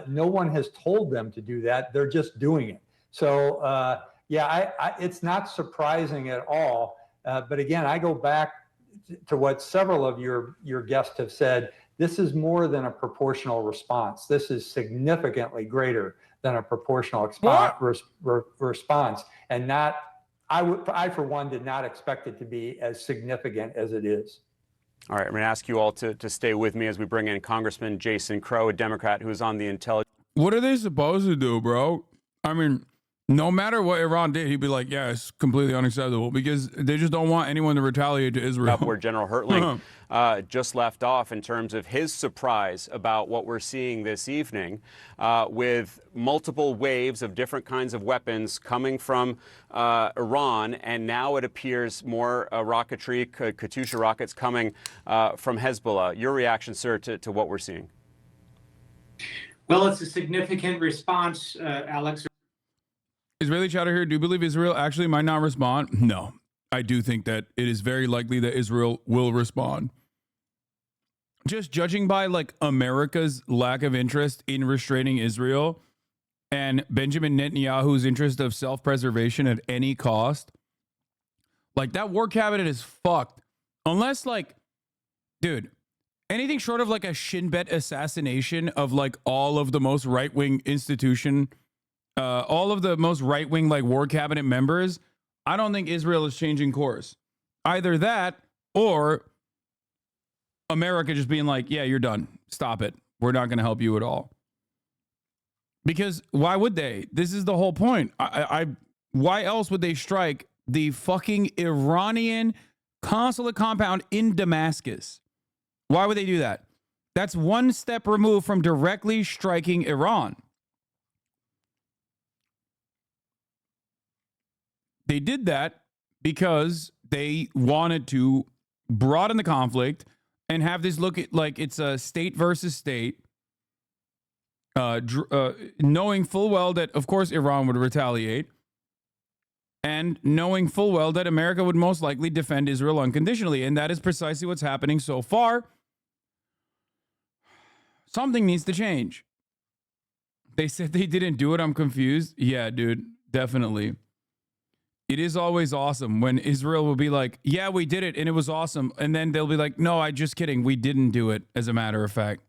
H: No one has told them to do that. They're just doing it. So, it's not surprising at all. But again, I go back to what several of your guests have said. This is more than a proportional response. This is significantly greater than a proportional response. And I, for one, did not expect it to be as significant as it is.
L: All right, I'm going to ask you all to stay with me as we bring in Congressman Jason Crow, a Democrat who is on the intelligence.
A: What are they supposed to do, bro? I mean, no matter what Iran did, he'd be like, yeah, it's completely unacceptable because they just don't want anyone to retaliate to Israel.
L: Where General Hertling just left off in terms of his surprise about what we're seeing this evening with multiple waves of different kinds of weapons coming from Iran, and now it appears more rocketry, Katyusha rockets coming from Hezbollah. Your reaction, sir, to what we're seeing?
T: Well, it's a significant response, Alex.
A: Israeli chatter here. Do you believe Israel actually might not respond? No. I do think that it is very likely that Israel will respond. Just judging by like America's lack of interest in restraining Israel and Benjamin Netanyahu's interest of self-preservation at any cost, like that war cabinet is fucked. Unless like, dude, anything short of like a Shin Bet assassination of like all of the most right-wing institution, all of the most right-wing like war cabinet members, I don't think Israel is changing course. Either that or America just being like, yeah, you're done. Stop it. We're not going to help you at all. Because why would they? This is the whole point. Why else would they strike the fucking Iranian consulate compound in Damascus? Why would they do that? That's one step removed from directly striking Iran. They did that because they wanted to broaden the conflict and have this look at like it's a state versus state, knowing full well that, of course, Iran would retaliate and knowing full well that America would most likely defend Israel unconditionally. And that is precisely what's happening so far. Something needs to change. They said they didn't do it. I'm confused. Yeah, dude, definitely. It is always awesome when Israel will be like, yeah, we did it and it was awesome. And then they'll be like, no, I just kidding. We didn't do it, as a matter of fact.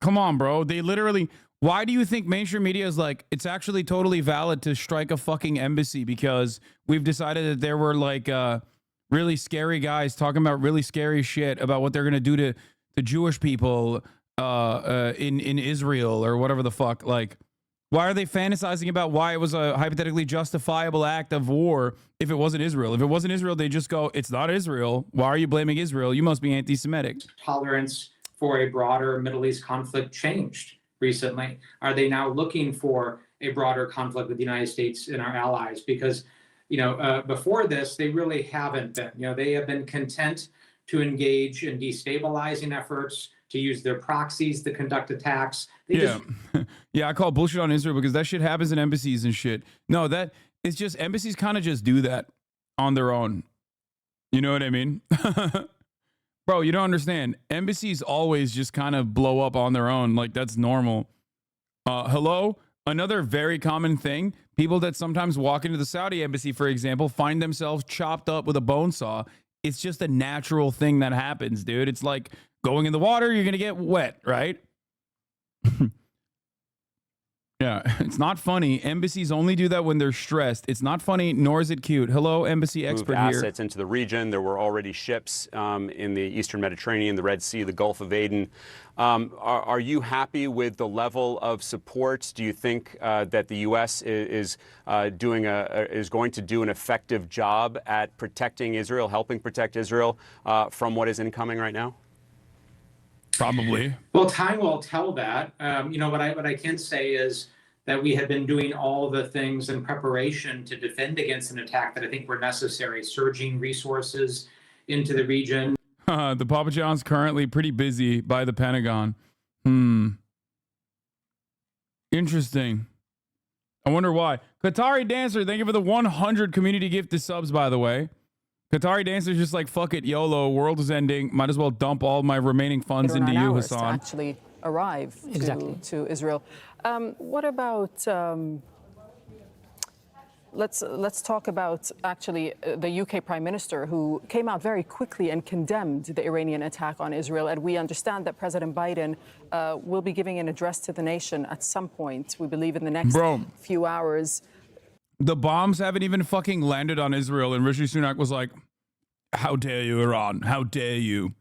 A: Come on, bro. They literally, why do you think mainstream media is like, it's actually totally valid to strike a fucking embassy because we've decided that there were like really scary guys talking about really scary shit about what they're going to do to the Jewish people in Israel or whatever the fuck. Like, why are they fantasizing about why it was a hypothetically justifiable act of war if it wasn't Israel? If it wasn't Israel, they just go, it's not Israel. Why are you blaming Israel? You must be anti-Semitic.
T: Tolerance for a broader Middle East conflict changed recently? Are they now looking for a broader conflict with the United States and our allies? Because, before this, they really haven't been. They have been content to engage in destabilizing efforts, to use their proxies to conduct attacks.
A: Yeah, I call bullshit on Israel because that shit happens in embassies and shit. No, that it's just embassies kind of just do that on their own. You know what I mean? Bro, you don't understand. Embassies always just kind of blow up on their own. Like, that's normal. Hello? Another very common thing, people that sometimes walk into the Saudi embassy, for example, find themselves chopped up with a bone saw. It's just a natural thing that happens, dude. It's like going in the water, you're going to get wet, right? Yeah, it's not funny. Embassies only do that when they're stressed. It's not funny, nor is it cute. Hello, embassy expert
L: moved
A: here.
L: assets into the region. There were already ships in the Eastern Mediterranean, the Red Sea, the Gulf of Aden. Are you happy with the level of support? Do you think that the U.S. is going to do an effective job at protecting Israel, helping protect Israel from what is incoming right now?
A: Probably.
T: Well, time will tell that. What I can say is that we have been doing all the things in preparation to defend against an attack that I think were necessary, surging resources into the region.
A: The Papa John's currently pretty busy by the Pentagon. Interesting. I wonder why. Qatari Dancer, thank you for the 100 community gifted subs, by the way. Qatari Dancer's just like, fuck it, YOLO, world is ending. Might as well dump all my remaining funds into you, Hasan.
I: To actually arrive to Israel. What about, let's talk about actually the UK Prime Minister, who came out very quickly and condemned the Iranian attack on Israel. And we understand that President Biden will be giving an address to the nation at some point, we believe in the next few hours.
A: The bombs haven't even fucking landed on Israel, and Rishi Sunak was like, how dare you, Iran? How dare you?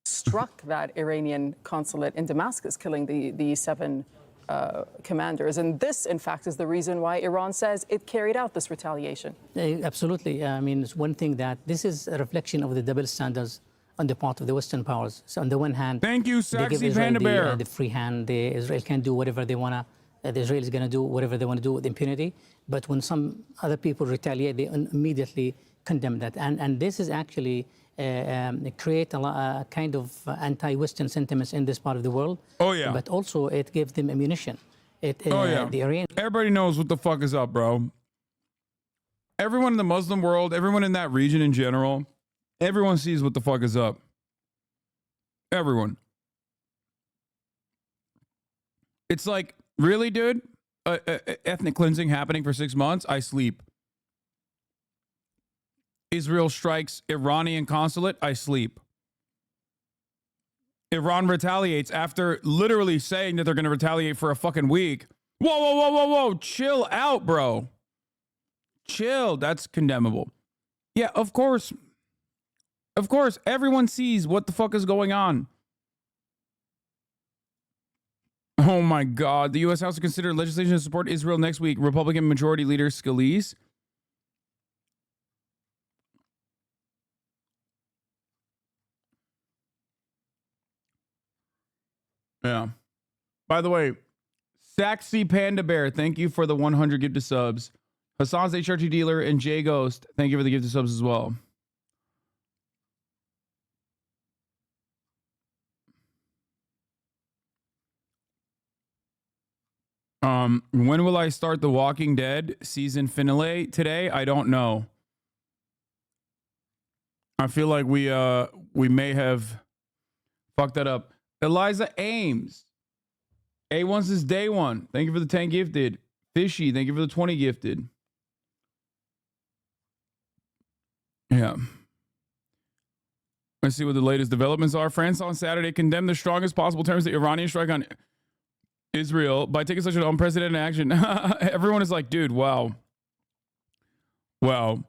I: Struck that Iranian consulate in Damascus, killing the 7 commanders. And this, in fact, is the reason why Iran says it carried out this retaliation.
P: Absolutely. I mean, it's one thing that this is a reflection of the double standards on the part of the Western powers. So on the one hand,
A: thank you,
P: they give Israel the free hand. Israel can do whatever they want to. The Israel is going to do whatever they want to do with impunity. But when some other people retaliate, they immediately condemn that. And this is actually create a kind of anti-Western sentiments in this part of the world.
A: Oh, yeah.
P: But also it gives them ammunition. The Iranian.
A: Everybody knows what the fuck is up, bro. Everyone in the Muslim world, everyone in that region in general, everyone sees what the fuck is up. Everyone. It's like, really, dude? Ethnic cleansing happening for 6 months? I sleep. Israel strikes Iranian consulate? I sleep. Iran retaliates after literally saying that they're going to retaliate for a fucking week. Whoa, whoa, whoa, whoa, whoa. Chill out, bro. Chill. That's condemnable. Yeah, of course. Of course. Everyone sees what the fuck is going on. Oh my God. The U.S. House to consider legislation to support Israel next week. Republican Majority Leader Scalise. Yeah. By the way, Saxy Panda Bear, thank you for the 100 gifted subs. Hasan's HRT dealer and J Ghost, thank you for the gifted subs as well. When will I start The Walking Dead season finale today? I don't know. I feel like we may have fucked that up. Eliza Ames. A1's is day one. Thank you for the 10 gifted. Fishy, thank you for the 20 gifted. Yeah. Let's see what the latest developments are. France on Saturday condemned the strongest possible terms the Iranian strike on Israel by taking such an unprecedented action. Everyone is like, dude, wow. Wow.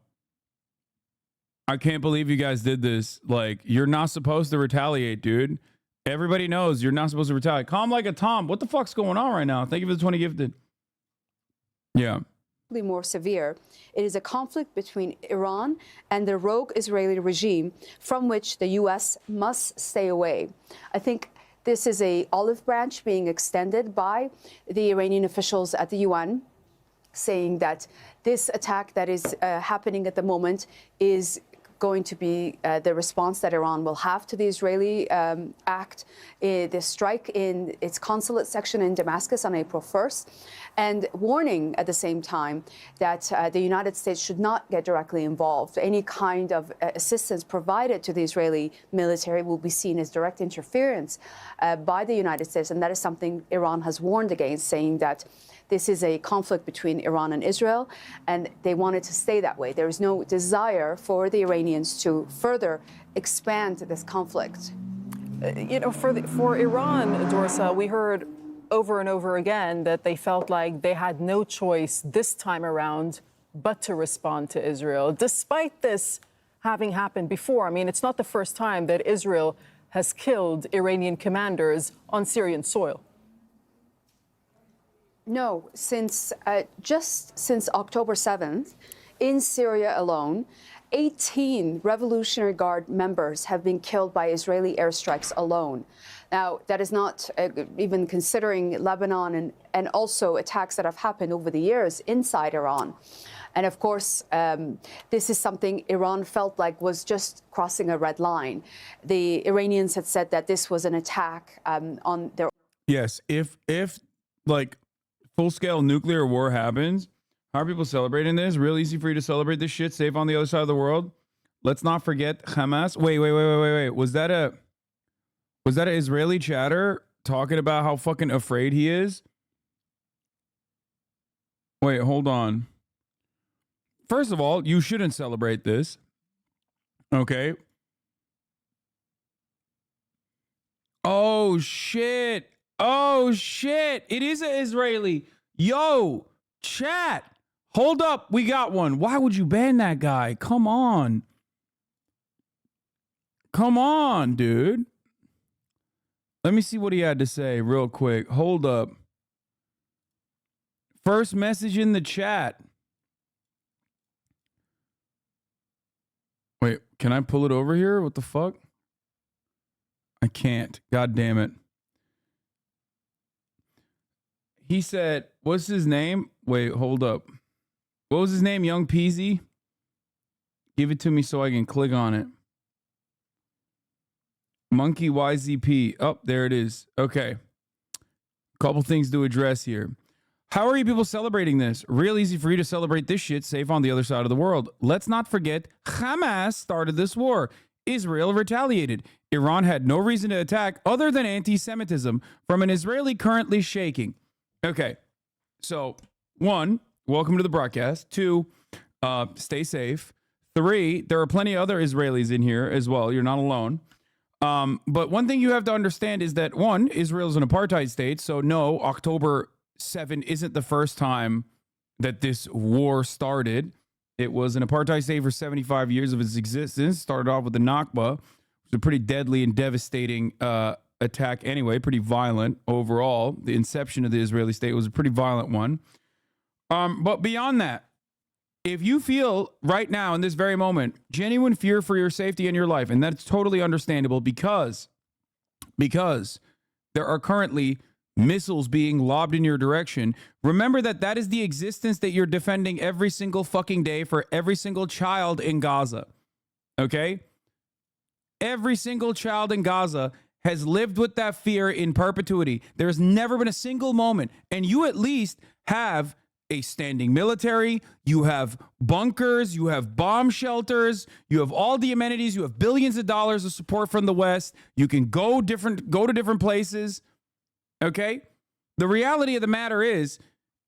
A: I can't believe you guys did this. Like, you're not supposed to retaliate, dude. Everybody knows you're not supposed to retaliate. Calm like a Tom. What the fuck's going on right now? Thank you for the 20 gifted. Yeah.
N: More severe. It is a conflict between Iran and the rogue Israeli regime from which the U.S. must stay away. I think this is an olive branch being extended by the Iranian officials at the UN, saying that this attack that is happening at the moment is going to be the response that Iran will have to the Israeli act, the strike in its consulate section in Damascus on April 1st, and warning at the same time that the United States should not get directly involved. Any kind of assistance provided to the Israeli military will be seen as direct interference by the United States, and that is something Iran has warned against, saying that this is a conflict between Iran and Israel, and they want it to stay that way. There is no desire for the Iranians to further expand this conflict.
I: You know, for Iran, Dorsa, we heard over and over again that they felt like they had no choice this time around but to respond to Israel, despite this having happened before. I mean, it's not the first time that Israel has killed Iranian commanders on Syrian soil.
N: No, just since October 7th, in Syria alone, 18 Revolutionary Guard members have been killed by Israeli airstrikes alone. Now, that is not even considering Lebanon and also attacks that have happened over the years inside Iran. And of course, this is something Iran felt like was just crossing a red line. The Iranians had said that this was an attack on their...
A: Yes, if like full-scale nuclear war happens, how are people celebrating this? Real easy for you to celebrate this shit, safe on the other side of the world. Let's not forget Hamas. Wait. Was that an Israeli chatter talking about how fucking afraid he is? Wait, hold on. First of all, you shouldn't celebrate this. Okay. Oh, shit. It is an Israeli. Yo, chat. Hold up. We got one. Why would you ban that guy? Come on. Come on, dude. Let me see what he had to say real quick. Hold up. First message in the chat. Wait, can I pull it over here? What the fuck? I can't. God damn it. He said, what's his name? Wait, hold up. What was his name? Young Peasy? Give it to me so I can click on it. Monkey YZP. Oh, there it is. Okay. Couple things to address here. How are you people celebrating this? Real easy for you to celebrate this shit safe on the other side of the world. Let's not forget Hamas started this war. Israel retaliated. Iran had no reason to attack other than anti-Semitism from an Israeli currently shaking. Okay. So, 1, welcome to the broadcast. 2, stay safe. 3, there are plenty of other Israelis in here as well. You're not alone. But one thing you have to understand is that, 1, Israel is an apartheid state. So, no, October 7 isn't the first time that this war started. It was an apartheid state for 75 years of its existence. Started off with the Nakba, which was a pretty deadly and devastating attack anyway, pretty violent overall. The inception of the Israeli state was a pretty violent one. But beyond that, if you feel right now in this very moment genuine fear for your safety and your life, and that's totally understandable because there are currently missiles being lobbed in your direction, remember that is the existence that you're defending every single fucking day for every single child in Gaza. Okay? Every single child in Gaza has lived with that fear in perpetuity. There's never been a single moment. And you at least have a standing military, you have bunkers, you have bomb shelters, you have all the amenities, you have billions of dollars of support from the West. You can go to different places. Okay? The reality of the matter is,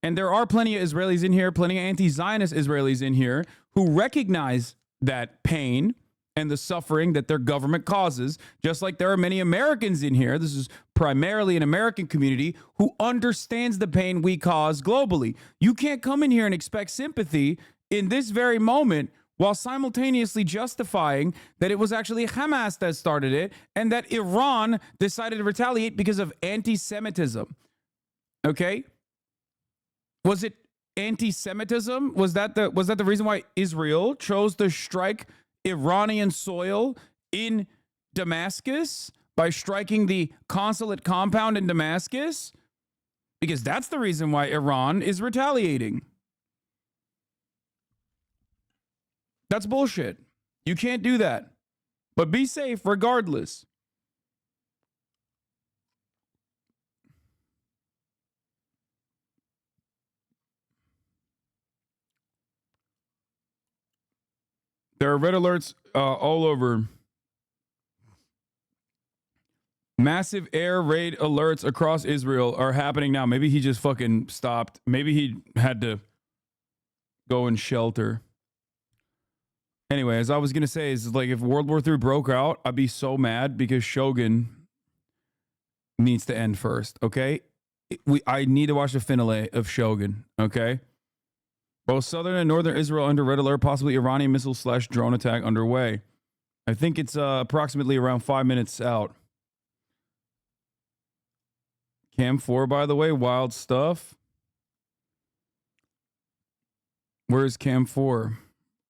A: and there are plenty of Israelis in here, plenty of anti-Zionist Israelis in here who recognize that pain and the suffering that their government causes, just like there are many Americans in here. This is primarily an American community who understands the pain we cause globally. You can't come in here and expect sympathy in this very moment while simultaneously justifying that it was actually Hamas that started it and that Iran decided to retaliate because of anti-Semitism. Okay? Was it anti-Semitism? Was that the reason why Israel chose to strike Iranian soil in Damascus by striking the consulate compound in Damascus? Because that's the reason why Iran is retaliating. That's bullshit. You can't do that. But be safe regardless. There are red alerts all over. Massive air raid alerts across Israel are happening now. Maybe he just fucking stopped. Maybe he had to go and shelter. Anyway, as I was going to say, is like if World War III broke out, I'd be so mad because Shogun needs to end first, okay? I need to watch the finale of Shogun, okay? Both southern and northern Israel under red alert, possibly Iranian missile/drone attack underway. I think it's approximately around 5 minutes out. Cam 4, by the way, wild stuff. Where's Cam 4?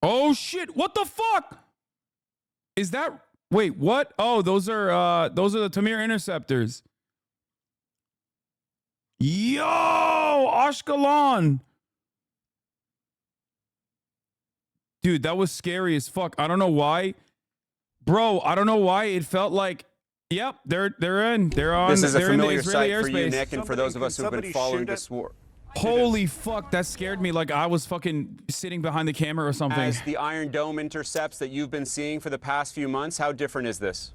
A: Oh shit! What the fuck? Is that? Wait, what? Oh, those are the Tamir interceptors. Yo, Ashkelon. Dude, that was scary as fuck. I don't know why. Bro, I don't know why it felt like, yep, they're in. They're on.
L: This is a
A: they're in the
L: familiar
A: Israeli
L: sight for you,
A: airspace.
L: Nick, and for those of us who've been following this war.
A: Holy fuck, that scared me like I was fucking sitting behind the camera or something.
L: As the Iron Dome intercepts that you've been seeing for the past few months, how different is this?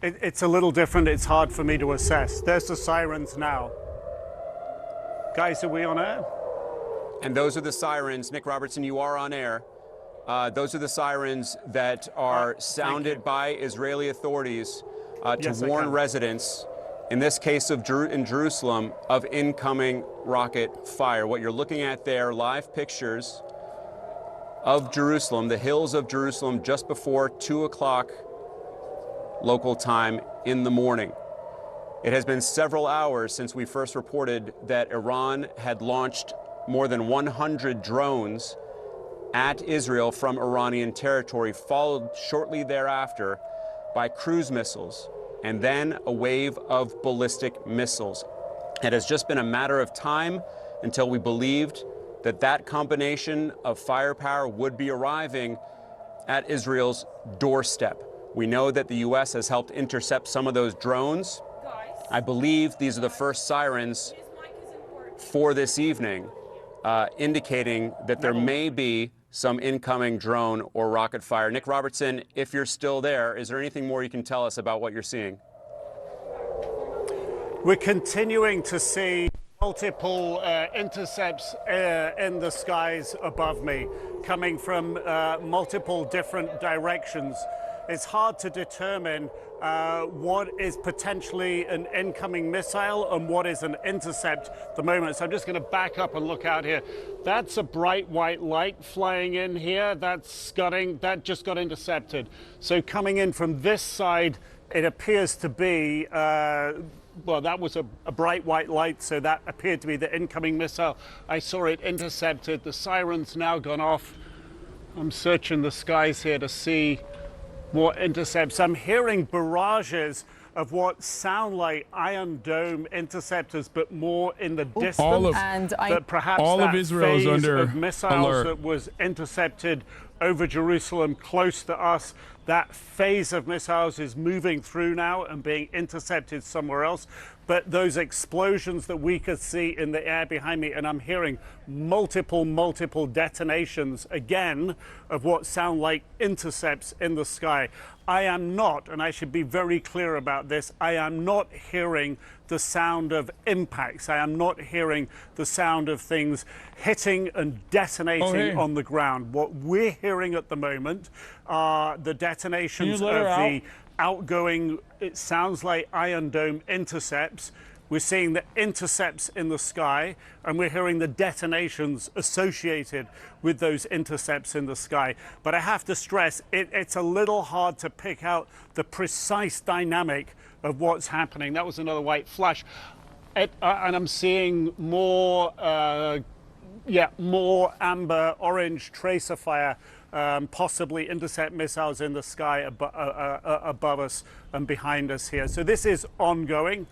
R: It's a little different. It's hard for me to assess. There's the sirens now. Guys, are we on air?
L: And those are the sirens. Nick Robertson, you are on air. Those are the sirens that are sounded by Israeli authorities to warn residents, in this case in Jerusalem, of incoming rocket fire. What you're looking at there, live pictures of Jerusalem, the hills of Jerusalem, just before 2 o'clock local time in the morning. It has been several hours since we first reported that Iran had launched more than 100 drones at Israel from Iranian territory, followed shortly thereafter by cruise missiles, and then a wave of ballistic missiles. It has just been a matter of time until we believed that that combination of firepower would be arriving at Israel's doorstep. We know that the U.S. has helped intercept some of those drones. I believe these are the first sirens for this evening, indicating that there may be some incoming drone or rocket fire. Nick Robertson, if you're still there, is there anything more you can tell us about what you're seeing?
R: We're continuing to see multiple intercepts in the skies above me, coming from multiple different directions. It's hard to determine what is potentially an incoming missile and what is an intercept at the moment. So I'm just going to back up and look out here. That's a bright white light flying in here. That's scudding. That just got intercepted. So coming in from this side, it appears to be, well, that was a bright white light, so that appeared to be the incoming missile. I saw it intercepted. The siren's now gone off. I'm searching the skies here to see what intercepts. I'm hearing barrages of what sound like Iron Dome interceptors, but more in the distance. But perhaps
A: all
R: that
A: of Israel is
R: phase
A: under
R: of missiles
A: alert.
R: that was intercepted over Jerusalem, close to us, that phase of missiles is moving through now and being intercepted somewhere else. But those explosions that we could see in the air behind me, and I'm hearing multiple detonations again of what sound like intercepts in the sky. I am not, and I should be very clear about this, I am not hearing the sound of impacts. I am not hearing the sound of things hitting and detonating on the ground. What we're hearing at the moment are the detonations of the outgoing, it sounds like Iron Dome intercepts. We're seeing the intercepts in the sky, and we're hearing the detonations associated with those intercepts in the sky. But I have to stress, it's a little hard to pick out the precise dynamic of what's happening. That was another white flash. And I'm seeing more, more amber, orange tracer fire, possibly intercept missiles in the sky above us and behind us here. So this is ongoing.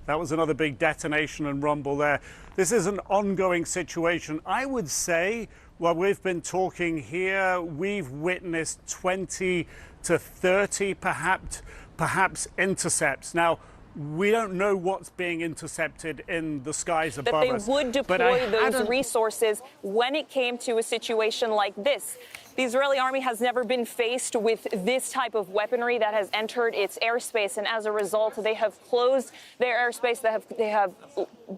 R: That was another big detonation and rumble there. This is an ongoing situation. I would say, while we've been talking here, we've witnessed 20 to 30 perhaps intercepts. Now, we don't know what's being intercepted in the skies above us.
C: That they would deploy those resources when it came to a situation like this. The Israeli army has never been faced with this type of weaponry that has entered its airspace, and as a result, they have closed their airspace. They have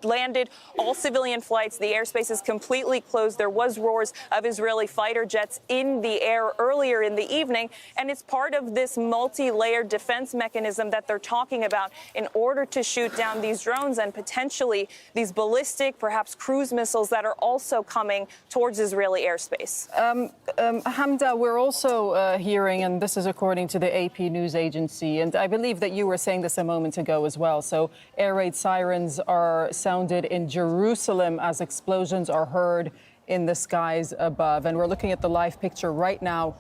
C: landed all civilian flights. The airspace is completely closed. There was roars of Israeli fighter jets in the air earlier in the evening, and it's part of this multi-layered defense mechanism that they're talking about in order to shoot down these drones and potentially these ballistic, perhaps cruise missiles that are also coming towards Israeli airspace.
I: Hamda, we're also hearing, and this is according to the AP news agency, and I believe that you were saying this a moment ago as well. So air raid sirens are sounded in Jerusalem as explosions are heard in the skies above. And we're looking at the live picture right now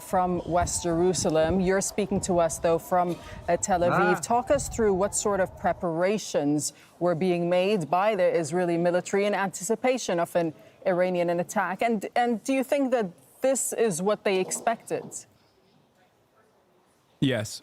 I: from West Jerusalem. You're speaking to us, though, from Tel Aviv. Talk us through what sort of preparations were being made by the Israeli military in anticipation of an Iranian attack. And do you think that this is what they expected?
A: Yes.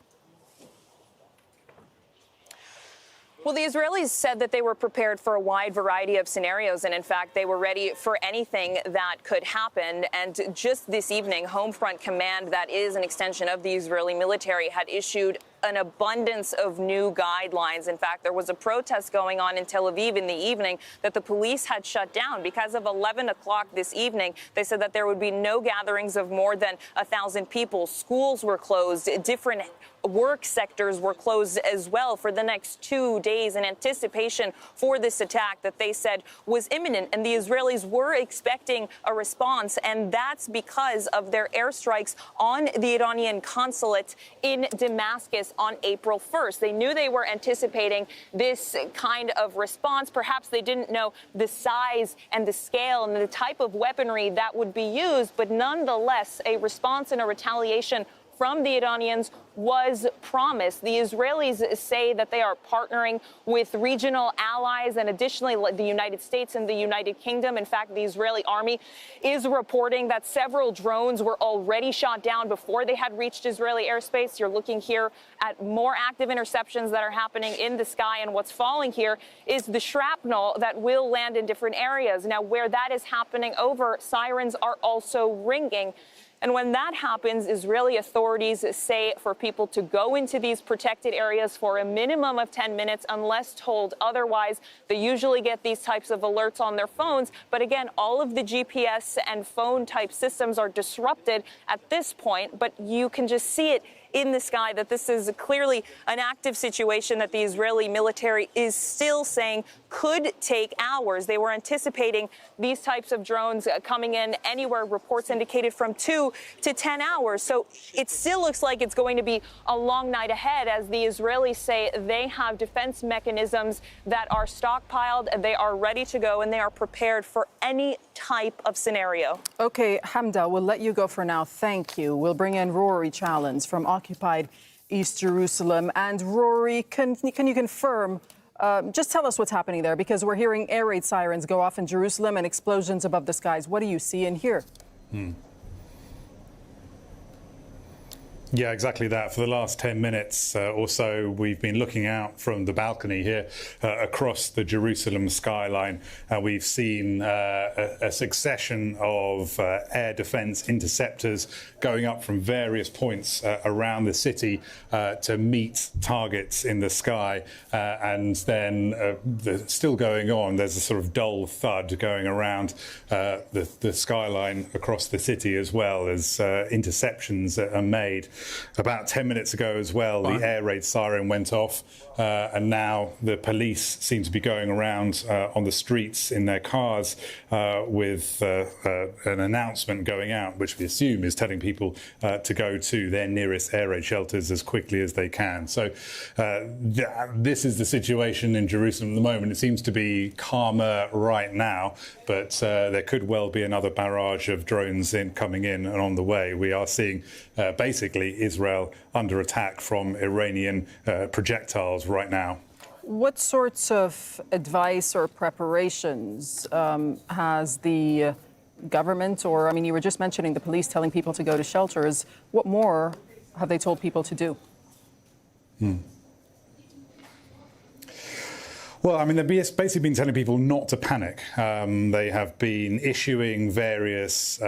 C: Well, the Israelis said that they were prepared for a wide variety of scenarios, and in fact, they were ready for anything that could happen. And just this evening, Homefront Command, that is an extension of the Israeli military, had issued an abundance of new guidelines. In fact, there was a protest going on in Tel Aviv in the evening that the police had shut down because of 11 o'clock this evening. They said that there would be no gatherings of more than 1,000 people. Schools were closed. Different work sectors were closed as well for the next 2 days in anticipation for this attack that they said was imminent. And the Israelis were expecting a response, and that's because of their airstrikes on the Iranian consulate in Damascus on April 1st. They knew they were anticipating this kind of response. Perhaps they didn't know the size and the scale and the type of weaponry that would be used, but nonetheless, a response and a retaliation from the Iranians was promised. The Israelis say that they are partnering with regional allies and additionally the United States and the United Kingdom. In fact, the Israeli army is reporting that several drones were already shot down before they had reached Israeli airspace. You're looking here at more active interceptions that are happening in the sky, and what's falling here is the shrapnel that will land in different areas. Now, where that is happening over, sirens are also ringing. And when that happens, Israeli authorities say for people to go into these protected areas for a minimum of 10 minutes unless told otherwise. They usually get these types of alerts on their phones. But again, all of the GPS and phone type systems are disrupted at this point. But you can just see it in the sky that this is clearly an active situation that the Israeli military is still saying could take hours. They were anticipating these types of drones coming in anywhere, reports indicated from 2 to 10 hours. So it still looks like it's going to be a long night ahead, as the Israelis say they have defense mechanisms that are stockpiled, they are ready to go, and they are prepared for any type of scenario.
I: Okay, Hamda, we'll let you go for now. Thank you. We'll bring in Rory Challens from occupied East Jerusalem. And Rory, can you confirm, just tell us what's happening there, because we're hearing air raid sirens go off in Jerusalem and explosions above the skies. What do you see and hear?
U: Yeah, exactly that. For the last 10 minutes or so, we've been looking out from the balcony here across the Jerusalem skyline. We've seen a succession of air defense interceptors going up from various points around the city to meet targets in the sky. And then still going on, there's a sort of dull thud going around the skyline across the city as well as interceptions are made. About 10 minutes ago as well, the air raid siren went off, and now the police seem to be going around on the streets in their cars with an announcement going out, which we assume is telling people to go to their nearest air raid shelters as quickly as they can. So this is the situation in Jerusalem at the moment. It seems to be calmer right now, but there could well be another barrage of drones coming in and on the way. We are seeing basically Israel under attack from Iranian projectiles right now.
I: What sorts of advice or preparations has the government, or, I mean, you were just mentioning the police telling people to go to shelters. What more have they told people to do?
U: Well, I mean, they've basically been telling people not to panic. They have been issuing various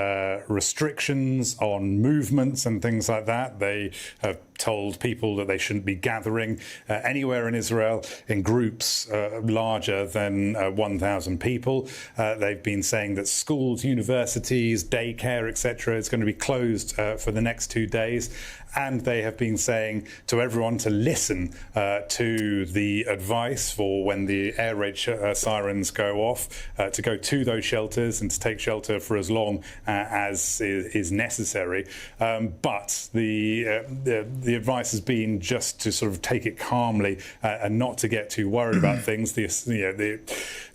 U: restrictions on movements and things like that. They have told people that they shouldn't be gathering anywhere in Israel in groups larger than 1,000 people. They've been saying that schools, universities, daycare, etc., is going to be closed for the next 2 days. And they have been saying to everyone to listen to the advice for when the air raid sirens go off, to go to those shelters and to take shelter for as long as is necessary. But the advice has been just to sort of take it calmly and not to get too worried about things. The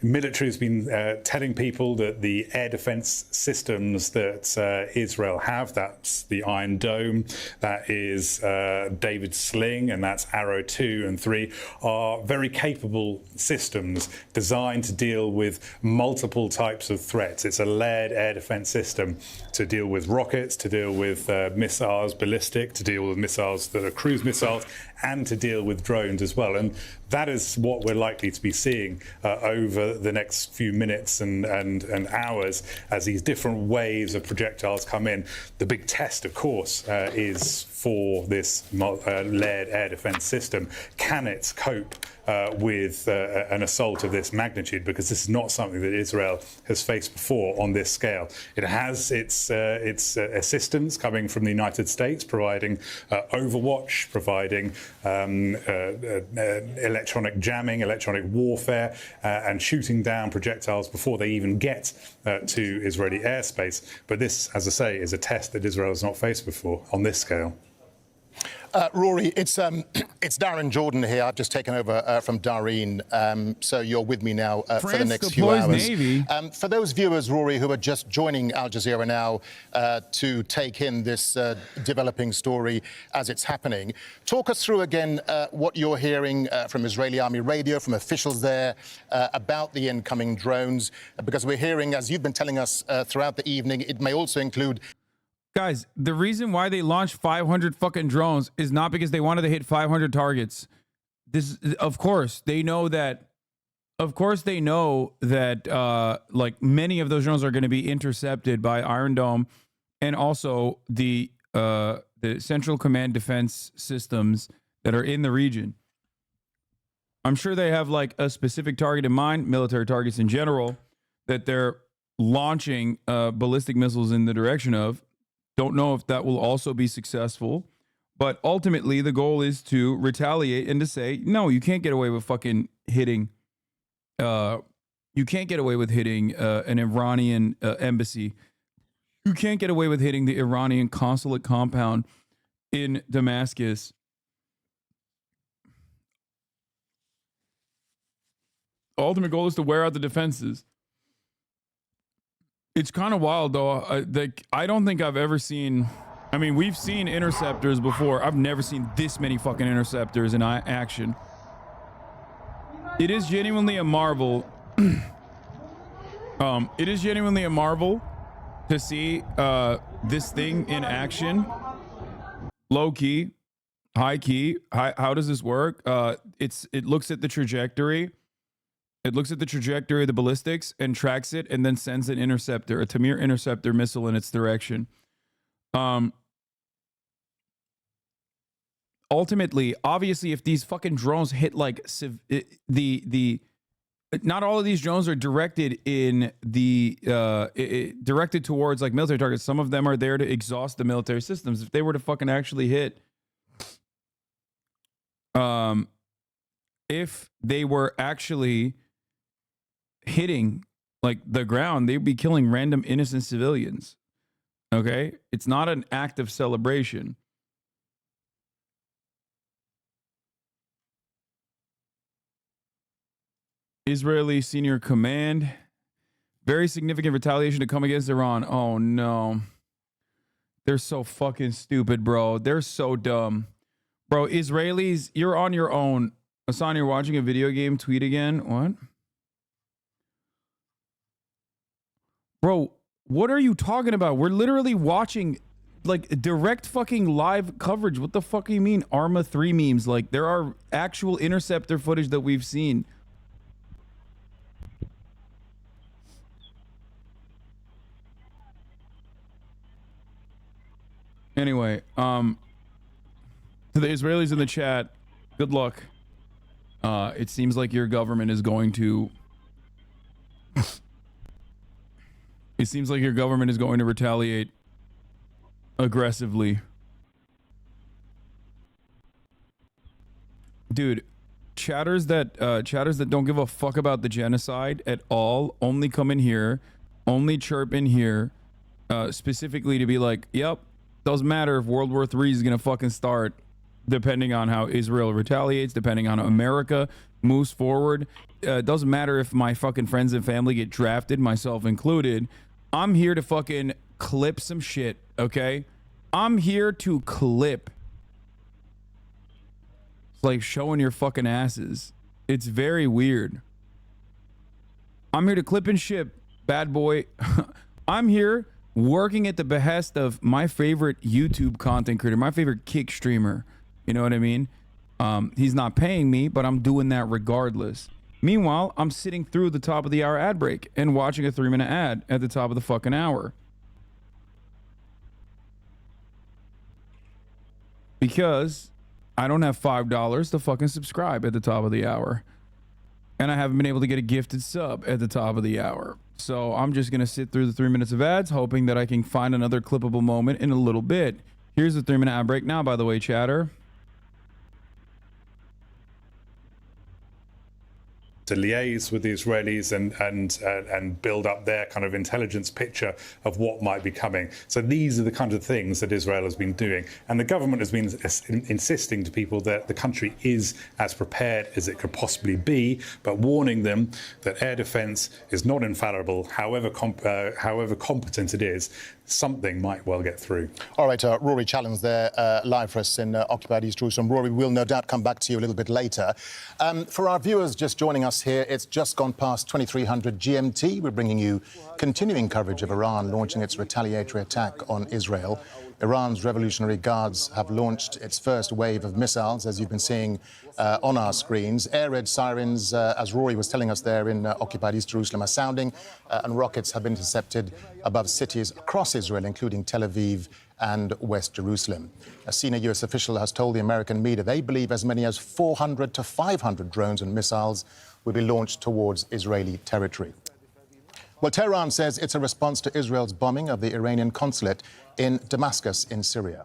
U: military has been telling people that the air defense systems that Israel have, that's the Iron Dome, that is David's Sling, and that's Arrow 2 and 3, are very capable systems designed to deal with multiple types of threats. It's a layered air defense system to deal with rockets, to deal with missiles, ballistic, to deal with missiles that are cruise missiles, and to deal with drones as well. And that is what we're likely to be seeing over the next few minutes and hours as these different waves of projectiles come in. The big test, of course, is for this layered air defense system. Can it cope with an assault of this magnitude? Because this is not something that Israel has faced before on this scale. It has its assistance coming from the United States, providing overwatch, providing electronic jamming, electronic warfare, and shooting down projectiles before they even get to Israeli airspace. But this, as I say, is a test that Israel has not faced before on this scale.
D: Rory, it's Darren Jordan here. I've just taken over from Dareen, so you're with me now for the next few hours.
A: Navy.
D: For those viewers, Rory, who are just joining Al Jazeera now to take in this developing story as it's happening, talk us through again what you're hearing from Israeli Army radio, from officials there, about the incoming drones, because we're hearing, as you've been telling us throughout the evening, it may also include...
A: Guys, the reason why they launched 500 fucking drones is not because they wanted to hit 500 targets. Of course, they know that. Of course, they know that. Like many of those drones are going to be intercepted by Iron Dome, and also the Central Command defense systems that are in the region. I'm sure they have like a specific target in mind, military targets in general, that they're launching ballistic missiles in the direction of. Don't know if that will also be successful, but ultimately the goal is to retaliate and to say, no, you can't get away with fucking hitting. You can't get away with hitting an Iranian embassy. You can't get away with hitting the Iranian consulate compound in Damascus. Ultimate goal is to wear out the defenses. It's kind of wild, though. I don't think I've ever seen... I mean, we've seen interceptors before. I've never seen this many fucking interceptors in action. It is genuinely a marvel. It is genuinely a marvel to see this thing in action. Low key, high key. How does this work? It looks at the trajectory. It looks at the trajectory of the ballistics and tracks it and then sends an interceptor, a Tamir interceptor missile in its direction. Ultimately, obviously, if these fucking drones hit like not all of these drones are directed in directed towards like military targets. Some of them are there to exhaust the military systems. If they were to fucking actually hit, if they were actually hitting like the ground, they'd be killing random innocent civilians. Okay, it's not an act of celebration. Israeli senior command, very significant retaliation to come against Iran. Oh no, they're so fucking stupid, bro. They're so dumb, bro. Israelis, you're on your own. Hasan, you're watching a video game. Tweet again. What? Bro, what are you talking about? We're literally watching like direct fucking live coverage. What the fuck do you mean? Arma 3 memes. Like there are actual interceptor footage that we've seen. Anyway, to the Israelis in the chat, good luck. It seems like your government is going to it seems like your government is going to retaliate aggressively. Dude, chatters that don't give a fuck about the genocide at all only come in here, only chirp in here specifically to be like, yep, doesn't matter if World War III is gonna fucking start, depending on how Israel retaliates, depending on how America moves forward. Doesn't matter if my fucking friends and family get drafted, myself included. I'm here to fucking clip some shit, okay? I'm here to clip. It's like showing your fucking asses. It's very weird. I'm here to clip and ship, bad boy. I'm here working at the behest of my favorite YouTube content creator, my favorite kick streamer. You know what I mean? He's not paying me, but I'm doing that regardless. Meanwhile, I'm sitting through the top of the hour ad break and watching a 3-minute ad at the top of the fucking hour. Because I don't have $5 to fucking subscribe at the top of the hour. And I haven't been able to get a gifted sub at the top of the hour. So I'm just going to sit through the 3 minutes of ads, hoping that I can find another clippable moment in a little bit. Here's the 3-minute ad break now, by the way, chatter.
U: To liaise with the Israelis and build up their kind of intelligence picture of what might be coming. So these are the kinds of things that Israel has been doing. And the government has been insisting to people that the country is as prepared as it could possibly be, but warning them that air defense is not infallible, however competent it is. Something might well get through.
D: All right, Rory Challenge there, live for us in occupied East Jerusalem. Rory, we'll no doubt come back to you a little bit later. For our viewers just joining us here, it's just gone past 2300 GMT. We're bringing you continuing coverage of Iran launching its retaliatory attack on Israel. Iran's Revolutionary Guards have launched its first wave of missiles, as you've been seeing on our screens. Air raid sirens, as Rory was telling us there in occupied East Jerusalem, are sounding, and rockets have been intercepted above cities across Israel, including Tel Aviv and West Jerusalem. A senior U.S. official has told the American media they believe as many as 400 to 500 drones and missiles will be launched towards Israeli territory. Well, Tehran says it's a response to Israel's bombing of the Iranian consulate in Damascus in Syria.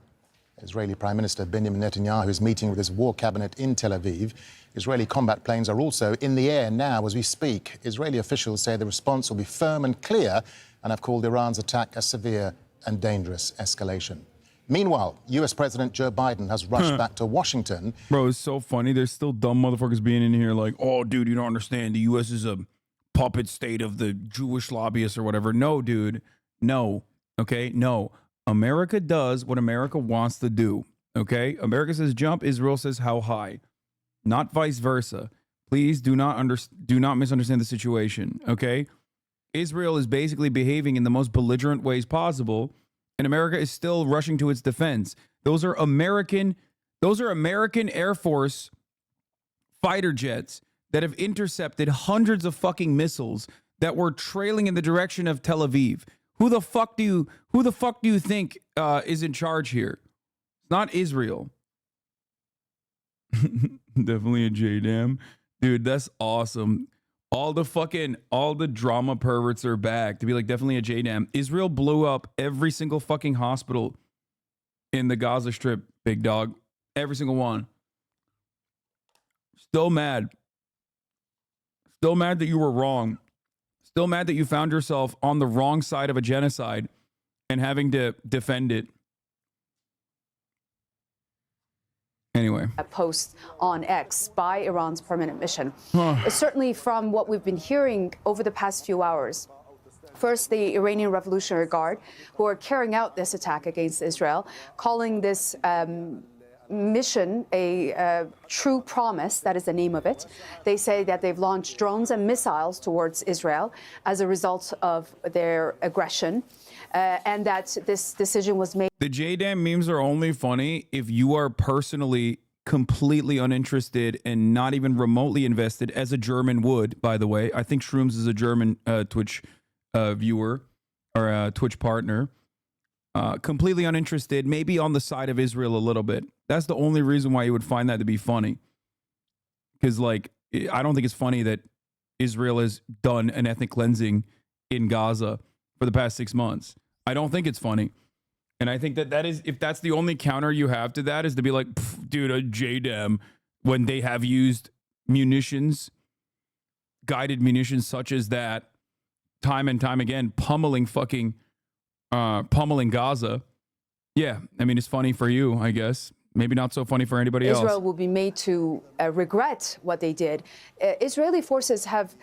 D: Israeli Prime Minister Benjamin Netanyahu is meeting with his war cabinet in Tel Aviv. Israeli combat planes are also in the air now as we speak. Israeli officials say the response will be firm and clear and have called Iran's attack a severe and dangerous escalation. Meanwhile, U.S. President Joe Biden has rushed back to Washington.
A: Bro, it's so funny. There's still dumb motherfuckers being in here like, oh, dude, you don't understand. The U.S. is a puppet state of the Jewish lobbyists or whatever. No, dude. No. Okay? No. America does what America wants to do. Okay? America says jump. Israel says how high. Not vice versa. Please do not misunderstand the situation. Okay? Israel is basically behaving in the most belligerent ways possible, and America is still rushing to its defense. Those are American Air Force fighter jets that have intercepted hundreds of fucking missiles that were trailing in the direction of Tel Aviv. Who the fuck do you think is in charge here? It's not Israel. Definitely a JDAM. Dude, that's awesome. All the drama perverts are back to be like, definitely a JDAM. Israel blew up every single fucking hospital in the Gaza Strip, big dog. Every single one. Still mad. Still mad that you were wrong. Still mad that you found yourself on the wrong side of a genocide and having to defend it. Anyway.
N: A post on X by Iran's permanent mission. Certainly from what we've been hearing over the past few hours. First, the Iranian Revolutionary Guard, who are carrying out this attack against Israel, calling this mission a true promise. That is the name of it. They say that they've launched drones and missiles towards Israel as a result of their aggression, and that this decision was made.
A: The JDAM memes are only funny if you are personally completely uninterested and not even remotely invested, as a German would, by the way. I think Shrooms is a German Twitch viewer or Twitch partner. completely uninterested, maybe on the side of Israel a little bit. That's the only reason why you would find that to be funny. Because, like, I don't think it's funny that Israel has done an ethnic cleansing in Gaza for the past 6 months. I don't think it's funny. And I think that is, if that's the only counter you have to that, is to be like, dude, a JDAM, when they have used munitions, guided munitions such as that, time and time again, pummeling Gaza. Yeah, I mean, it's funny for you, I guess. Maybe not so funny for anybody else.
N: Israel will be made to regret what they did. Israeli forces have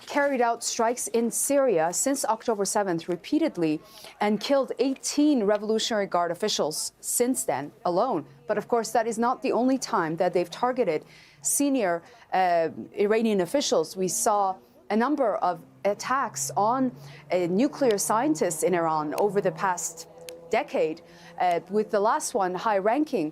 N: carried out strikes in Syria since October 7th repeatedly and killed 18 Revolutionary Guard officials since then alone. But of course, that is not the only time that they've targeted senior Iranian officials. We saw a number of attacks on nuclear scientists in Iran over the past decade, with the last one, high-ranking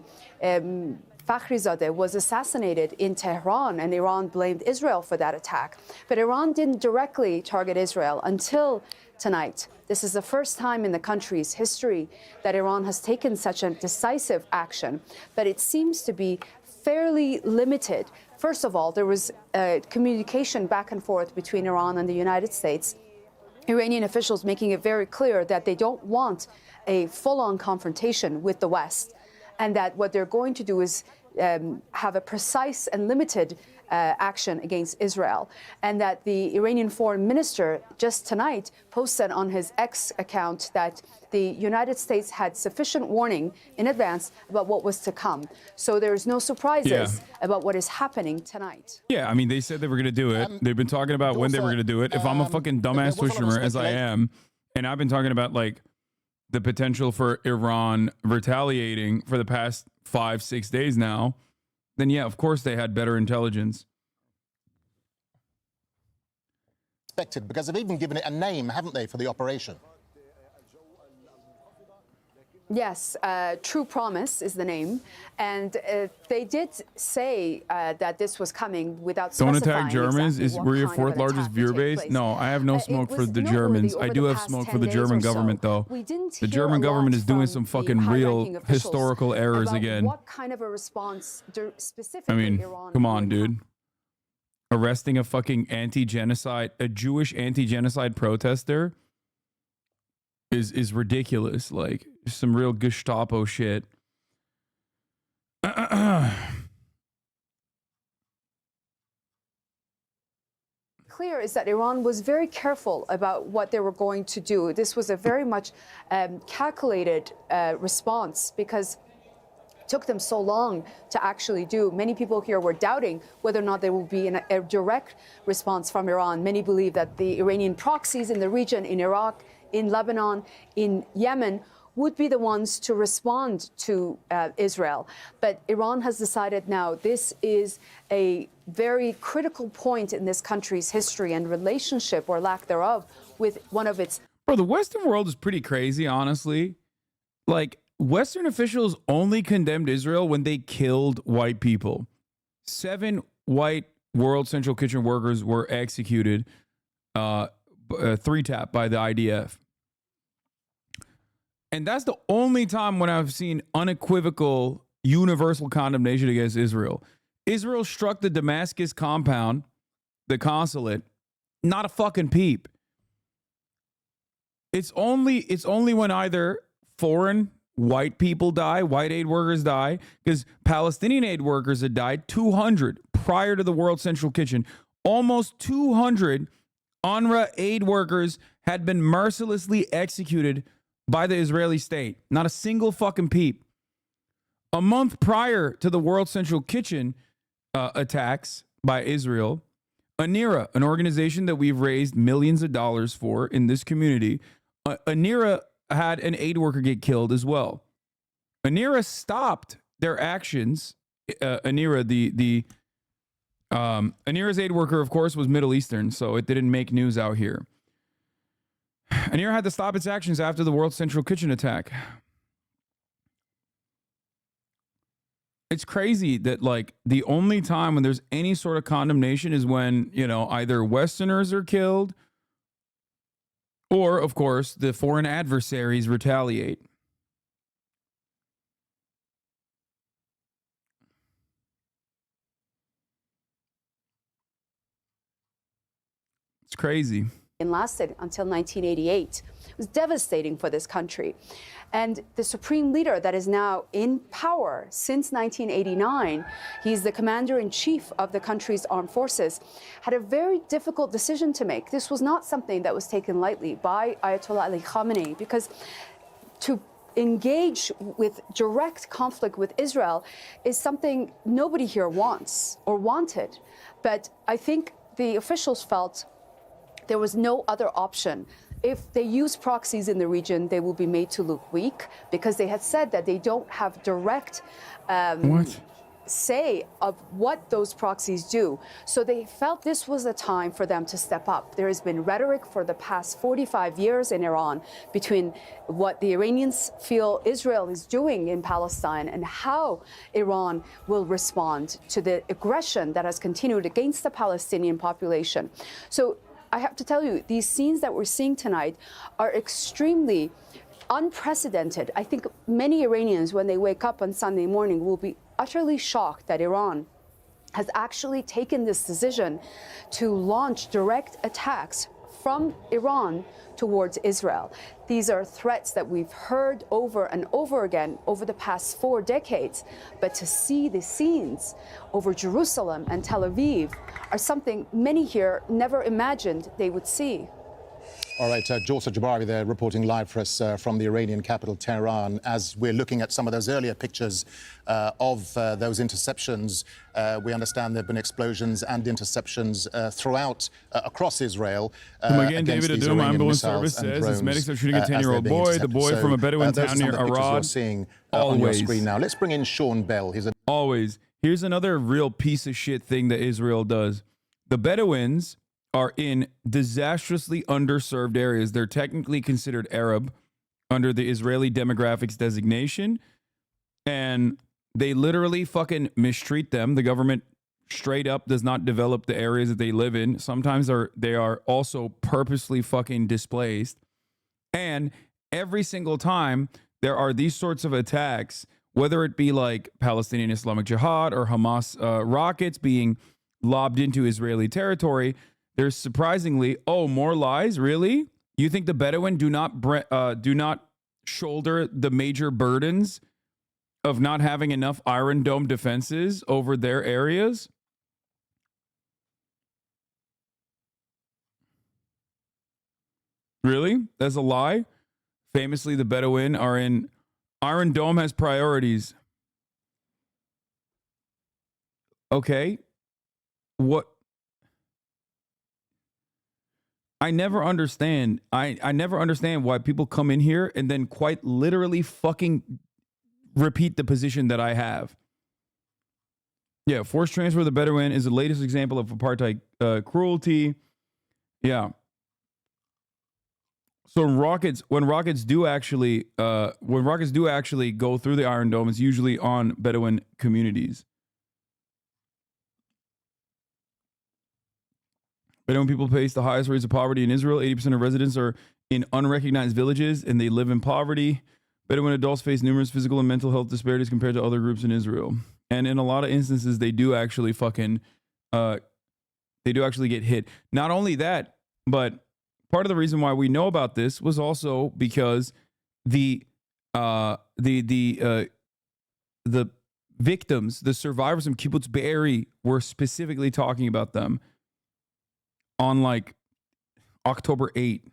N: Fakhrizadeh was assassinated in Tehran, and Iran blamed Israel for that attack. But Iran didn't directly target Israel until tonight. This is the first time in the country's history that Iran has taken such a decisive action, but it seems to be fairly limited. First of all, there was communication back and forth between Iran and the United States. Iranian officials making it very clear that they don't want a full-on confrontation with the West, and that what they're going to do is have a precise and limited action against Israel. And that the Iranian foreign minister just tonight posted on his X account that the United States had sufficient warning in advance about what was to come. So there's no surprises about what is happening tonight.
A: Yeah, I mean, they said they were going to do it. They've been talking about when they were going to do it. If I'm a fucking dumbass Swishermer, as I am, and I've been talking about, like, the potential for Iran retaliating for the past 5-6 days now, then yeah, of course they had better intelligence.
D: Because they've even given it a name, haven't they, for the operation?
N: Yes, True Promise is the name, and they did say that this was coming without specifying.
A: Don't attack Germans.
N: Exactly
A: We're your fourth largest viewer base. No, I have no smoke for the Germans. I do have smoke for the German government, though. The German government is doing some fucking real historical errors again.
N: What kind of a response specifically?
A: I mean,
N: Iran
A: come on, dude. Arresting a fucking anti-genocide, a Jewish anti-genocide protester is ridiculous. Like, some real Gestapo shit.
N: Clear is that Iran was very careful about what they were going to do. This was a very much calculated response, because it took them so long to actually do. Many people here were doubting whether or not there will be a direct response from Iran. Many believe that the Iranian proxies in the region, in Iraq, in Lebanon, in Yemen, would be the ones to respond to Israel. But Iran has decided now this is a very critical point in this country's history and relationship, or lack thereof, with one of its...
A: Bro, the Western world is pretty crazy, honestly. Like, Western officials only condemned Israel when they killed white people. 7 white World Central Kitchen workers were executed, 3-tap by the IDF. And that's the only time when I've seen unequivocal, universal condemnation against Israel. Israel struck the Damascus compound, the consulate, not a fucking peep. It's only when either foreign white people die, white aid workers die, because Palestinian aid workers had died, 200 prior to the World Central Kitchen. Almost 200 UNRWA aid workers had been mercilessly executed by the Israeli state. Not a single fucking peep. A month prior to the World Central Kitchen attacks by Israel, ANIRA, an organization that we've raised millions of dollars for in this community, ANIRA had an aid worker get killed as well. ANIRA stopped their actions. ANIRA's aid worker, of course, was Middle Eastern, so it didn't make news out here. ANIRA had to stop its actions after the World Central Kitchen attack. It's crazy that, like, the only time when there's any sort of condemnation is when, you know, either Westerners are killed Or, of course, the foreign adversaries retaliate. It's crazy.
N: And lasted until 1988. It was devastating for this country. And the supreme leader that is now in power since 1989, he's the commander-in-chief of the country's armed forces, had a very difficult decision to make. This was not something that was taken lightly by Ayatollah Ali Khamenei, because to engage with direct conflict with Israel is something nobody here wants or wanted. But I think the officials felt there was no other option. If they use proxies in the region, they will be made to look weak, because they had said that they don't have direct say of what those proxies do. So they felt this was the time for them to step up. There has been rhetoric for the past 45 years in Iran between what the Iranians feel Israel is doing in Palestine and how Iran will respond to the aggression that has continued against the Palestinian population. So I have to tell you, these scenes that we're seeing tonight are extremely unprecedented. I think many Iranians, when they wake up on Sunday morning, will be utterly shocked that Iran has actually taken this decision to launch direct attacks from Iran towards Israel. These are threats that we've heard over and over again over the past 4 decades. But to see the scenes over Jerusalem and Tel Aviv are something many here never imagined they would see.
D: All right, Jorsa Jabari there reporting live for us from the Iranian capital, Tehran. As we're looking at some of those earlier pictures of those interceptions, we understand there have been explosions and interceptions throughout, across Israel.
A: Again, David Adum, ambulance service says his medics are shooting a 10-year-old boy, the boy from a Bedouin town near Arad.
D: Seeing on your screen now. Let's bring in Sean Bell.
A: Always. Here's another real piece of shit thing that Israel does. The Bedouins are in disastrously underserved areas. They're technically considered Arab under the Israeli demographics designation, and they literally fucking mistreat them. The government straight up does not develop the areas that they live in. Sometimes they are also purposely fucking displaced. And every single time there are these sorts of attacks, whether it be like Palestinian Islamic Jihad or Hamas rockets being lobbed into Israeli territory, there's surprisingly, more lies? Really? You think the Bedouin do not shoulder the major burdens of not having enough Iron Dome defenses over their areas? Really? That's a lie? Famously, the Bedouin are in... Iron Dome has priorities. Okay. What... I never understand. I never understand why people come in here and then quite literally fucking repeat the position that I have. Yeah, forced transfer of the Bedouin is the latest example of apartheid cruelty. Yeah. So when rockets do actually go through the Iron Dome, it's usually on Bedouin communities. Bedouin people face the highest rates of poverty in Israel. 80% of residents are in unrecognized villages, and they live in poverty. Bedouin adults face numerous physical and mental health disparities compared to other groups in Israel. And in a lot of instances, they do actually get hit. Not only that, but part of the reason why we know about this was also because the victims, the survivors from Kibbutz Be'eri, were specifically talking about them on like October 8.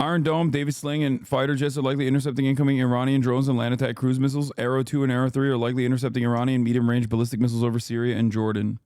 A: Iron Dome, David Sling, and fighter jets are likely intercepting incoming Iranian drones and land attack cruise missiles. Arrow 2 and Arrow 3 are likely intercepting Iranian medium-range ballistic missiles over Syria and Jordan.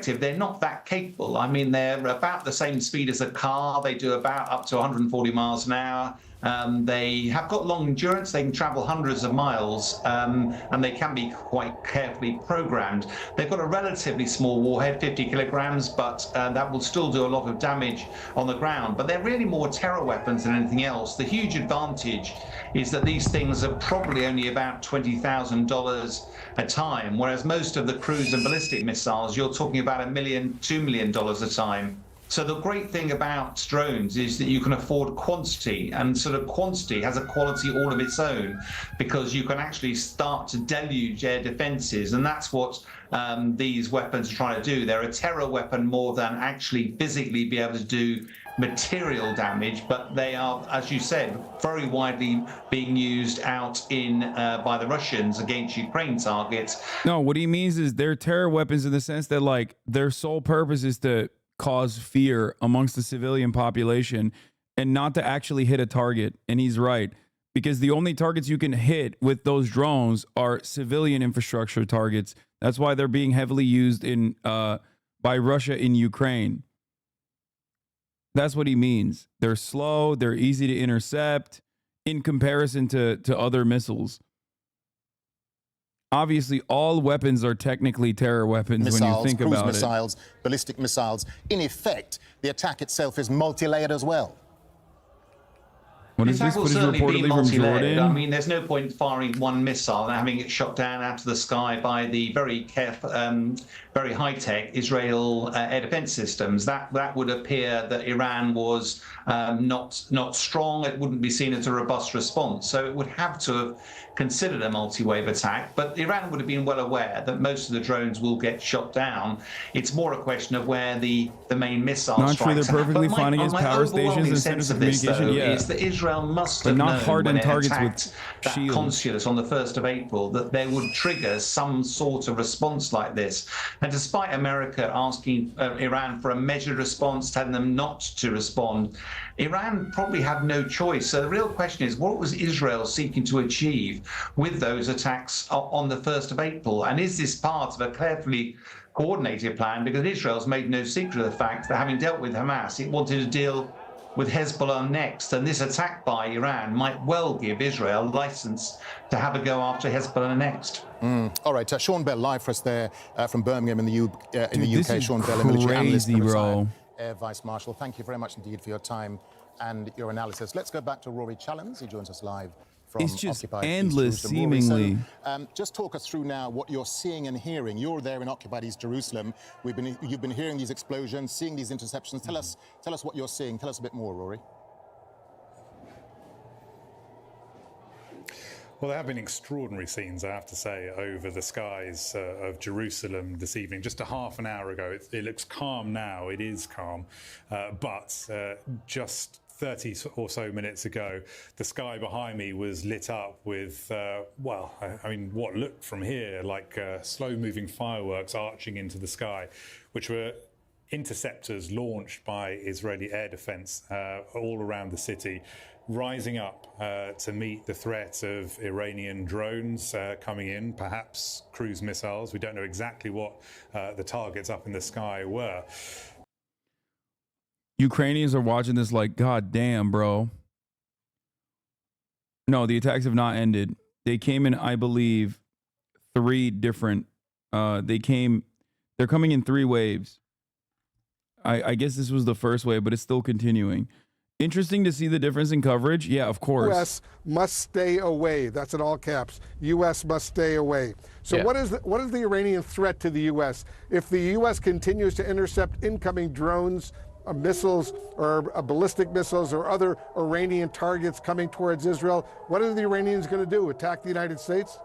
O: They're not that capable. I mean, they're about the same speed as a car. They do about up to 140 miles an hour. They have got long endurance. They can travel hundreds of miles, and they can be quite carefully programmed. They've got a relatively small warhead, 50 kilograms, but that will still do a lot of damage on the ground. But they're really more terror weapons than anything else. The huge advantage is that these things are probably only about $20,000 a time, whereas most of the cruise and ballistic missiles, you're talking about $1 million, $2 million a time. So the great thing about drones is that you can afford quantity, and sort of quantity has a quality all of its own, because you can actually start to deluge air defenses, and that's what these weapons are trying to do. They're a terror weapon more than actually physically be able to do material damage, but they are, as you said, very widely being used out in by the Russians against Ukraine targets.
A: No, what he means is they're terror weapons in the sense that, like, their sole purpose is to cause fear amongst the civilian population and not to actually hit a target. And he's right, because the only targets you can hit with those drones are civilian infrastructure targets. That's why they're being heavily used in by Russia in Ukraine. That's what he means. They're slow, they're easy to intercept in comparison to other missiles. Obviously, all weapons are technically terror weapons
D: Missiles,
A: when you think
D: cruise
A: about
D: missiles, ballistic missiles. In effect, the attack itself is multi-layered as well.
A: What is
O: The
A: this?
O: attack will
A: What is
O: certainly be
A: reportedly from
O: multi-layered.
A: Jordan?
O: I mean, there's no point firing one missile and having it shot down out of the sky by the very careful, very high-tech Israel air defense systems. That would appear that Iran was not strong. It wouldn't be seen as a robust response. So it would have to have considered a multi-wave attack. But Iran would have been well aware that most of the drones will get shot down. It's more a question of where the main missile
A: Not true. They're
O: strikes.
A: perfectly
O: But
A: fine against power stations and
O: sense
A: centers of
O: of this,
A: communication.
O: though,
A: Yeah,
O: is that Israel must
A: but
O: have
A: not
O: known
A: hardened
O: when it
A: targets with
O: attacked that
A: shields.
O: consulate on the 1st of April that they would trigger some sort of response like this. And despite America asking Iran for a measured response, telling them not to respond, Iran probably had no choice. So the real question is, what was Israel seeking to achieve with those attacks on the 1st of April? And is this part of a carefully coordinated plan? Because Israel's made no secret of the fact that, having dealt with Hamas, it wanted to deal with Hezbollah next, and this attack by Iran might well give Israel license to have a go after Hezbollah next.
D: All right, Sean Bell, live for us there from Birmingham in the
A: Dude,
D: UK. Sean Bell, a military analyst, and
A: bro.
D: retired Air Vice Marshal. Thank you very much indeed for your time and your analysis. Let's go back to Rory Challens. He joins us live from
A: It's just
D: occupied
A: endless,
D: East Jerusalem. Rory,
A: seemingly.
D: just talk us through now what you're seeing and hearing. You're there in occupied East Jerusalem. You've been hearing these explosions, seeing these interceptions. Tell us what you're seeing. Tell us a bit more, Rory.
U: Well, there have been extraordinary scenes, I have to say, over the skies of Jerusalem this evening. Just a half an hour ago, it looks calm now. It is calm. But just 30 or so minutes ago, the sky behind me was lit up with, well, I mean, what looked from here like slow-moving fireworks arching into the sky, which were interceptors launched by Israeli air defense all around the city, rising up to meet the threat of Iranian drones coming in, perhaps cruise missiles. We don't know exactly what the targets up in the sky were.
A: Ukrainians are watching this like, God damn, bro. No, the attacks have not ended. They came in, I believe, 3 different. They're coming in 3 waves. I guess this was the first wave, but it's still continuing. Interesting to see the difference in coverage. Yeah, of course.
V: U.S. must stay away. That's in all caps. U.S. must stay away. So what is the Iranian threat to the U.S.? If the U.S. continues to intercept incoming drones, missiles, or ballistic missiles, or other Iranian targets coming towards Israel, what are the Iranians going to do? Attack the United States?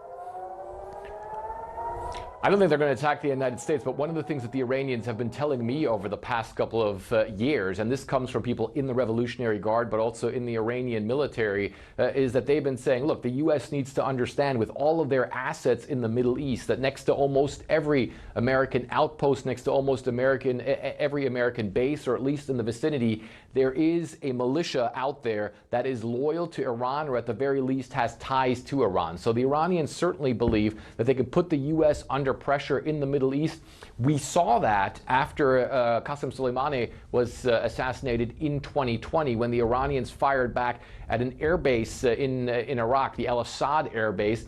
W: I don't think they're going to attack the United States, but one of the things that the Iranians have been telling me over the past couple of years, and this comes from people in the Revolutionary Guard, but also in the Iranian military, is that they've been saying, look, the U.S. needs to understand, with all of their assets in the Middle East, that next to almost every American outpost, next to almost every American base, or at least in the vicinity, there is a militia out there that is loyal to Iran, or at the very least has ties to Iran. So the Iranians certainly believe that they could put the U.S. under pressure in the Middle East. We saw that after Qasem Soleimani was assassinated in 2020 when the Iranians fired back at an airbase in Iraq, the Al-Assad airbase.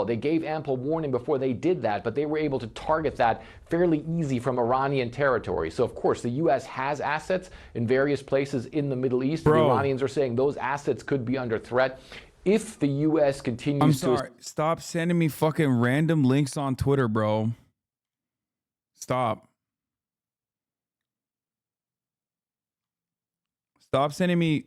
W: They gave ample warning before they did that, but they were able to target that fairly easy from Iranian territory. So, of course, the U.S. has assets in various places in the Middle East.
A: Bro.
W: The Iranians are saying those assets could be under threat. If the U.S. continues
A: I'm sorry. Stop sending me fucking random links on Twitter, bro. Stop. Stop sending me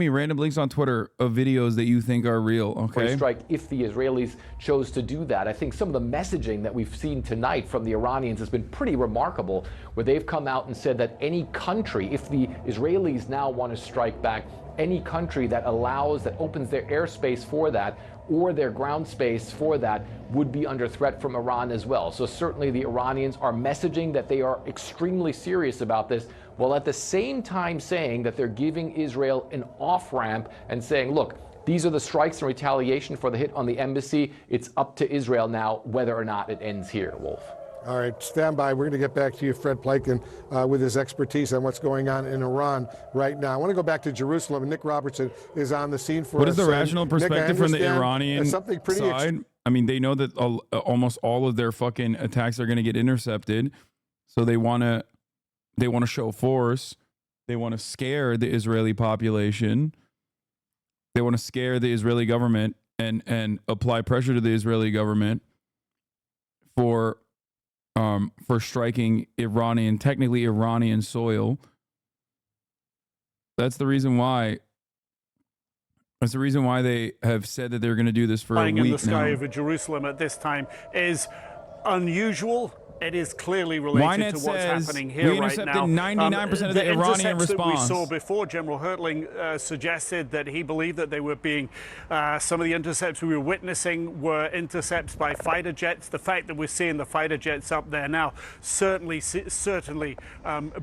A: random links on Twitter of videos that you think are real, okay?
W: Strike if the Israelis chose to do that. I think some of the messaging that we've seen tonight from the Iranians has been pretty remarkable, where they've come out and said that any country, if the Israelis now want to strike back, any country that opens their airspace for that or their ground space for that would be under threat from Iran as well. So certainly the Iranians are messaging that they are extremely serious about this, while at the same time saying that they're giving Israel an off-ramp and saying, look, these are the strikes in retaliation for the hit on the embassy. It's up to Israel now whether or not it ends here, Wolf.
V: All right, stand by. We're going to get back to you, Fred Pleitgen, with his expertise on what's going on in Iran right now. I want to go back to Jerusalem. Nick Robertson is on the scene for us.
A: What is the rational perspective
V: Nick,
A: from the Iranian side? I mean, they know that almost all of their fucking attacks are going to get intercepted, so they want to show force. They want to scare the Israeli population. They want to scare the Israeli government and apply pressure to the Israeli government for striking technically Iranian soil. That's the reason why. That's the reason why they have said that they're going to do this for a week now.
R: Flying in the sky over Jerusalem at this time is unusual. It is clearly related to what's happening here right now.
A: We intercepted 99% of the Iranian response.
R: That we saw before, General Hertling suggested that he believed that they were being, some of the intercepts we were witnessing were intercepts by fighter jets. The fact that we're seeing the fighter jets up there now certainly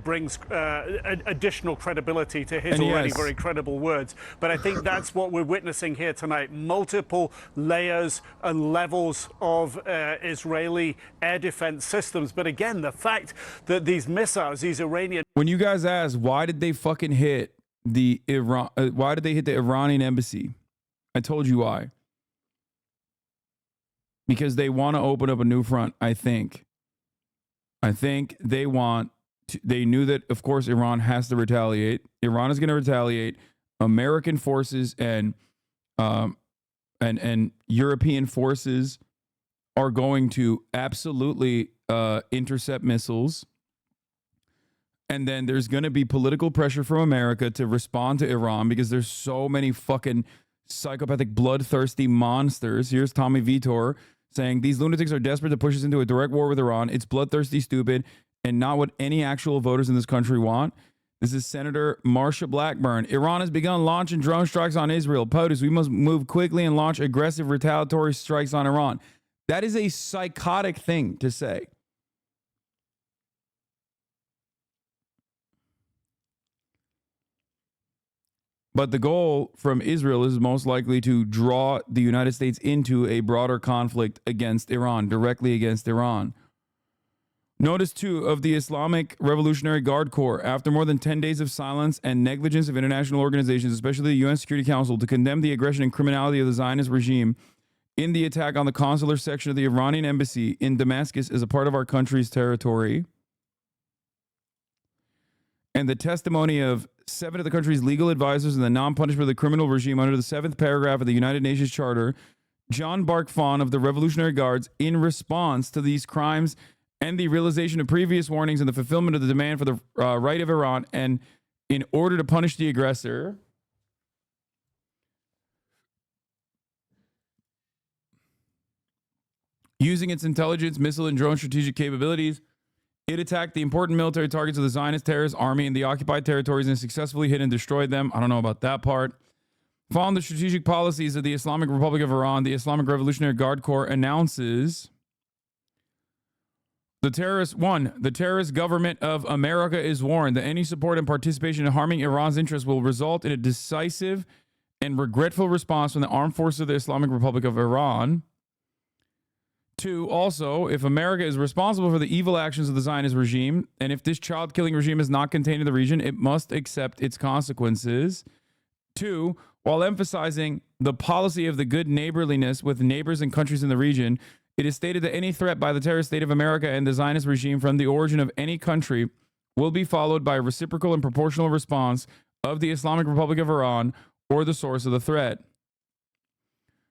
R: brings additional credibility to his already very credible words. But I think that's what we're witnessing here tonight. Multiple layers and levels of Israeli air defense systems. But again, the fact that these missiles, these Iranian...
A: When you guys ask, why did they fucking hit the Iranian embassy? I told you why. Because they want to open up a new front, I think. I think they knew that, of course, Iran has to retaliate. Iran is going to retaliate. American forces and European forces are going to absolutely intercept missiles. And then there's going to be political pressure from America to respond to Iran because there's so many fucking psychopathic, bloodthirsty monsters. Here's Tommy Vitor saying, these lunatics are desperate to push us into a direct war with Iran. It's bloodthirsty, stupid, and not what any actual voters in this country want. This is Senator Marsha Blackburn. Iran has begun launching drone strikes on Israel. POTUS, we must move quickly and launch aggressive retaliatory strikes on Iran. That is a psychotic thing to say. But the goal from Israel is most likely to draw the United States into a broader conflict against Iran, directly against Iran. Notice, too, of the Islamic Revolutionary Guard Corps, after more than 10 days of silence and negligence of international organizations, especially the UN Security Council, to condemn the aggression and criminality of the Zionist regime in the attack on the consular section of the Iranian embassy in Damascus as a part of our country's territory. And the testimony of 7 of the country's legal advisors in the non-punishment of the criminal regime under the 7th paragraph of the United Nations Charter, John Barkfon of the Revolutionary Guards, in response to these crimes and the realization of previous warnings and the fulfillment of the demand for the right of Iran, and in order to punish the aggressor, using its intelligence, missile, and drone strategic capabilities, it attacked the important military targets of the Zionist terrorist army in the occupied territories and successfully hit and destroyed them. I don't know about that part. Following the strategic policies of the Islamic Republic of Iran, the Islamic Revolutionary Guard Corps announces the terrorist government of America is warned that any support and participation in harming Iran's interests will result in a decisive and regretful response from the armed forces of the Islamic Republic of Iran. 2, also, if America is responsible for the evil actions of the Zionist regime, and if this child-killing regime is not contained in the region, it must accept its consequences. 2, while emphasizing the policy of the good neighborliness with neighbors and countries in the region, it is stated that any threat by the terrorist state of America and the Zionist regime from the origin of any country will be followed by a reciprocal and proportional response of the Islamic Republic of Iran or the source of the threat.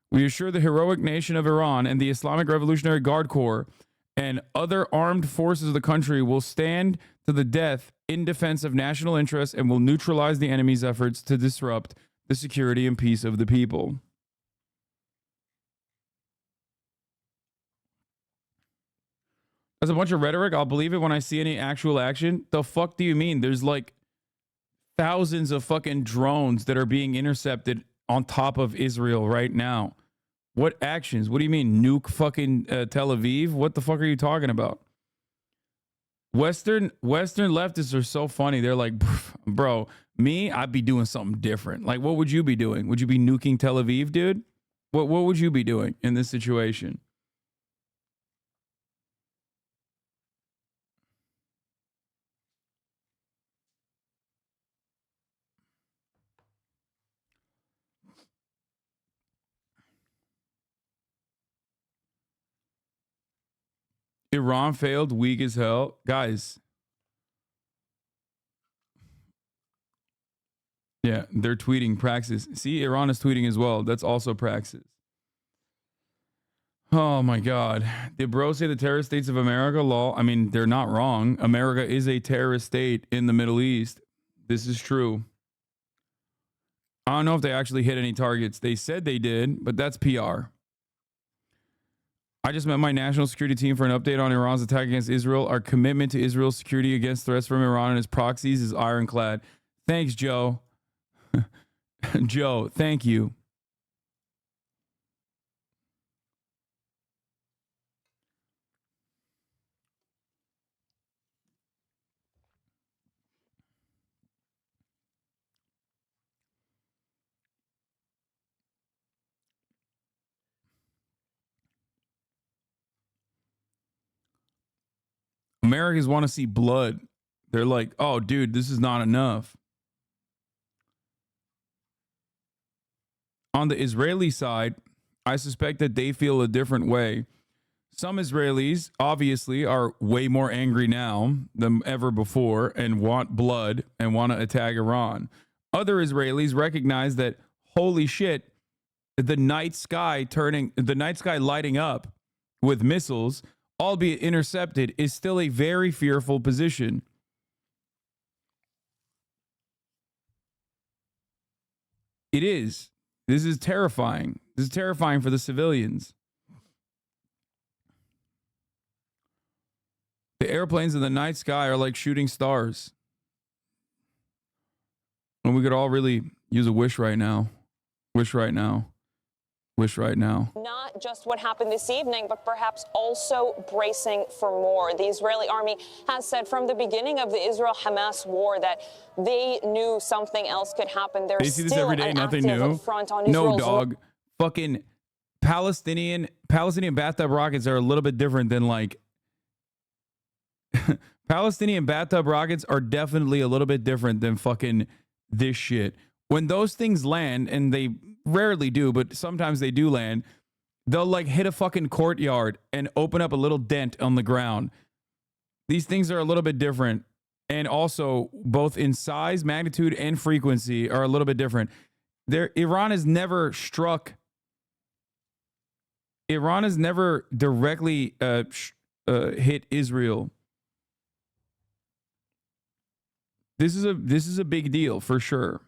A: We assure the heroic nation of Iran and the Islamic Revolutionary Guard Corps and other armed forces of the country will stand to the death in defense of national interests and will neutralize the enemy's efforts to disrupt the security and peace of the people. That's a bunch of rhetoric. I'll believe it when I see any actual action. The fuck do you mean? There's like thousands of fucking drones that are being intercepted on top of Israel right now. What actions? What do you mean? Nuke fucking Tel Aviv? What the fuck are you talking about? Western leftists are so funny. They're like, bro, me, I'd be doing something different. Like, what would you be doing? Would you be nuking Tel Aviv, dude? What would you be doing in this situation? Iran failed, weak as hell. Guys. Yeah, they're tweeting praxis. See, Iran is tweeting as well. That's also praxis. Oh my God. Did bro say the terrorist states of America? Lol. I mean, they're not wrong. America is a terrorist state in the Middle East. This is true. I don't know if they actually hit any targets. They said they did, but that's PR. I just met my national security team for an update on Iran's attack against Israel. Our commitment to Israel's security against threats from Iran and its proxies is ironclad. Thanks, Joe. Joe, thank you. Americans want to see blood. They're like, oh, dude, this is not enough. On the Israeli side, I suspect that they feel a different way. Some Israelis, obviously, are way more angry now than ever before and want blood and want to attack Iran. Other Israelis recognize that, holy shit, the night sky lighting up with missiles, albeit intercepted, is still a very fearful position. It is. This is terrifying. This is terrifying for the civilians. The airplanes in the night sky are like shooting stars. And we could all really use a wish right now. Wish right now. Wish right now.
C: Not just what happened this evening, but perhaps also bracing for more. The Israeli army has said from the beginning of the Israel-Hamas war that they knew something else could happen. There's
A: They see this
C: still
A: every day,
C: an
A: nothing
C: active
A: new.
C: front on
A: No,
C: Israel's
A: dog. Fucking Palestinian bathtub rockets are a little bit different than like Palestinian bathtub rockets are definitely a little bit different than fucking this shit. When those things land, and they rarely do, but sometimes they do land, they'll like hit a fucking courtyard and open up a little dent on the ground. These things are a little bit different. And also, both in size, magnitude, and frequency are a little bit different. Iran has never directly hit Israel. This is a big deal for sure.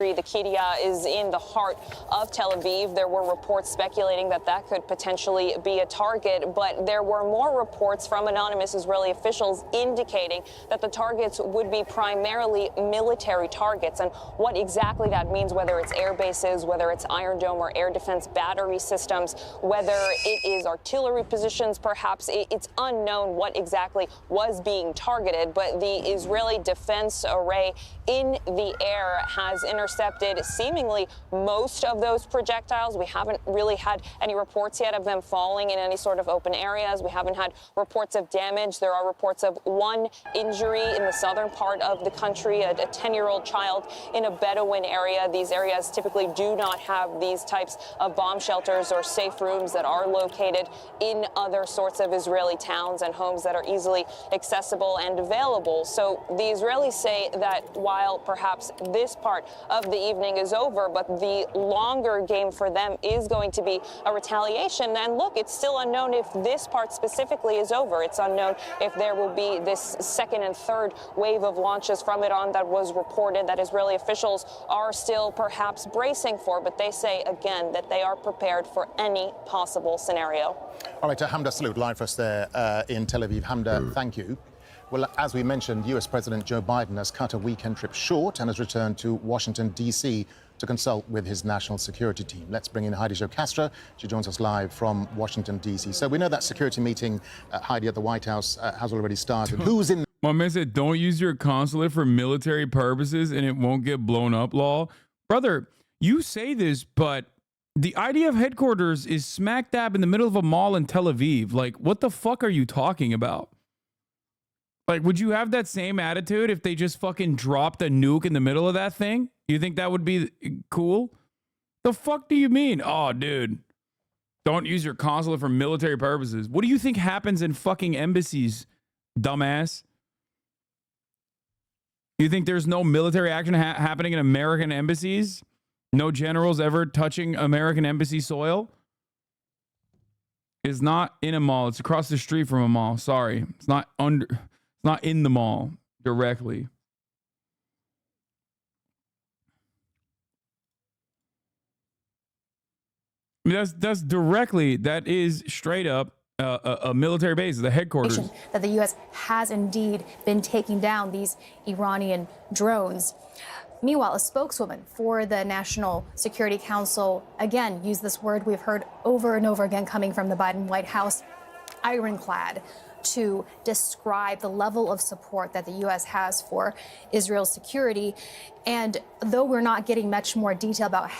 C: The Qiddiya is in the heart of Tel Aviv. There were reports speculating that that could potentially be a target, but there were more reports from anonymous Israeli officials indicating that the targets would be primarily military targets. And what exactly that means, whether it's air bases, whether it's Iron Dome or air defense battery systems, whether it is artillery positions, perhaps it's unknown what exactly was being targeted. But the Israeli defense array in the air has intercepted intercepted seemingly most of those projectiles. We haven't really had any reports yet of them falling in any sort of open areas. We haven't had reports of damage. There are reports of one injury in the southern part of the country, a 10-year-old child in a Bedouin area. These areas typically do not have these types of bomb shelters or safe rooms that are located in other sorts of Israeli towns and homes that are easily accessible and available. So the Israelis say that while perhaps this part of the evening is over, but the longer game for them is going to be a retaliation. And look, it's still unknown if this part specifically is over. It's unknown if there will be this second and third wave of launches from Iran that was reported that Israeli officials are still perhaps bracing for, but they say again that they are prepared for any possible scenario.
D: All right, Hamda Salute, live for us there in Tel Aviv. Hamda, thank you. Well, as we mentioned, US President Joe Biden has cut a weekend trip short and has returned to Washington, D.C. to consult with his national security team. Let's bring in Heidi Jocastra. She joins us live from Washington, D.C. So we know that security meeting, Heidi, at the White House has already started. Who's in?
A: My man said, don't use your consulate for military purposes and it won't get blown up law. Brother, you say this, but the IDF headquarters is smack dab in the middle of a mall in Tel Aviv. Like, what the fuck are you talking about? Like, would you have that same attitude if they just fucking dropped a nuke in the middle of that thing? You think that would be cool? The fuck do you mean? Oh, dude, don't use your consulate for military purposes. What do you think happens in fucking embassies, dumbass? You think there's no military action happening in American embassies? No generals ever touching American embassy soil? It's not in a mall. It's across the street from a mall. Sorry. It's not in the mall directly. I mean, that's directly, that is straight up a military base, the headquarters.
G: That the U.S. has indeed been taking down these Iranian drones. Meanwhile, a spokeswoman for the National Security Council, again, used this word we've heard over and over again coming from the Biden White House, ironclad, to describe the level of support that the U.S. has for Israel's security. And though we're not getting much more detail about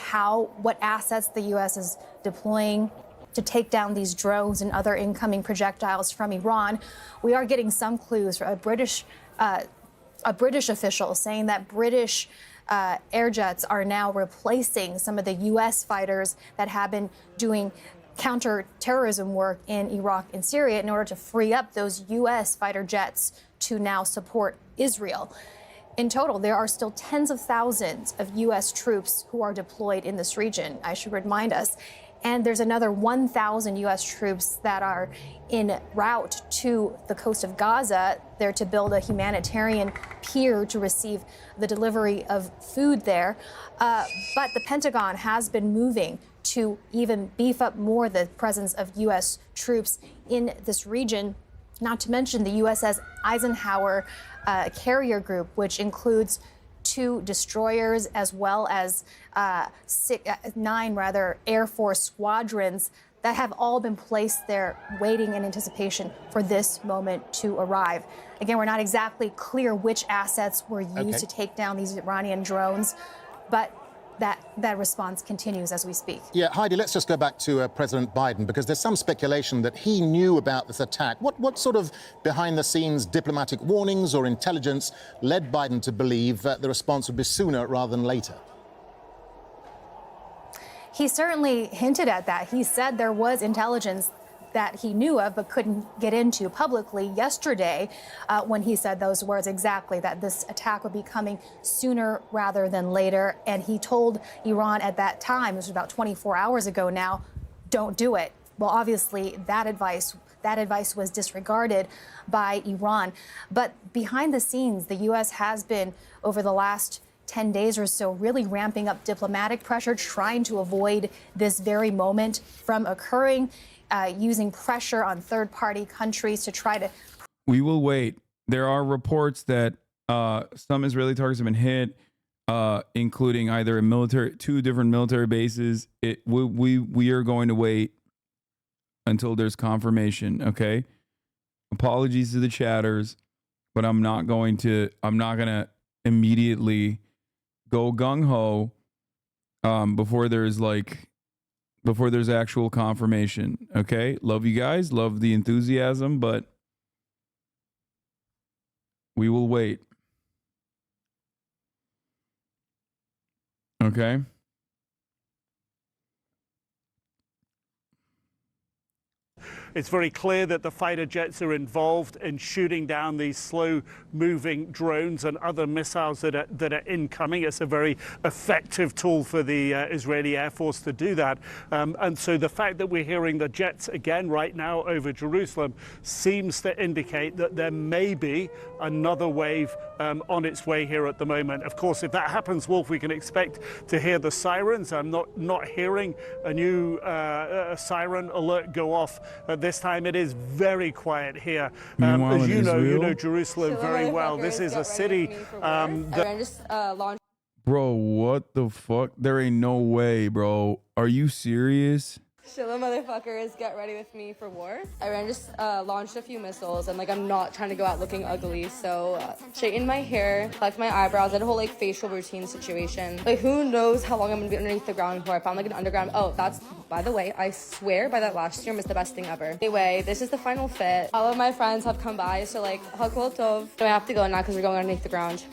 G: what assets the U.S. is deploying to take down these drones and other incoming projectiles from Iran, we are getting some clues from a British official saying that British air jets are now replacing some of the U.S. fighters that have been doing counterterrorism work in Iraq and Syria in order to free up those U.S. fighter jets to now support Israel. In total, there are still tens of thousands of U.S. troops who are deployed in this region, I should remind us. And there's another 1,000 U.S. troops that are en route to the coast of Gaza. They're to build a humanitarian pier to receive the delivery of food there. But the Pentagon has been moving to even beef up more the presence of U.S. troops in this region, not to mention the USS Eisenhower carrier group, which includes 2 destroyers as well as 9 Air Force squadrons that have all been placed there waiting in anticipation for this moment to arrive. Again, we're not exactly clear which assets were used to take down these Iranian drones, but that response continues as we speak.
D: Yeah, Heidi, let's just go back to President Biden, because there's some speculation that he knew about this attack. What sort of behind-the-scenes diplomatic warnings or intelligence led Biden to believe that the response would be sooner rather than later?
G: He certainly hinted at that. He said there was intelligence that he knew of but couldn't get into publicly yesterday when he said those words exactly, that this attack would be coming sooner rather than later. And he told Iran at that time, which was about 24 hours ago now, don't do it. Well, obviously, that advice was disregarded by Iran. But behind the scenes, the U.S. has been, over the last 10 days or so, really ramping up diplomatic pressure, trying to avoid this very moment from occurring, using pressure on third-party countries to try to...
A: We will wait. There are reports that some Israeli targets have been hit, including either 2 different military bases. We are going to wait until there's confirmation, okay? Apologies to the chatters, but I'm not going to immediately go gung ho before there's actual confirmation. Okay, love you guys, love the enthusiasm, but we will wait. Okay.
R: It's very clear that the fighter jets are involved in shooting down these slow-moving drones and other missiles that are incoming. It's a very effective tool for the Israeli Air Force to do that. And so the fact that we're hearing the jets again right now over Jerusalem seems to indicate that there may be another wave on its way here at the moment. Of course, if that happens, Wolf, we can expect to hear the sirens. I'm not hearing a new siren alert go off at this time. It is very quiet here. As you know Jerusalem very well. This is a city
A: Bro, what the fuck? There ain't no way, bro. Are you serious?
B: Shilla motherfuckers, get ready with me for war. Iran just launched a few missiles, and I'm not trying to go out looking ugly, so straighten my hair, collect my eyebrows, that whole facial routine situation. Who knows how long I'm gonna be underneath the ground for? I found an underground. Oh, that's, by the way, I swear by that last serum is the best thing ever. Anyway, this is the final fit. All of my friends have come by, so hakol tov. I have to go now because we're going underneath the ground.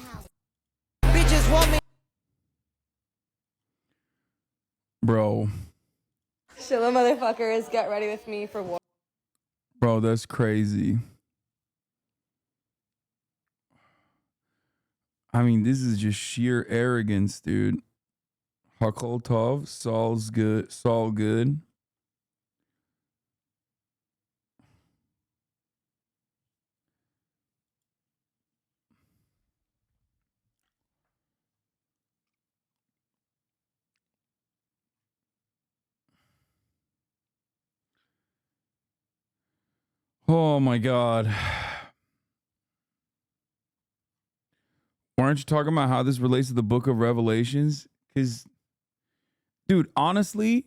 F: Bitches want me.
A: Bro.
B: Shilla motherfuckers, get ready with me for war.
A: Bro, that's crazy. I mean, this is just sheer arrogance, dude. Hakol Tov, Saul's good, Saul good. Oh my God. Why aren't you talking about how this relates to the book of Revelations? Because, dude, honestly,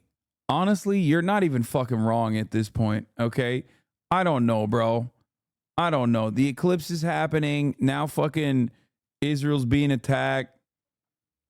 A: you're not even fucking wrong at this point, okay? I don't know, bro. I don't know. The eclipse is happening. Now fucking Israel's being attacked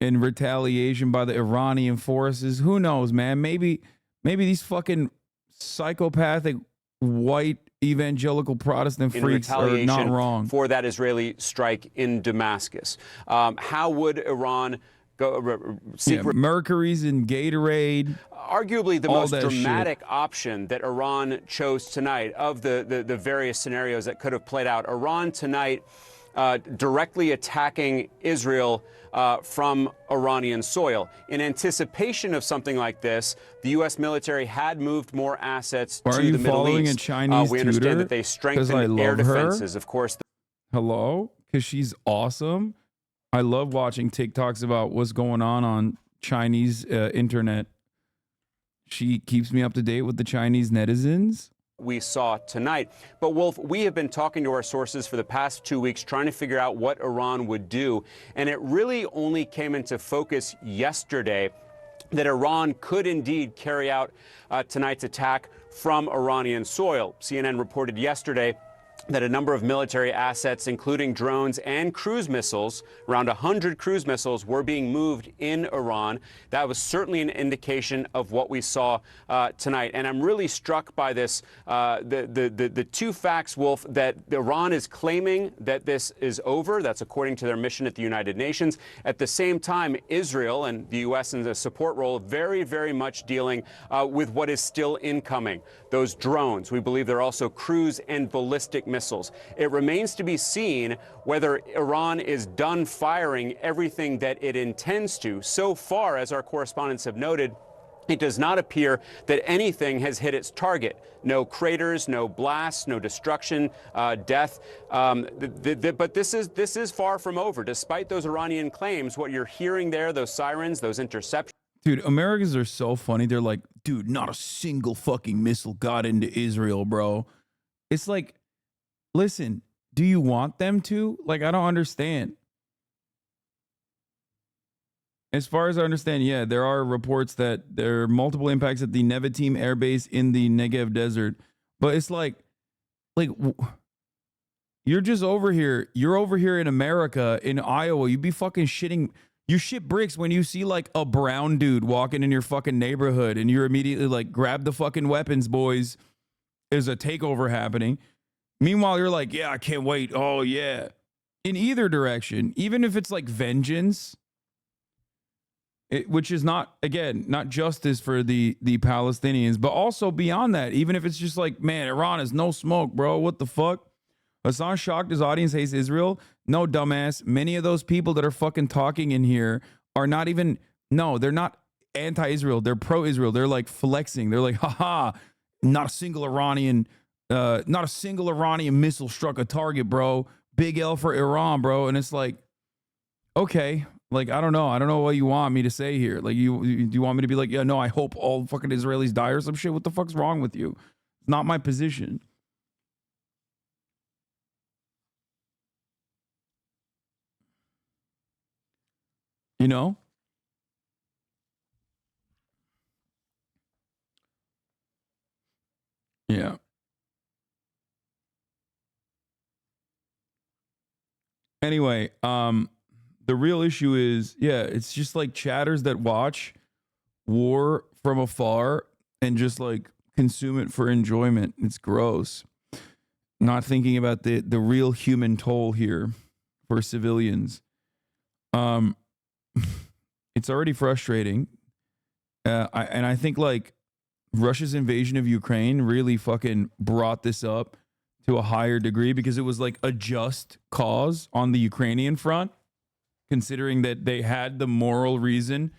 A: in retaliation by the Iranian forces. Who knows, man? Maybe these fucking psychopathic white evangelical Protestant freaks are not wrong
L: for that Israeli strike in Damascus. How would Iran go seek
A: Mercury's in Gatorade?
L: Arguably the most dramatic option that Iran chose tonight of the various scenarios that could have played out. Iran tonight directly attacking Israel from Iranian soil. In anticipation of something like this, the U.S. military had moved more assets to the Middle East.
A: A Chinese
L: we understand that they strengthened air defenses. Of course.
A: Hello? Because she's awesome. I love watching TikToks about what's going on Chinese internet. She keeps me up to date with the Chinese netizens.
L: We saw tonight. But Wolf, we have been talking to our sources for the past 2 weeks trying to figure out what Iran would do. And it really only came into focus yesterday that Iran could indeed carry out tonight's attack from Iranian soil. CNN reported yesterday that a number of military assets, including drones and cruise missiles, around 100 cruise missiles, were being moved in Iran. That was certainly an indication of what we saw tonight. And I'm really struck by this, the two facts, Wolf, that Iran is claiming that this is over. That's according to their mission at the United Nations. At the same time, Israel and the U.S. in the support role very, very much dealing with what is still incoming. Those drones, we believe they're also cruise and ballistic missiles. It remains to be seen whether Iran is done firing everything that it intends to. So far, as our correspondents have noted, it does not appear that anything has hit its target. No craters, no blasts, no destruction, death. But this is far from over. Despite those Iranian claims, what you're hearing there, those sirens, those interceptions.
A: Dude, Americans are so funny. They're like, dude, not a single fucking missile got into Israel, bro. It's like, listen, do you want them to? Like, I don't understand. As far as I understand, yeah, there are reports that there are multiple impacts at the Nevatim Air Base in the Negev Desert. But it's like, you're just over here. You're over here in America, in Iowa. You'd be fucking shitting You shit bricks when you see like a brown dude walking in your fucking neighborhood and you're immediately like, grab the fucking weapons, boys. There's a takeover happening. Meanwhile, you're like, yeah, I can't wait. Oh, yeah. In either direction, even if it's like vengeance, which is not, again, not justice for the Palestinians, but also beyond that, even if it's just like, man, Iran is no smoke, bro. What the fuck? Hasan shocked his audience hates Israel. No, dumbass. Many of those people that are fucking talking in here are not even, no, they're not anti-Israel. They're pro-Israel. They're like flexing. They're like, haha, not a single Iranian missile struck a target, bro. Big L for Iran, bro. And it's like, okay, like, I don't know what you want me to say here. Like, do you want me to be like, yeah, no, I hope all fucking Israelis die or some shit? What the fuck's wrong with you? It's not my position. You know? Yeah. Anyway, the real issue is, yeah, it's just like chatters that watch war from afar and just like consume it for enjoyment. It's gross. Not thinking about the real human toll here for civilians. It's already frustrating. I think like Russia's invasion of Ukraine really fucking brought this up to a higher degree because it was like a just cause on the Ukrainian front, considering that they had the moral reason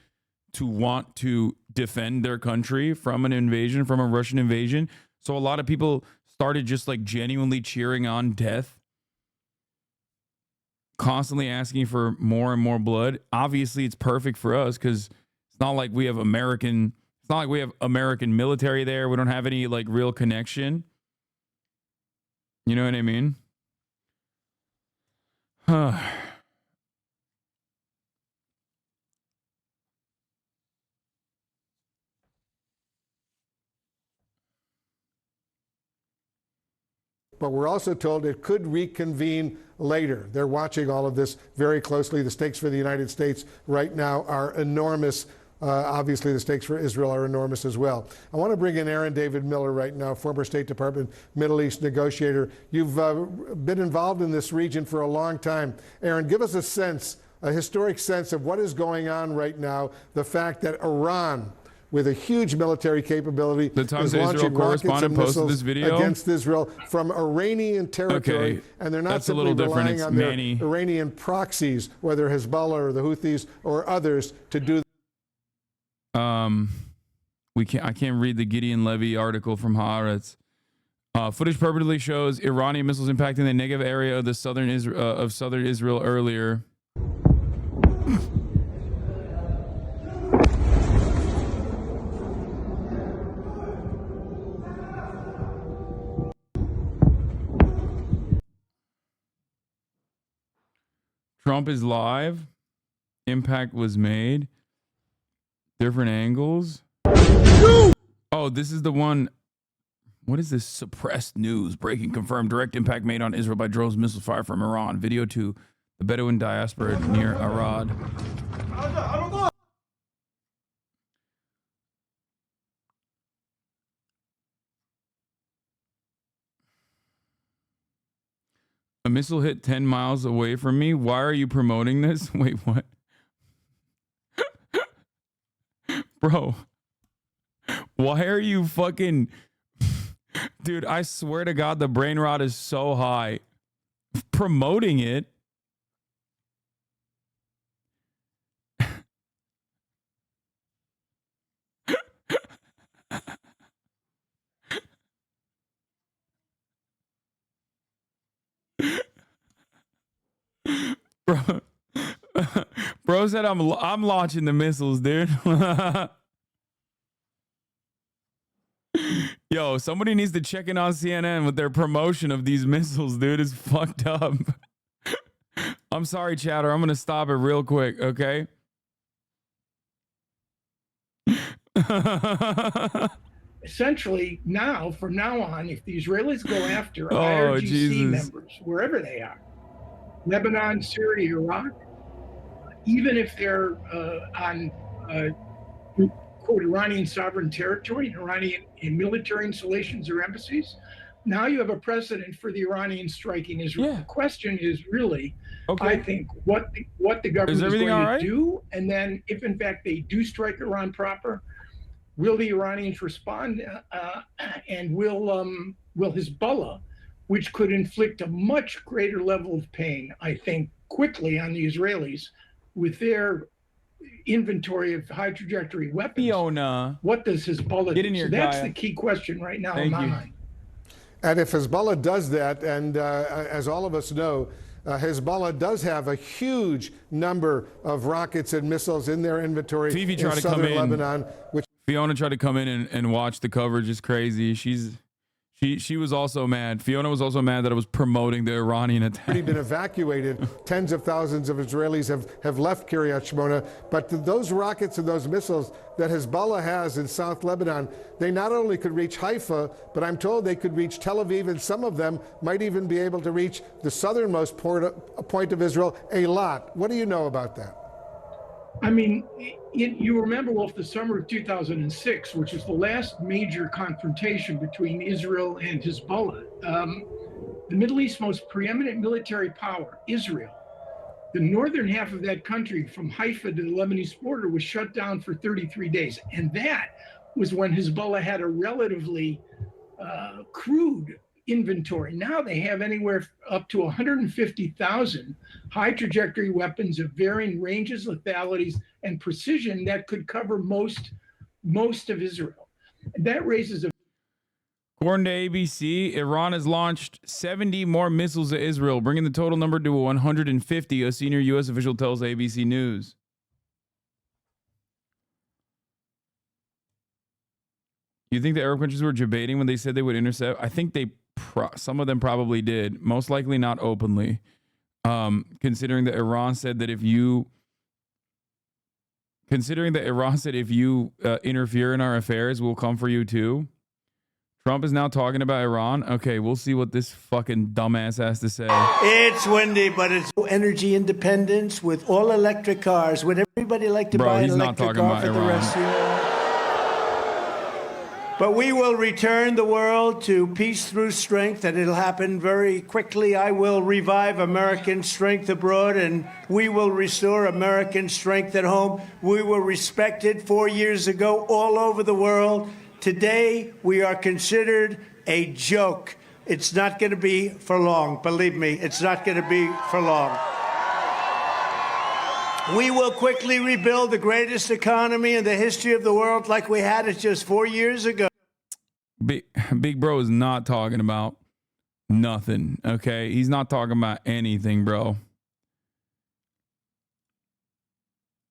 A: to want to defend their country from an invasion, from a Russian invasion. So a lot of people started just like genuinely cheering on death, constantly asking for more and more blood. Obviously, it's perfect for us because it's not like we have American military there. We don't have any like real connection. You know what I mean?
V: But we're also told it could reconvene later. They're watching all of this very closely. The stakes for the United States right now are enormous. Obviously, the stakes for Israel are enormous as well. I want to bring in Aaron David Miller right now, former State Department Middle East negotiator. You've been involved in this region for a long time. Aaron, give us a historic sense of what is going on right now, the fact that Iran, with a huge military capability, is launching rockets and missiles against Israel from Iranian territory,
A: Okay,
V: and they're not
A: that's a
V: simply
A: little different.
V: relying
A: It's
V: on their
A: Manny.
V: Iranian proxies, whether Hezbollah or the Houthis or others, to do.
A: I can't read the Gideon Levy article from Haaretz. Footage purportedly shows Iranian missiles impacting the Negev area of southern Israel earlier. Trump is live. Impact was made. Different angles. Oh, this is the one. What is this? Suppressed news. Breaking confirmed. Direct impact made on Israel by drones missile fire from Iran. Video to the Bedouin diaspora near Arad. A missile hit 10 miles away from me. Why are you promoting this? Wait, what? Bro, why are you fucking... Dude, I swear to God, the brain rot is so high. Promoting it? Bro said I'm launching the missiles, dude. Yo, somebody needs to check in on CNN with their promotion of these missiles, dude. It's fucked up. I'm sorry, chatter. I'm gonna stop it real quick, okay?
J: Essentially, now, from now on, if the Israelis go after IRGC members, wherever they are, Lebanon, Syria, Iraq, even if they're on quote Iranian sovereign territory, Iranian military installations or embassies. Now you have a precedent for the Iranians striking Israel.
A: Yeah.
J: The question is really,
A: Okay.
J: I think, what the government is
A: everything
J: going
A: all
J: to
A: right?
J: do, and then if in fact they do strike Iran proper, will the Iranians respond, and will Hezbollah, which could inflict a much greater level of pain, I think, quickly on the Israelis with their inventory of high trajectory weapons.
A: Fiona,
J: what does Hezbollah
A: get
J: do?
A: in here,
J: So that's
A: Gaia.
J: the key question right now
A: Thank
J: in my
A: you.
J: mind.
V: And if Hezbollah does that, and as all of us know, Hezbollah does have a huge number of rockets and missiles in their inventory
A: Fifi
V: in
A: tried to come
V: southern
A: in.
V: Lebanon, which
A: Fiona tried to come in and watch the coverage. It's crazy. She was also mad. Fiona was also mad that I was promoting the Iranian attack.
V: already been evacuated. Tens of thousands of Israelis have left Kiryat Shmona. But those rockets and those missiles that Hezbollah has in South Lebanon, they not only could reach Haifa, but I'm told they could reach Tel Aviv, and some of them might even be able to reach the southernmost point of Israel, Eilat. What do you know about that?
J: I mean, you remember, Wolf, the summer of 2006, which was the last major confrontation between Israel and Hezbollah. The Middle East's most preeminent military power, Israel, the northern half of that country from Haifa to the Lebanese border was shut down for 33 days. And that was when Hezbollah had a relatively crude inventory. Now they have anywhere up to 150,000 high trajectory weapons of varying ranges, lethalities, and precision that could cover most of Israel. And that raises a
A: According to ABC, Iran has launched 70 more missiles at Israel, bringing the total number to 150, a senior U.S. official tells ABC News. You think the Arab countries were debating when they said they would intercept? I think some of them probably did. Most likely not openly. Considering that Iran said that if you interfere in our affairs, we'll come for you too. Trump is now talking about Iran. Okay, we'll see what this fucking dumbass has to say.
K: It's windy, but it's energy independence with all electric cars. Would everybody like to buy an electric car for the rest of you? But we will return the world to peace through strength, and it'll happen very quickly. I will revive American strength abroad, and we will restore American strength at home. We were respected 4 years ago all over the world. Today, we are considered a joke. It's not going to be for long. Believe me, it's not going to be for long. We will quickly rebuild the greatest economy in the history of the world like we had it just 4 years ago.
A: Big bro is not talking about nothing, okay? He's not talking about anything, bro.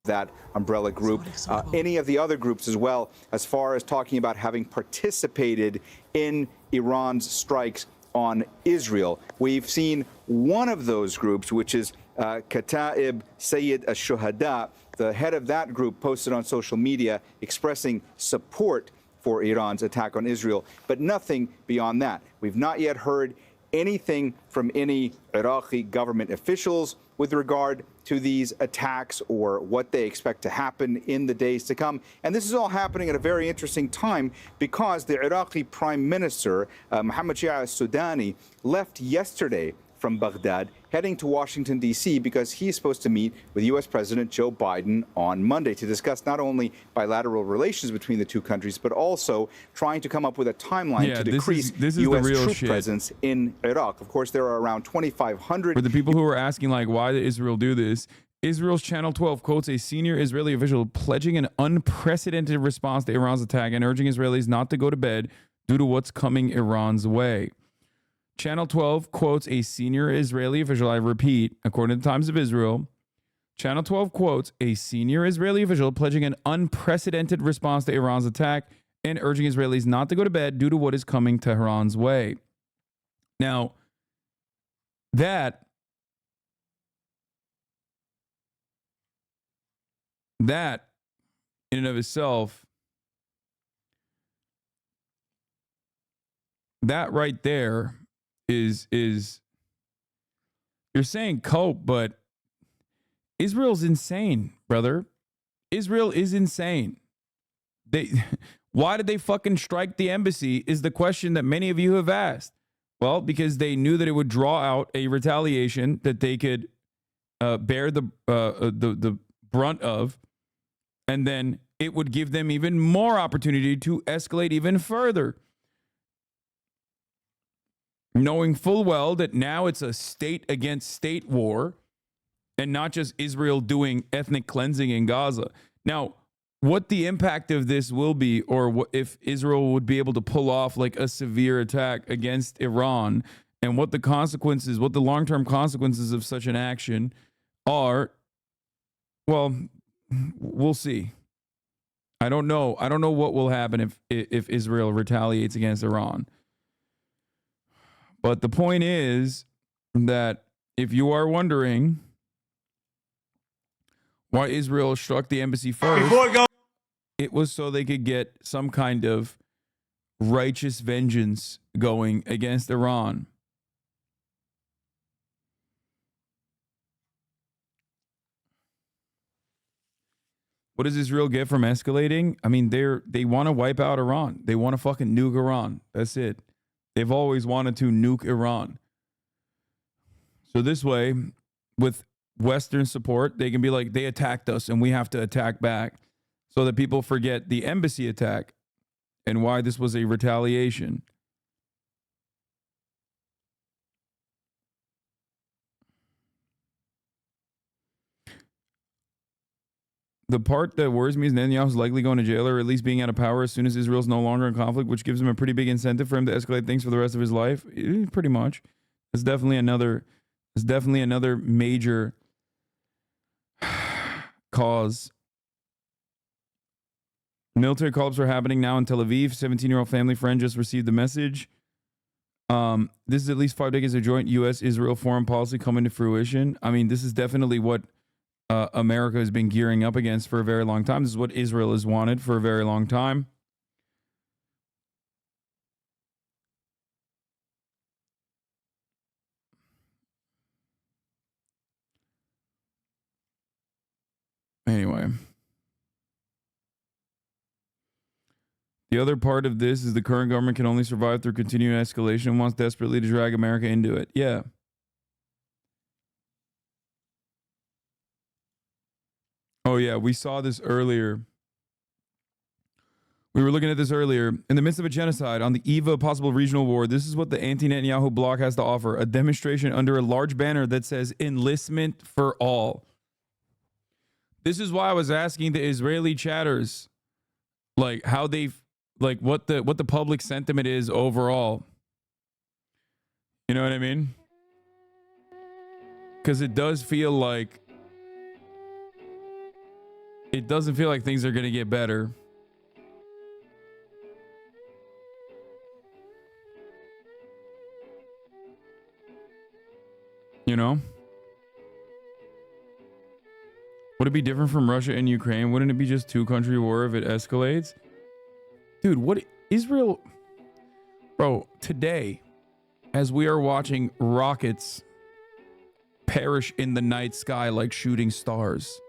Q: That umbrella group, any of the other groups as well, as far as talking about having participated in Iran's strikes on Israel. We've seen one of those groups, which is Kataib Sayyid al-Shuhada, the head of that group, posted on social media expressing support for Iran's attack on Israel, but nothing beyond that. We've not yet heard anything from any Iraqi government officials with regard to these attacks or what they expect to happen in the days to come. And this is all happening at a very interesting time because the Iraqi Prime Minister, Mohammed Shia al-Sudani, left yesterday from Baghdad, heading to Washington, D.C., because he's supposed to meet with U.S. President Joe Biden on Monday to discuss not only bilateral relations between the two countries, but also trying to come up with a timeline to decrease
A: this is
Q: U.S.
A: the real
Q: troop
A: shit.
Q: presence in Iraq. Of course, there are around 2,500.
A: For the people who are asking, like, why did Israel do this? Israel's Channel 12 quotes a senior Israeli official pledging an unprecedented response to Iran's attack and urging Israelis not to go to bed due to what's coming Iran's way. Channel 12 quotes a senior Israeli official, I repeat, according to the Times of Israel, Channel 12 quotes a senior Israeli official pledging an unprecedented response to Iran's attack and urging Israelis not to go to bed due to what is coming Tehran's way. Now, that in and of itself, that right there is you're saying cope, but Israel's insane, brother. Israel is insane. Why did they fucking strike the embassy is the question that many of you have asked. Well, because they knew that it would draw out a retaliation that they could bear the brunt of, and then it would give them even more opportunity to escalate even further. Knowing full well that now it's a state against state war and not just Israel doing ethnic cleansing in Gaza. Now, what the impact of this will be, or what if Israel would be able to pull off like a severe attack against Iran, and what the consequences, what the long-term consequences of such an action are, well, we'll see. I don't know. I don't know what will happen if Israel retaliates against Iran. But the point is that if you are wondering why Israel struck the embassy first, it was so they could get some kind of righteous vengeance going against Iran. What does Israel get from escalating? I mean, they want to wipe out Iran. They want to fucking nuke Iran. That's it. They've always wanted to nuke Iran. So this way, with Western support, they can be like, they attacked us and we have to attack back, so that people forget the embassy attack and why this was a retaliation. The part that worries me is Netanyahu's likely going to jail, or at least being out of power as soon as Israel's no longer in conflict, which gives him a pretty big incentive for him to escalate things for the rest of his life. Pretty much. It's definitely another major cause. Military call-ups are happening now in Tel Aviv. 17-year-old family friend just received the message. This is at least 5 decades of joint U.S.-Israel foreign policy coming to fruition. I mean, this is definitely what America has been gearing up against for a very long time. This is what Israel has wanted for a very long time. Anyway. The other part of this is the current government can only survive through continued escalation and wants desperately to drag America into it. Yeah. Oh, yeah. We saw this earlier. We were looking at this earlier. In the midst of a genocide, on the eve of a possible regional war, this is what the anti-Netanyahu bloc has to offer. A demonstration under a large banner that says enlistment for all. This is why I was asking the Israeli chatters, like, how they've, like, what the public sentiment is overall. You know what I mean? Because it does feel like, it doesn't feel like things are going to get better. You know? Would it be different from Russia and Ukraine? Wouldn't it be just two-country war if it escalates? Dude, what Israel... Bro, today, as we are watching rockets perish in the night sky like shooting stars,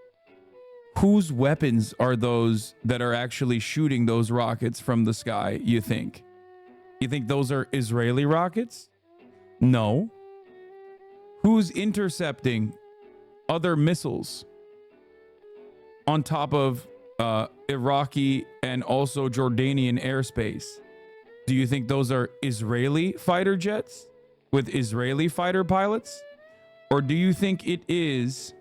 A: whose weapons are those that are actually shooting those rockets from the sky, you think? You think those are Israeli rockets? No. Who's intercepting other missiles on top of Iraqi and also Jordanian airspace? Do you think those are Israeli fighter jets with Israeli fighter pilots? Or do you think it is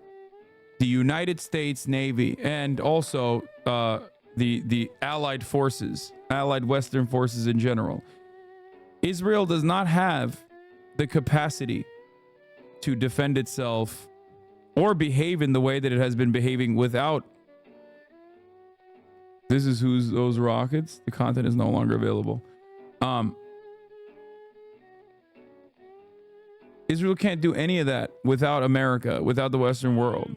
A: the United States Navy and also the Allied forces, Allied Western forces in general? Israel does not have the capacity to defend itself or behave in the way that it has been behaving without. This is who's those rockets. The content is no longer available. Israel can't do any of that without America, without the Western world.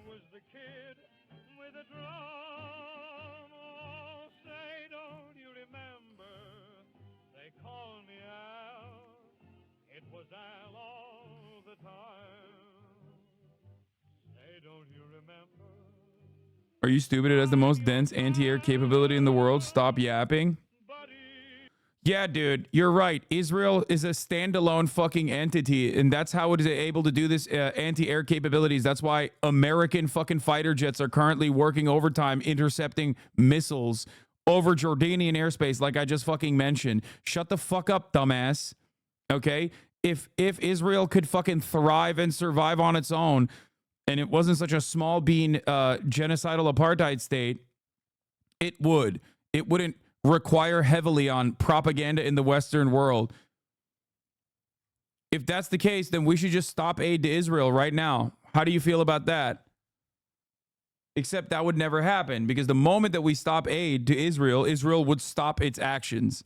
A: Are you stupid? It has the most dense anti-air capability in the world. Stop yapping. Yeah, dude, you're right. Israel is a standalone fucking entity, and that's how it is able to do this anti-air capabilities. That's why American fucking fighter jets are currently working overtime intercepting missiles over Jordanian airspace, like I just fucking mentioned. Shut the fuck up, dumbass. Okay? If Israel could fucking thrive and survive on its own, and it wasn't such a small bean genocidal apartheid state, it would. It wouldn't require heavily on propaganda in the Western world. If that's the case, then we should just stop aid to Israel right now. How do you feel about that? Except that would never happen, because the moment that we stop aid to Israel, Israel would stop its actions.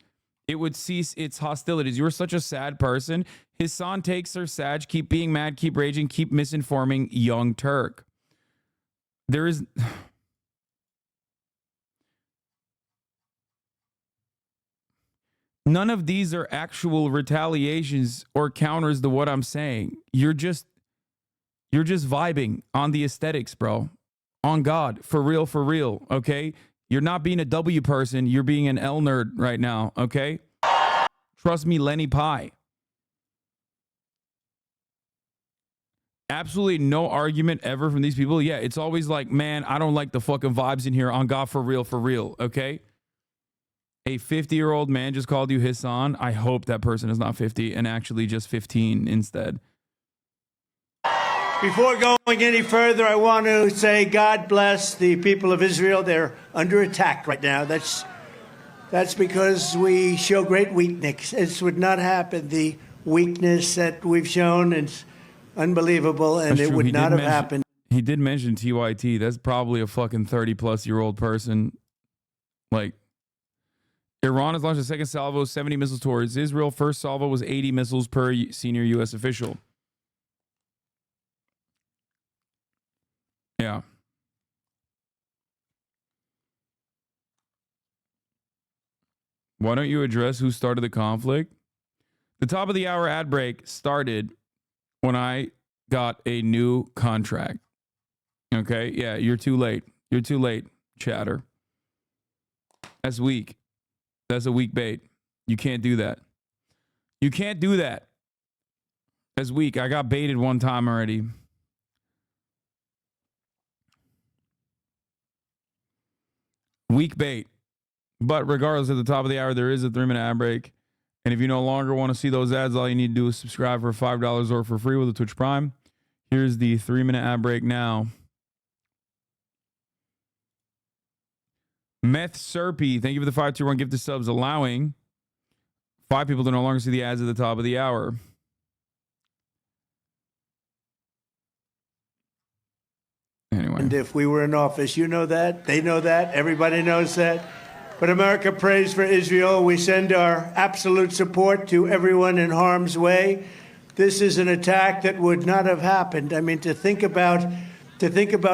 A: It would cease its hostilities. You're such a sad person. Hasan takes her Sag. Keep being mad, keep raging, keep misinforming young Turk. There is... None of these are actual retaliations or counters to what I'm saying. You're just vibing on the aesthetics, bro. On God, for real, okay? You're not being a W person, you're being an L nerd right now, okay? Trust me, Lenny Pie. Absolutely no argument ever from these people. Yeah, it's always like, man, I don't like the fucking vibes in here. On God, for real, okay? A 50-year-old man just called you Hasan. I hope that person is not 50 and actually just 15 instead.
K: Before going any further, I want to say God bless the people of Israel. They're under attack right now. That's because we show great weakness. This would not happen. The weakness that we've shown is unbelievable, and it would not have happened.
A: He did mention TYT. That's probably a fucking 30-plus-year-old person. Like, Iran has launched a second salvo of 70 missiles towards Israel. First salvo was 80 missiles per senior U.S. official. Yeah. Why don't you address who started the conflict? The top of the hour ad break started when I got a new contract. Okay? Yeah, you're too late. You're too late, chatter. That's weak. That's a weak bait. You can't do that. You can't do that. That's weak. I got baited one time already. Weak bait. But regardless, at the top of the hour, there is a 3-minute ad break. And if you no longer want to see those ads, all you need to do is subscribe for $5 or for free with a Twitch Prime. Here's the 3-minute ad break now. Meth Serpy, thank you for the 521 gift of subs, allowing 5 people to no longer see the ads at the top of the hour. Anyway.
K: And if we were in office, you know that, they know that, everybody knows that. But America prays for Israel. We send our absolute support to everyone in harm's way. This is an attack that would not have happened. I mean, to think about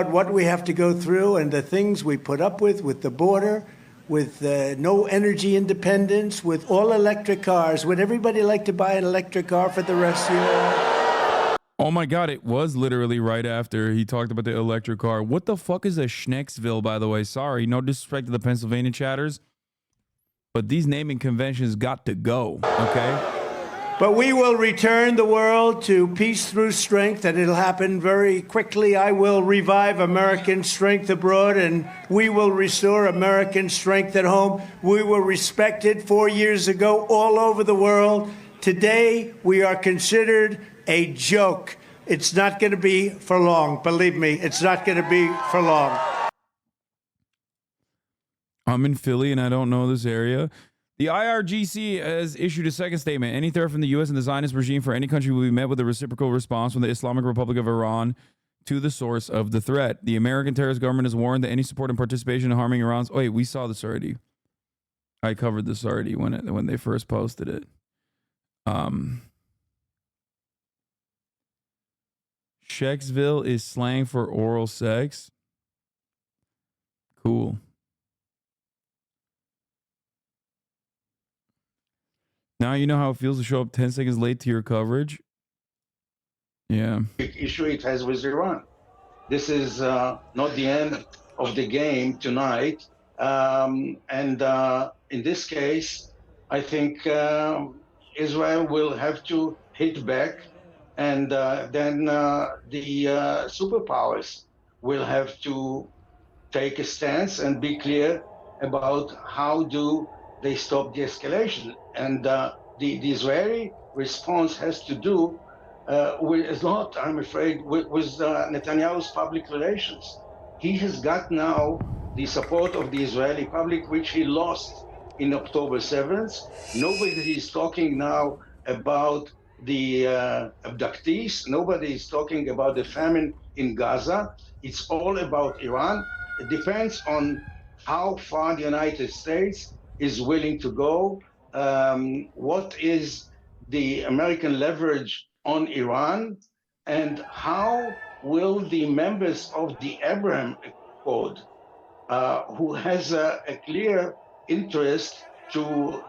K: what we have to go through and the things we put up with the border, with no energy independence, with all electric cars. Would everybody like to buy an electric car for the rest of your life?
A: Oh my God, it was literally right after he talked about the electric car. What the fuck is a Schnecksville, by the way? Sorry, no disrespect to the Pennsylvania chatters, but these naming conventions got to go, okay?
K: But we will return the world to peace through strength, and it'll happen very quickly. I will revive American strength abroad, and we will restore American strength at home. We were respected 4 years ago all over the world. Today, we are considered a joke. It's not going to be for long. Believe me, it's not going to be for long.
A: I'm in Philly, and I don't know this area. The IRGC has issued a second statement. Any threat from the U.S. and the Zionist regime for any country will be met with a reciprocal response from the Islamic Republic of Iran to the source of the threat. The American terrorist government has warned that any support and participation in harming Iran's... Oh, wait, we saw this already. I covered this already when they first posted it. Shecksville is slang for oral sex. Cool. Now you know how it feels to show up 10 seconds late to your coverage. Yeah.
E: Big issue it has with Iran. this is not the end of the game tonight. In this case, I think Israel will have to hit back, and then the superpowers will have to take a stance and be clear about how do they stop the escalation. And the Israeli response has to do is not, I'm afraid, with Netanyahu's public relations. He has got now the support of the Israeli public, which he lost in October 7th. Nobody is talking now about the abductees. Nobody is talking about the famine in Gaza. It's all about Iran. It depends on how far the United States is willing to go. What is the American leverage on Iran, and how will the members of the Abraham Accord, who has a clear interest to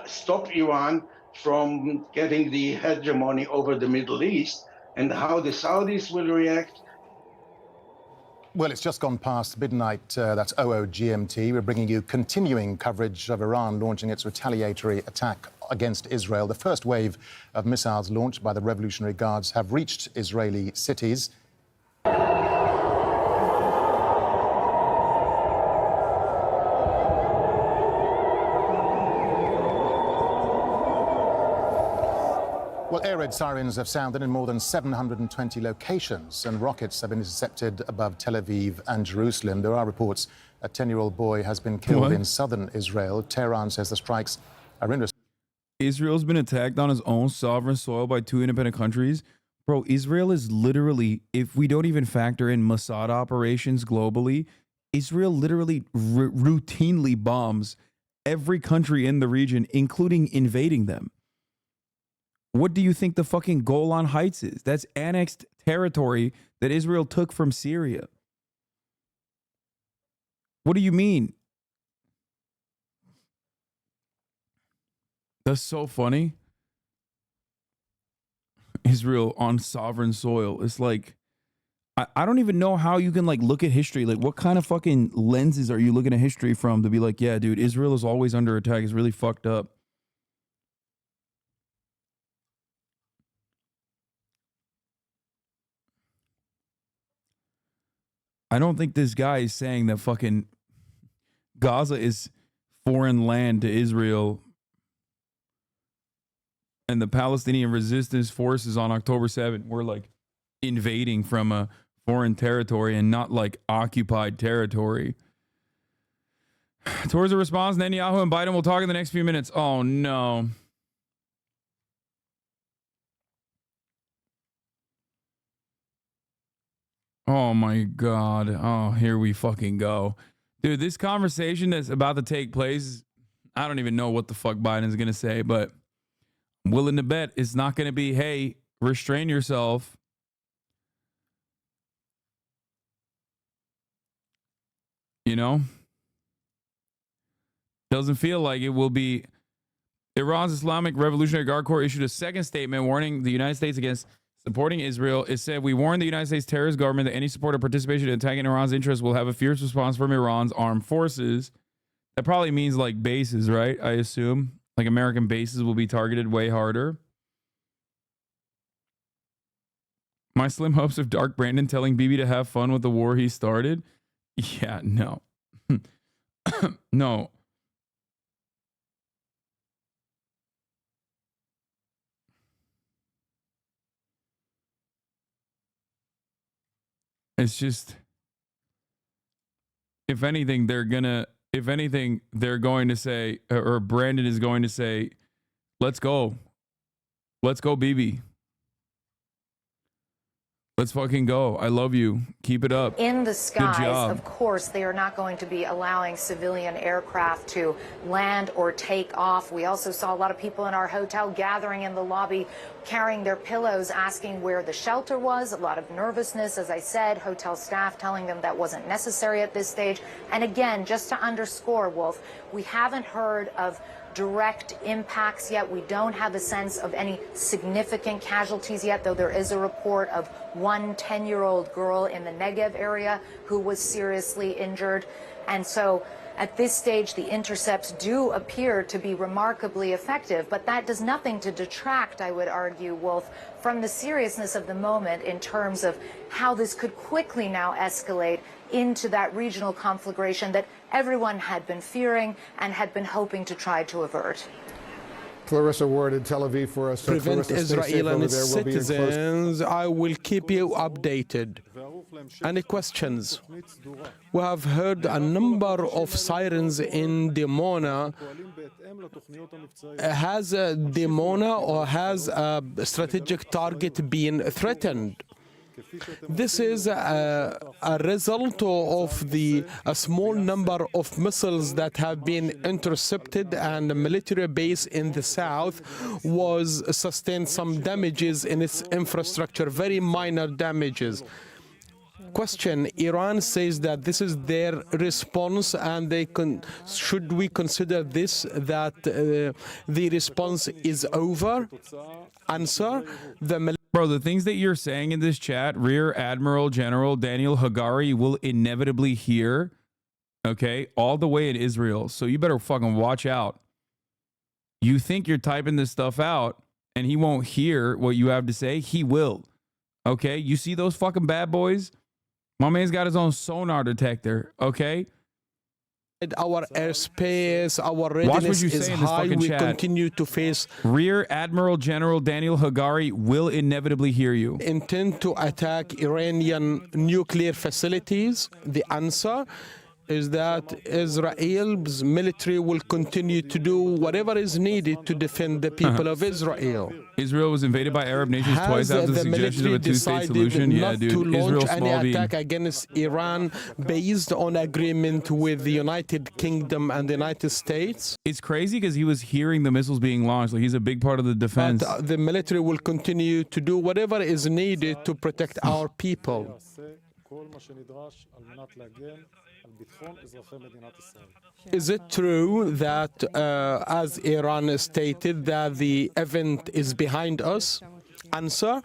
E: stop Iran from getting the hegemony over the Middle East, and how the Saudis will react.
D: Well, it's just gone past midnight, that's 00 GMT. We're bringing you continuing coverage of Iran launching its retaliatory attack against Israel. The first wave of missiles launched by the Revolutionary Guards have reached Israeli cities. Well, air raid sirens have sounded in more than 720 locations, and rockets have been intercepted above Tel Aviv and Jerusalem. There are reports a 10-year-old boy has been killed in southern Israel. Tehran says the strikes are in.
A: Israel's been attacked on its own sovereign soil by two independent countries. Bro, Israel is literally, if we don't even factor in Mossad operations globally, Israel literally routinely bombs every country in the region, including invading them. What do you think the fucking Golan Heights is? That's annexed territory that Israel took from Syria. What do you mean? That's so funny. Israel on sovereign soil. It's like, I don't even know how you can like look at history. Like, what kind of fucking lenses are you looking at history from to be like, yeah, dude, Israel is always under attack. It's really fucked up. I don't think this guy is saying that fucking Gaza is foreign land to Israel and the Palestinian resistance forces on October 7th were like invading from a foreign territory and not like occupied territory. Towards a response, Netanyahu and Biden will talk in the next few minutes. Oh no. Oh my God. Oh, here we fucking go. Dude, this conversation that's about to take place, I don't even know what the fuck Biden's going to say, but I'm willing to bet it's not going to be, hey, restrain yourself. You know? Doesn't feel like it will be. Iran's Islamic Revolutionary Guard Corps issued a second statement warning the United States against supporting Israel. It said, we warn the United States terrorist government that any support or participation in attacking Iran's interests will have a fierce response from Iran's armed forces. That probably means like bases, right? I assume. Like American bases will be targeted way harder. My slim hopes of Dark Brandon telling Bibi to have fun with the war he started. Yeah, no. No. It's just, if anything, they're going to say, or Brandon is going to say, let's go. Let's go, Bibi. Let's fucking go. I love you. Keep it up.
M: In the skies, of course, they are not going to be allowing civilian aircraft to land or take off. We also saw a lot of people in our hotel gathering in the lobby, carrying their pillows, asking where the shelter was. A lot of nervousness, as I said, hotel staff telling them that wasn't necessary at this stage. And again, just to underscore, Wolf, we haven't heard of direct impacts yet. We don't have a sense of any significant casualties yet, though there is a report of one 10-year-old girl in the Negev area who was seriously injured. And so at this stage, the intercepts do appear to be remarkably effective, but that does nothing to detract, I would argue, Wolf, from the seriousness of the moment in terms of how this could quickly now escalate into that regional conflagration that everyone had been fearing and had been hoping to try to avert.
V: Clarissa Ward in Tel Aviv for us.
H: Prevent
V: Clarissa, stay safe
H: Israel and
V: over
H: its
V: there. We'll be in close-
H: citizens. I will keep you updated. Any questions? We have heard a number of sirens in Dimona. Has Dimona or has a strategic target been threatened? This is a result of a small number of missiles that have been intercepted, and the military base in the south was sustained some damages in its infrastructure, very minor damages. Question: Iran says that this is their response, and should we consider this that the response is over? Answer:
A: Bro, the things that you're saying in this chat, Rear Admiral General Daniel Hagari will inevitably hear, okay, all the way in Israel. So you better fucking watch out. You think you're typing this stuff out and he won't hear what you have to say? He will. Okay? You see those fucking bad boys? My man's got his own sonar detector, okay?
H: Our airspace, our readiness is high. We continue to face.
A: Rear Admiral General Daniel Hagari will inevitably hear you.
H: Intend to attack Iranian nuclear facilities? The answer is that Israel's military will continue to do whatever is needed to defend the people of Israel.
A: Israel was invaded by Arab nations twice after the suggestion of a two-state solution. Yeah, dude.
H: To launch
A: Israel
H: any
A: small bean.
H: attack against Iran based on agreement with the United Kingdom and the United States.
A: It's crazy because he was hearing the missiles being launched. Like, he's a big part of the defense.
H: But the military will continue to do whatever is needed to protect our people. Is it true that, as Iran stated, that the event is behind us? Answer: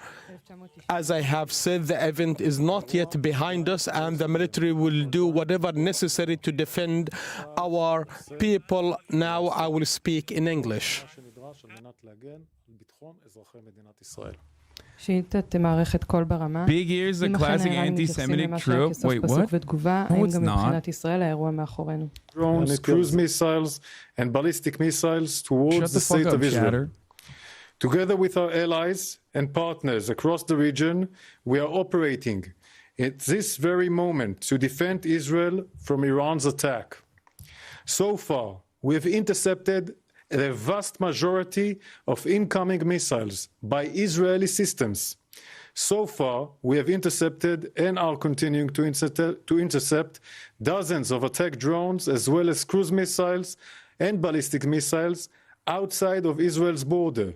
H: as I have said, the event is not yet behind us, and the military will do whatever necessary to defend our people. Now I will speak in English.
A: Big ears, a classic anti-Semitic trope. Wait, what? No, it's not.
S: Drones, cruise missiles, and ballistic missiles towards the state of Israel. Together with our allies and partners across the region, we are operating at this very moment to defend Israel from Iran's attack. So far, we have intercepted the vast majority of incoming missiles by Israeli systems. So far, we have intercepted and are continuing to intercept dozens of attack drones, as well as cruise missiles and ballistic missiles outside of Israel's border.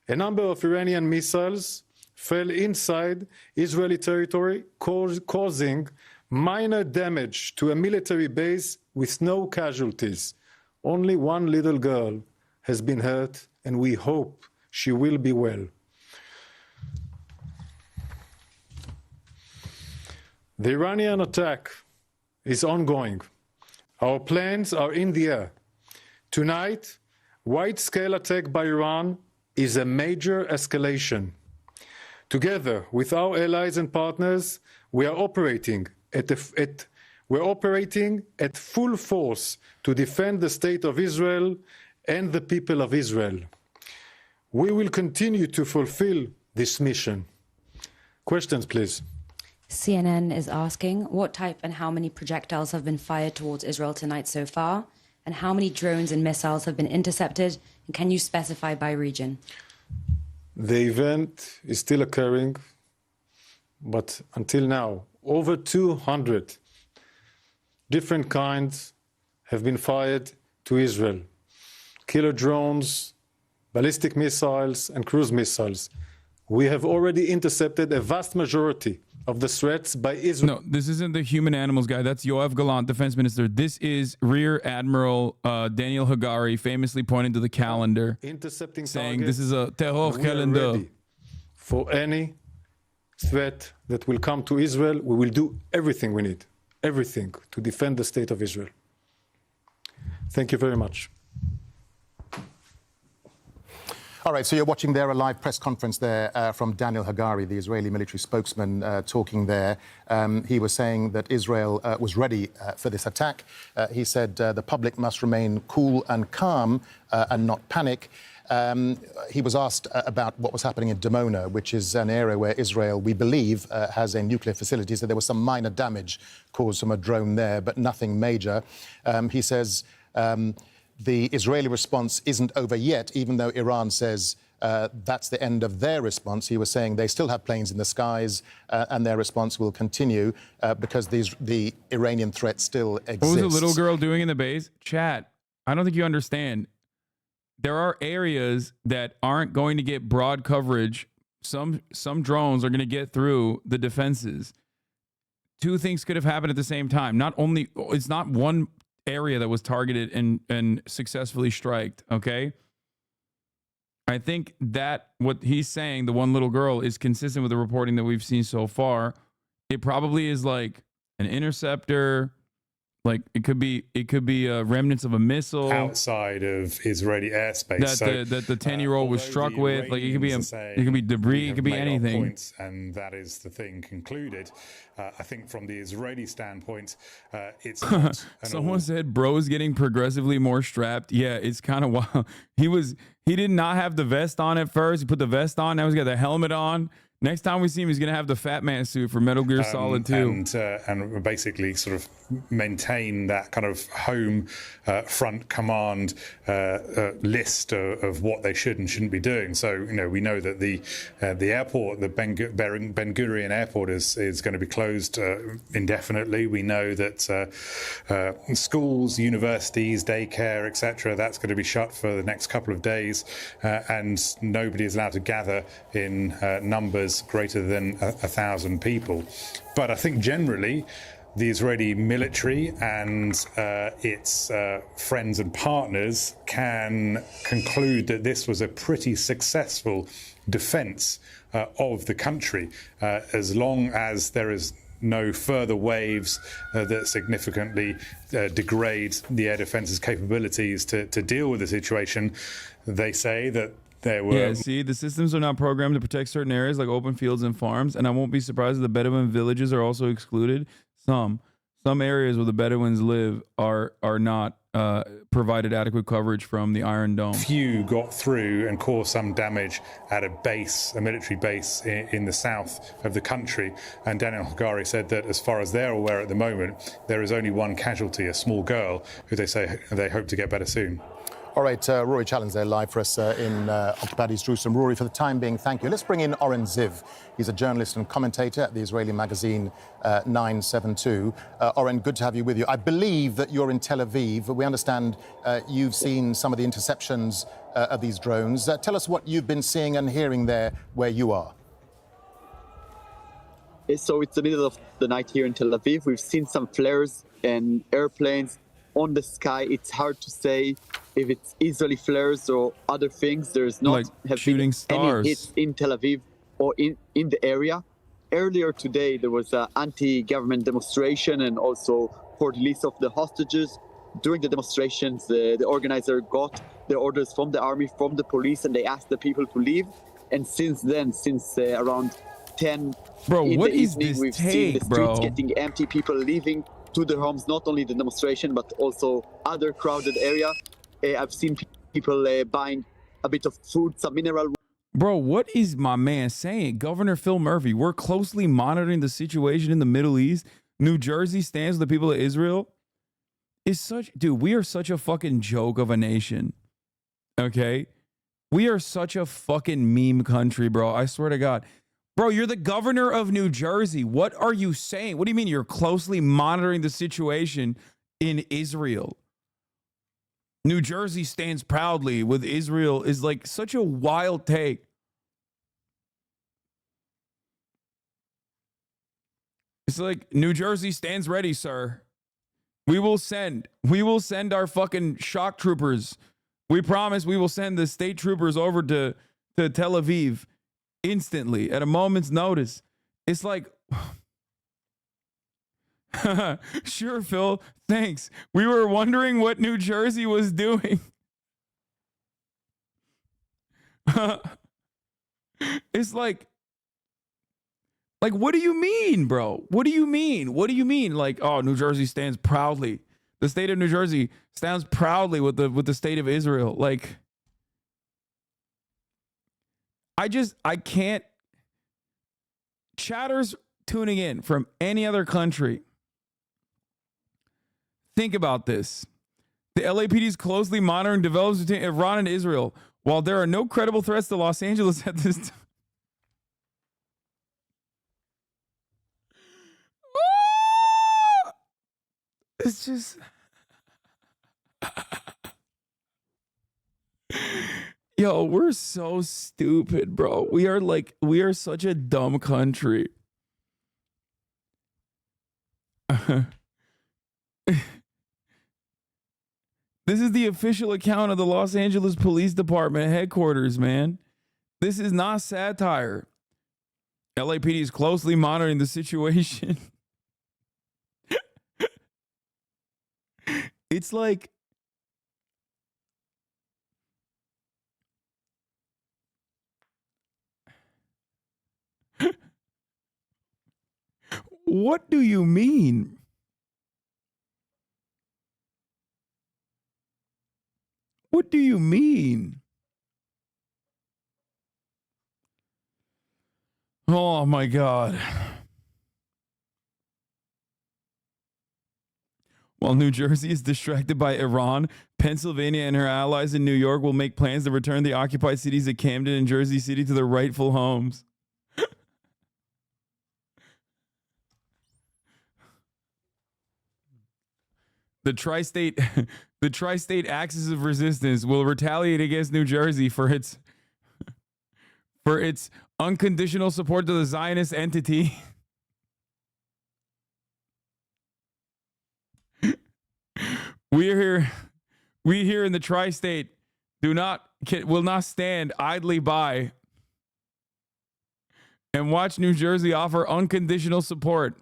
S: A number of Iranian missiles fell inside Israeli territory, causing minor damage to a military base with no casualties. Only one little girl has been hurt, and we hope she will be well. The Iranian attack is ongoing. Our plans are in the air. Tonight, wide-scale attack by Iran is a major escalation. Together with our allies and partners, we are operating at full force to defend the state of Israel and the people of Israel. We will continue to fulfill this mission. Questions, please.
T: CNN is asking, what type and how many projectiles have been fired towards Israel tonight so far? And how many drones and missiles have been intercepted? And can you specify by region?
S: The event is still occurring, but until now, over 200 different kinds have been fired to Israel. Killer drones, ballistic missiles, and cruise missiles. We have already intercepted a vast majority of the threats by Israel.
A: No, this isn't the human animals guy. That's Yoav Gallant, defense minister. This is Rear Admiral Daniel Hagari, famously pointing to the calendar,
S: intercepting
A: saying
S: targets,
A: this is a terror
S: and we are
A: calendar.
S: ready for any threat that will come to Israel. We will do everything we need, everything to defend the state of Israel. Thank you very much.
D: All right, so you're watching there a live press conference there from Daniel Hagari, the Israeli military spokesman, talking there. He was saying that Israel was ready for this attack. He said the public must remain cool and calm and not panic. He was asked about what was happening in Dimona, which is an area where Israel, we believe, has a nuclear facility. So there was some minor damage caused from a drone there, but nothing major. He says the Israeli response isn't over yet, even though Iran says that's the end of their response. He was saying they still have planes in the skies and their response will continue because the Iranian threat still exists.
A: What was the little girl doing in the base? Chat, I don't think you understand. There are areas that aren't going to get broad coverage. Some drones are going to get through the defenses. Two things could have happened at the same time. Not only, it's not one area that was targeted and successfully striked, okay? I think that what he's saying, the one little girl, is consistent with the reporting that we've seen so far. It probably is like an interceptor, like it could be remnants of a missile
U: outside of Israeli airspace
A: that the 10-year-old was struck with. Like it could be debris, it could be anything.
U: Points, and that is the thing concluded. I think from the Israeli standpoint, it's not
A: someone said bro's getting progressively more strapped. Yeah, it's kind of wild. He did not have the vest on at first. He put the vest on, now he's got the helmet on. Next time we see him, he's going to have the Fat Man suit for Metal Gear Solid 2.
U: And basically sort of maintain that kind of home front command list of what they should and shouldn't be doing. So, you know, we know that the airport, the Ben Gurion airport is going to be closed indefinitely. We know that schools, universities, daycare, etc., that's going to be shut for the next couple of days. And nobody is allowed to gather in numbers greater than 1,000 people. But I think generally the Israeli military and its friends and partners can conclude that this was a pretty successful defense of the country, as long as there is no further waves that significantly degrade the air defense's capabilities to deal with the situation. They say that there were...
A: Yeah, see, the systems are not programmed to protect certain areas like open fields and farms, and I won't be surprised if the Bedouin villages are also excluded. Some areas where the Bedouins live are not provided adequate coverage from the Iron Dome.
U: Few got through and caused some damage at a military base in the south of the country. And Daniel Hagari said that as far as they're aware at the moment, there is only one casualty, a small girl, who they say they hope to get better soon.
D: All right, Rory Challen's there live for us in occupied East Jerusalem. Rory, for the time being, thank you. Let's bring in Oren Ziv. He's a journalist and commentator at the Israeli magazine 972. Oren, good to have you with you. I believe that you're in Tel Aviv. We understand you've seen some of the interceptions of these drones. Tell us what you've been seeing and hearing there where you are.
I: So it's the middle of the night here in Tel Aviv. We've seen some flares and airplanes on the sky. It's hard to say if it's Israeli flares or other things. There's not
A: like shooting stars.
I: Any hits in Tel Aviv or in the area. Earlier today, there was an anti-government demonstration and also for release of the hostages. During the demonstrations, the organizer got the orders from the army, from the police, and they asked the people to leave. And since then, since around 10 in the evening, we've seen the streets getting empty, people leaving to their homes, not only the demonstration, but also other crowded area. I've seen people buying a bit of food, some mineral.
A: Bro, what is my man saying? Governor Phil Murphy, we're closely monitoring the situation in the Middle East. New Jersey stands with the people of Israel. Dude, we are such a fucking joke of a nation. Okay? We are such a fucking meme country, bro. I swear to God. Bro, you're the governor of New Jersey. What are you saying? What do you mean you're closely monitoring the situation in Israel? New Jersey stands proudly with Israel is like such a wild take. It's like, New Jersey stands ready, sir. We will send our fucking shock troopers. We promise we will send the state troopers over to Tel Aviv instantly at a moment's notice. It's like, sure, Phil, thanks. We were wondering what New Jersey was doing. It's like, what do you mean, bro? What do you mean? What do you mean? Like, oh, New Jersey stands proudly. The state of New Jersey stands proudly with the state of Israel. Like, I can't. Chatters tuning in from any other country. Think about this. The LAPD is closely monitoring developments between Iran and Israel. While there are no credible threats to Los Angeles at this time. It's just. Yo, we're so stupid, bro. We are such a dumb country. This is the official account of the Los Angeles Police Department headquarters, man. This is not satire. LAPD is closely monitoring the situation. It's like, what do you mean? What do you mean? Oh my God. While New Jersey is distracted by Iran, Pennsylvania and her allies in New York will make plans to return the occupied cities of Camden and Jersey City to their rightful homes. The tri-state axis of resistance will retaliate against New Jersey for its unconditional support to the Zionist entity. We here in the tri-state will not stand idly by and watch New Jersey offer unconditional support.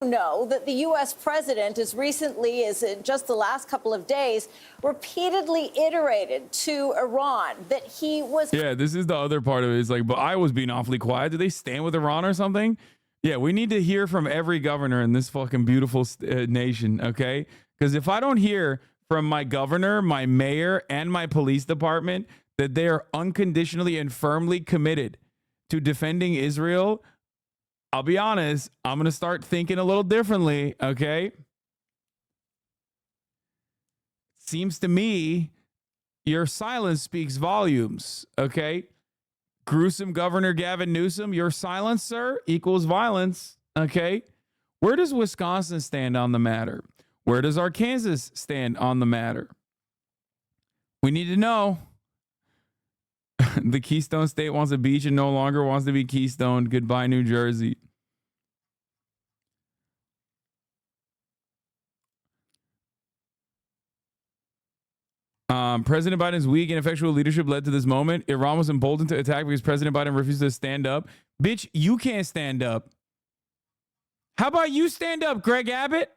N: Know that the U.S. president, as recently as in just the last couple of days, repeatedly iterated to Iran that he was.
A: Yeah, this is the other part of it. It's like, but I was being awfully quiet. Do they stand with Iran or something? Yeah, we need to hear from every governor in this fucking beautiful nation, okay? Because if I don't hear from my governor, my mayor, and my police department that they are unconditionally and firmly committed to defending Israel, I'll be honest, I'm going to start thinking a little differently, okay? Seems to me your silence speaks volumes, okay? Gruesome Governor Gavin Newsom, your silence, sir, equals violence, okay? Where does Wisconsin stand on the matter? Where does Arkansas stand on the matter? We need to know. The Keystone State wants a beach and no longer wants to be Keystone. Goodbye, New Jersey. President Biden's weak and ineffectual leadership led to this moment. Iran was emboldened to attack because President Biden refused to stand up. Bitch, you can't stand up. How about you stand up, Greg Abbott?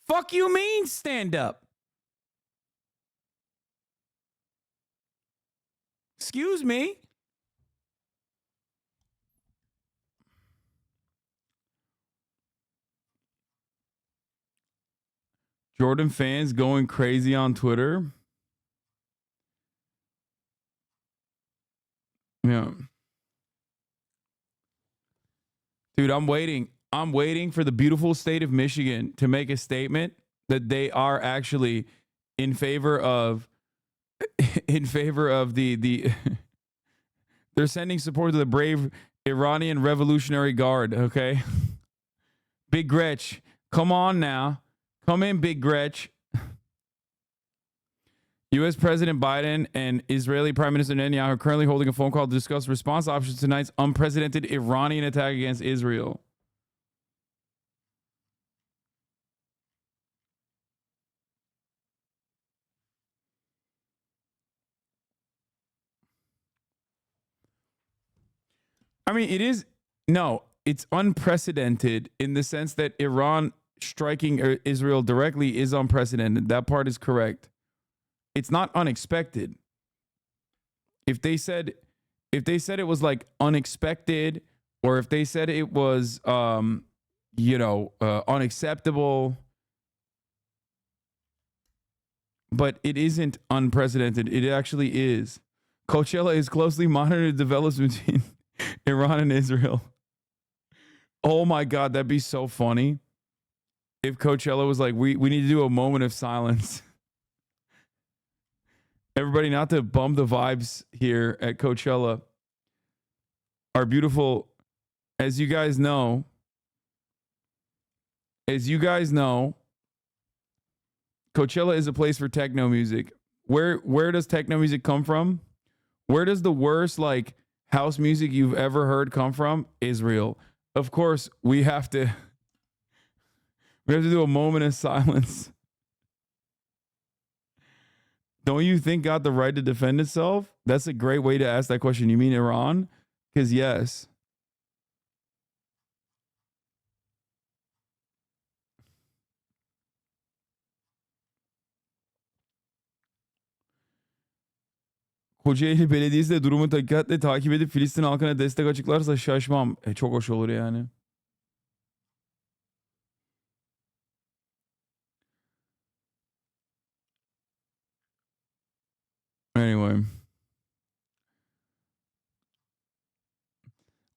A: Fuck you mean stand up? Excuse me? Jordan fans going crazy on Twitter. Yeah. Dude, I'm waiting. I'm waiting for the beautiful state of Michigan to make a statement that they are actually in favor of the they're sending support to the brave Iranian Revolutionary Guard, okay? Big Gretch, come on now. Come in, Big Gretch. U.S. President Biden and Israeli Prime Minister Netanyahu are currently holding a phone call to discuss response options to tonight's unprecedented Iranian attack against Israel. I mean, it's unprecedented in the sense that Iran striking Israel directly is unprecedented. That part is correct. It's not unexpected. If they said it was like unexpected, or if they said it was unacceptable, but it isn't unprecedented. It actually is. Coachella is closely monitored developments between Iran and Israel. Oh my God, that'd be so funny if Coachella was like, we need to do a moment of silence. Everybody, not to bum the vibes here at Coachella. Our beautiful, as you guys know, Coachella is a place for techno music. Where does techno music come from? Where does the worst like house music you've ever heard come from? Israel. Of course, we have to do a moment of silence. Don't you think got the right to defend itself? That's a great way to ask that question. You mean Iran? Because yes. Kocaeli Belediyesi de durumu dikkatle takip edip Filistin halkına destek açıklarsa şaşmam. Çok hoş olur yani. Anyway.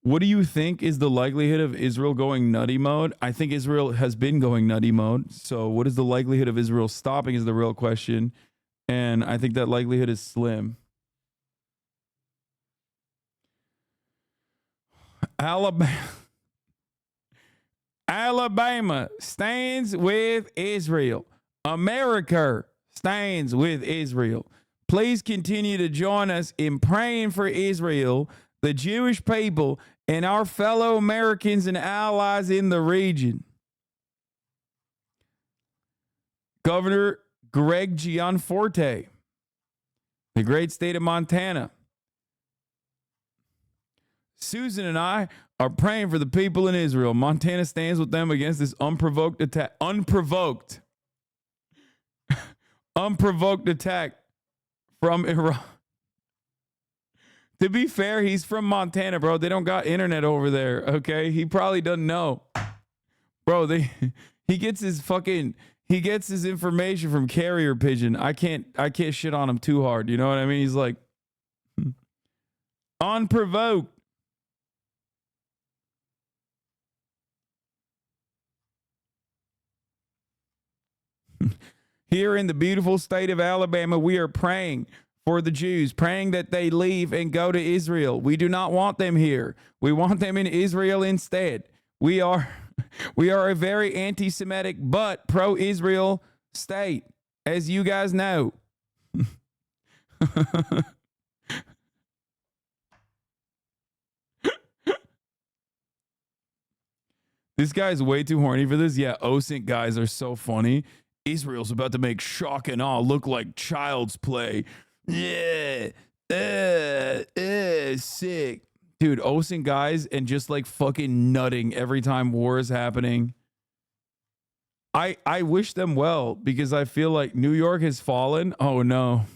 A: What do you think is the likelihood of Israel going nutty mode? I think Israel has been going nutty mode. So what is the likelihood of Israel stopping is the real question. And I think that likelihood is slim. Alabama stands with Israel. America stands with Israel. Please continue to join us in praying for Israel, the Jewish people, and our fellow Americans and allies in the region. Governor Greg Gianforte, the great state of Montana. Susan and I are praying for the people in Israel. Montana stands with them against this unprovoked attack. Unprovoked attack from Iran. To be fair, he's from Montana, bro. They don't got internet over there, okay? He probably doesn't know. Bro, he gets his information from carrier pigeon. I can't shit on him too hard. You know what I mean? He's like unprovoked. Here in the beautiful state of Alabama, we are praying for the Jews, praying that they leave and go to Israel. We do not want them here. We want them in Israel instead. We are a very anti-Semitic but pro-Israel state, as you guys know. This guy's way too horny for this. Yeah, OSINT guys are so funny. Israel's about to make shock and awe look like child's play. Yeah. Sick. Dude, OSINT guys and just like fucking nutting every time war is happening. I wish them well because I feel like New York has fallen. Oh no.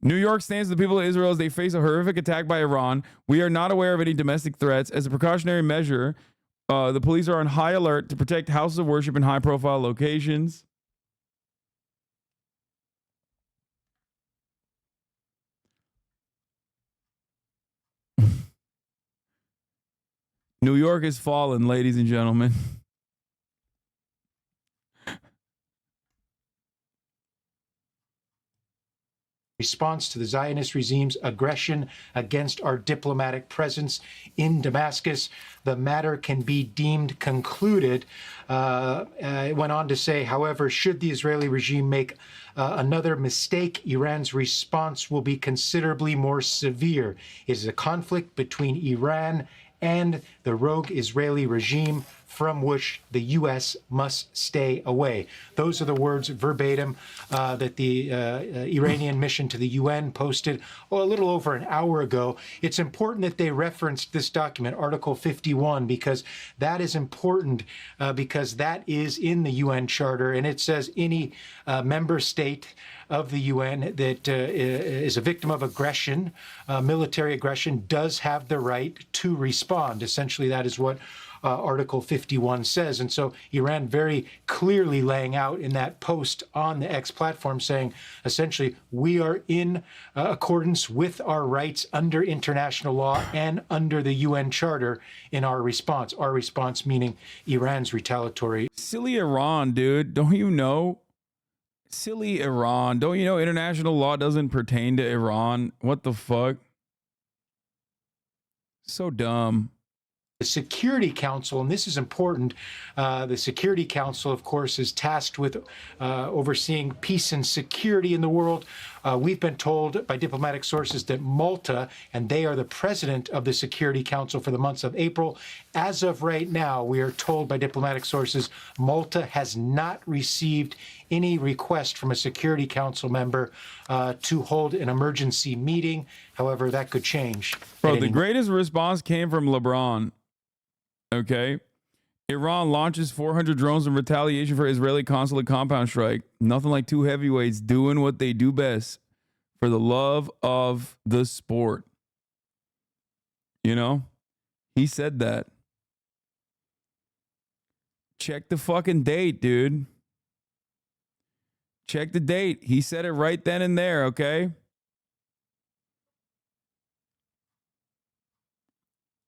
A: New York stands with the people of Israel as they face a horrific attack by Iran. We are not aware of any domestic threats. As a precautionary measure, the police are on high alert to protect houses of worship in high-profile locations. New York has fallen, ladies and gentlemen.
O: response to the Zionist regime's aggression against our diplomatic presence in Damascus. The matter can be deemed concluded. It went on to say, however, should the Israeli regime make another mistake, Iran's response will be considerably more severe. It is a conflict between Iran and the rogue Israeli regime from which the U.S. must stay away. Those are the words verbatim that the Iranian mission to the UN posted a little over an hour ago. It's important that they referenced this document, Article 51, because that is important because that is in the UN Charter, and it says any member state of the UN that is a victim of aggression, military aggression, does have the right to respond. Essentially, that is what Article 51 says. And so Iran very clearly laying out in that post on the X platform saying, essentially, we are in accordance with our rights under international law and under the UN Charter in our response. Our response meaning Iran's retaliatory.
A: Silly Iran, dude. Don't you know? Silly Iran. Don't you know international law doesn't pertain to Iran? What the fuck? So dumb.
O: The Security Council, and this is important, the Security Council, of course, is tasked with overseeing peace and security in the world. We've been told by diplomatic sources that Malta, and they are the president of the Security Council for the months of April. As of right now, we are told by diplomatic sources, Malta has not received any request from a Security Council member to hold an emergency meeting. However, that could change.
A: Bro, the greatest response came from Lebron. Okay. Iran launches 400 drones in retaliation for Israeli consulate compound strike. Nothing like two heavyweights doing what they do best for the love of the sport. You know? He said that. Check the fucking date, dude. Check the date. He said it right then and there, okay?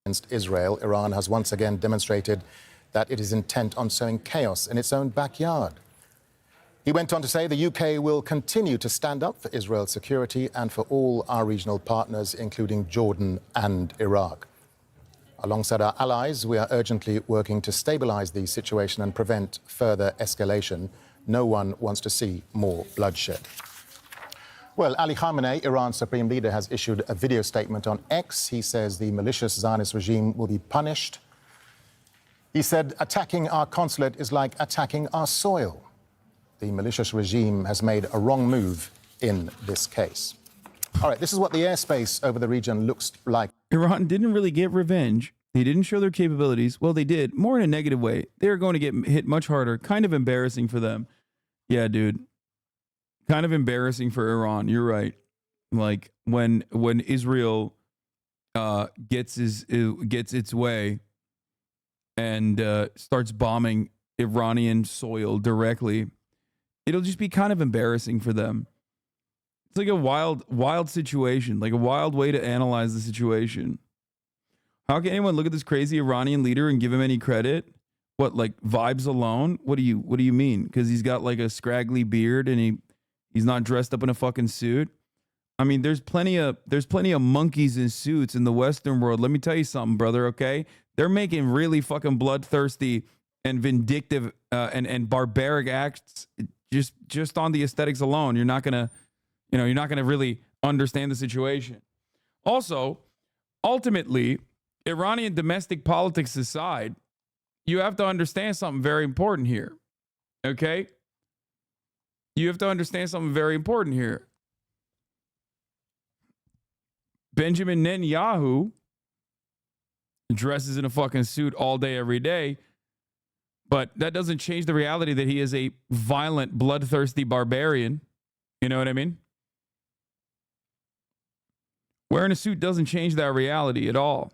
D: Against Israel, Iran has once again demonstrated that it is intent on sowing chaos in its own backyard. He went on to say the UK will continue to stand up for Israel's security and for all our regional partners, including Jordan and Iraq. Alongside our allies, we are urgently working to stabilize the situation and prevent further escalation. No one wants to see more bloodshed. Well, Ali Khamenei, Iran's supreme leader, has issued a video statement on X. He says the malicious Zionist regime will be punished. He said, attacking our consulate is like attacking our soil. The malicious regime has made a wrong move in this case. All right, this is what the airspace over the region looks like.
A: Iran didn't really get revenge. They didn't show their capabilities. Well, they did, more in a negative way. They're going to get hit much harder. Kind of embarrassing for them. Yeah, dude. Kind of embarrassing for Iran. You're right. Like when Israel gets its way and starts bombing Iranian soil directly, it'll just be kind of embarrassing for them. It's like a wild situation, like a wild way to analyze the situation. How can anyone look at this crazy Iranian leader and give him any credit? What, like vibes alone? What do you mean? Because he's got like a scraggly beard and he's not dressed up in a fucking suit. I mean, there's plenty of monkeys in suits in the Western world. Let me tell you something, brother. Okay, they're making really fucking bloodthirsty and vindictive and barbaric acts just on the aesthetics alone. You're not gonna really understand the situation. Also, ultimately, Iranian domestic politics aside, you have to understand something very important here. Okay? You have to understand something very important here. Benjamin Netanyahu dresses in a fucking suit all day, every day, but that doesn't change the reality that he is a violent, bloodthirsty barbarian. You know what I mean? Wearing a suit doesn't change that reality at all.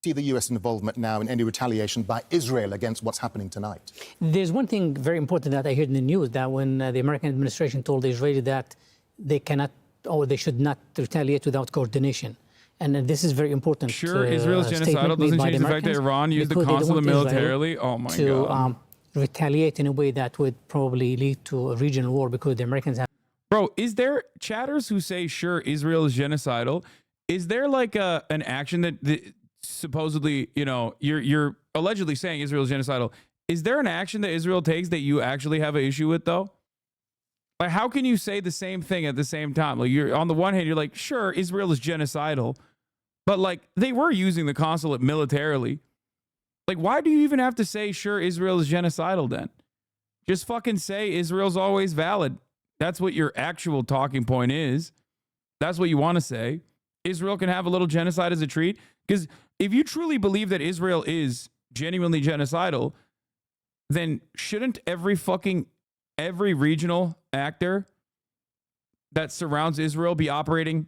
D: See the U.S. involvement now in any retaliation by Israel against what's happening tonight?
P: There's one thing very important that I heard in the news, that when the American administration told the Israeli that they cannot or they should not retaliate without coordination. And this is very important.
A: Sure, Israel's genocidal doesn't change the fact that Iran used the consulate militarily. Oh my God.
P: retaliate in a way that would probably lead to a regional war because the Americans have.
A: Bro, is there chatters who say, sure, Israel is genocidal? Is there like an action that supposedly, you know, you're allegedly saying Israel is genocidal? Is there an action that Israel takes that you actually have an issue with, though? Like, how can you say the same thing at the same time? Like, you're on the one hand, you're like, sure, Israel is genocidal, but like they were using the consulate militarily. Like, why do you even have to say, sure, Israel is genocidal then? Just fucking say Israel's always valid. That's what your actual talking point is. That's what you want to say. Israel can have a little genocide as a treat. Because if you truly believe that Israel is genuinely genocidal, then shouldn't every regional actor that surrounds Israel be operating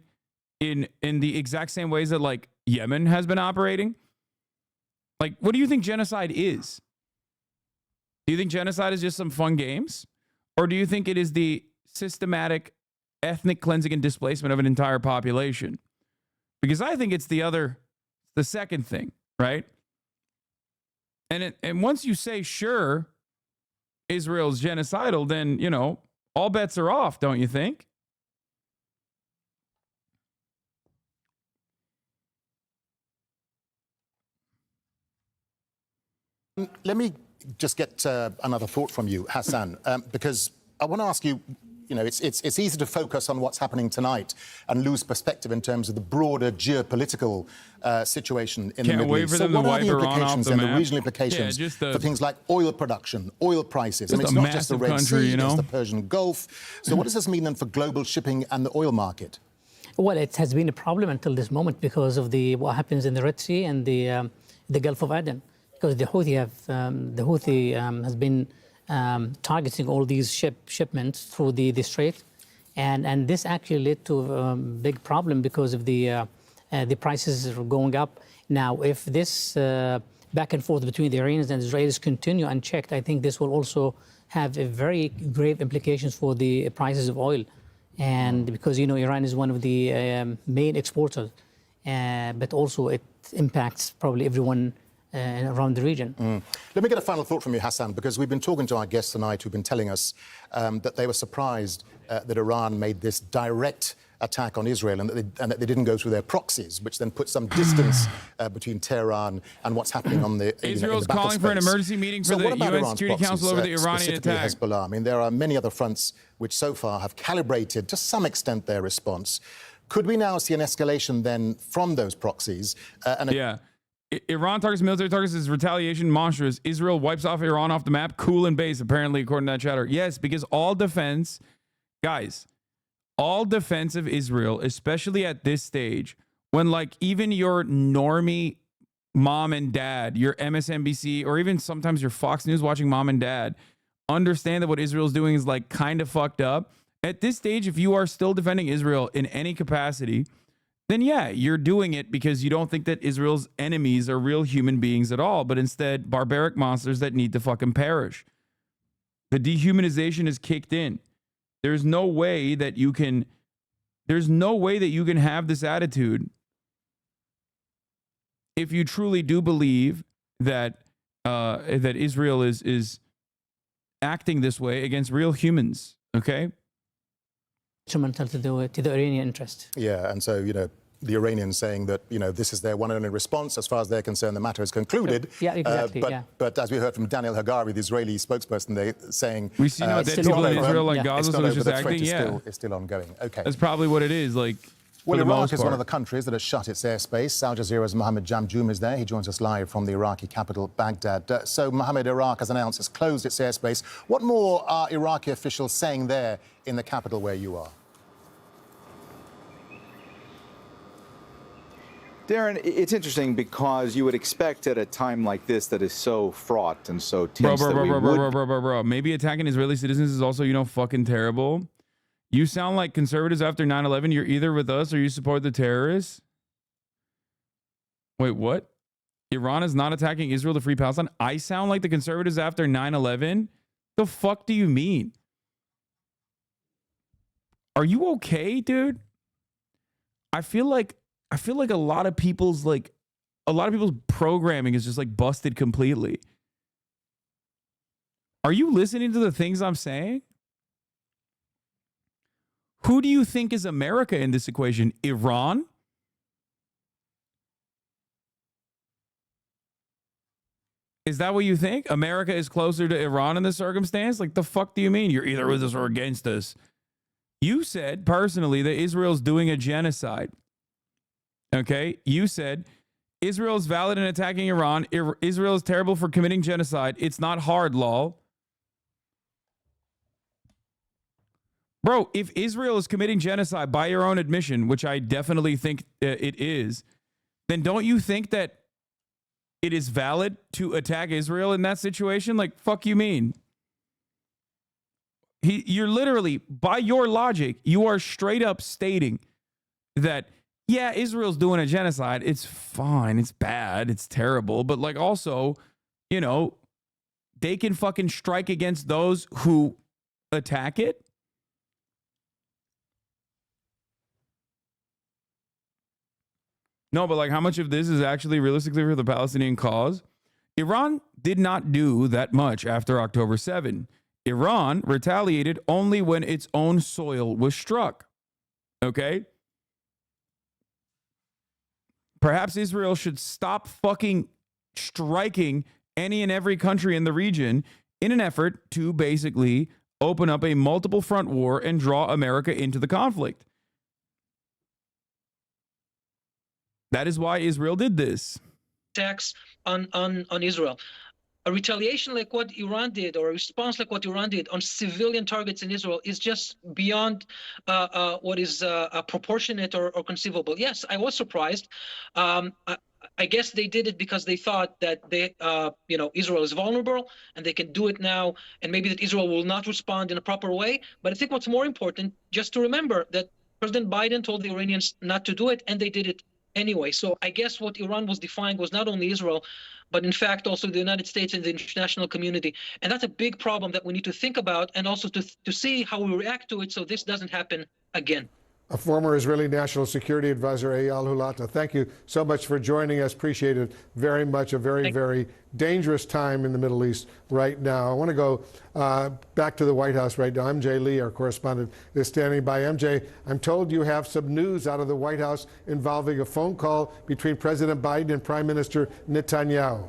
A: in the exact same ways that like Yemen has been operating? Like, what do you think genocide is? Do you think genocide is just some fun games? Or do you think it is the systematic ethnic cleansing and displacement of an entire population? Because I think it's the second thing, right? And once you say, sure, Israel's genocidal, then, you know, all bets are off, don't you think?
D: Let me just get another thought from you, Hasan, because I want to ask you, you know, it's easy to focus on what's happening tonight and lose perspective in terms of the broader geopolitical situation in the Middle East. So what are the implications and the regional implications for things like oil production, oil prices? I mean, it's not just the Red Sea, it's the Persian Gulf. So what does this mean then for global shipping and the oil market?
P: Well, it has been a problem until this moment because of what happens in the Red Sea and the Gulf of Aden. Because the Houthi has been targeting all these shipments through the strait, and this actually led to a big problem because of the prices are going up. Now, if this back and forth between the Iranians and Israelis continue unchecked, I think this will also have a very grave implications for the prices of oil, and because you know Iran is one of the main exporters, but also it impacts probably everyone around the region.
D: Let me get a final thought from you, Hasan, because we've been talking to our guests tonight who've been telling us that they were surprised that Iran made this direct attack on Israel and that they didn't go through their proxies, which then put some distance between Tehran and what's happening on the
A: Israel's
D: in the
A: calling for an emergency meeting for the UN Security Council over the Iranian attack.
D: Hezbollah? I mean, there are many other fronts which so far have calibrated to some extent their response. Could we now see an escalation then from those proxies?
A: Iran targets military targets is retaliation monstrous. Israel wipes off Iran off the map. Cool and base, apparently, according to that chatter. Yes, because all defense of Israel, especially at this stage, when like even your normie mom and dad, your MSNBC, or even sometimes your Fox News watching mom and dad, understand that what Israel's doing is like kind of fucked up. At this stage, if you are still defending Israel in any capacity, then yeah, you're doing it because you don't think that Israel's enemies are real human beings at all, but instead barbaric monsters that need to fucking perish. The dehumanization is kicked in. There's no way that you can have this attitude if you truly do believe that that Israel is acting this way against real humans, okay?
P: Instrumental to the Iranian interest.
D: Yeah, and so, you know, the Iranians saying that, you know, this is their one and only response. As far as they're concerned, the matter is concluded.
P: Yeah, exactly.
D: But as we heard from Daniel Hagari, the Israeli spokesperson, they saying...
A: We see no dead people in Israel like Gaza, so it's just acting,
D: It's still ongoing. Okay.
A: That's probably what it is, like...
D: Well, Iraq is one of the countries that has shut its airspace. Al Jazeera's Mohammed Jamjoom is there. He joins us live from the Iraqi capital, Baghdad. So, Mohammed, Iraq has announced it's closed its airspace. What more are Iraqi officials saying there in the capital where you are?
Q: Darren, it's interesting because you would expect at a time like this that is so fraught and so tense
A: Bro. Maybe attacking Israeli citizens is also, you know, fucking terrible. You sound like conservatives after 9/11. You're either with us or you support the terrorists. Wait, what? Iran is not attacking Israel to free Palestine? I sound like the conservatives after 9/11? The fuck do you mean? Are you okay, dude? I feel like a lot of people's programming is just like busted completely. Are you listening to the things I'm saying? Who do you think is America in this equation? Iran? Is that what you think? America is closer to Iran in this circumstance? Like, the fuck do you mean? You're either with us or against us. You said personally that Israel's doing a genocide. Okay? You said Israel is valid in attacking Iran. Israel is terrible for committing genocide. It's not hard, lol. Bro, if Israel is committing genocide by your own admission, which I definitely think it is, then don't you think that it is valid to attack Israel in that situation? Like, fuck you mean? You're literally, by your logic, you are straight up stating that, yeah, Israel's doing a genocide. It's fine. It's bad. It's terrible. But, like, also, you know, they can fucking strike against those who attack it. No, but like, how much of this is actually realistically for the Palestinian cause? Iran did not do that much after October 7. Iran retaliated only when its own soil was struck. Okay? Perhaps Israel should stop fucking striking any and every country in the region in an effort to basically open up a multiple front war and draw America into the conflict. That is why Israel did this.
C: Attacks on Israel. A retaliation like what Iran did, or a response like what Iran did on civilian targets in Israel, is just beyond what is proportionate or conceivable. Yes, I was surprised. I guess they did it because they thought that Israel is vulnerable and they can do it now, and maybe that Israel will not respond in a proper way. But I think what's more important, just to remember that President Biden told the Iranians not to do it, and they did it anyway. So I guess what Iran was defying was not only Israel, but in fact also the United States and the international community. And that's a big problem that we need to think about, and also to see how we react to it so this doesn't happen again.
V: A former Israeli National Security Advisor, Eyal Hulata, thank you so much for joining us. Appreciate it very much. A very dangerous time in the Middle East right now. I want to go back to the White House right now. MJ Lee, our correspondent, is standing by. MJ, I'm told you have some news out of the White House involving a phone call between President Biden and Prime Minister Netanyahu.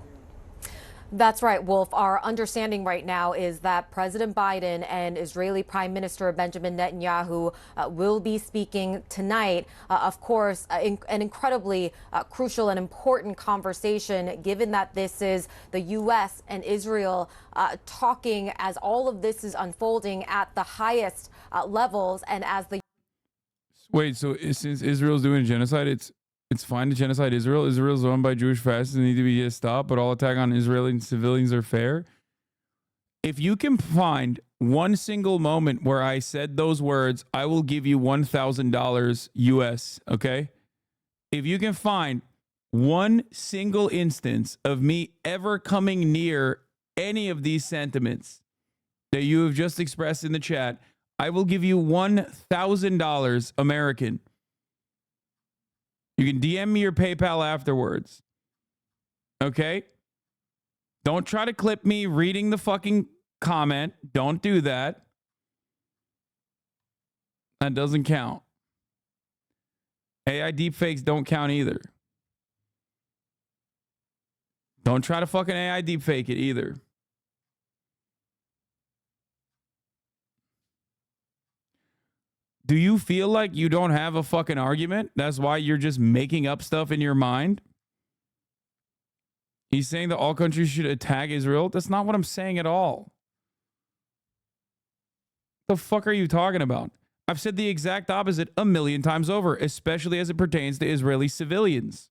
G: That's right, Wolf. Our understanding right now is that President Biden and Israeli Prime Minister Benjamin Netanyahu will be speaking tonight. Of course, an incredibly crucial and important conversation, given that this is the U.S. and Israel talking as all of this is unfolding at the highest levels, and as the...
A: Wait, so since Israel's doing genocide, it's fine to genocide Israel? Israel's owned by Jewish fascists and need to be stopped, but all attack on Israeli civilians are fair? If you can find one single moment where I said those words, I will give you $1,000 US, okay? If you can find one single instance of me ever coming near any of these sentiments that you have just expressed in the chat, I will give you $1,000 American. You can DM me your PayPal afterwards. Okay? Don't try to clip me reading the fucking comment. Don't do that. That doesn't count. AI deepfakes don't count either. Don't try to fucking AI deepfake it either. Do you feel like you don't have a fucking argument? That's why you're just making up stuff in your mind? He's saying that all countries should attack Israel. That's not what I'm saying at all. The fuck are you talking about? I've said the exact opposite a million times over, especially as it pertains to Israeli civilians.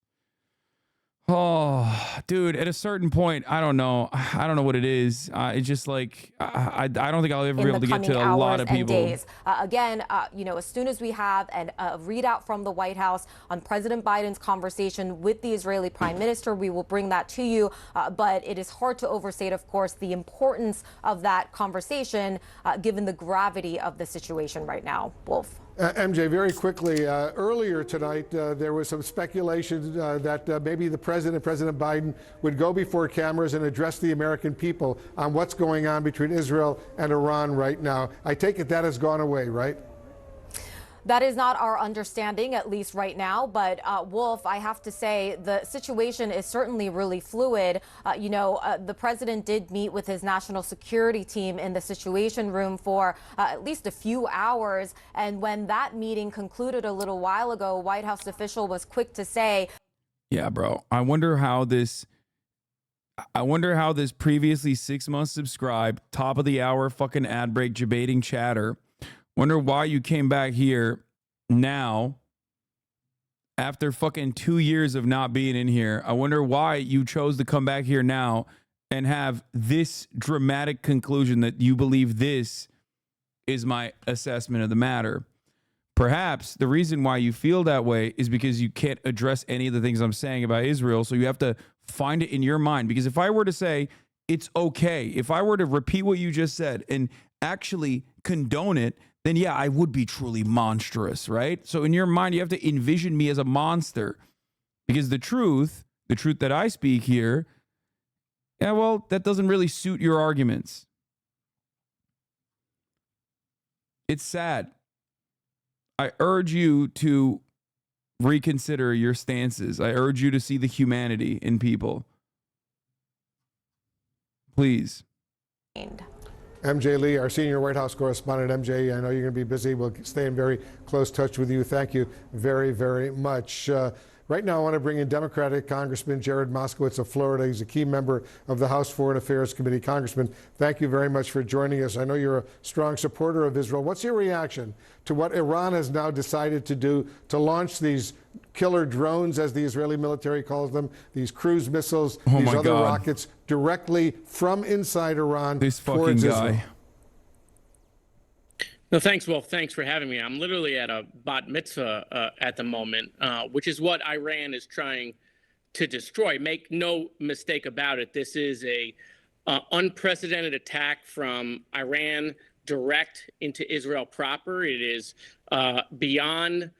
A: Oh, dude, at a certain point, I don't know. I don't know what it is. It's just like, I don't think I'll ever be able to get to a lot of people.
G: Days. Again, as soon as we have a readout from the White House on President Biden's conversation with the Israeli Prime Minister, we will bring that to you. But it is hard to overstate, of course, the importance of that conversation, given the gravity of the situation right now. Wolf.
V: MJ, very quickly, earlier tonight, there was some speculation that maybe President Biden, would go before cameras and address the American people on what's going on between Israel and Iran right now. I take it that has gone away, right?
G: That is not our understanding, at least right now. But Wolf, I have to say the situation is certainly really fluid. The president did meet with his national security team in the Situation Room for at least a few hours. And when that meeting concluded a little while ago, a White House official was quick to say,
A: yeah, bro, I wonder how this previously 6 months subscribed, top of the hour fucking ad break debating chatter. Wonder why you came back here now after fucking 2 years of not being in here. I wonder why you chose to come back here now and have this dramatic conclusion that you believe this is my assessment of the matter. Perhaps the reason why you feel that way is because you can't address any of the things I'm saying about Israel. So you have to find it in your mind. Because if I were to say it's okay, if I were to repeat what you just said and actually condone it, then yeah, I would be truly monstrous, right? So in your mind, you have to envision me as a monster, because the truth that I speak here, yeah, well, that doesn't really suit your arguments. It's sad. I urge you to reconsider your stances. I urge you to see the humanity in people. Please.
V: MJ Lee, our senior White House correspondent. MJ, I know you're going to be busy. We'll stay in very close touch with you. Thank you very, very much. Right now, I want to bring in Democratic Congressman Jared Moskowitz of Florida. He's a key member of the House Foreign Affairs Committee. Congressman, thank you very much for joining us. I know you're a strong supporter of Israel. What's your reaction to what Iran has now decided to do to launch these killer drones, as the Israeli military calls them, these cruise missiles, these other rockets, directly from inside Iran towards Israel?
F: No, thanks, Wolf. Thanks for having me. I'm literally at a bat mitzvah at the moment, which is what Iran is trying to destroy. Make no mistake about it. This is a unprecedented attack from Iran direct into Israel proper. It is beyond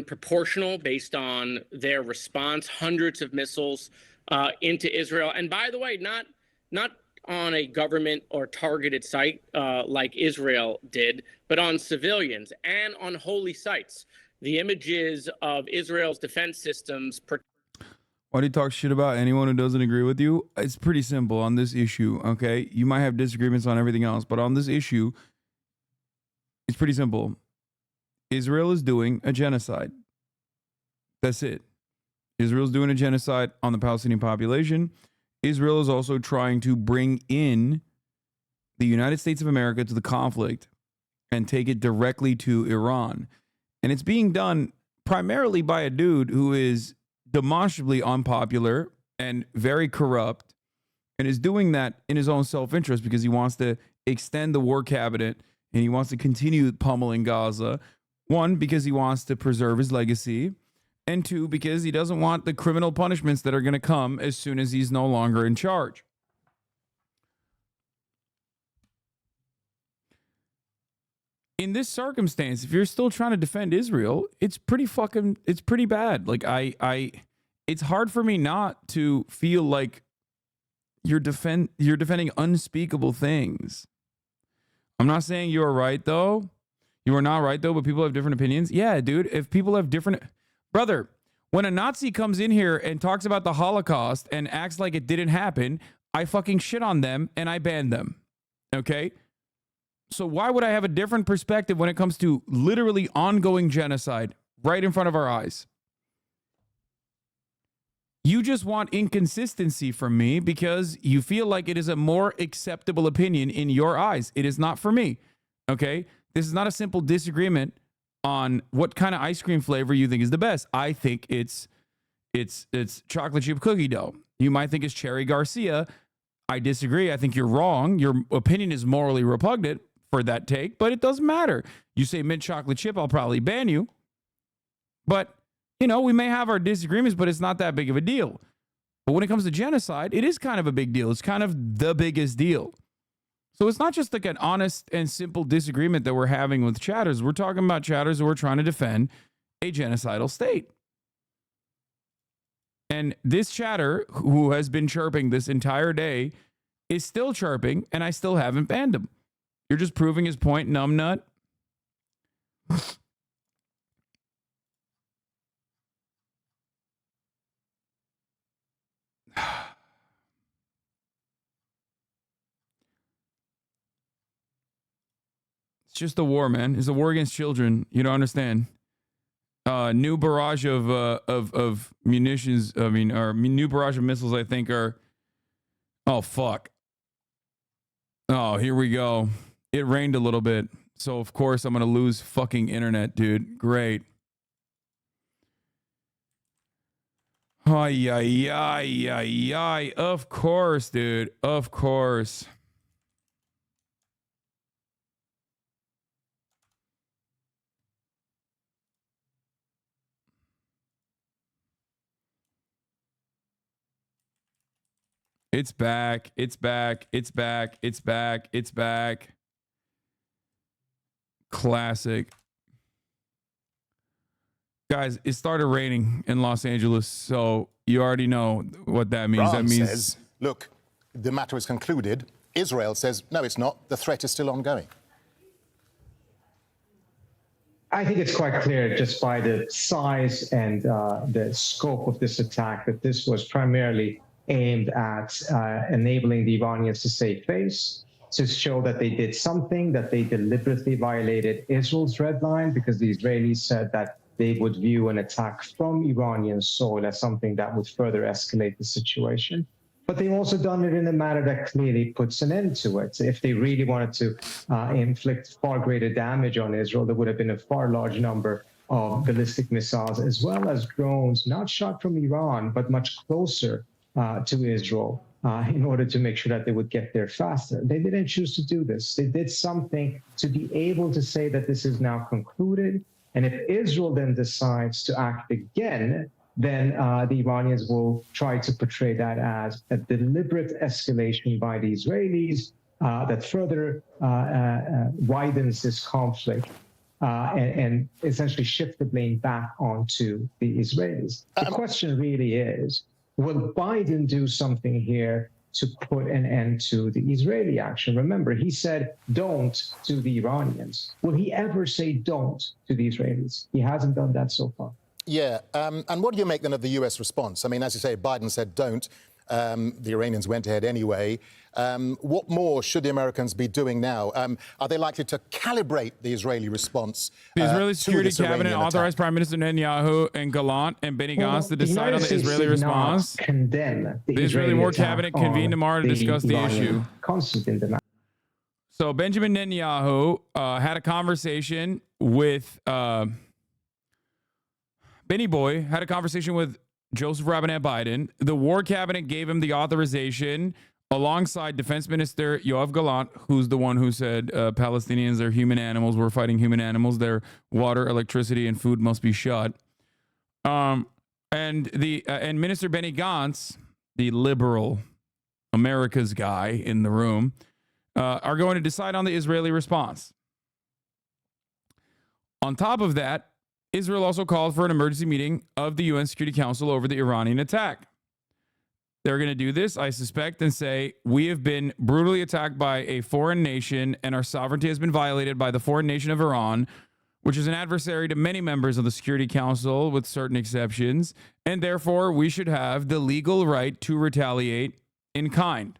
F: proportional based on their response. Hundreds of missiles into Israel, and by the way, not on a government or targeted site like Israel did, but on civilians and on holy sites. The images of Israel's defense systems.
A: Why do you talk shit about anyone who doesn't agree with you? It's pretty simple on this issue, okay? You might have disagreements on everything else, but on this issue, it's pretty simple. Israel is doing a genocide. That's it. Israel's doing a genocide on the Palestinian population. Israel is also trying to bring in the United States of America to the conflict and take it directly to Iran. And it's being done primarily by a dude who is demonstrably unpopular and very corrupt, and is doing that in his own self-interest because he wants to extend the war cabinet and he wants to continue pummeling Gaza. One, because he wants to preserve his legacy. And two, because he doesn't want the criminal punishments that are going to come as soon as he's no longer in charge. In this circumstance, if you're still trying to defend Israel, it's pretty bad. Like it's hard for me not to feel like you're defending unspeakable things. I'm not saying you're right though. You are not right though, but people have different opinions. Yeah, dude, if people have different... Brother, when a Nazi comes in here and talks about the Holocaust and acts like it didn't happen, I fucking shit on them and I ban them. Okay? So why would I have a different perspective when it comes to literally ongoing genocide right in front of our eyes? You just want inconsistency from me because you feel like it is a more acceptable opinion in your eyes. It is not for me. Okay? This is not a simple disagreement on what kind of ice cream flavor you think is the best. I think it's chocolate chip cookie dough. You might think it's Cherry Garcia. I disagree. I think you're wrong. Your opinion is morally repugnant for that take, but it doesn't matter. You say mint chocolate chip, I'll probably ban you. But, we may have our disagreements, but it's not that big of a deal. But when it comes to genocide, it is kind of a big deal. It's kind of the biggest deal. So it's not just like an honest and simple disagreement that we're having with chatters. We're talking about chatters who are trying to defend a genocidal state. And this chatter, who has been chirping this entire day, is still chirping, and I still haven't banned him. You're just proving his point, numbnut. It's just a war, man. It's a war against children. You don't understand. New barrage of munitions. I mean, or new barrage of missiles. I think are. Oh fuck. Oh, here we go. It rained a little bit, so of course I'm gonna lose fucking internet, dude. Great. Ay, ay, ay, ay, ay. Of course, dude. Of course. It's back. It's back. It's back. It's back. It's back. Classic. Guys, it started raining in Los Angeles, so you already know what that means.
D: Iran
A: that means
D: says, look, the matter is concluded. Israel says, no, it's not. The threat is still ongoing.
B: I think it's quite clear just by the size and the scope of this attack that this was primarily aimed at enabling the Iranians to save face, to show that they did something, that they deliberately violated Israel's red line, because the Israelis said that they would view an attack from Iranian soil as something that would further escalate the situation. But they've also done it in a manner that clearly puts an end to it. If they really wanted to inflict far greater damage on Israel, there would have been a far large number of ballistic missiles, as well as drones, not shot from Iran, but much closer to Israel, in order to make sure that they would get there faster. They didn't choose to do this. They did something to be able to say that this is now concluded. And if Israel then decides to act again, then the Iranians will try to portray that as a deliberate escalation by the Israelis that further widens this conflict and essentially shift the blame back onto the Israelis. The question really is, will Biden do something here to put an end to the Israeli action? Remember, he said don't to the Iranians. Will he ever say don't to the Israelis? He hasn't done that so far.
D: Yeah, and what do you make then of the US response? I mean, as you say, Biden said don't. The Iranians went ahead anyway. What more should the Americans be doing now? Are they likely to calibrate the Israeli response?
A: The Israeli Security Cabinet authorized Prime Minister Netanyahu and Gallant and Benny Gantz to decide on the Israeli response.
B: Condemn
A: the Israeli War Cabinet convened tomorrow to discuss the issue. So Benjamin Netanyahu had a conversation with Benny Boy, had a conversation with Joseph Robinette Biden. The War Cabinet gave him the authorization alongside Defense Minister Yoav Gallant, who's the one who said Palestinians are human animals. We're fighting human animals. Their water, electricity, and food must be shut. And Minister Benny Gantz, the liberal America's guy in the room, are going to decide on the Israeli response. On top of that, Israel also called for an emergency meeting of the UN Security Council over the Iranian attack. They're going to do this, I suspect, and say, we have been brutally attacked by a foreign nation and our sovereignty has been violated by the foreign nation of Iran, which is an adversary to many members of the Security Council with certain exceptions, and therefore we should have the legal right to retaliate in kind.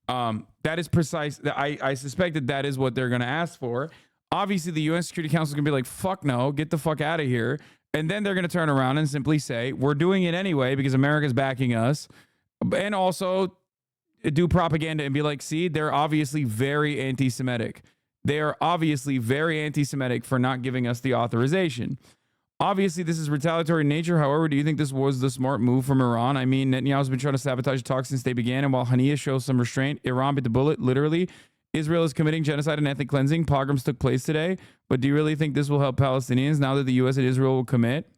A: That is precise. I suspect that is what they're going to ask for. Obviously, the UN Security Council is going to be like, fuck no, get the fuck out of here. And then they're going to turn around and simply say, we're doing it anyway because America's backing us. And also do propaganda and be like, see, they're obviously very anti-Semitic. They are obviously very anti-Semitic for not giving us the authorization. Obviously, this is retaliatory in nature. However, do you think this was the smart move from Iran? I mean, Netanyahu's been trying to sabotage talks since they began. And while Haniya shows some restraint, Iran bit the bullet, literally. Israel is committing genocide and ethnic cleansing. Pogroms took place today. But do you really think this will help Palestinians now that the U.S. and Israel will commit?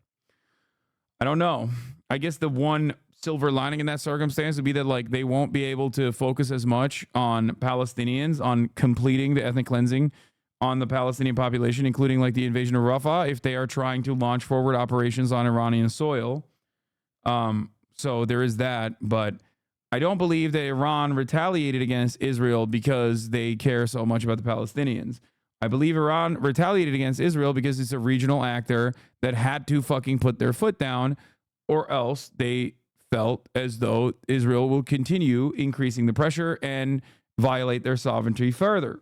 A: I don't know. I guess the one silver lining in that circumstance would be that like they won't be able to focus as much on Palestinians, on completing the ethnic cleansing on the Palestinian population, including like the invasion of Rafah, if they are trying to launch forward operations on Iranian soil. So there is that, but I don't believe that Iran retaliated against Israel because they care so much about the Palestinians. I believe Iran retaliated against Israel because it's a regional actor that had to fucking put their foot down, or else they felt as though Israel will continue increasing the pressure and violate their sovereignty further.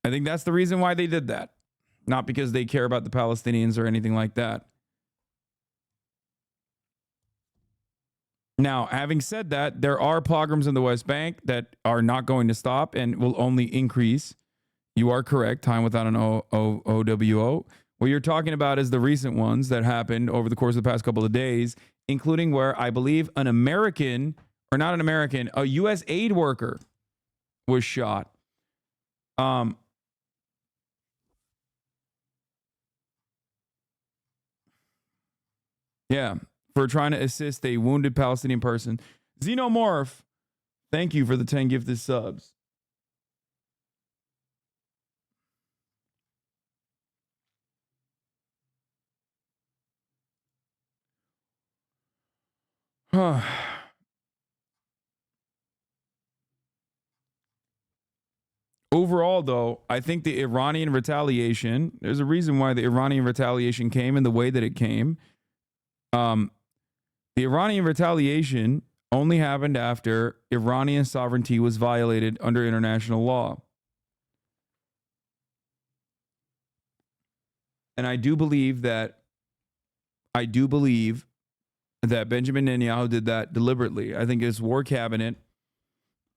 A: I think that's the reason why they did that, not because they care about the Palestinians or anything like that. Now, having said that, there are pogroms in the West Bank that are not going to stop and will only increase. You are correct, time without an OWO. What you're talking about is the recent ones that happened over the course of the past couple of days, including where I believe an American, or not an American, a U.S. aid worker was shot. Yeah, for trying to assist a wounded Palestinian person. Xenomorph, thank you for the 10 gifted subs. Overall, though, I think the Iranian retaliation, there's a reason why the Iranian retaliation came in the way that it came. The Iranian retaliation only happened after Iranian sovereignty was violated under international law. And I do believe that Benjamin Netanyahu did that deliberately. I think his war cabinet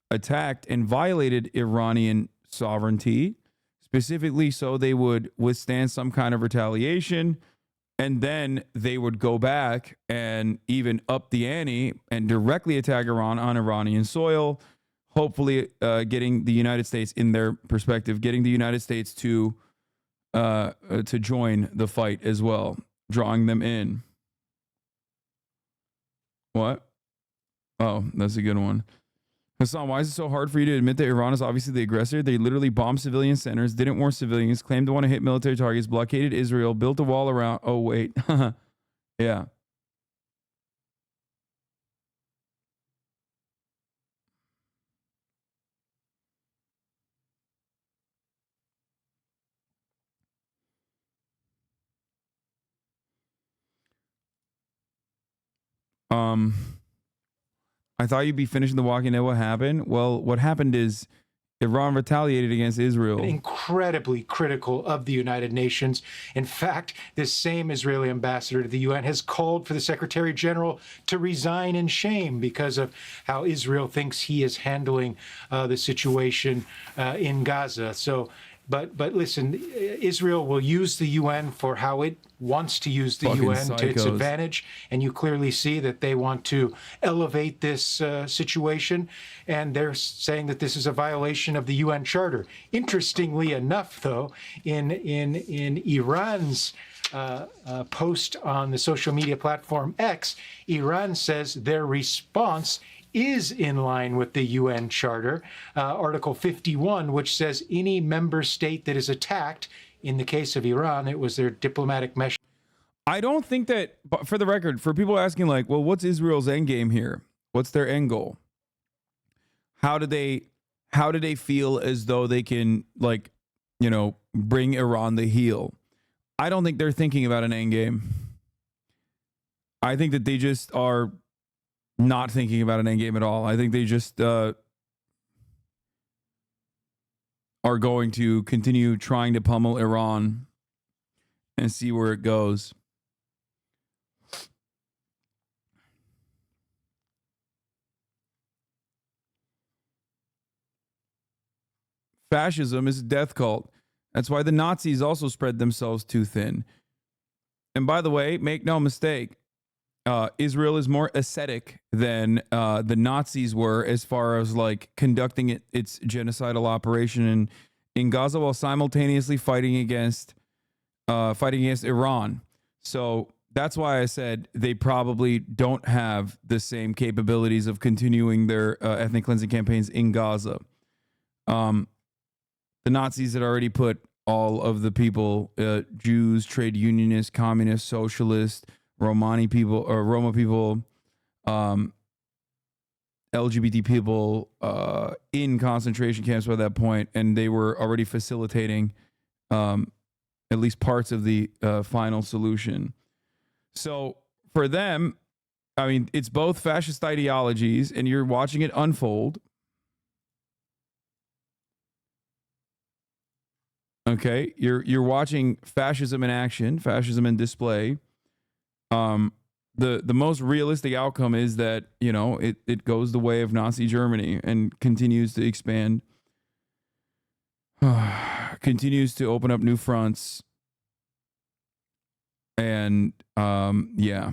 A: attacked and violated Iranian sovereignty, specifically so they would withstand some kind of retaliation, and then they would go back and even up the ante and directly attack Iran on Iranian soil, hopefully getting the United States, in their perspective, getting the United States to join the fight as well, drawing them in. What? Oh, that's a good one. Hasan, why is it so hard for you to admit that Iran is obviously the aggressor? They literally bombed civilian centers, didn't warn civilians, claimed to want to hit military targets, blockaded Israel, built a wall around. Oh, wait. Yeah. I thought you'd be finishing the Walking Dead. What happened? Well, what happened is Iran retaliated against Israel.
O: Incredibly critical of the United Nations. In fact, this same Israeli ambassador to the UN has called for the Secretary General to resign in shame because of how Israel thinks he is handling the situation in Gaza. So, but listen, Israel will use the UN for how it wants to use the
A: Fucking
O: UN to its
A: psychos.
O: advantage, and you clearly see that they want to elevate this situation, and they're saying that this is a violation of the UN Charter. Interestingly enough, though, in Iran's post on the social media platform X, Iran says their response is in line with the UN Charter, Article 51, which says any member state that is attacked, in the case of Iran, it was their diplomatic measure.
A: I don't think that, but for the record, for people asking like, well, what's Israel's end game here? What's their end goal? How do they feel as though they can, like, you know, bring Iran the heel? I don't think they're thinking about an end game. I think that they just are not thinking about an end game at all. I think they just are going to continue trying to pummel Iran and see where it goes. Fascism is a death cult. That's why the Nazis also spread themselves too thin. And by the way, make no mistake, Israel is more ascetic than the Nazis were as far as like conducting its genocidal operation in Gaza while simultaneously fighting against Iran. So that's why I said they probably don't have the same capabilities of continuing their ethnic cleansing campaigns in Gaza. The Nazis had already put all of the people, Jews, trade unionists, communists, socialists, Roma people, LGBT people in concentration camps by that point, and they were already facilitating at least parts of the final solution. So for them, I mean, it's both fascist ideologies, and you're watching it unfold. Okay, you're watching fascism in action, fascism in display. The most realistic outcome is that, you know, it goes the way of Nazi Germany and continues to expand, continues to open up new fronts. And yeah,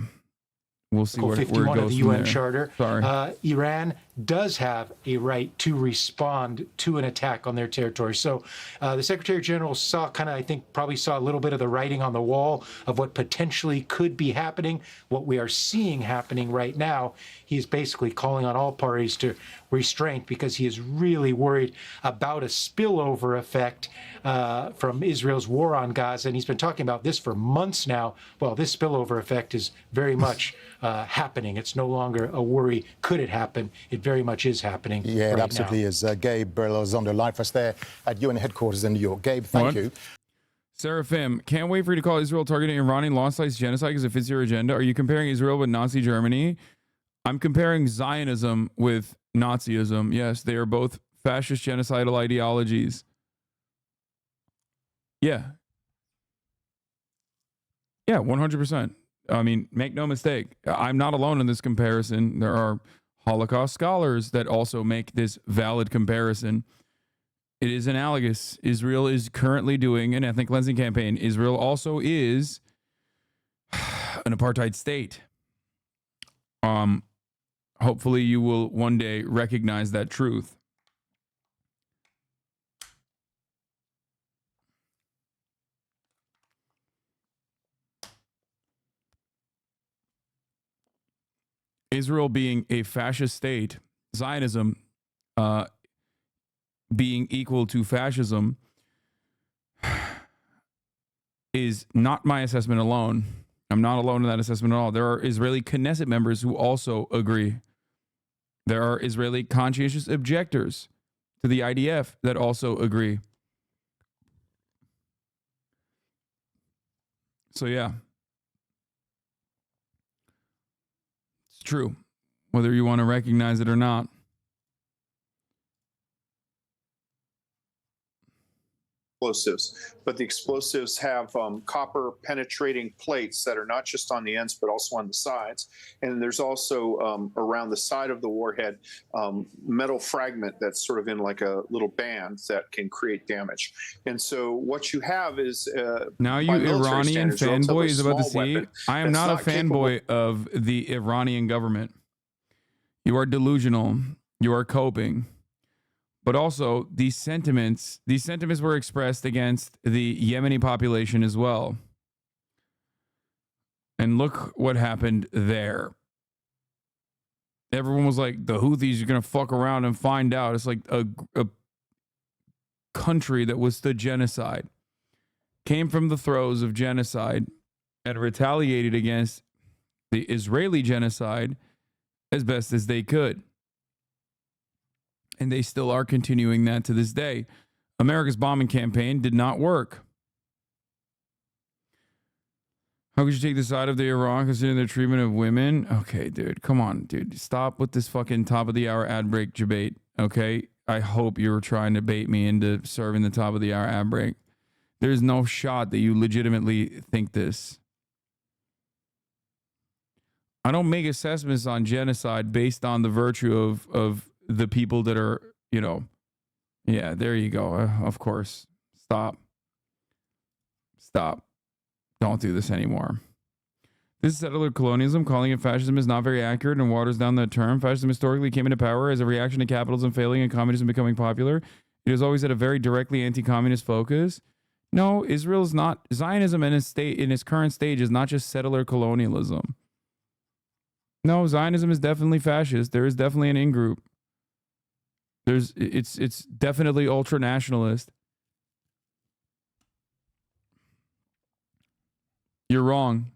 A: we'll see where it goes
O: 51 of the
A: from
O: UN
A: there.
O: Charter.
A: Sorry.
O: Iran does have a right to respond to an attack on their territory. So the Secretary General saw I think probably saw a little bit of the writing on the wall of what potentially could be happening. What we are seeing happening right now, he is basically calling on all parties to restraint because he is really worried about a spillover effect from Israel's war on Gaza. And he's been talking about this for months now. Well, this spillover effect is very much happening. It's no longer a worry. Could it happen? It very much is happening.
D: Yeah,
O: right
D: it absolutely
O: now.
D: is. Gabe Elizondo, live for us there at UN headquarters in New York. Gabe, thank you.
A: Seraphim, can't wait for you to call Israel targeting Iranian law-slice genocide because it fits your agenda. Are you comparing Israel with Nazi Germany? I'm comparing Zionism with Nazism. Yes, they are both fascist genocidal ideologies. Yeah. Yeah, 100%. I mean, make no mistake. I'm not alone in this comparison. There are Holocaust scholars that also make this valid comparison. It is analogous. Israel is currently doing an ethnic cleansing campaign. Israel also is an apartheid state. Hopefully you will one day recognize that truth. Israel being a fascist state, Zionism being equal to fascism is not my assessment alone. I'm not alone in that assessment at all. There are Israeli Knesset members who also agree. There are Israeli conscientious objectors to the IDF that also agree. So yeah. It's true, whether you want to recognize it or not.
L: Explosives, but the explosives have copper penetrating plates that are not just on the ends but also on the sides, and there's also around the side of the warhead metal fragment that's sort of in like a little band that can create damage. And so what you have is
A: now you Iranian fanboy is about to see. I am not a fanboy of the Iranian government. You are delusional. You are coping. But also, these sentiments were expressed against the Yemeni population as well. And look what happened there. Everyone was like, the Houthis are going to fuck around and find out. It's like a country that withstood genocide, came from the throes of genocide, and retaliated against the Israeli genocide as best as they could. And they still are continuing that to this day. America's bombing campaign did not work. How could you take the side of the Iran considering their treatment of women? Okay, dude, come on, dude. Stop with this fucking top of the hour ad break debate, okay? I hope you were trying to bait me into serving the top of the hour ad break. There's no shot that you legitimately think this. I don't make assessments on genocide based on the virtue of the people that are, you know, yeah, there you go. Of course. Stop. Don't do this anymore. This is settler colonialism. Calling it fascism is not very accurate and waters down that term. Fascism historically came into power as a reaction to capitalism failing and communism becoming popular. It has always had a very directly anti-communist focus. No, Israel's not. Zionism in its current stage is not just settler colonialism. No, Zionism is definitely fascist. There is definitely an in-group. It's definitely ultra-nationalist. You're wrong.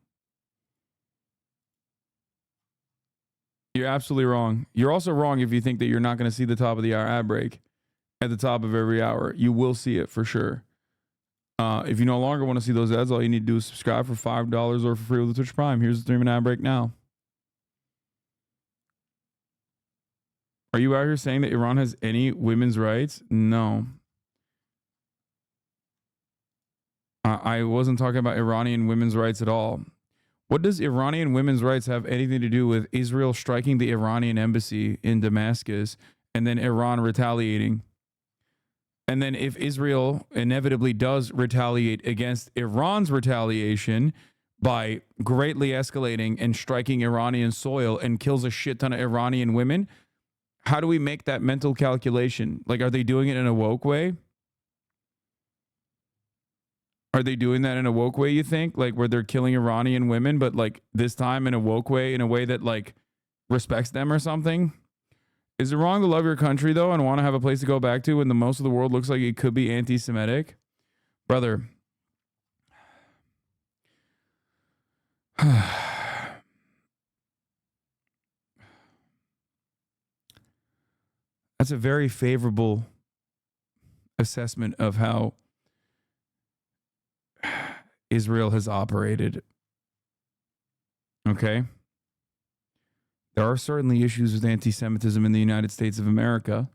A: You're absolutely wrong. You're also wrong if you think that you're not going to see the top of the hour ad break at the top of every hour. You will see it for sure. If you no longer want to see those ads, all you need to do is subscribe for $5 or for free with the Twitch Prime. Here's the 3-minute ad break now. Are you out here saying that Iran has any women's rights? No. I wasn't talking about Iranian women's rights at all. What does Iranian women's rights have anything to do with Israel striking the Iranian embassy in Damascus and then Iran retaliating? And then if Israel inevitably does retaliate against Iran's retaliation by greatly escalating and striking Iranian soil and kills a shit ton of Iranian women, how do we make that mental calculation? Like, are they doing it in a woke way? Are they doing that in a woke way, you think? Like, where they're killing Iranian women, but like this time in a woke way, in a way that like respects them or something? Is it wrong to love your country, though, and want to have a place to go back to when the most of the world looks like it could be anti-Semitic? Brother. That's a very favorable assessment of how Israel has operated. Okay? There are certainly issues with anti-Semitism in the United States of America.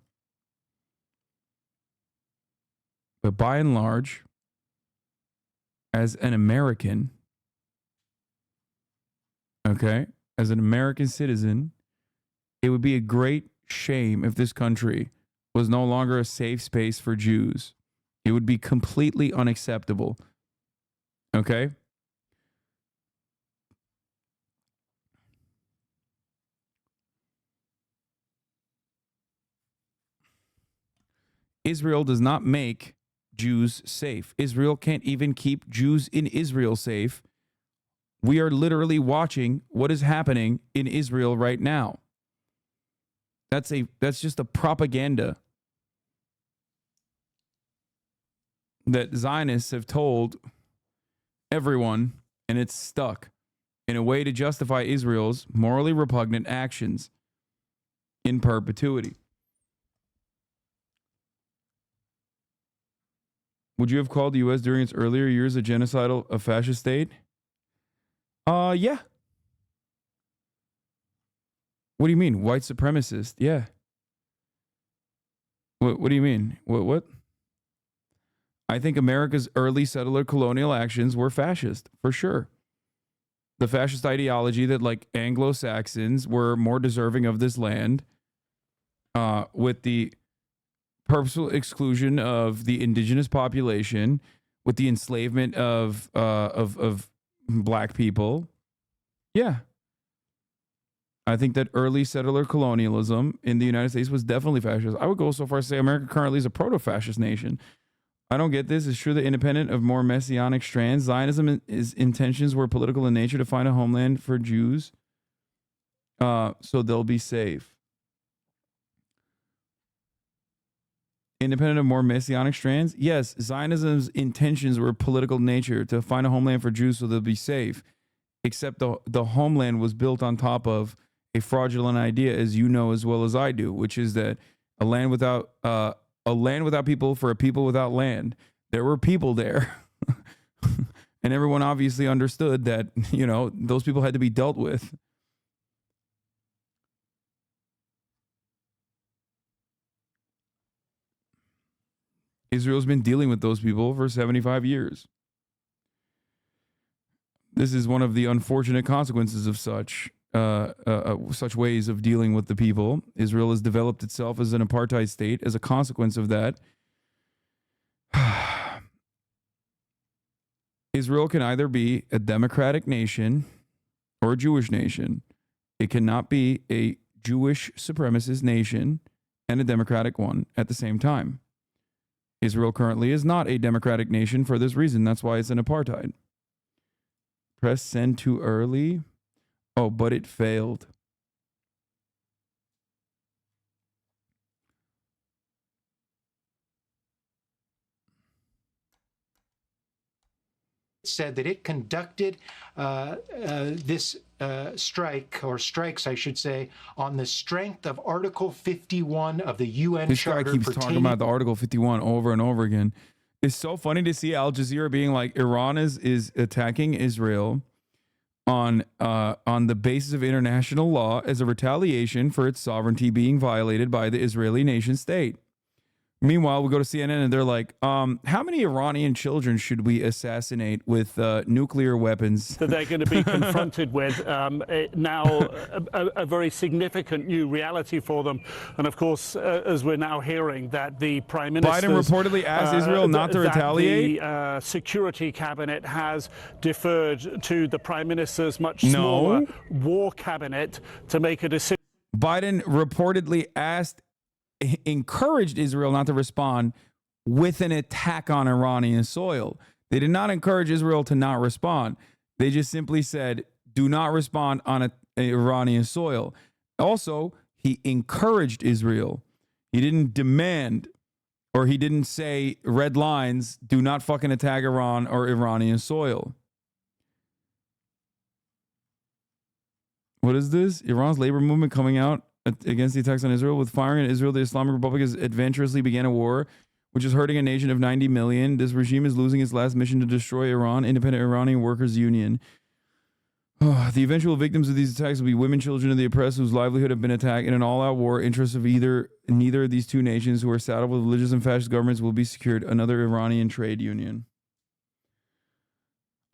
A: But by and large, as an American, okay, as an American citizen, it would be a great shame if this country was no longer a safe space for Jews. It would be completely unacceptable. Okay? Israel does not make Jews safe. Israel can't even keep Jews in Israel safe. We are literally watching what is happening in Israel right now. That's just a propaganda that Zionists have told everyone, and it's stuck in a way to justify Israel's morally repugnant actions in perpetuity. Would you have called the U.S. during its earlier years a fascist state? Yeah. What do you mean? White supremacist? Yeah. What do you mean? What? I think America's early settler colonial actions were fascist, for sure. The fascist ideology that, like, Anglo-Saxons were more deserving of this land, with the purposeful exclusion of the indigenous population, with the enslavement of black people. Yeah. I think that early settler colonialism in the United States was definitely fascist. I would go so far as to say America currently is a proto-fascist nation. I don't get this. It's true that independent of more messianic strands, Zionism's intentions were political in nature to find a homeland for Jews so they'll be safe. Independent of more messianic strands? Yes, Zionism's intentions were political in nature to find a homeland for Jews so they'll be safe. Except the homeland was built on top of a fraudulent idea, as you know as well as I do, which is that a land without people for a people without land. There were people there. And everyone obviously understood that, you know, those people had to be dealt with. Israel's been dealing with those people for 75 years. This is one of the unfortunate consequences of such ways of dealing with the people. Israel has developed itself as an apartheid state. As a consequence of that, Israel can either be a democratic nation or a Jewish nation. It cannot be a Jewish supremacist nation and a democratic one at the same time. Israel currently is not a democratic nation for this reason. That's why it's an apartheid. Press send too early. Oh, but it failed.
O: Said that it conducted this strike, or strikes, I should say, on the strength of Article 51 of the UN
A: This guy
O: Charter.
A: keeps talking about the Article 51 over and over again. It's so funny to see Al Jazeera being like, Iran is attacking Israel on the basis of international law as a retaliation for its sovereignty being violated by the Israeli nation state. Meanwhile, we go to CNN and they're like, how many Iranian children should we assassinate with nuclear weapons?
J: That they're going to be confronted with now a very significant new reality for them. And of course, as we're now hearing, that the Prime Minister
A: Biden reportedly asked Israel not to retaliate.
J: The Security Cabinet has deferred to the Prime Minister's much smaller War Cabinet to make a decision.
A: Biden reportedly encouraged Israel not to respond with an attack on Iranian soil. They did not encourage Israel to not respond. They just simply said, do not respond on a Iranian soil. Also, he encouraged Israel. He didn't demand, or he didn't say red lines, do not fucking attack Iran or Iranian soil. What is this? Iran's labor movement coming out against the attacks on Israel. With firing in Israel, the Islamic Republic has adventurously began a war which is hurting a nation of 90 million. This regime is losing its last mission to destroy Iran, Independent Iranian Workers Union. The eventual victims of these attacks will be women, children of the oppressed whose livelihood have been attacked. In an all-out war, interests of neither of these two nations who are saddled with religious and fascist governments will be secured. Another Iranian trade union.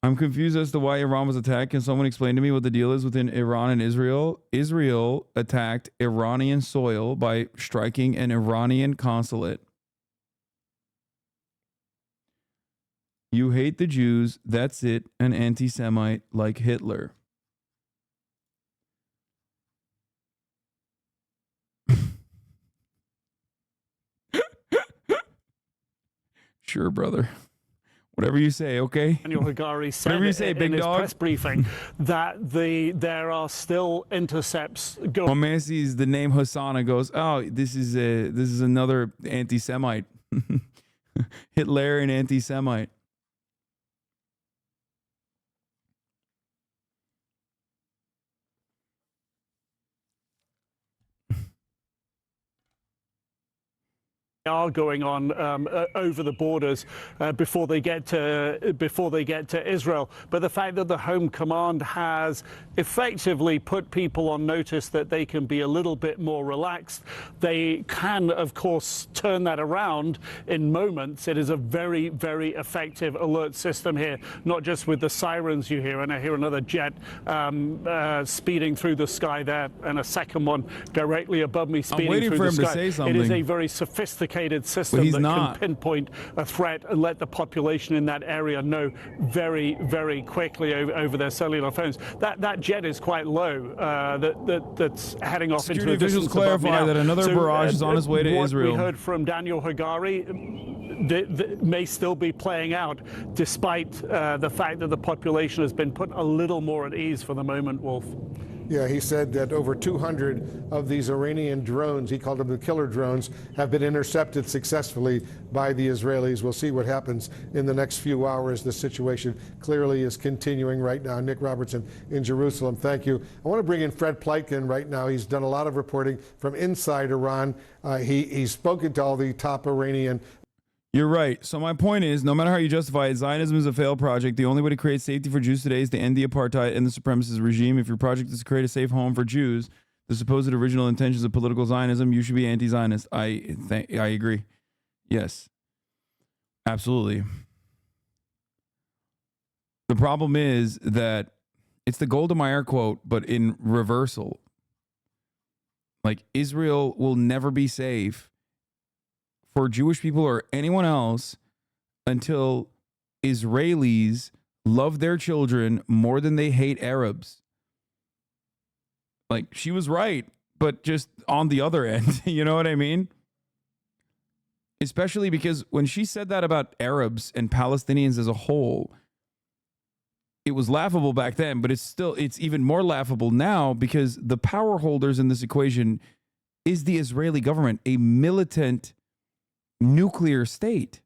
A: I'm confused as to why Iran was attacked. Can someone explain to me what the deal is within Iran and Israel? Israel attacked Iranian soil by striking an Iranian consulate. You hate the Jews. That's it. An anti-Semite like Hitler. Sure, brother. Whatever you say, okay?
J: Daniel Hagari said
A: Whatever you say,
J: in
A: big
J: his
A: dog.
J: press briefing that there are still intercepts going.
A: One man sees the name Hasan and goes, "Oh, this is another anti-Semite, Hitlerian anti-Semite."
J: Are going on over the borders before they get to Israel. But the fact that the Home Command has effectively put people on notice that they can be a little bit more relaxed, they can, of course, turn that around in moments. It is a very, very effective alert system here, not just with the sirens you hear, and I hear another jet speeding through the sky there, and a second one directly above me speeding through the sky.
A: I'm waiting for him to say something.
J: It is a very sophisticated system that can pinpoint a threat and let the population in that area know very, very quickly over their cellular phones. That jet is quite low. That's heading off
A: Security
J: into the
A: officials
J: distance above me
A: clarify
J: now.
A: that another barrage is on its way to
J: what
A: Israel.
J: We heard from Daniel Hagari may still be playing out, despite the fact that the population has been put a little more at ease for the moment, Wolf.
V: Yeah, he said that over 200 of these Iranian drones, he called them the killer drones, have been intercepted successfully by the Israelis. We'll see what happens in the next few hours. The situation clearly is continuing right now. Nick Robertson in Jerusalem, thank you. I want to bring in Fred Pleitgen right now. He's done a lot of reporting from inside Iran. He's spoken to all the top Iranian.
A: You're right. So my point is, no matter how you justify it, Zionism is a failed project. The only way to create safety for Jews today is to end the apartheid and the supremacist regime. If your project is to create a safe home for Jews, the supposed original intentions of political Zionism, you should be anti-Zionist. I agree. Yes, absolutely. The problem is that it's the Golda Meir quote, but in reversal. Like, Israel will never be safe for Jewish people or anyone else until Israelis love their children more than they hate Arabs. Like, she was right, but just on the other end. You know what I mean? especially because when she said that about Arabs and Palestinians as a whole, it was laughable back then, but it's even more laughable now because the power holders in this equation is the Israeli government, a militant nuclear state.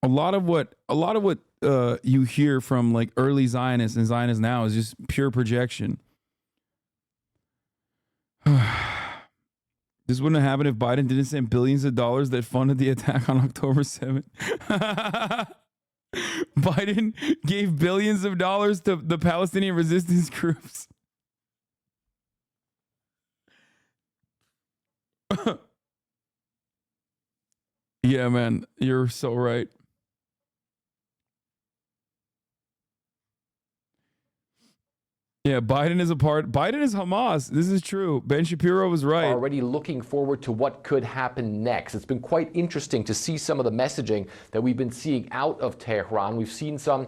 A: A lot of what you hear from like early Zionists and Zionists now is just pure projection. This wouldn't have happened if Biden didn't send billions of dollars that funded the attack on October 7th. Biden gave billions of dollars to the Palestinian resistance groups. Yeah, man, you're so right. Yeah, Biden is Hamas. This is true. Ben Shapiro was right.
K: Already looking forward to what could happen next. It's been quite interesting to see some of the messaging that we've been seeing out of Tehran. We've seen some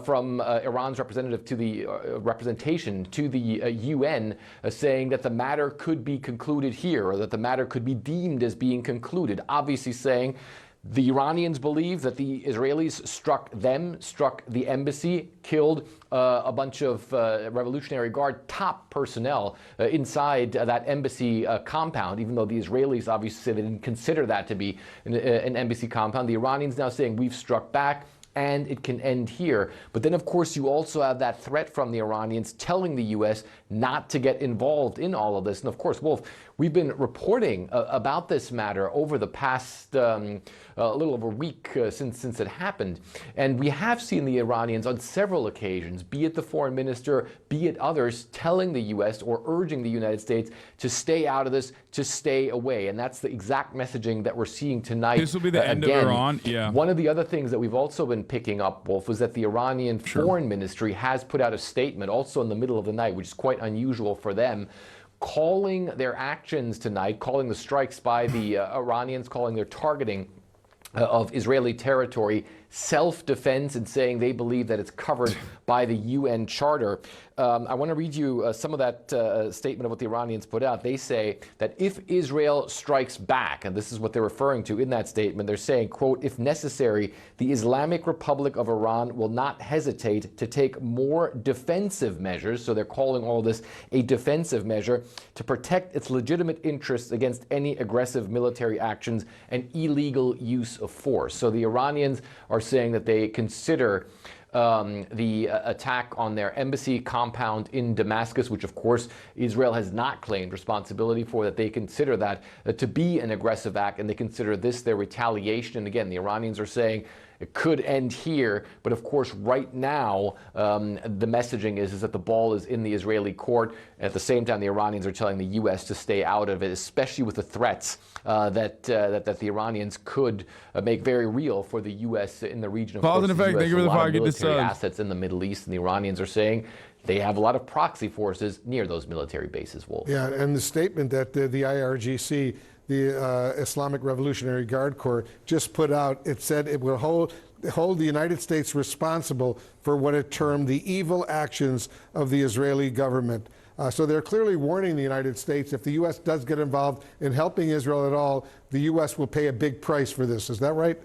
K: from Iran's representative to the representation to the UN saying that the matter could be concluded here, or that the matter could be deemed as being concluded. Obviously saying the Iranians believe that the Israelis struck the embassy, killed a bunch of Revolutionary Guard top personnel inside that embassy compound, even though the Israelis obviously said they didn't consider that to be an embassy compound. The Iranians now saying we've struck back and it can end here. But then, of course, you also have that threat from the Iranians telling the U.S. not to get involved in all of this. And of course, Wolf, we've been reporting about this matter over the past a little over a week since it happened. And we have seen the Iranians on several occasions, be it the foreign minister, be it others, telling the U.S. or urging the United States to stay out of this, to stay away. And that's the exact messaging that we're seeing tonight.
A: This will be the end of Iran. Yeah.
K: One of the other things that we've also been picking up, Wolf, was that the Iranian foreign ministry has put out a statement also in the middle of the night, which is quite unusual for them, calling their actions tonight, calling the strikes by the Iranians, calling their targeting of Israeli territory self-defense, and saying they believe that it's covered by the UN Charter. I want to read you some of that statement of what the Iranians put out. They say that if Israel strikes back, and this is what they're referring to in that statement, they're saying, quote, if necessary, the Islamic Republic of Iran will not hesitate to take more defensive measures. So they're calling all this a defensive measure to protect its legitimate interests against any aggressive military actions and illegal use of force. So the Iranians are saying that they consider the attack on their embassy compound in Damascus, which of course Israel has not claimed responsibility for, that they consider that to be an aggressive act, and they consider this their retaliation. And again, the Iranians are saying it could end here, but of course right now the messaging is that the ball is in the Israeli court. At the same time, the Iranians are telling the U.S. to stay out of it, especially with the threats that the Iranians could make very real for the U.S. in the region. Of course, the US has a lot of military assets in the Middle East, and the Iranians are saying they have a lot of proxy forces near those military bases, Wolf.
V: Yeah, and the statement that the IRGC, the Islamic Revolutionary Guard Corps, just put out, it said it will hold the United States responsible for what it termed the evil actions of the Israeli government. So they're clearly warning the United States, if the U.S. does get involved in helping Israel at all, the U.S. will pay a big price for this. Is that right?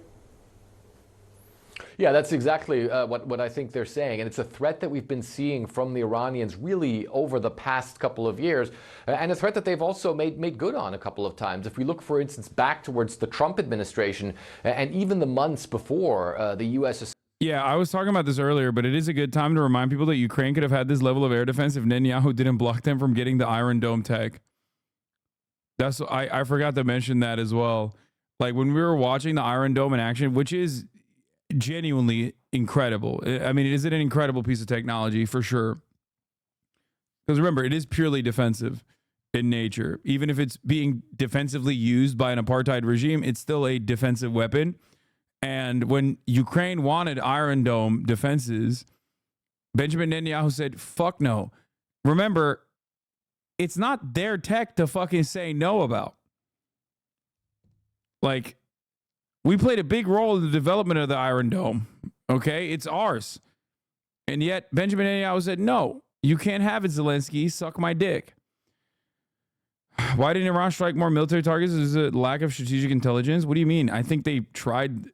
K: Yeah, that's exactly what I think they're saying. And it's a threat that we've been seeing from the Iranians really over the past couple of years, and a threat that they've also made good on a couple of times. If we look, for instance, back towards the Trump administration and even the months before the U.S.
A: Yeah, I was talking about this earlier, but it is a good time to remind people that Ukraine could have had this level of air defense if Netanyahu didn't block them from getting the Iron Dome tech. I forgot to mention that as well. Like when we were watching the Iron Dome in action, which is genuinely incredible. I mean, it is an incredible piece of technology for sure. Because remember, it is purely defensive in nature. Even if it's being defensively used by an apartheid regime, it's still a defensive weapon. And when Ukraine wanted Iron Dome defenses, Benjamin Netanyahu said, fuck no. Remember, it's not their tech to fucking say no about. Like, we played a big role in the development of the Iron Dome. Okay? It's ours. And yet Benjamin Netanyahu said, no, you can't have it, Zelensky. Suck my dick. Why didn't Iran strike more military targets? Is it lack of strategic intelligence? What do you mean? I think they tried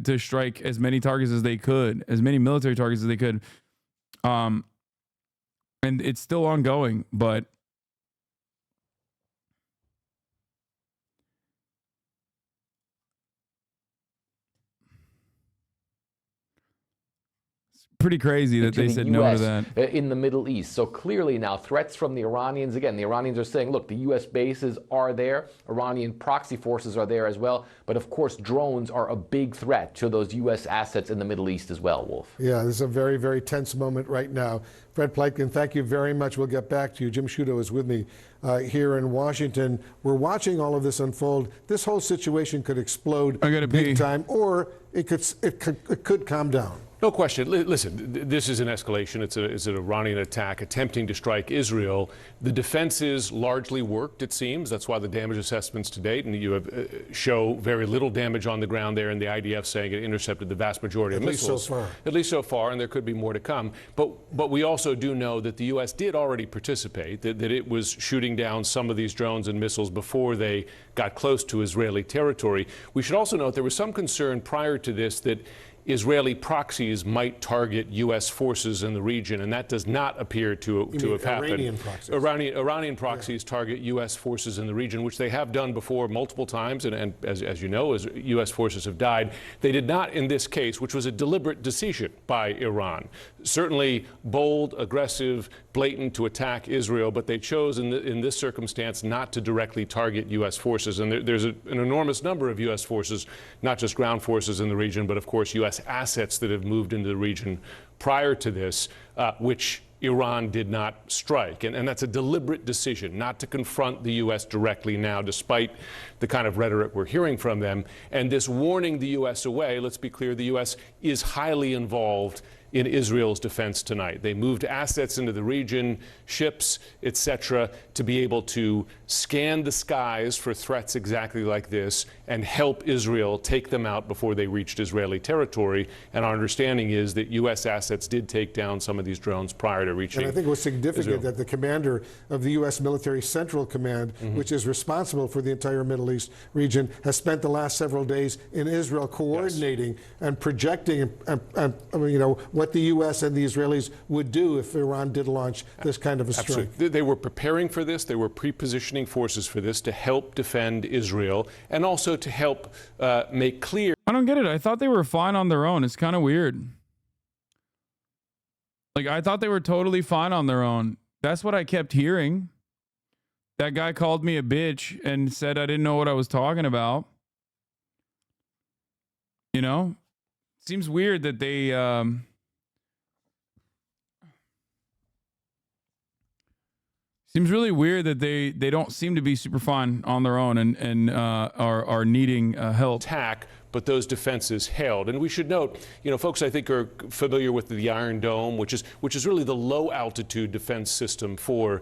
A: to strike as many targets as they could, as many military targets as they could. And it's still ongoing, but pretty crazy that they said no to that.
K: In the Middle East. So clearly now threats from the Iranians. Again, the Iranians are saying, look, the U.S. bases are there. Iranian proxy forces are there as well. But of course, drones are a big threat to those U.S. assets in the Middle East as well, Wolf.
V: Yeah, this is a very, very tense moment right now. Fred Pleitgen, thank you very much. We'll get back to you. Jim Sciutto is with me here in Washington. We're watching all of this unfold. This whole situation could explode big time, or it could calm down.
E: No question. Listen, this is an escalation. It's an Iranian attack attempting to strike Israel. The defenses largely worked, it seems. That's why the damage assessments to date, and you show very little damage on the ground there, and the IDF saying it intercepted the vast majority of missiles. At least so far, and there could be more to come. But we also do know that the U.S. did already participate, that it was shooting down some of these drones and missiles before they got close to Israeli territory. We should also note there was some concern prior to this that Israeli proxies might target U.S. forces in the region, and that does not appear to have happened.
V: Iranian proxies.
E: Iranian proxies target U.S. forces in the region, which they have done before multiple times, and as you know, as U.S. forces have died. They did not in this case, which was a deliberate decision by Iran. Certainly bold, aggressive, blatant to attack Israel, but they chose in this circumstance not to directly target U.S. forces. And there's an enormous number of U.S. forces, not just ground forces in the region, but of course U.S. assets that have moved into the region prior to this, which Iran did not strike. And that's a deliberate decision not to confront the U.S. directly now, despite the kind of rhetoric we're hearing from them. And this warning the U.S. away, let's be clear, the U.S. is highly involved in Israel's defense tonight. They moved assets into the region, ships, etc., to be able to scan the skies for threats exactly like this and help Israel take them out before they reached Israeli territory. And our understanding is that U.S. assets did take down some of these drones prior to reaching
V: And I think it was significant
E: Israel.
V: that the commander of the U.S. Military Central Command, which is responsible for the entire Middle East region, has spent the last several days in Israel coordinating and projecting what the U.S. and the Israelis would do if Iran did launch this kind of a strike.
E: Absolutely. They were preparing for this. They were pre-positioning forces for this to help defend Israel and also to help make clear.
A: I don't get it. I thought they were fine on their own. It's kind of weird. Like, I thought they were totally fine on their own. That's what I kept hearing. That guy called me a bitch and said I didn't know what I was talking about. You know? Seems weird that they... Seems really weird that they don't seem to be super fine on their own and are needing help.
E: Attack, but those defenses held. And we should note, folks I think are familiar with the Iron Dome, which is really the low altitude defense system for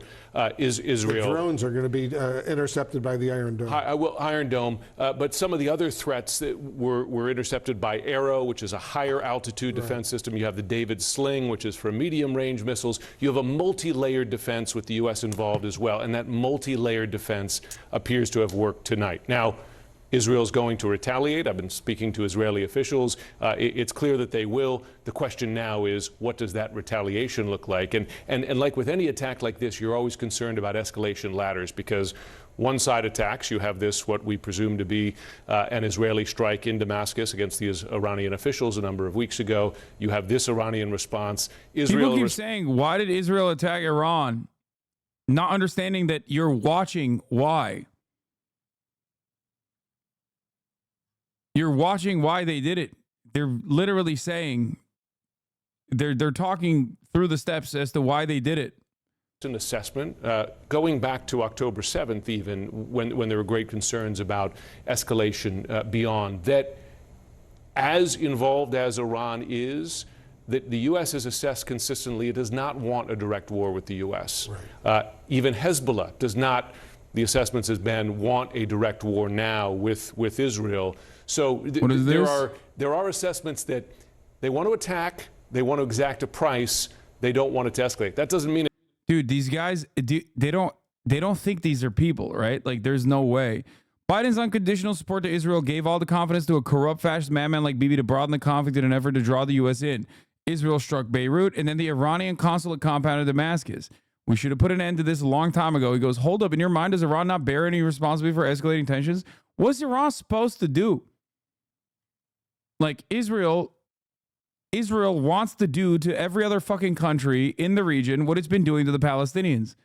E: Israel.
V: The drones are going to be intercepted by the Iron Dome.
E: Iron Dome, but some of the other threats that were intercepted by Arrow, which is a higher altitude defense system. You have the David Sling, which is for medium range missiles. You have a multi-layered defense with the U.S. involved as well, and that multi-layered defense appears to have worked tonight. Now, Israel's going to retaliate. I've been speaking to Israeli officials. It's clear that they will. The question now is, what does that retaliation look like? And like with any attack like this, you're always concerned about escalation ladders, because one side attacks. You have this, what we presume to be an Israeli strike in Damascus against the Iranian officials a number of weeks ago. You have this Iranian response.
A: People keep saying, why did Israel attack Iran? Not understanding that you're watching why. You're watching why they did it. They're literally saying, they're talking through the steps as to why they did it.
E: An assessment going back to October 7th, even when there were great concerns about escalation beyond that. As involved as Iran is, that the U.S. has assessed consistently it does not want a direct war with the U.S. Even Hezbollah does not, the assessments has been, want a direct war now with Israel. So there are assessments that they want to attack. They want to exact a price. They don't want it to escalate. That doesn't mean...
A: Dude, these guys, they don't think these are people, right? Like, there's no way. Biden's unconditional support to Israel gave all the confidence to a corrupt fascist madman like Bibi to broaden the conflict in an effort to draw the U.S. in. Israel struck Beirut and then the Iranian consulate compound in Damascus. We should have put an end to this a long time ago. He goes, hold up, in your mind, does Iran not bear any responsibility for escalating tensions? What's Iran supposed to do? Like, Israel wants to do to every other fucking country in the region what it's been doing to the Palestinians.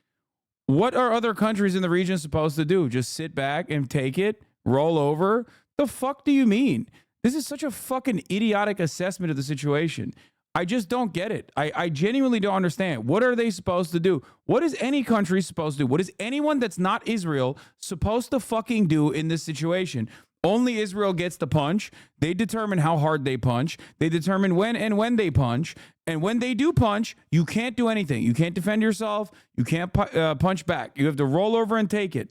A: What are other countries in the region supposed to do? Just sit back and take it? Roll over? The fuck do you mean? This is such a fucking idiotic assessment of the situation. I just don't get it. I genuinely don't understand. What are they supposed to do? What is any country supposed to do? What is anyone that's not Israel supposed to fucking do in this situation? Only Israel gets the punch. They determine how hard they punch. They determine when they punch. And when they do punch, you can't do anything. You can't defend yourself. You can't punch back. You have to roll over and take it.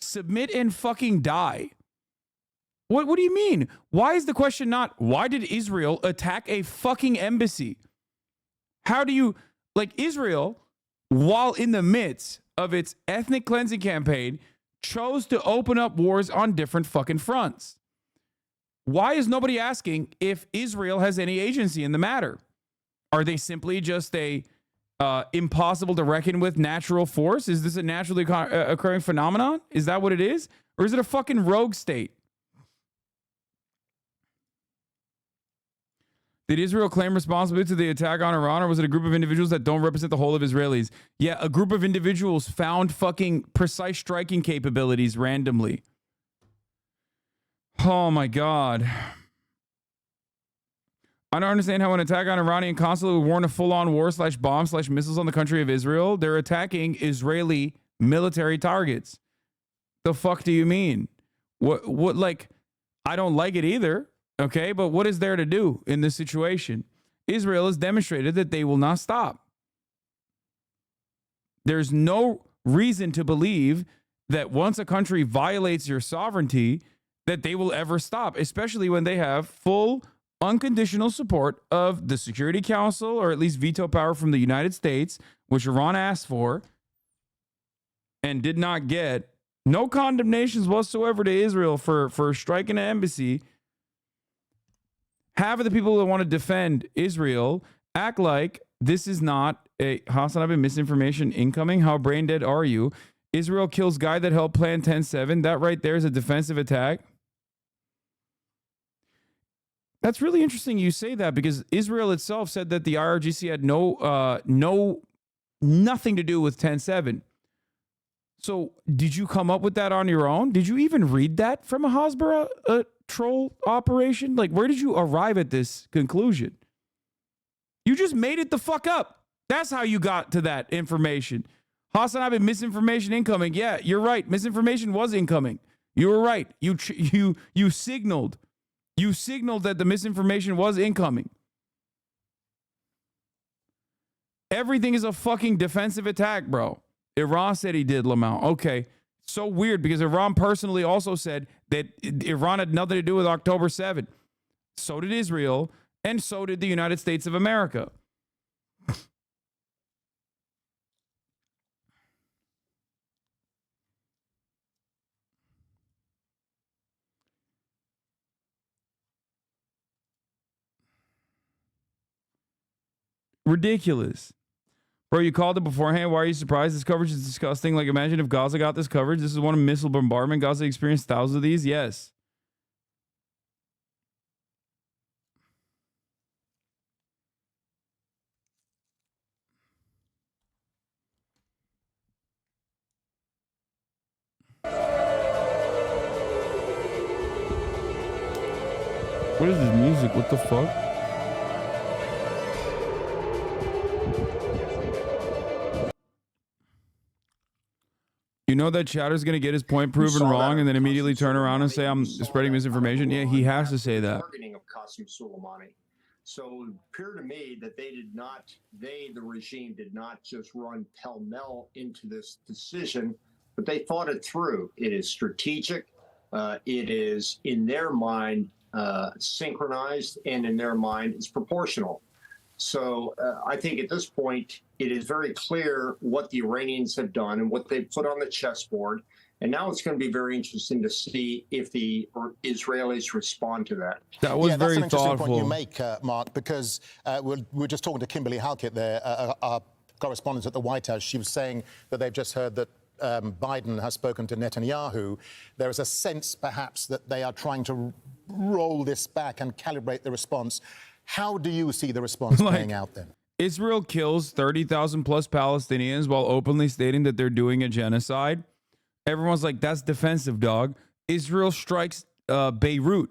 A: Submit and fucking die. What do you mean? Why is the question not, why did Israel attack a fucking embassy? How do you, like, Israel, while in the midst of its ethnic cleansing campaign, chose to open up wars on different fucking fronts. Why is nobody asking if Israel has any agency in the matter? Are they simply just a impossible to reckon with natural force? Is this a naturally occurring phenomenon? Is that what it is? Or is it a fucking rogue state? Did Israel claim responsibility to the attack on Iran, or was it a group of individuals that don't represent the whole of Israelis? Yeah, a group of individuals found fucking precise striking capabilities randomly. Oh my God. I don't understand how an attack on Iranian consulate would warrant a full-on war / bomb / missiles on the country of Israel. They're attacking Israeli military targets. The fuck do you mean? What like, I don't like it either. Okay, but what is there to do in this situation? Israel has demonstrated that they will not stop. There's no reason to believe that once a country violates your sovereignty, that they will ever stop, especially when they have full, unconditional support of the Security Council, or at least veto power from the United States, which Iran asked for and did not get. No condemnations whatsoever to Israel for striking an embassy. Half of the people that want to defend Israel act like this is not a HasanAbi misinformation incoming. How brain dead are you? Israel kills guy that helped plan 10-7. That right there is a defensive attack. That's really interesting you say that, because Israel itself said that the IRGC had nothing to do with 10-7. So did you come up with that on your own? Did you even read that from a Hasbara troll operation? Like, where did you arrive at this conclusion? You just made it the fuck up. That's how you got to that information. HasanAbi, misinformation incoming. Yeah, you're right. Misinformation was incoming. You were right. You signaled. You signaled that the misinformation was incoming. Everything is a fucking defensive attack, bro. Iran said he did, Lamau. Okay. So weird, because Iran personally also said that Iran had nothing to do with October 7th. So did Israel, and so did the United States of America. Ridiculous. Bro, you called it beforehand. Why are you surprised? This coverage is disgusting. Like, imagine if Gaza got this coverage. This is one of missile bombardment. Gaza experienced thousands of these. Yes. What is this music? What the fuck? You know that Chatter's going to get his point proven wrong and then immediately turn around and say, I'm spreading misinformation? Yeah, he has to say that.
M: Targeting of Qasem Soleimani. So it appeared to me that the regime did not just run pell-mell into this decision, but they thought it through. It is strategic. It is, in their mind, synchronized, and in their mind, it's proportional. So I think at this point, it is very clear what the Iranians have done and what they've put on the chessboard. And now it's going to be very interesting to see if the Israelis respond to that.
A: That was very
D: that's an interesting
A: thoughtful
D: point you make, Mark, because we're just talking to Kimberly Halkett there, our correspondent at the White House. She was saying that they've just heard that Biden has spoken to Netanyahu. There is a sense, perhaps, that they are trying to roll this back and calibrate the response. How do you see the response playing out then?
A: Israel kills 30,000 plus Palestinians while openly stating that they're doing a genocide. Everyone's like, that's defensive, dog. Israel strikes Beirut,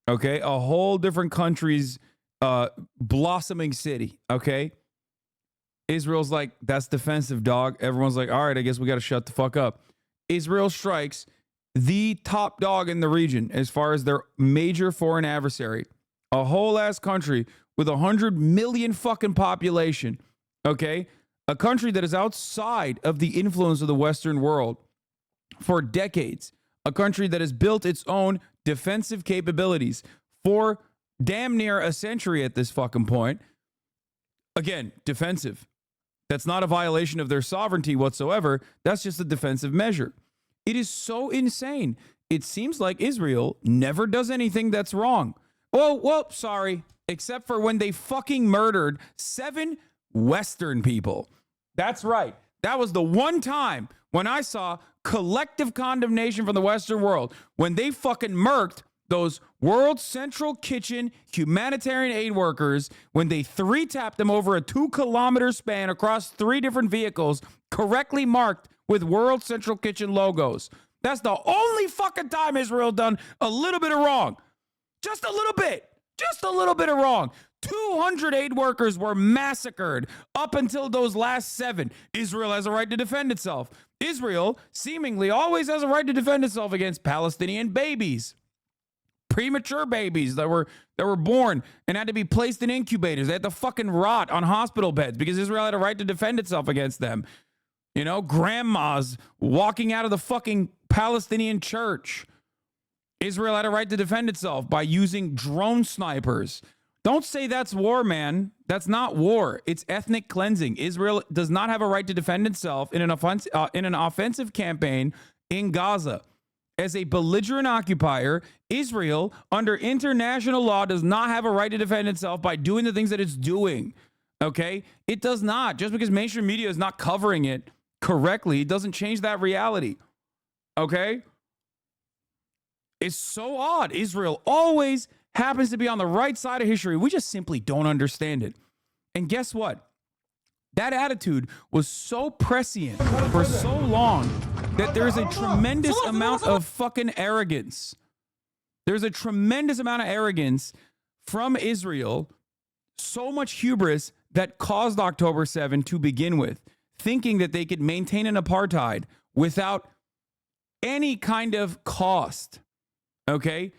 A: okay? A whole different country's blossoming city, okay? Israel's like, that's defensive, dog. Everyone's like, all right, I guess we got to shut the fuck up. Israel strikes the top dog in the region as far as their major foreign adversary, a whole ass country with 100 million fucking population, okay? A country that is outside of the influence of the Western world for decades, a country that has built its own defensive capabilities for damn near a century at this fucking point. Again, defensive. That's not a violation of their sovereignty whatsoever. That's just a defensive measure. It is so insane. It seems like Israel never does anything that's wrong. Oh, well, sorry. Except for when they fucking murdered 7 Western people. That's right. That was the one time when I saw collective condemnation from the Western world, when they fucking murked those World Central Kitchen humanitarian aid workers, when they 3-tapped them over a 2-kilometer span across 3 different vehicles, correctly marked with World Central Kitchen logos. That's the only fucking time Israel done a little bit of wrong. Just a little bit. Just a little bit of wrong. 200 aid workers were massacred up until those last 7. Israel has a right to defend itself. Israel seemingly always has a right to defend itself against Palestinian babies. Premature babies that were born and had to be placed in incubators. They had to fucking rot on hospital beds because Israel had a right to defend itself against them. You know, grandmas walking out of the fucking Palestinian church. Israel had a right to defend itself by using drone snipers. Don't say that's war, man. That's not war. It's ethnic cleansing. Israel does not have a right to defend itself in an offensive campaign in Gaza. As a belligerent occupier, Israel, under international law, does not have a right to defend itself by doing the things that it's doing. Okay? It does not. Just because mainstream media is not covering it correctly, it doesn't change that reality. Okay? It's so odd. Israel always happens to be on the right side of history. We just simply don't understand it. And guess what? That attitude was so prescient for so long that there's a tremendous amount of fucking arrogance. There's a tremendous amount of arrogance from Israel, so much hubris that caused October 7 to begin with, thinking that they could maintain an apartheid without any kind of cost. Okay?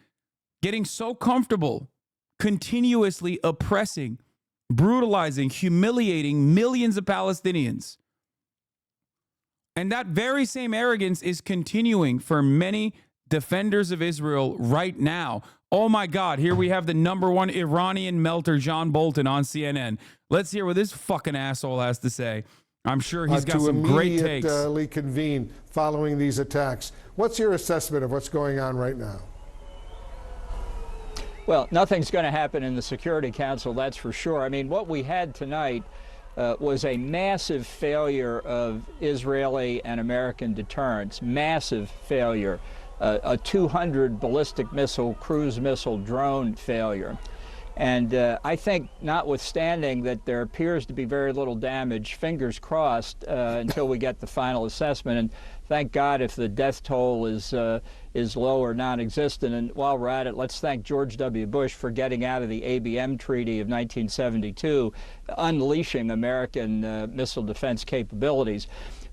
A: Getting so comfortable, continuously oppressing, brutalizing, humiliating millions of Palestinians. And that very same arrogance is continuing for many defenders of Israel right now. Oh my God, here we have the #1 Iranian melter, John Bolton, on CNN. Let's hear what this fucking asshole has to say. I'm sure he's got some great takes.
V: To immediately convene following these attacks. What's your assessment of what's going on right now?
H: Well, nothing's going to happen in the Security Council, that's for sure. I mean, what we had tonight was a massive failure of Israeli and American deterrence, massive failure, a 200 ballistic missile, cruise missile drone failure. And I think, notwithstanding that there appears to be very little damage, fingers crossed until we get the final assessment. And thank God if the death toll is low or non-existent. And while we're at it, let's thank George W. Bush for getting out of the ABM Treaty of 1972, unleashing American missile defense capabilities.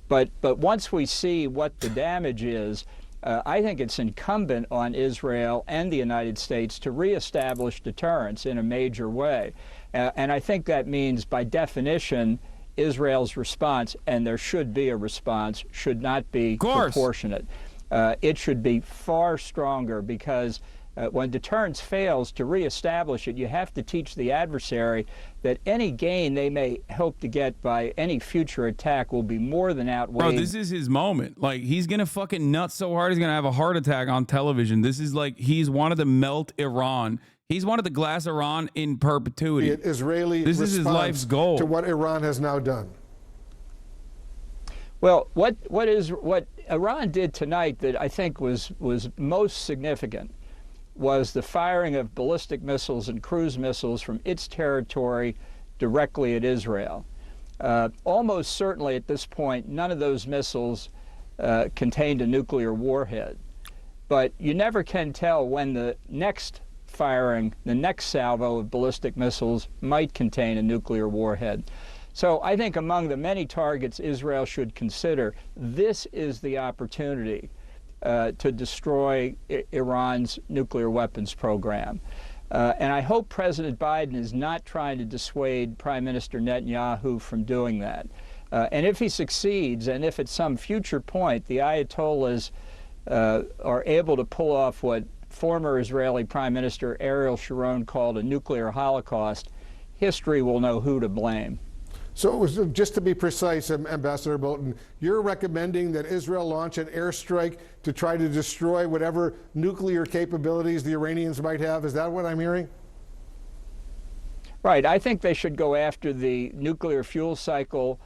H: But once we see what the damage is, I think it's incumbent on Israel and the United States to reestablish deterrence in a major way. And I think that means, by definition, Israel's response, and there should be a response, should not be proportionate. It should be far stronger, because When deterrence fails, to reestablish it, you have to teach the adversary that any gain they may hope to get by any future attack will be more than outweighed.
A: Bro, this is his moment. Like, he's going to fucking nut so hard he's going to have a heart attack on television. This is like, he's wanted to melt Iran. He's wanted to glass Iran in perpetuity.
V: The Israeli
A: this is his life's goal.
V: To what Iran has now done.
H: Well, what Iran did tonight that I think was most significant was the firing of ballistic missiles and cruise missiles from its territory directly at Israel. Almost certainly at this point, none of those missiles contained a nuclear warhead. But you never can tell when the next firing, the next salvo of ballistic missiles might contain a nuclear warhead. So I think among the many targets Israel should consider, this is the opportunity to destroy Iran's nuclear weapons program. And I hope President Biden is not trying to dissuade Prime Minister Netanyahu from doing that. And if he succeeds, and if at some future point the Ayatollahs are able to pull off what former Israeli Prime Minister Ariel Sharon called a nuclear holocaust, history will know who to blame.
V: So, it was, just to be precise, Ambassador Bolton, you're recommending that Israel launch an airstrike to try to destroy whatever nuclear capabilities the Iranians might have? Is that what I'm hearing?
H: Right. I think they should go after the nuclear fuel cycle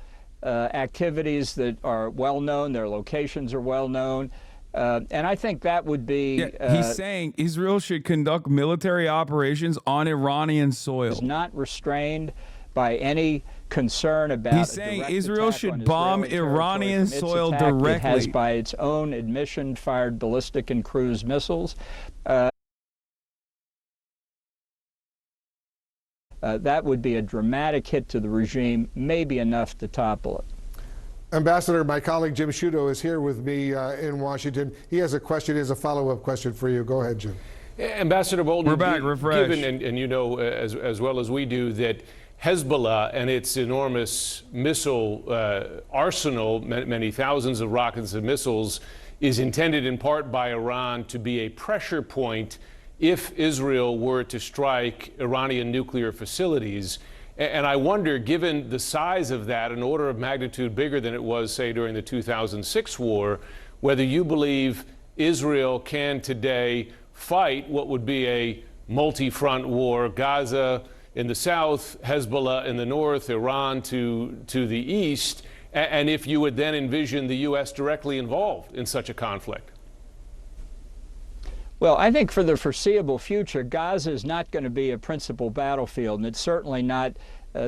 H: activities that are well known. Their locations are well known. And I think that would be...
A: he's saying Israel should conduct military operations on Iranian soil.
H: Is not restrained by any concern about...
A: He's saying Israel should bomb Iranian soil directly.
H: It has, by its own admission, fired ballistic and cruise missiles. That would be a dramatic hit to the regime, maybe enough to topple it.
V: Ambassador, my colleague Jim Sciutto is here with me in Washington. He has a question. He has a follow-up question for you. Go ahead, Jim.
E: Ambassador Bolton,
A: we're back. Refresh.
E: Given, and you know as well as we do, that Hezbollah and its enormous missile arsenal, many thousands of rockets and missiles, is intended in part by Iran to be a pressure point if Israel were to strike Iranian nuclear facilities. And I wonder, given the size of that, an order of magnitude bigger than it was, say, during the 2006 war, whether you believe Israel can today fight what would be a multi-front war, Gaza in the south, Hezbollah in the north, Iran to the east, and if you would then envision the U.S. directly involved in such a conflict.
H: Well, I think for the foreseeable future, Gaza is not going to be a principal battlefield, and it's certainly not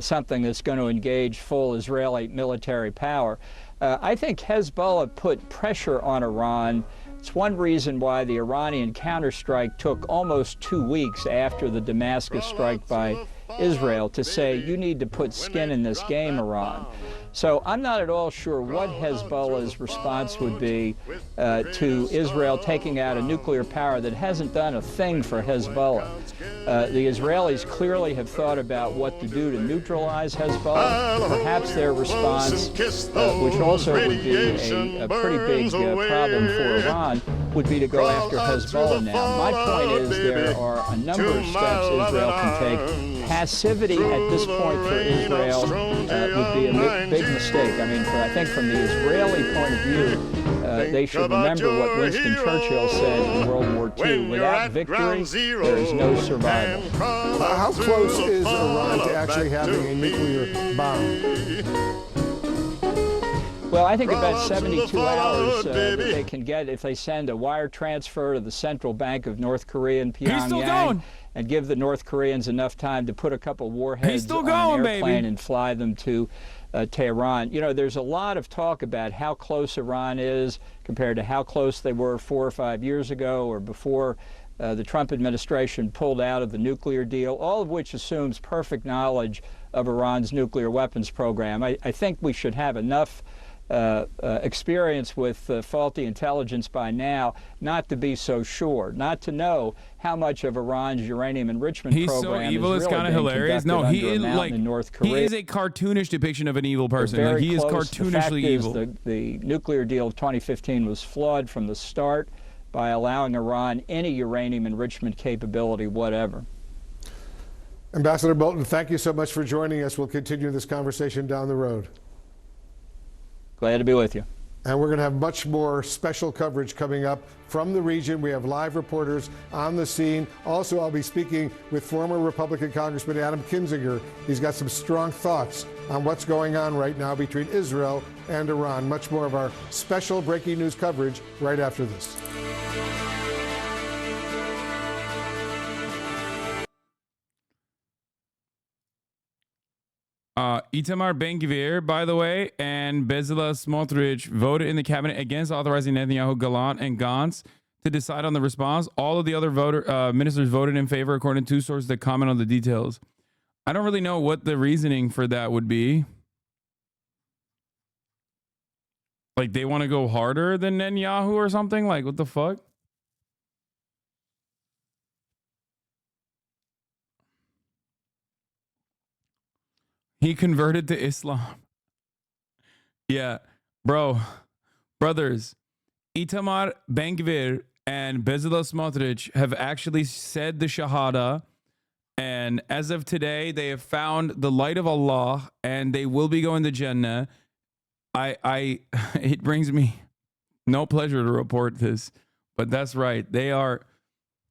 H: something that's going to engage full Israeli military power. I think Hezbollah put pressure on Iran. It's one reason why the Iranian counterstrike took almost 2 weeks after the Damascus strike by Israel to say, you need to put skin in this game, Iran. So I'm not at all sure what Hezbollah's response would be to Israel taking out a nuclear power that hasn't done a thing for Hezbollah. The Israelis clearly have thought about what to do to neutralize Hezbollah. Perhaps their response, which also would be a pretty big problem for Iran, would be to go after Hezbollah now. My point is there are a number of steps Israel can take. Passivity at this point for Israel would be a big mistake. I mean, I think from the Israeli point of view, they should remember what Winston Churchill said in World War II. Without victory, there is no survival.
V: How close is Iran to actually having a nuclear bomb?
H: Well, I think about 72 hours that they can get if they send a wire transfer to the central bank of North Korea in Pyongyang and give the North Koreans enough time to put a couple warheads on an airplane and fly them to Tehran. You know, there's a lot of talk about how close Iran is compared to how close they were 4 or 5 years ago or before the Trump administration pulled out of the nuclear deal, all of which assumes perfect knowledge of Iran's nuclear weapons program. I think we should have enough experience with faulty intelligence by now not to be so sure, not to know how much of Iran's uranium enrichment program
A: so evil,
H: is
A: it's
H: really
A: kind of hilarious. No, he is a cartoonish depiction of an evil person. Like, he is cartoonishly evil.
H: The nuclear deal of 2015 was flawed from the start by allowing Iran any uranium enrichment capability whatever.
V: Ambassador Bolton, thank you so much for joining us. We'll continue this conversation down the road.
H: Glad to be with you.
V: And we're going to have much more special coverage coming up from the region. We have live reporters on the scene. Also, I'll be speaking with former Republican Congressman Adam Kinzinger. He's got some strong thoughts on what's going on right now between Israel and Iran. Much more of our special breaking news coverage right after this.
A: Itamar Ben-Gvir, by the way, and Bezalel Smotrich voted in the cabinet against authorizing Netanyahu, Gallant, and Gantz to decide on the response. All of the other ministers voted in favor, according to two sources that comment on the details. I don't really know what the reasoning for that would be. Like, they want to go harder than Netanyahu or something? Like, what the fuck? He converted to Islam. Yeah, brothers, Itamar Ben-Gvir and Bezalel Smotrich have actually said the Shahada, and as of today, they have found the light of Allah, and they will be going to Jannah. It brings me no pleasure to report this, but that's right. They're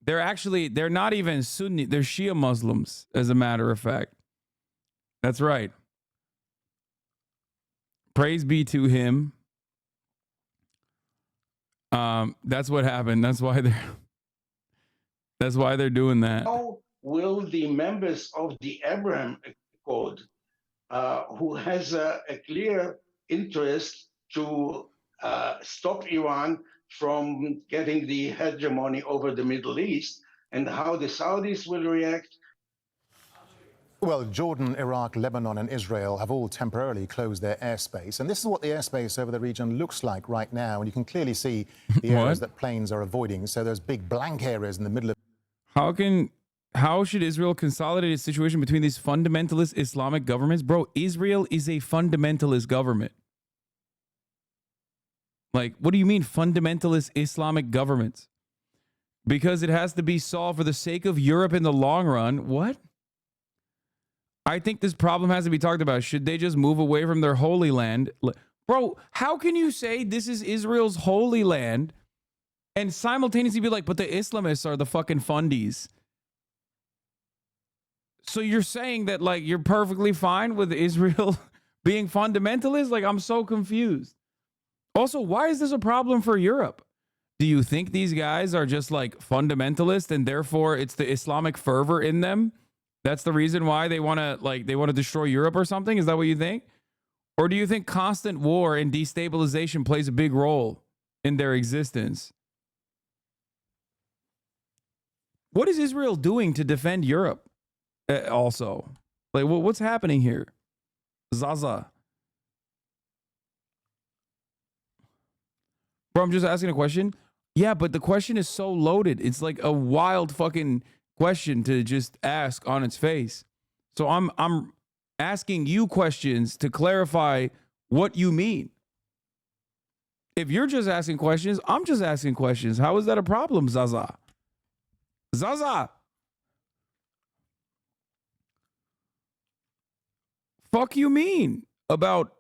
A: not even Sunni. They're Shia Muslims, as a matter of fact. That's right. Praise be to him. That's what happened. That's why they're doing that.
R: How will the members of the Abraham Accord, who has a clear interest to stop Iran from getting the hegemony over the Middle East, and how the Saudis will react?
D: Well, Jordan, Iraq, Lebanon and Israel have all temporarily closed their airspace. And this is what the airspace over the region looks like right now. And you can clearly see the areas that planes are avoiding. So there's big blank areas in the middle of...
A: How should Israel consolidate its situation between these fundamentalist Islamic governments? Bro, Israel is a fundamentalist government. Like, what do you mean fundamentalist Islamic governments? Because it has to be solved for the sake of Europe in the long run. What? I think this problem has to be talked about. Should they just move away from their holy land? Bro, how can you say this is Israel's holy land and simultaneously be like, but the Islamists are the fucking fundies? So you're saying that, like, you're perfectly fine with Israel being fundamentalist? Like, I'm so confused. Also, why is this a problem for Europe? Do you think these guys are just like fundamentalist and therefore it's the Islamic fervor in them? That's the reason why they want to destroy Europe or something? Is that what you think? Or do you think constant war and destabilization plays a big role in their existence? What is Israel doing to defend Europe also? Like, what's happening here? Zaza. Bro, I'm just asking a question. Yeah, but the question is so loaded. It's like a wild fucking question to just ask on its face. So I'm asking you questions to clarify what you mean. If you're just asking questions, I'm just asking questions. How is that a problem, Zaza? Zaza. Fuck you mean about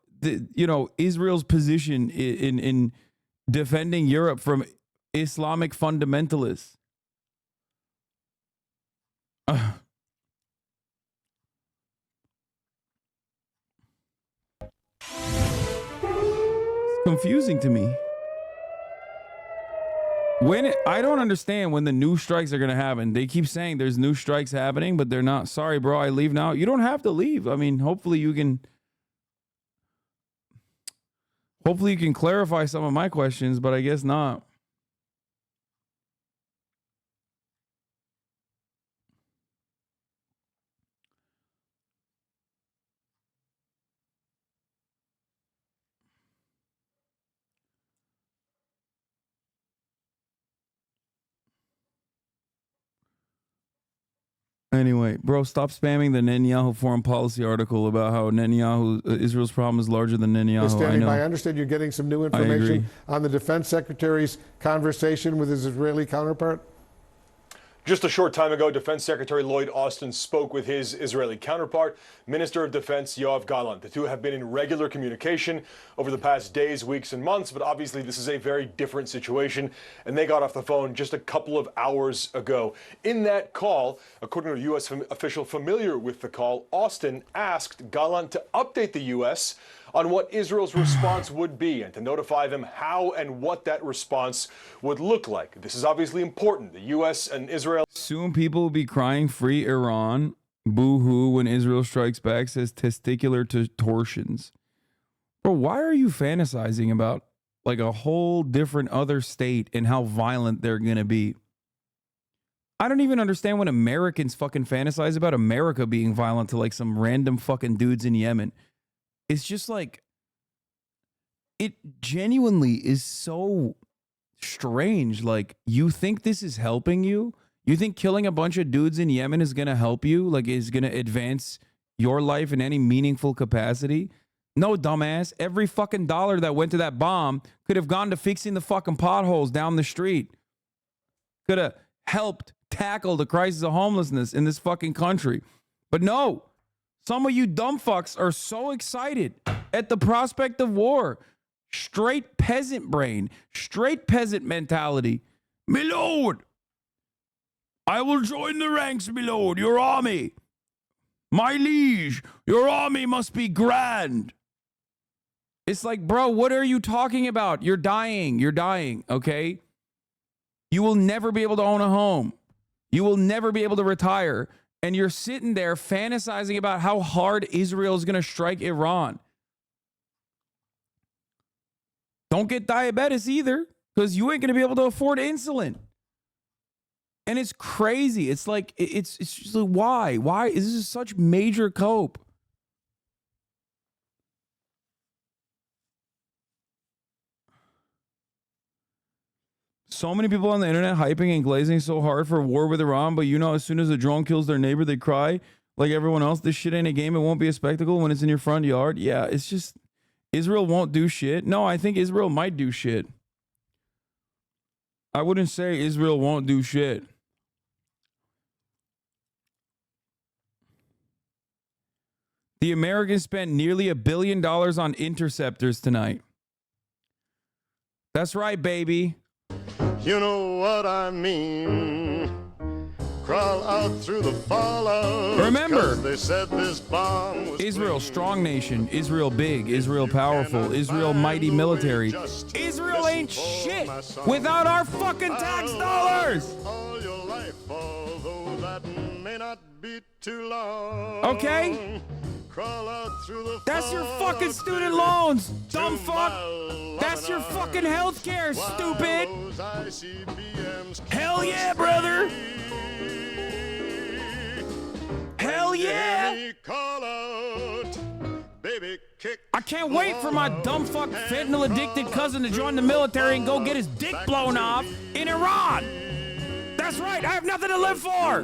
A: Israel's position in defending Europe from Islamic fundamentalists? It's confusing to me. I don't understand when the new strikes are going to happen. They keep saying there's new strikes happening, but they're not. Sorry, bro, I leave now. You don't have to leave. I mean, hopefully you can clarify some of my questions, but I guess not. Anyway, bro, stop spamming the Netanyahu foreign policy article about how Israel's problem is larger than Netanyahu.
V: I understand you're getting some new information on the defense secretary's conversation with his Israeli counterpart.
S: Just a short time ago, Defense Secretary Lloyd Austin spoke with his Israeli counterpart, Minister of Defense Yoav Gallant. The two have been in regular communication over the past days, weeks, and months, but obviously this is a very different situation, and they got off the phone just a couple of hours ago. In that call, according to a U.S. official familiar with the call, Austin asked Gallant to update the U.S. on what Israel's response would be and to notify them how and what that response would look like. This is obviously important. The U.S. and Israel.
A: Soon people will be crying free Iran, boo-hoo, when Israel strikes back, says testicular torsions. Bro, why are you fantasizing about like a whole different other state and how violent they're going to be? I don't even understand when Americans fucking fantasize about America being violent to like some random fucking dudes in Yemen. It's just like, it genuinely is so strange. Like, you think this is helping you? You think killing a bunch of dudes in Yemen is going to help you? Like, is going to advance your life in any meaningful capacity? No, dumbass. Every fucking dollar that went to that bomb could have gone to fixing the fucking potholes down the street. Could have helped tackle the crisis of homelessness in this fucking country. But no. Some of you dumb fucks are so excited at the prospect of war. Straight peasant brain, straight peasant mentality. My lord, I will join the ranks, my lord, your army. My liege, your army must be grand. It's like, bro, what are you talking about? You're dying, okay? You will never be able to own a home. You will never be able to retire. And you're sitting there fantasizing about how hard Israel is going to strike Iran. Don't get diabetes either, because you ain't going to be able to afford insulin. And it's crazy. It's like, it's just like, why? Why is this such major cope? So many people on the internet hyping and glazing so hard for war with Iran, but you know, as soon as a drone kills their neighbor, they cry like everyone else. This shit ain't a game. It won't be a spectacle when it's in your front yard. Yeah, it's just, Israel won't do shit. No, I think Israel might do shit. I wouldn't say Israel won't do shit. The Americans spent nearly $1 billion on interceptors tonight. That's right, baby.
T: You know what I mean. Crawl out through the fallout.
A: Remember,
T: they said this bomb was
A: Israel, strong nation. Israel, big. Israel, powerful. Israel, mighty military. Israel ain't shit without our fucking tax dollars.
T: all your life, although that may not be too long.
A: Okay?
T: Crawl out through the
A: That's your fucking student loans, dumb fuck. That's your fucking health care, stupid. Hell yeah, brother. Hell yeah. I can't wait for my dumb fuck fentanyl addicted cousin to join the military and go get his dick blown off in Iran. That's right, I have nothing to live for.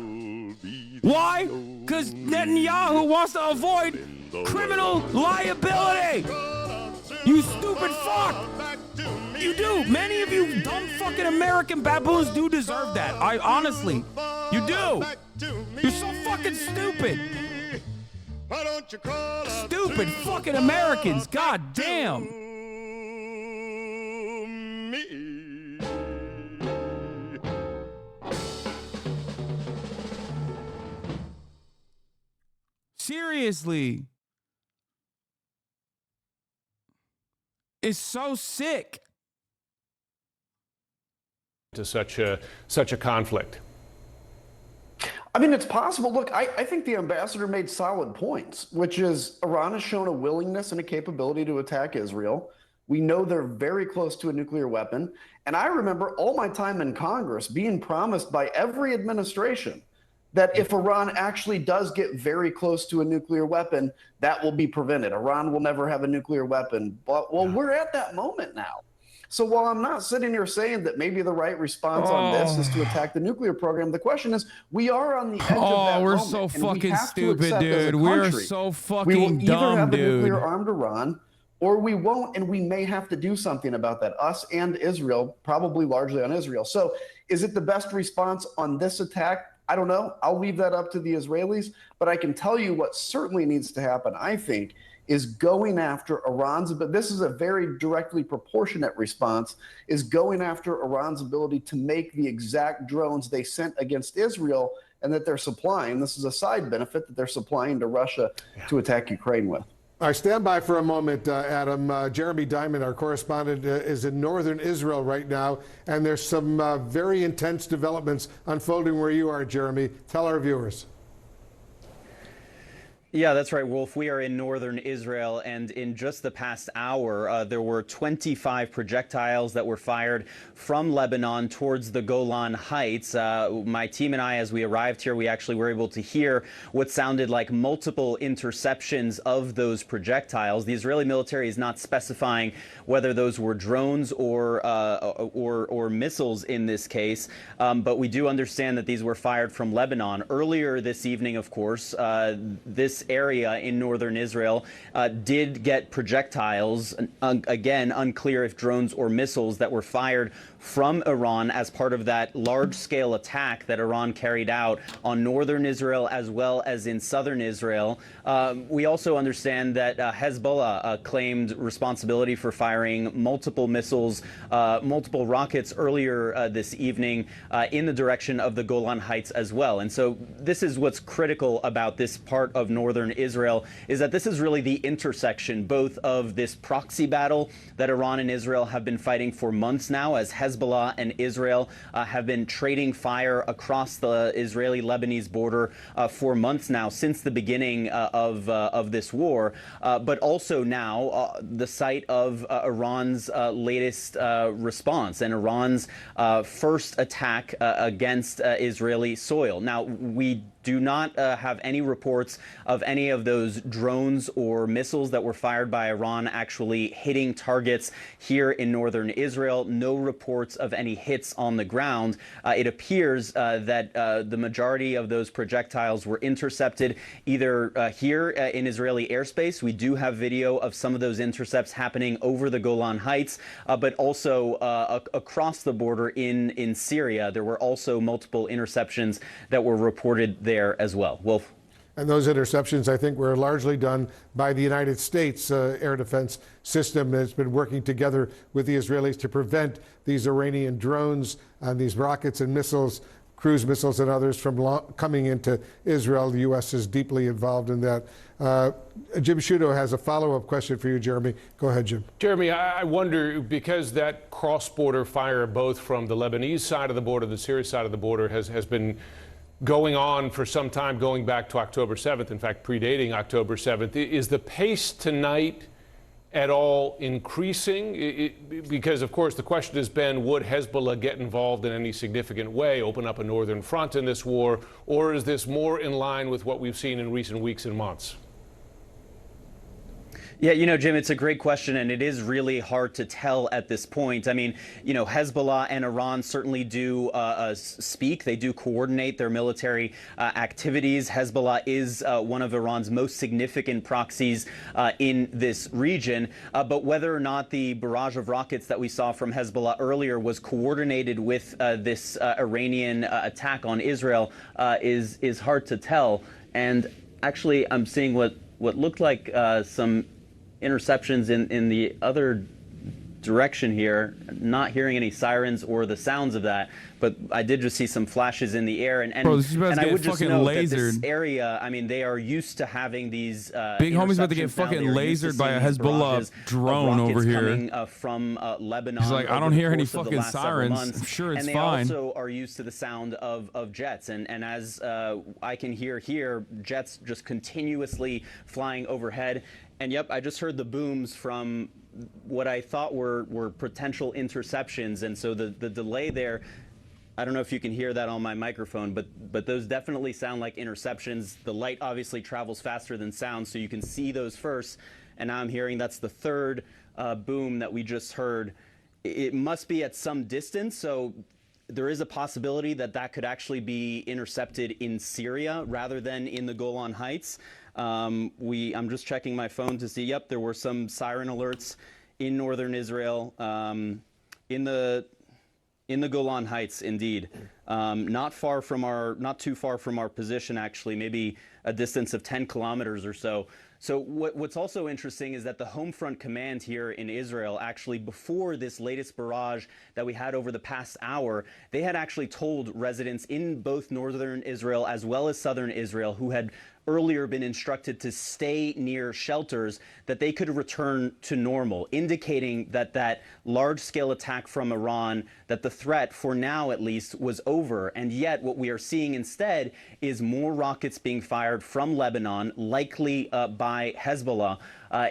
A: Why? Because Netanyahu wants to avoid criminal liability. You stupid fuck. You do. Many of you dumb fucking American baboons do deserve that. I honestly, you do. You're so fucking stupid. Stupid fucking Americans. God damn. Seriously. It's so sick.
E: To such a conflict.
W: I mean, it's possible. Look, I think the ambassador made solid points, which is Iran has shown a willingness and a capability to attack Israel. We know they're very close to a nuclear weapon. And I remember all my time in Congress being promised by every administration that if Iran actually does get very close to a nuclear weapon, that will be prevented. Iran will never have a nuclear weapon. But, well, we're at that moment now. So while I'm not sitting here saying that maybe the right response on this is to attack the nuclear program, the question is, we are on the edge of that
A: we're
W: moment,
A: so
W: and we
A: fucking
W: have to
A: stupid,
W: accept as a
A: dude. We're
W: country,
A: so
W: we will
A: fucking
W: either
A: dumb,
W: have a
A: dude.
W: nuclear-armed Iran, or we won't, and we may have to do something about that, us and Israel, probably largely on Israel. So is it the best response on this attack? I don't know. I'll leave that up to the Israelis, but I can tell you what certainly needs to happen, I think, is going after Iran's, but this is a very directly proportionate response, is going after Iran's ability to make the exact drones they sent against Israel and that they're supplying. This is a side benefit that they're supplying to Russia to attack Ukraine with.
V: All right, stand by for a moment, Adam. Jeremy Diamond, our correspondent, is in northern Israel right now, and there's some very intense developments unfolding where you are, Jeremy. Tell our viewers.
I: Yeah, that's right, Wolf. We are in northern Israel, and in just the past hour, there were 25 projectiles that were fired from Lebanon towards the Golan Heights. My team and I, as we arrived here, we actually were able to hear what sounded like multiple interceptions of those projectiles. The Israeli military is not specifying whether those were drones or missiles in this case, but we do understand that these were fired from Lebanon. Earlier this evening, of course, this area in northern Israel did get projectiles, again, unclear if drones or missiles that were fired from Iran as part of that large-scale attack that Iran carried out on northern Israel as well as in southern Israel. We also understand that Hezbollah claimed responsibility for firing multiple missiles, multiple rockets earlier this evening in the direction of the Golan Heights as well. And so this is what's critical about this part of northern Israel, is that this is really the intersection both of this proxy battle that Iran and Israel have been fighting for months now, as Hezbollah and Israel have been trading fire across the Israeli-Lebanese border for months now, since the beginning of this war, but also now the site of Iran's latest response and Iran's first attack against Israeli soil. Now, we do not have any reports of any of those drones or missiles that were fired by Iran actually hitting targets here in northern Israel. No reports of any hits on the ground. It appears that the majority of those projectiles were intercepted either here in Israeli airspace. We do have video of some of those intercepts happening over the Golan Heights, but also across the border in Syria. There were also multiple interceptions that were reported there as well. Wolf.
V: And those interceptions, I think, were largely done by the United States air defense system that's been working together with the Israelis to prevent these Iranian drones and these rockets and missiles, cruise missiles and others from coming into Israel. The U.S. is deeply involved in that. Jim Sciutto has a follow-up question for you, Jeremy. Go ahead, Jim.
E: Jeremy, I wonder, because that cross-border fire both from the Lebanese side of the border, the Syrian side of the border has been going on for some time, going back to October 7th, in fact, predating October 7th. Is the pace tonight at all increasing? Because, of course, the question has been, would Hezbollah get involved in any significant way, open up a northern front in this war, or is this more in line with what we've seen in recent weeks and months?
I: Yeah, you know, Jim, it's a great question, and it is really hard to tell at this point. I mean, you know, Hezbollah and Iran certainly do speak. They do coordinate their military activities. Hezbollah is one of Iran's most significant proxies in this region. But whether or not the barrage of rockets that we saw from Hezbollah earlier was coordinated with this Iranian attack on Israel is hard to tell. And actually, I'm seeing what looked like some interceptions in the other direction here, not hearing any sirens or the sounds of that, but I did just see some flashes in the air, and I would just note that this area, I mean, they are used to having these
A: big homie's about to get fucking lasered by a Hezbollah drone over here
I: coming from Lebanon.
A: He's like, I don't hear any fucking sirens. I'm sure it's
I: and
A: fine.
I: They also are used to the sound of jets, and as I can hear here, jets just continuously flying overhead. And yep, I just heard the booms from what I thought were potential interceptions, and so the delay there, I don't know if you can hear that on my microphone, but those definitely sound like interceptions. The light obviously travels faster than sound, so you can see those first, and now I'm hearing that's the third boom that we just heard. It must be at some distance, so there is a possibility that that could actually be intercepted in Syria rather than in the Golan Heights. I'm just checking my phone to see, yep, there were some siren alerts in northern Israel, in the Golan Heights, indeed. Not too far from our position, actually, maybe a distance of 10 kilometers or so. So what's also interesting is that the Home Front Command here in Israel, actually before this latest barrage that we had over the past hour, they had actually told residents in both northern Israel as well as southern Israel who had earlier been instructed to stay near shelters that they could return to normal, indicating that that large-scale attack from Iran, that the threat, for now at least, was over. And yet what we are seeing instead is more rockets being fired from Lebanon, likely by Hezbollah,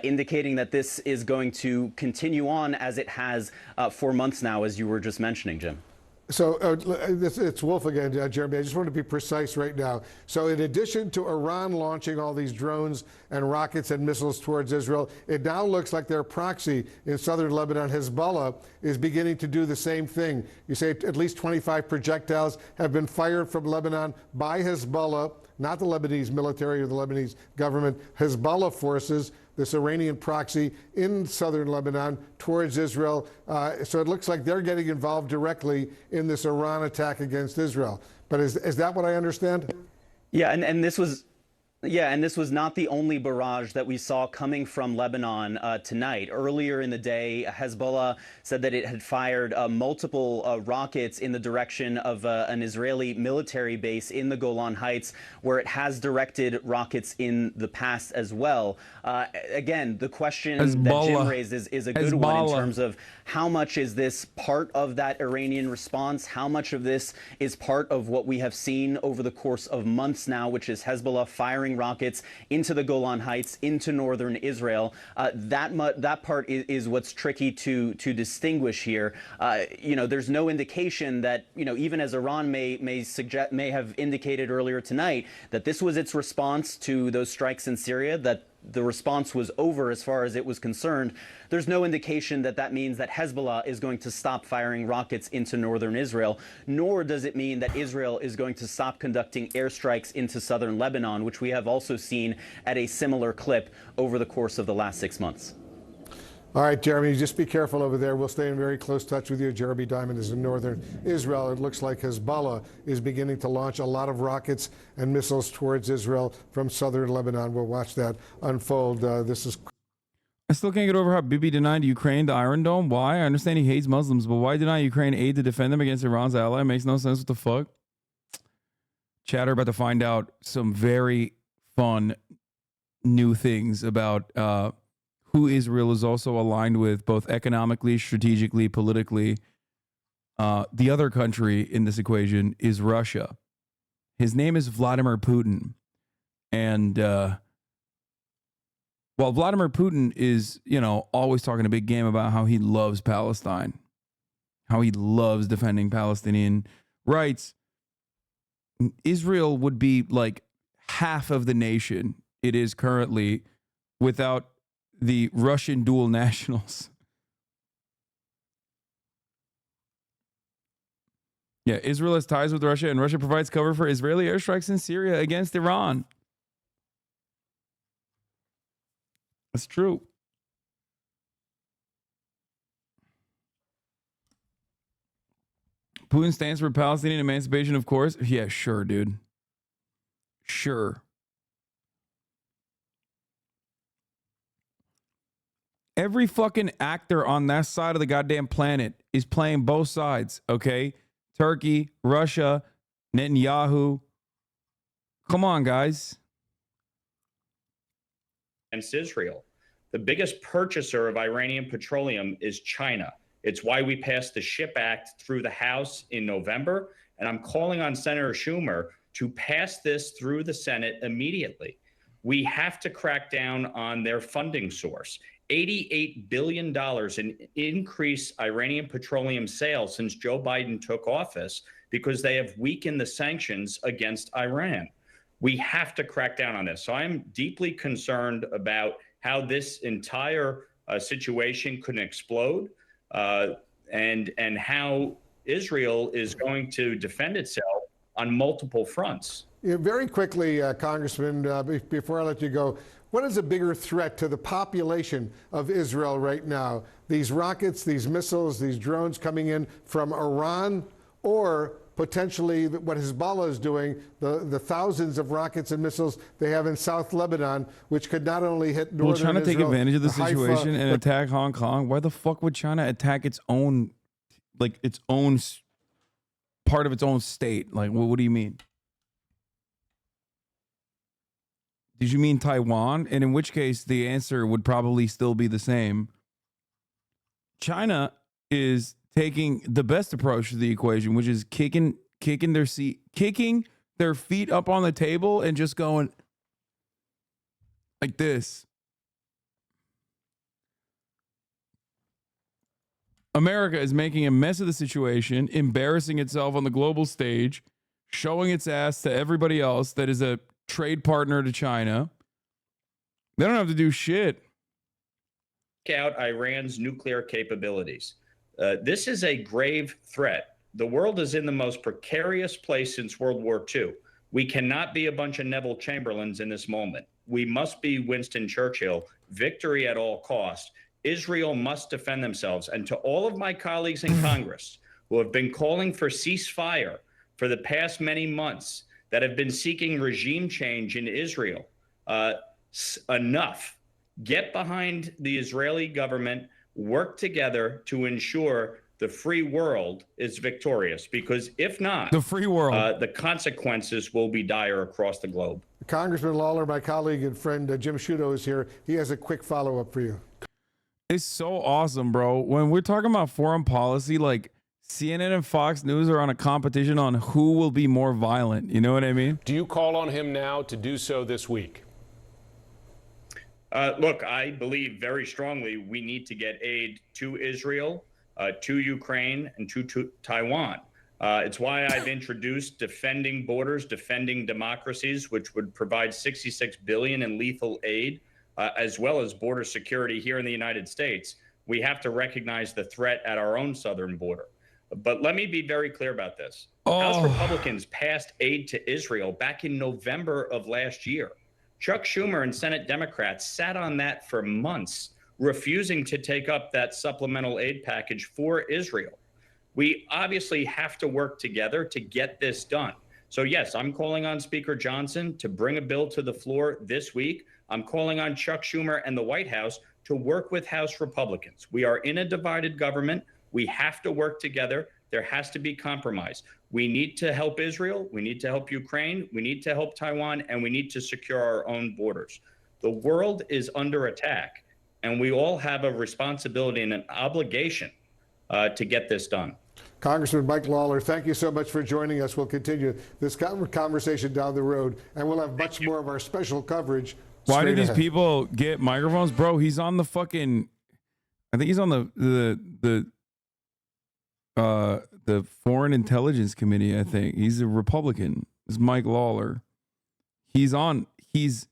I: indicating that this is going to continue on as it has for months now, as you were just mentioning, Jim.
V: So it's Wolf again, Jeremy. I just want to be precise right now. So in addition to Iran launching all these drones and rockets and missiles towards Israel, it now looks like their proxy in southern Lebanon, Hezbollah, is beginning to do the same thing. You say at least 25 projectiles have been fired from Lebanon by Hezbollah, not the Lebanese military or the Lebanese government, Hezbollah forces, this Iranian proxy in southern Lebanon towards Israel. So it looks like they're getting involved directly in this Iran attack against Israel. But is that what I understand?
I: Yeah, and this was... Yeah, and this was not the only barrage that we saw coming from Lebanon tonight. Earlier in the day, Hezbollah said that it had fired multiple rockets in the direction of an Israeli military base in the Golan Heights, where it has directed rockets in the past as well. Again, the question that Jim raised is a good one in terms of how much is this part of that Iranian response? How much of this is part of what we have seen over the course of months now, which is Hezbollah firing rockets into the Golan Heights, into northern Israel? That part is what's tricky to distinguish here. There's no indication that, even as Iran may have indicated earlier tonight, that this was its response to those strikes in Syria, that the response was over as far as it was concerned. There's no indication that that means that Hezbollah is going to stop firing rockets into northern Israel, nor does it mean that Israel is going to stop conducting airstrikes into southern Lebanon, which we have also seen at a similar clip over the course of the last 6 months.
V: All right, Jeremy, just be careful over there. We'll stay in very close touch with you. Jeremy Diamond is in northern Israel. It looks like Hezbollah is beginning to launch a lot of rockets and missiles towards Israel from southern Lebanon. We'll watch that unfold.
A: I still can't get over how Bibi denied Ukraine the Iron Dome. Why? I understand he hates Muslims, but why deny Ukraine aid to defend them against Iran's ally? It makes no sense. What the fuck? Chatter about to find out some very fun new things about who Israel is also aligned with, both economically, strategically, politically. The other country in this equation is Russia. His name is Vladimir Putin. And while Vladimir Putin is, always talking a big game about how he loves Palestine, how he loves defending Palestinian rights, Israel would be like half of the nation it is currently without the Russian dual nationals. Yeah, Israel has ties with Russia, and Russia provides cover for Israeli airstrikes in Syria against Iran. That's true. Putin stands for Palestinian emancipation, of course. Yeah, sure, dude. Sure. Every fucking actor on that side of the goddamn planet is playing both sides, okay? Turkey, Russia, Netanyahu. Come on, guys.
N: Against Israel. The biggest purchaser of Iranian petroleum is China. It's why we passed the SHIP Act through the House in November, and I'm calling on Senator Schumer to pass this through the Senate immediately. We have to crack down on their funding source. $88 billion in increased Iranian petroleum sales since Joe Biden took office because they have weakened the sanctions against Iran. We have to crack down on this. So I'm deeply concerned about how this entire situation could explode. and how Israel is going to defend itself on multiple fronts.
V: Yeah, very quickly, Congressman, before I let you go, what is a bigger threat to the population of Israel right now? These rockets, these missiles, these drones coming in from Iran, or potentially what Hezbollah is doing, the thousands of rockets and missiles they have in South Lebanon, which could not only hit northern Israel,
A: China take advantage of the
V: Haifa,
A: situation and attack Hong Kong? Why the fuck would China attack its own, like its own part of its own state? Like, what do you mean? Did you mean Taiwan? And in which case, the answer would probably still be the same. China is taking the best approach to the equation, which is kicking their feet up on the table and just going like this. America is making a mess of the situation, embarrassing itself on the global stage, showing its ass to everybody else that is a trade partner to China. They don't have to do shit.
N: Out Iran's nuclear capabilities. This is a grave threat. The world is in the most precarious place since World War II. We cannot be a bunch of Neville Chamberlains in this moment. We must be Winston Churchill, victory at all costs. Israel must defend themselves. And to all of my colleagues in Congress who have been calling for ceasefire for the past many months, that have been seeking regime change in Israel, enough. Get behind the Israeli government, work together to ensure the free world is victorious, because if not,
A: the free world,
N: the consequences will be dire across the globe.
V: Congressman Lawler, my colleague and friend Jim Sciutto is here. He has a quick follow-up for you.
A: It's so awesome, bro. When we're talking about foreign policy, like CNN and Fox News are on a competition on who will be more violent. You know what I mean?
E: Do you call on him now to do so this week?
N: Look, I believe very strongly we need to get aid to Israel, to Ukraine, and to Taiwan. It's why I've introduced Defending Borders, Defending Democracies, which would provide $66 billion in lethal aid, as well as border security here in the United States. We have to recognize the threat at our own southern border. But let me be very clear about this. House Republicans passed aid to Israel back in November of last year. Chuck Schumer and Senate Democrats sat on that for months, refusing to take up that supplemental aid package for Israel. We obviously have to work together to get this done. So yes, I'm calling on Speaker Johnson to bring a bill to the floor this week. I'm calling on Chuck Schumer and the White House to work with House Republicans. We are in a divided government. We have to work together. There has to be compromise. We need to help Israel. We need to help Ukraine. We need to help Taiwan, and we need to secure our own borders. The world is under attack, and we all have a responsibility and an obligation to get this done.
V: Congressman Mike Lawler, thank you so much for joining us. We'll continue this conversation down the road, and we'll have much more of our special coverage.
A: Why do these people get microphones? Bro, he's on the fucking, I think he's on the Foreign Intelligence Committee, I think. He's a Republican. It's Mike Lawler. This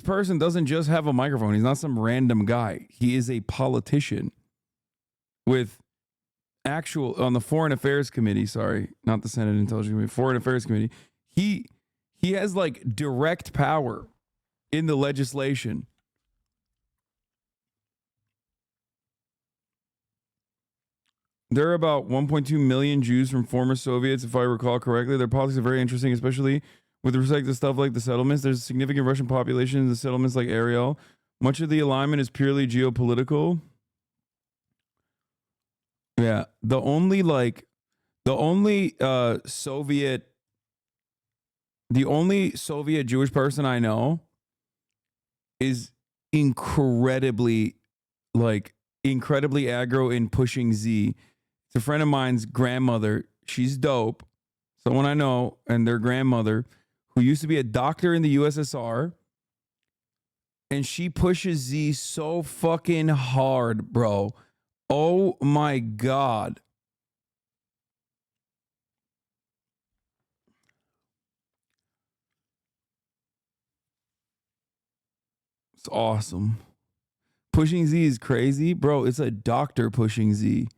A: person doesn't just have a microphone. He's not some random guy. He is a politician with on the Foreign Affairs Committee, sorry, not the Senate Intelligence Committee, Foreign Affairs Committee. He has like direct power in the legislation. There are about 1.2 million Jews from former Soviets, if I recall correctly. Their politics are very interesting, especially with respect to stuff like the settlements. There's a significant Russian population in the settlements like Ariel. Much of the alignment is purely geopolitical. Yeah, the only Soviet Jewish person I know is incredibly aggro in pushing Z. It's a friend of mine's grandmother. She's dope. Someone I know, and their grandmother, who used to be a doctor in the USSR. And she pushes Z so fucking hard, bro. Oh my God. It's awesome. Pushing Z is crazy. Bro, it's a doctor pushing Z.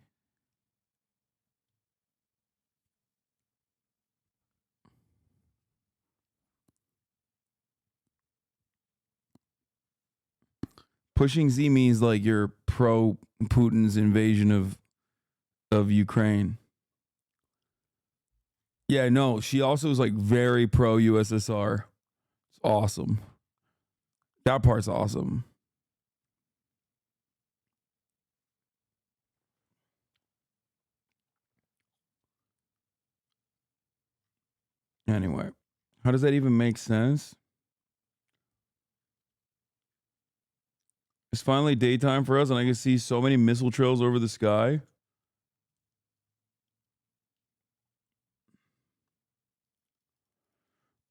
A: Pushing Z means like you're pro Putin's invasion of Ukraine. Yeah, no, she also is like very pro USSR. It's awesome. That part's awesome. Anyway, how does that even make sense? It's finally daytime for us, and I can see so many missile trails over the sky.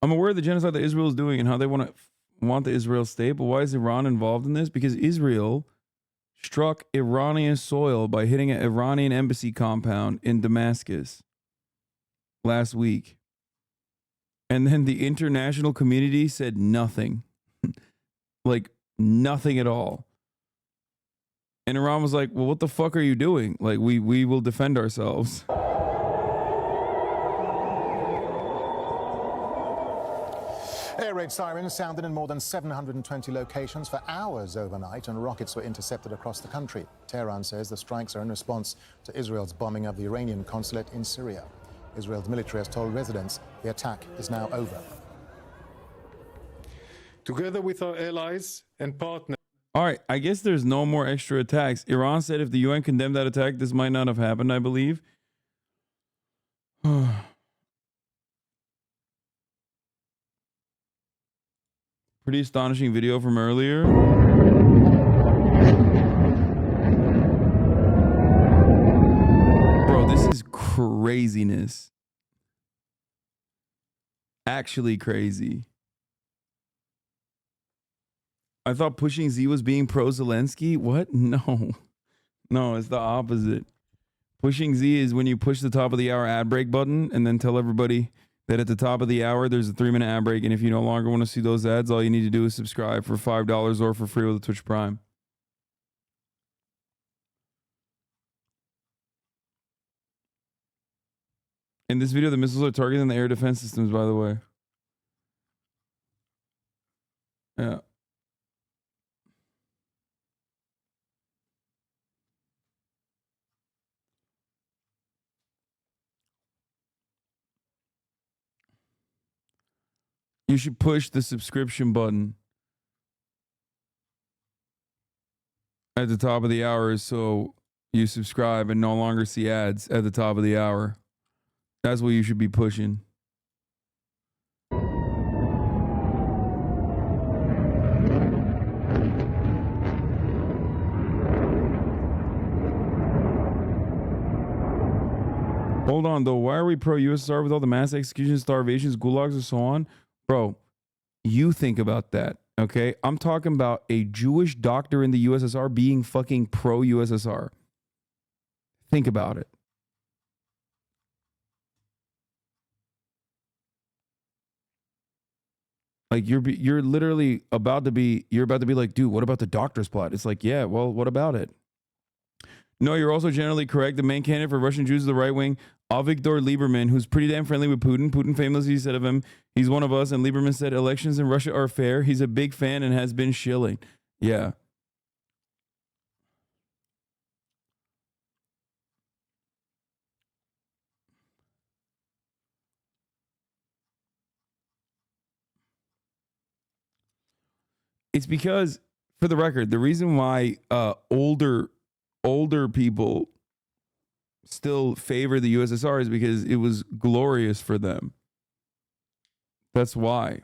A: I'm aware of the genocide that Israel is doing and how they want the Israel state, but why is Iran involved in this? Because Israel struck Iranian soil by hitting an Iranian embassy compound in Damascus last week. And then the international community said nothing. Like, nothing at all. And Iran was like, well, what the fuck are you doing? Like, we will defend ourselves.
D: Air raid sirens sounded in more than 720 locations for hours overnight, and rockets were intercepted across the country. Tehran says the strikes are in response to Israel's bombing of the Iranian consulate in Syria. Israel's military has told residents the attack is now over.
P: Together with our allies and partners.
A: All right, I guess there's no more extra attacks. Iran said if the UN condemned that attack, this might not have happened, I believe. Pretty astonishing video from earlier. Bro, this is craziness. Actually crazy. I thought pushing Z was being pro-Zelensky. What? No. No, it's the opposite. Pushing Z is when you push the top of the hour ad break button and then tell everybody that at the top of the hour, there's a 3-minute ad break. And if you no longer want to see those ads, all you need to do is subscribe for $5 or for free with a Twitch Prime. In this video, the missiles are targeting the air defense systems, by the way. Yeah. You should push the subscription button at the top of the hour so you subscribe and no longer see ads at the top of the hour. That's what you should be pushing. Hold on, though. Why are we pro-USSR with all the mass executions, starvations, gulags, and so on? Bro, you think about that, okay? I'm talking about a Jewish doctor in the USSR being fucking pro-USSR. Think about it. Like you're literally about to be like, dude, what about the doctor's plot? It's like, yeah, well, what about it? No, you're also generally correct. The main candidate for Russian Jews is the right wing, Avigdor Lieberman, who's pretty damn friendly with Putin. Putin famously said of him, he's one of us. And Lieberman said elections in Russia are fair. He's a big fan and has been shilling. Yeah. It's because, for the record, the reason why older people still favor the USSR is because it was glorious for them. That's why.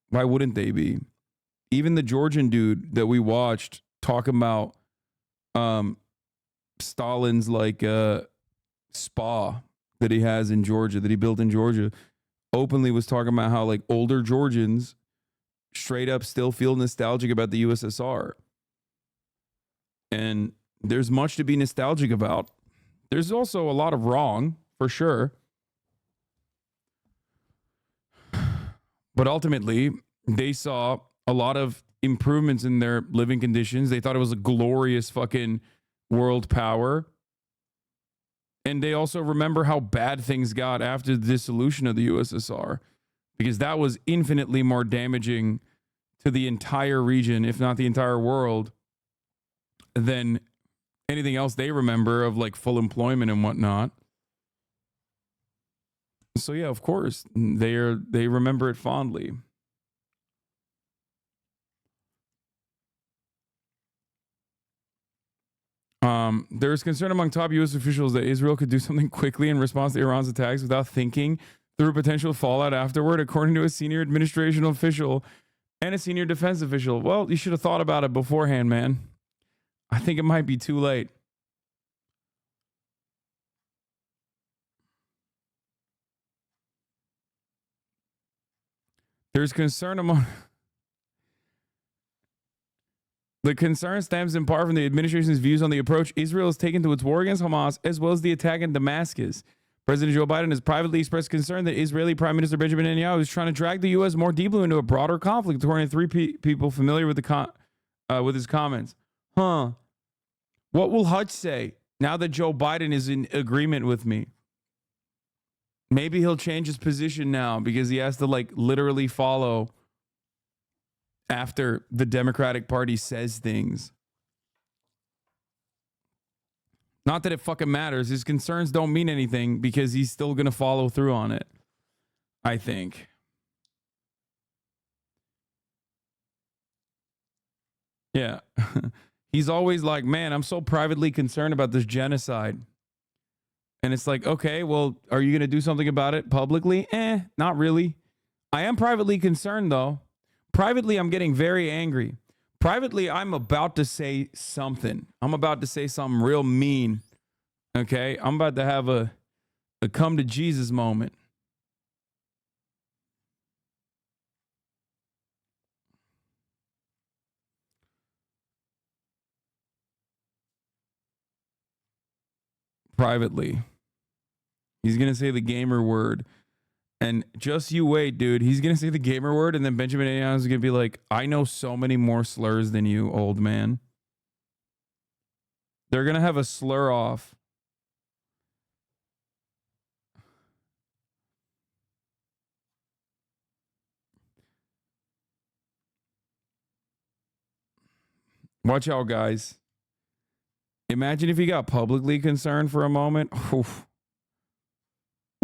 A: Why wouldn't they be? Even the Georgian dude that we watched talking about Stalin's like spa that he has in Georgia, that he built in Georgia, openly was talking about how like older Georgians straight up still feel nostalgic about the USSR. And there's much to be nostalgic about. There's also a lot of wrong, for sure. But ultimately, they saw a lot of improvements in their living conditions. They thought it was a glorious fucking world power. And they also remember how bad things got after the dissolution of the USSR, because that was infinitely more damaging to the entire region, if not the entire world, than anything else they remember of like full employment and whatnot. So yeah, of course, they remember it fondly. There's concern among top U.S. officials that Israel could do something quickly in response to Iran's attacks without thinking through potential fallout afterward, according to a senior administration official and a senior defense official. Well, you should have thought about it beforehand, man. I think it might be too late. There's concern among... The concern stems in part from the administration's views on the approach Israel has taken to its war against Hamas, as well as the attack in Damascus. President Joe Biden has privately expressed concern that Israeli Prime Minister Benjamin Netanyahu is trying to drag the U.S. more deeply into a broader conflict, according to three people familiar with with his comments. What will Hutch say now that Joe Biden is in agreement with me? Maybe he'll change his position now because he has to like literally follow after the Democratic Party says things. Not that it fucking matters. His concerns don't mean anything because he's still going to follow through on it, I think. Yeah. He's always like, man, I'm so privately concerned about this genocide. And it's like, okay, well, are you going to do something about it publicly? Not really. I am privately concerned, though. Privately, I'm getting very angry. Privately, I'm about to say something. I'm about to say something real mean. Okay? I'm about to have a come to Jesus moment. Privately. He's going to say the gamer word. And just you wait, dude. He's going to say the gamer word, and then Benjamin Netanyahu is going to be like, I know so many more slurs than you, old man. They're going to have a slur off. Watch out, guys. Imagine if he got publicly concerned for a moment. Oof.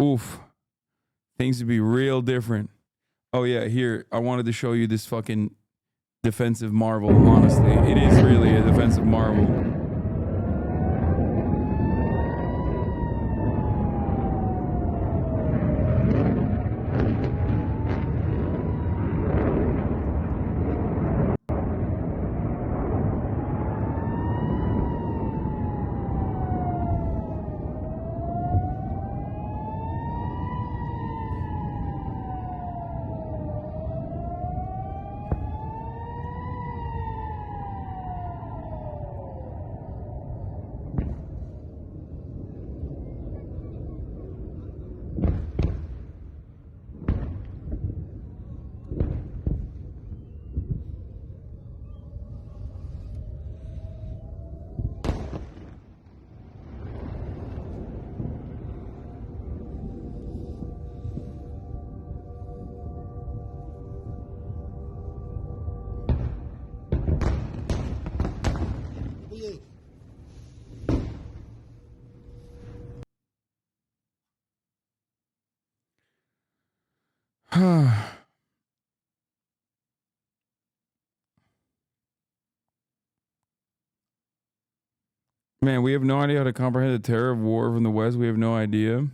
A: Oof. Things would be real different. Oh, yeah, here. I wanted to show you this fucking defensive marvel, honestly. It is really a defensive marvel. Man, we have no idea how to comprehend the terror of war from the West. We have no idea.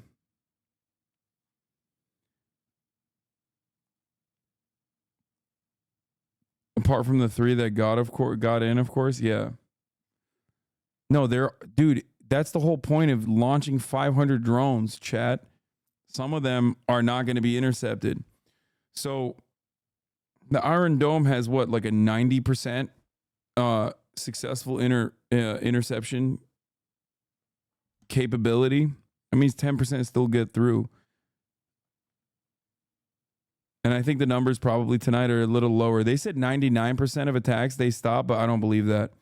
A: Apart from the three that got in, of course, yeah. No, dude, that's the whole point of launching 500 drones, chat. Some of them are not going to be intercepted. So the Iron Dome has what, like a 90% successful interception capability. That means 10% still get through. And I think the numbers probably tonight are a little lower. They said 99% of attacks they stopped, but I don't believe that.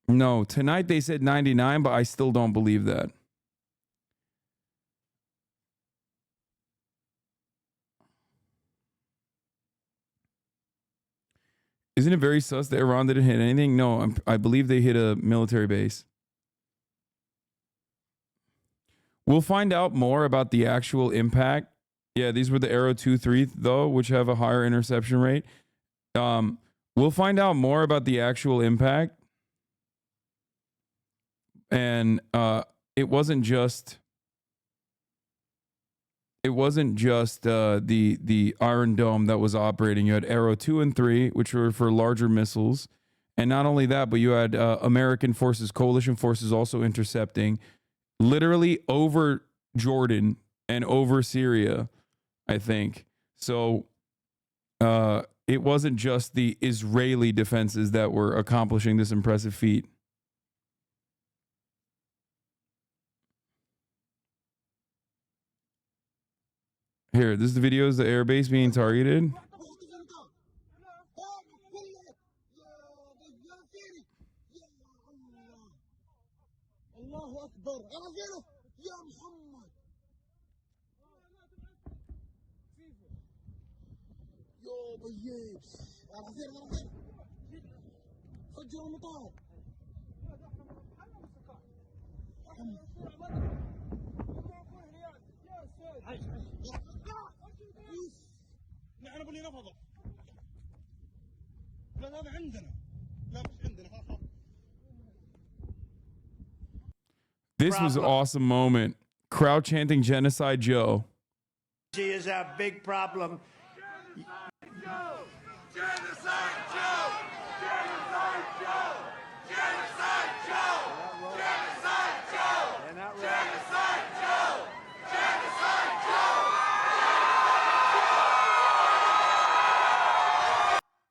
A: No, tonight they said 99, but I still don't believe that. Isn't it very sus that Iran didn't hit anything? No, I believe they hit a military base. We'll find out more about the actual impact. Yeah, these were the Arrow 2-3 though, which have a higher interception rate. We'll find out more about the actual impact. And it wasn't just the Iron Dome that was operating. You had Arrow 2 and 3, which were for larger missiles. And not only that, but you had American forces, coalition forces also intercepting literally over Jordan and over Syria, I think. So it wasn't just the Israeli defenses that were accomplishing this impressive feat. Here, this is the videos, the airbase being targeted. This was an awesome moment. Crowd chanting Genocide Joe.
C: Is our big problem.
Q: Joe! Genocide Joe! Genocide Joe! Genocide Joe! Genocide Joe! Genocide Joe! Genocide Joe!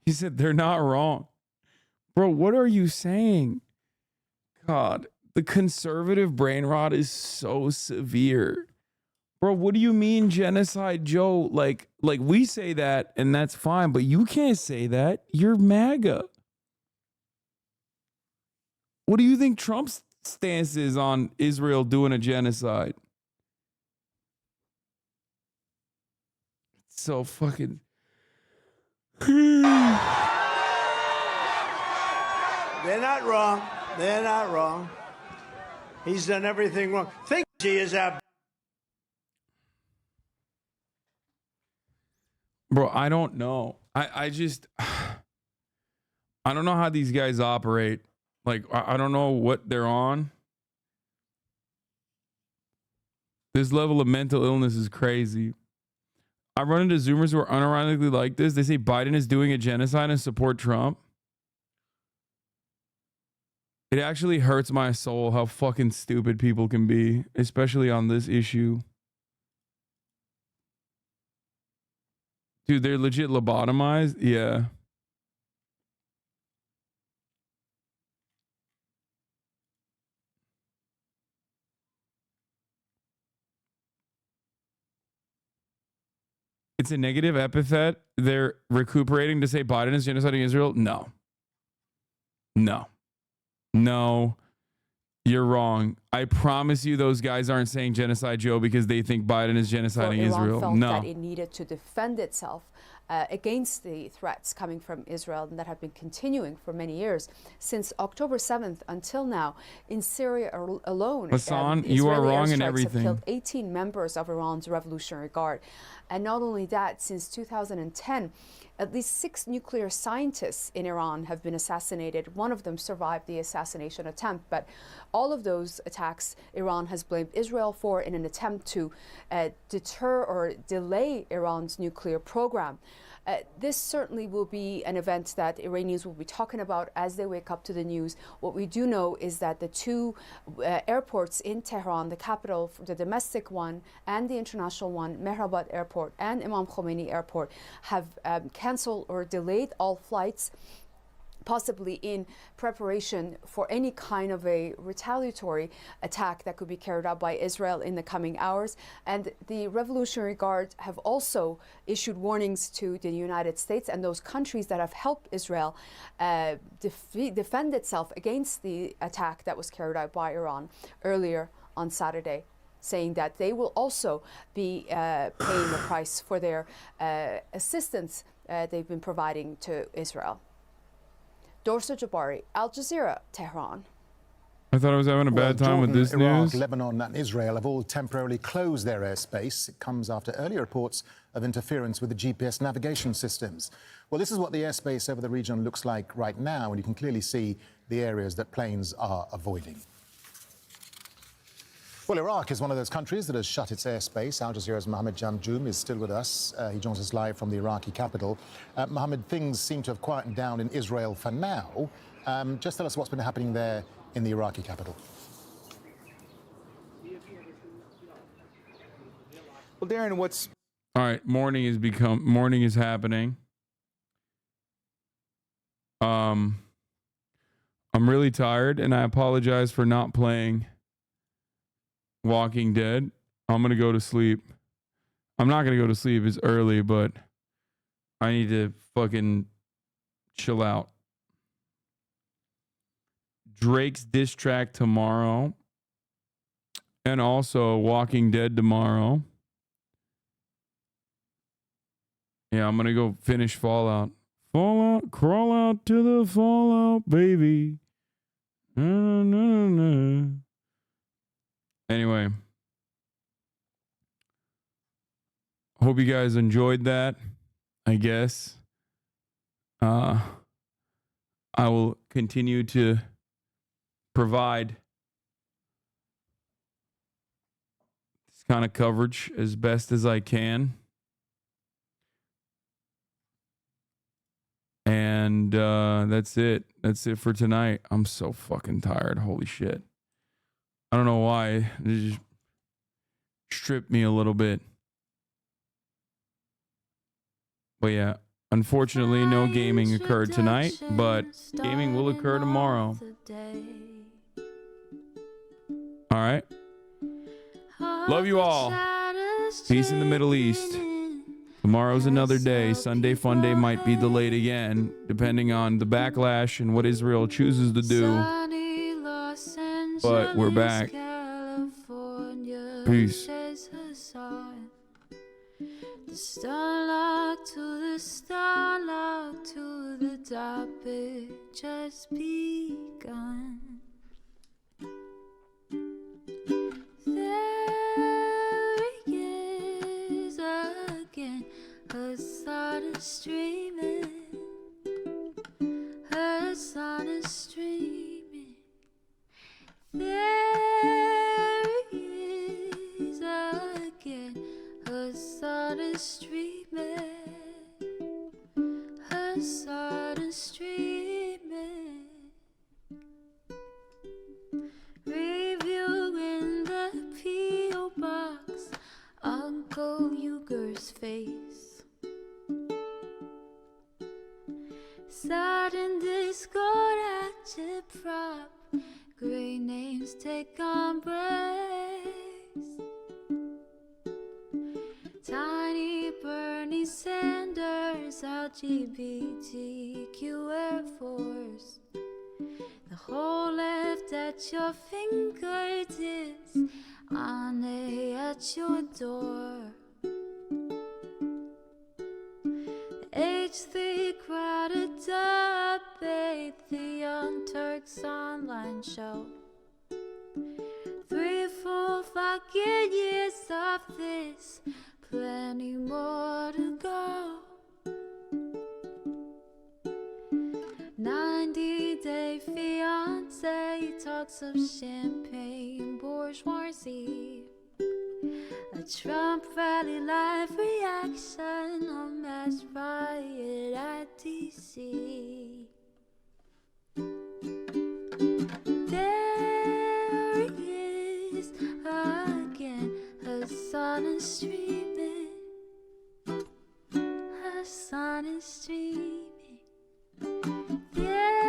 A: He said they're not wrong. Bro, what are you saying? God, the conservative brain rot is so severe. Bro, what do you mean Genocide Joe? Like we say that and that's fine, but you can't say that. You're MAGA. What do you think Trump's stance is on Israel doing a genocide? It's so fucking...
C: They're not wrong. They're not wrong. He's done everything wrong. Think he is our...
A: Bro, I don't know. I just... I don't know how these guys operate. Like, I don't know what they're on. This level of mental illness is crazy. I run into Zoomers who are unironically like this. They say Biden is doing a genocide and support Trump. It actually hurts my soul how fucking stupid people can be, especially on this issue. Dude, they're legit lobotomized? Yeah. It's a negative epithet. They're recuperating to say Biden is genociding Israel? No. No. No. You're wrong. I promise you those guys aren't saying Genocide Joe because they think Biden is genociding Israel.
U: Felt
A: No.
U: that it needed to defend itself against the threats coming from Israel that have been continuing for many years. Since October 7th until now, in Syria alone,
A: Hasan, you are wrong in
U: airstrikes
A: everything.
U: have killed 18 members of Iran's Revolutionary Guard. And not only that, since 2010, at least 6 nuclear scientists in Iran have been assassinated. One of them survived the assassination attempt, but all of those attacks Iran has blamed Israel for in an attempt to deter or delay Iran's nuclear program. This certainly will be an event that Iranians will be talking about as they wake up to the news. What we do know is that the 2 airports in Tehran, the capital, the domestic one and the international one, Mehrabad Airport and Imam Khomeini Airport, have canceled or delayed all flights possibly in preparation for any kind of a retaliatory attack that could be carried out by Israel in the coming hours. And the Revolutionary Guard have also issued warnings to the United States and those countries that have helped Israel defend itself against the attack that was carried out by Iran earlier on Saturday, saying that they will also be paying the price for their assistance they've been providing to Israel. Dorsa Jabari, Al Jazeera, Tehran.
A: I thought I was having a bad time with this
D: Iraq,
A: news.
D: Lebanon and Israel have all temporarily closed their airspace. It comes after earlier reports of interference with the GPS navigation systems. Well, this is what the airspace over the region looks like right now, and you can clearly see the areas that planes are avoiding. Well, Iraq is one of those countries that has shut its airspace. Al Jazeera's Mohammed Jamjoom is still with us. He joins us live from the Iraqi capital. Mohammed, things seem to have quietened down in Israel for now. Just tell us what's been happening there in the Iraqi capital.
A: Well, Darren, what's... All right, morning is happening. I'm really tired, and I apologize for not playing Walking Dead. I'm gonna go to sleep. I'm not gonna go to sleep. It's early, but I need to fucking chill out. Drake's diss track tomorrow, and also Walking Dead tomorrow. Yeah, I'm gonna go finish Fallout. Fallout, crawl out to the Fallout, baby. Na, na, na. Anyway, hope you guys enjoyed that, I guess. I will continue to provide this kind of coverage as best as I can. And that's it. That's it for tonight. I'm so fucking tired. Holy shit. I don't know why. It just stripped me a little bit. But yeah, unfortunately, no gaming occurred tonight, but gaming will occur tomorrow. All right. Love you all. Peace in the Middle East. Tomorrow's another day. Sunday Fun Day might be delayed again, depending on the backlash and what Israel chooses to do. But we're back. Peace.
B: The starlock to the topic just begun. There he is again, Hasan is streaming. Hasan is streaming. There he is again, Hasan is streaming. Hasan is streaming. Reviewing the P.O. box, Uncle Uger's face. Sudden Discord agitprop, great names take embrace. Tiny Bernie Sanders, LGBTQ Air Force. The whole left at your fingertips, Ane at your door. H3 crowded debate, the Young Turks online show. 3 full fucking years of this, plenty more to go. 90-day fiance, talks of champagne bourgeoisie. A Trump rally live reaction, a mass riot at DC. There he is again, Hasan is streaming. Hasan is streaming. Yeah.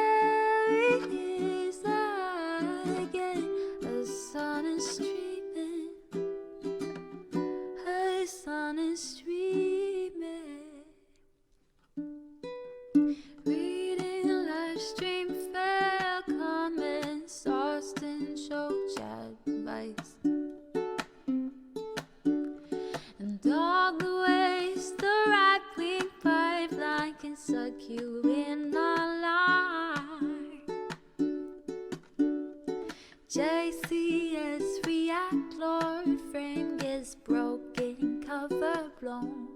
B: Nord Stream fell, comments Austin showed Chad advice. And all the ways the right-wing pipeline can suck you in a lie. JCS react, Lord frame gets broken, cover blown.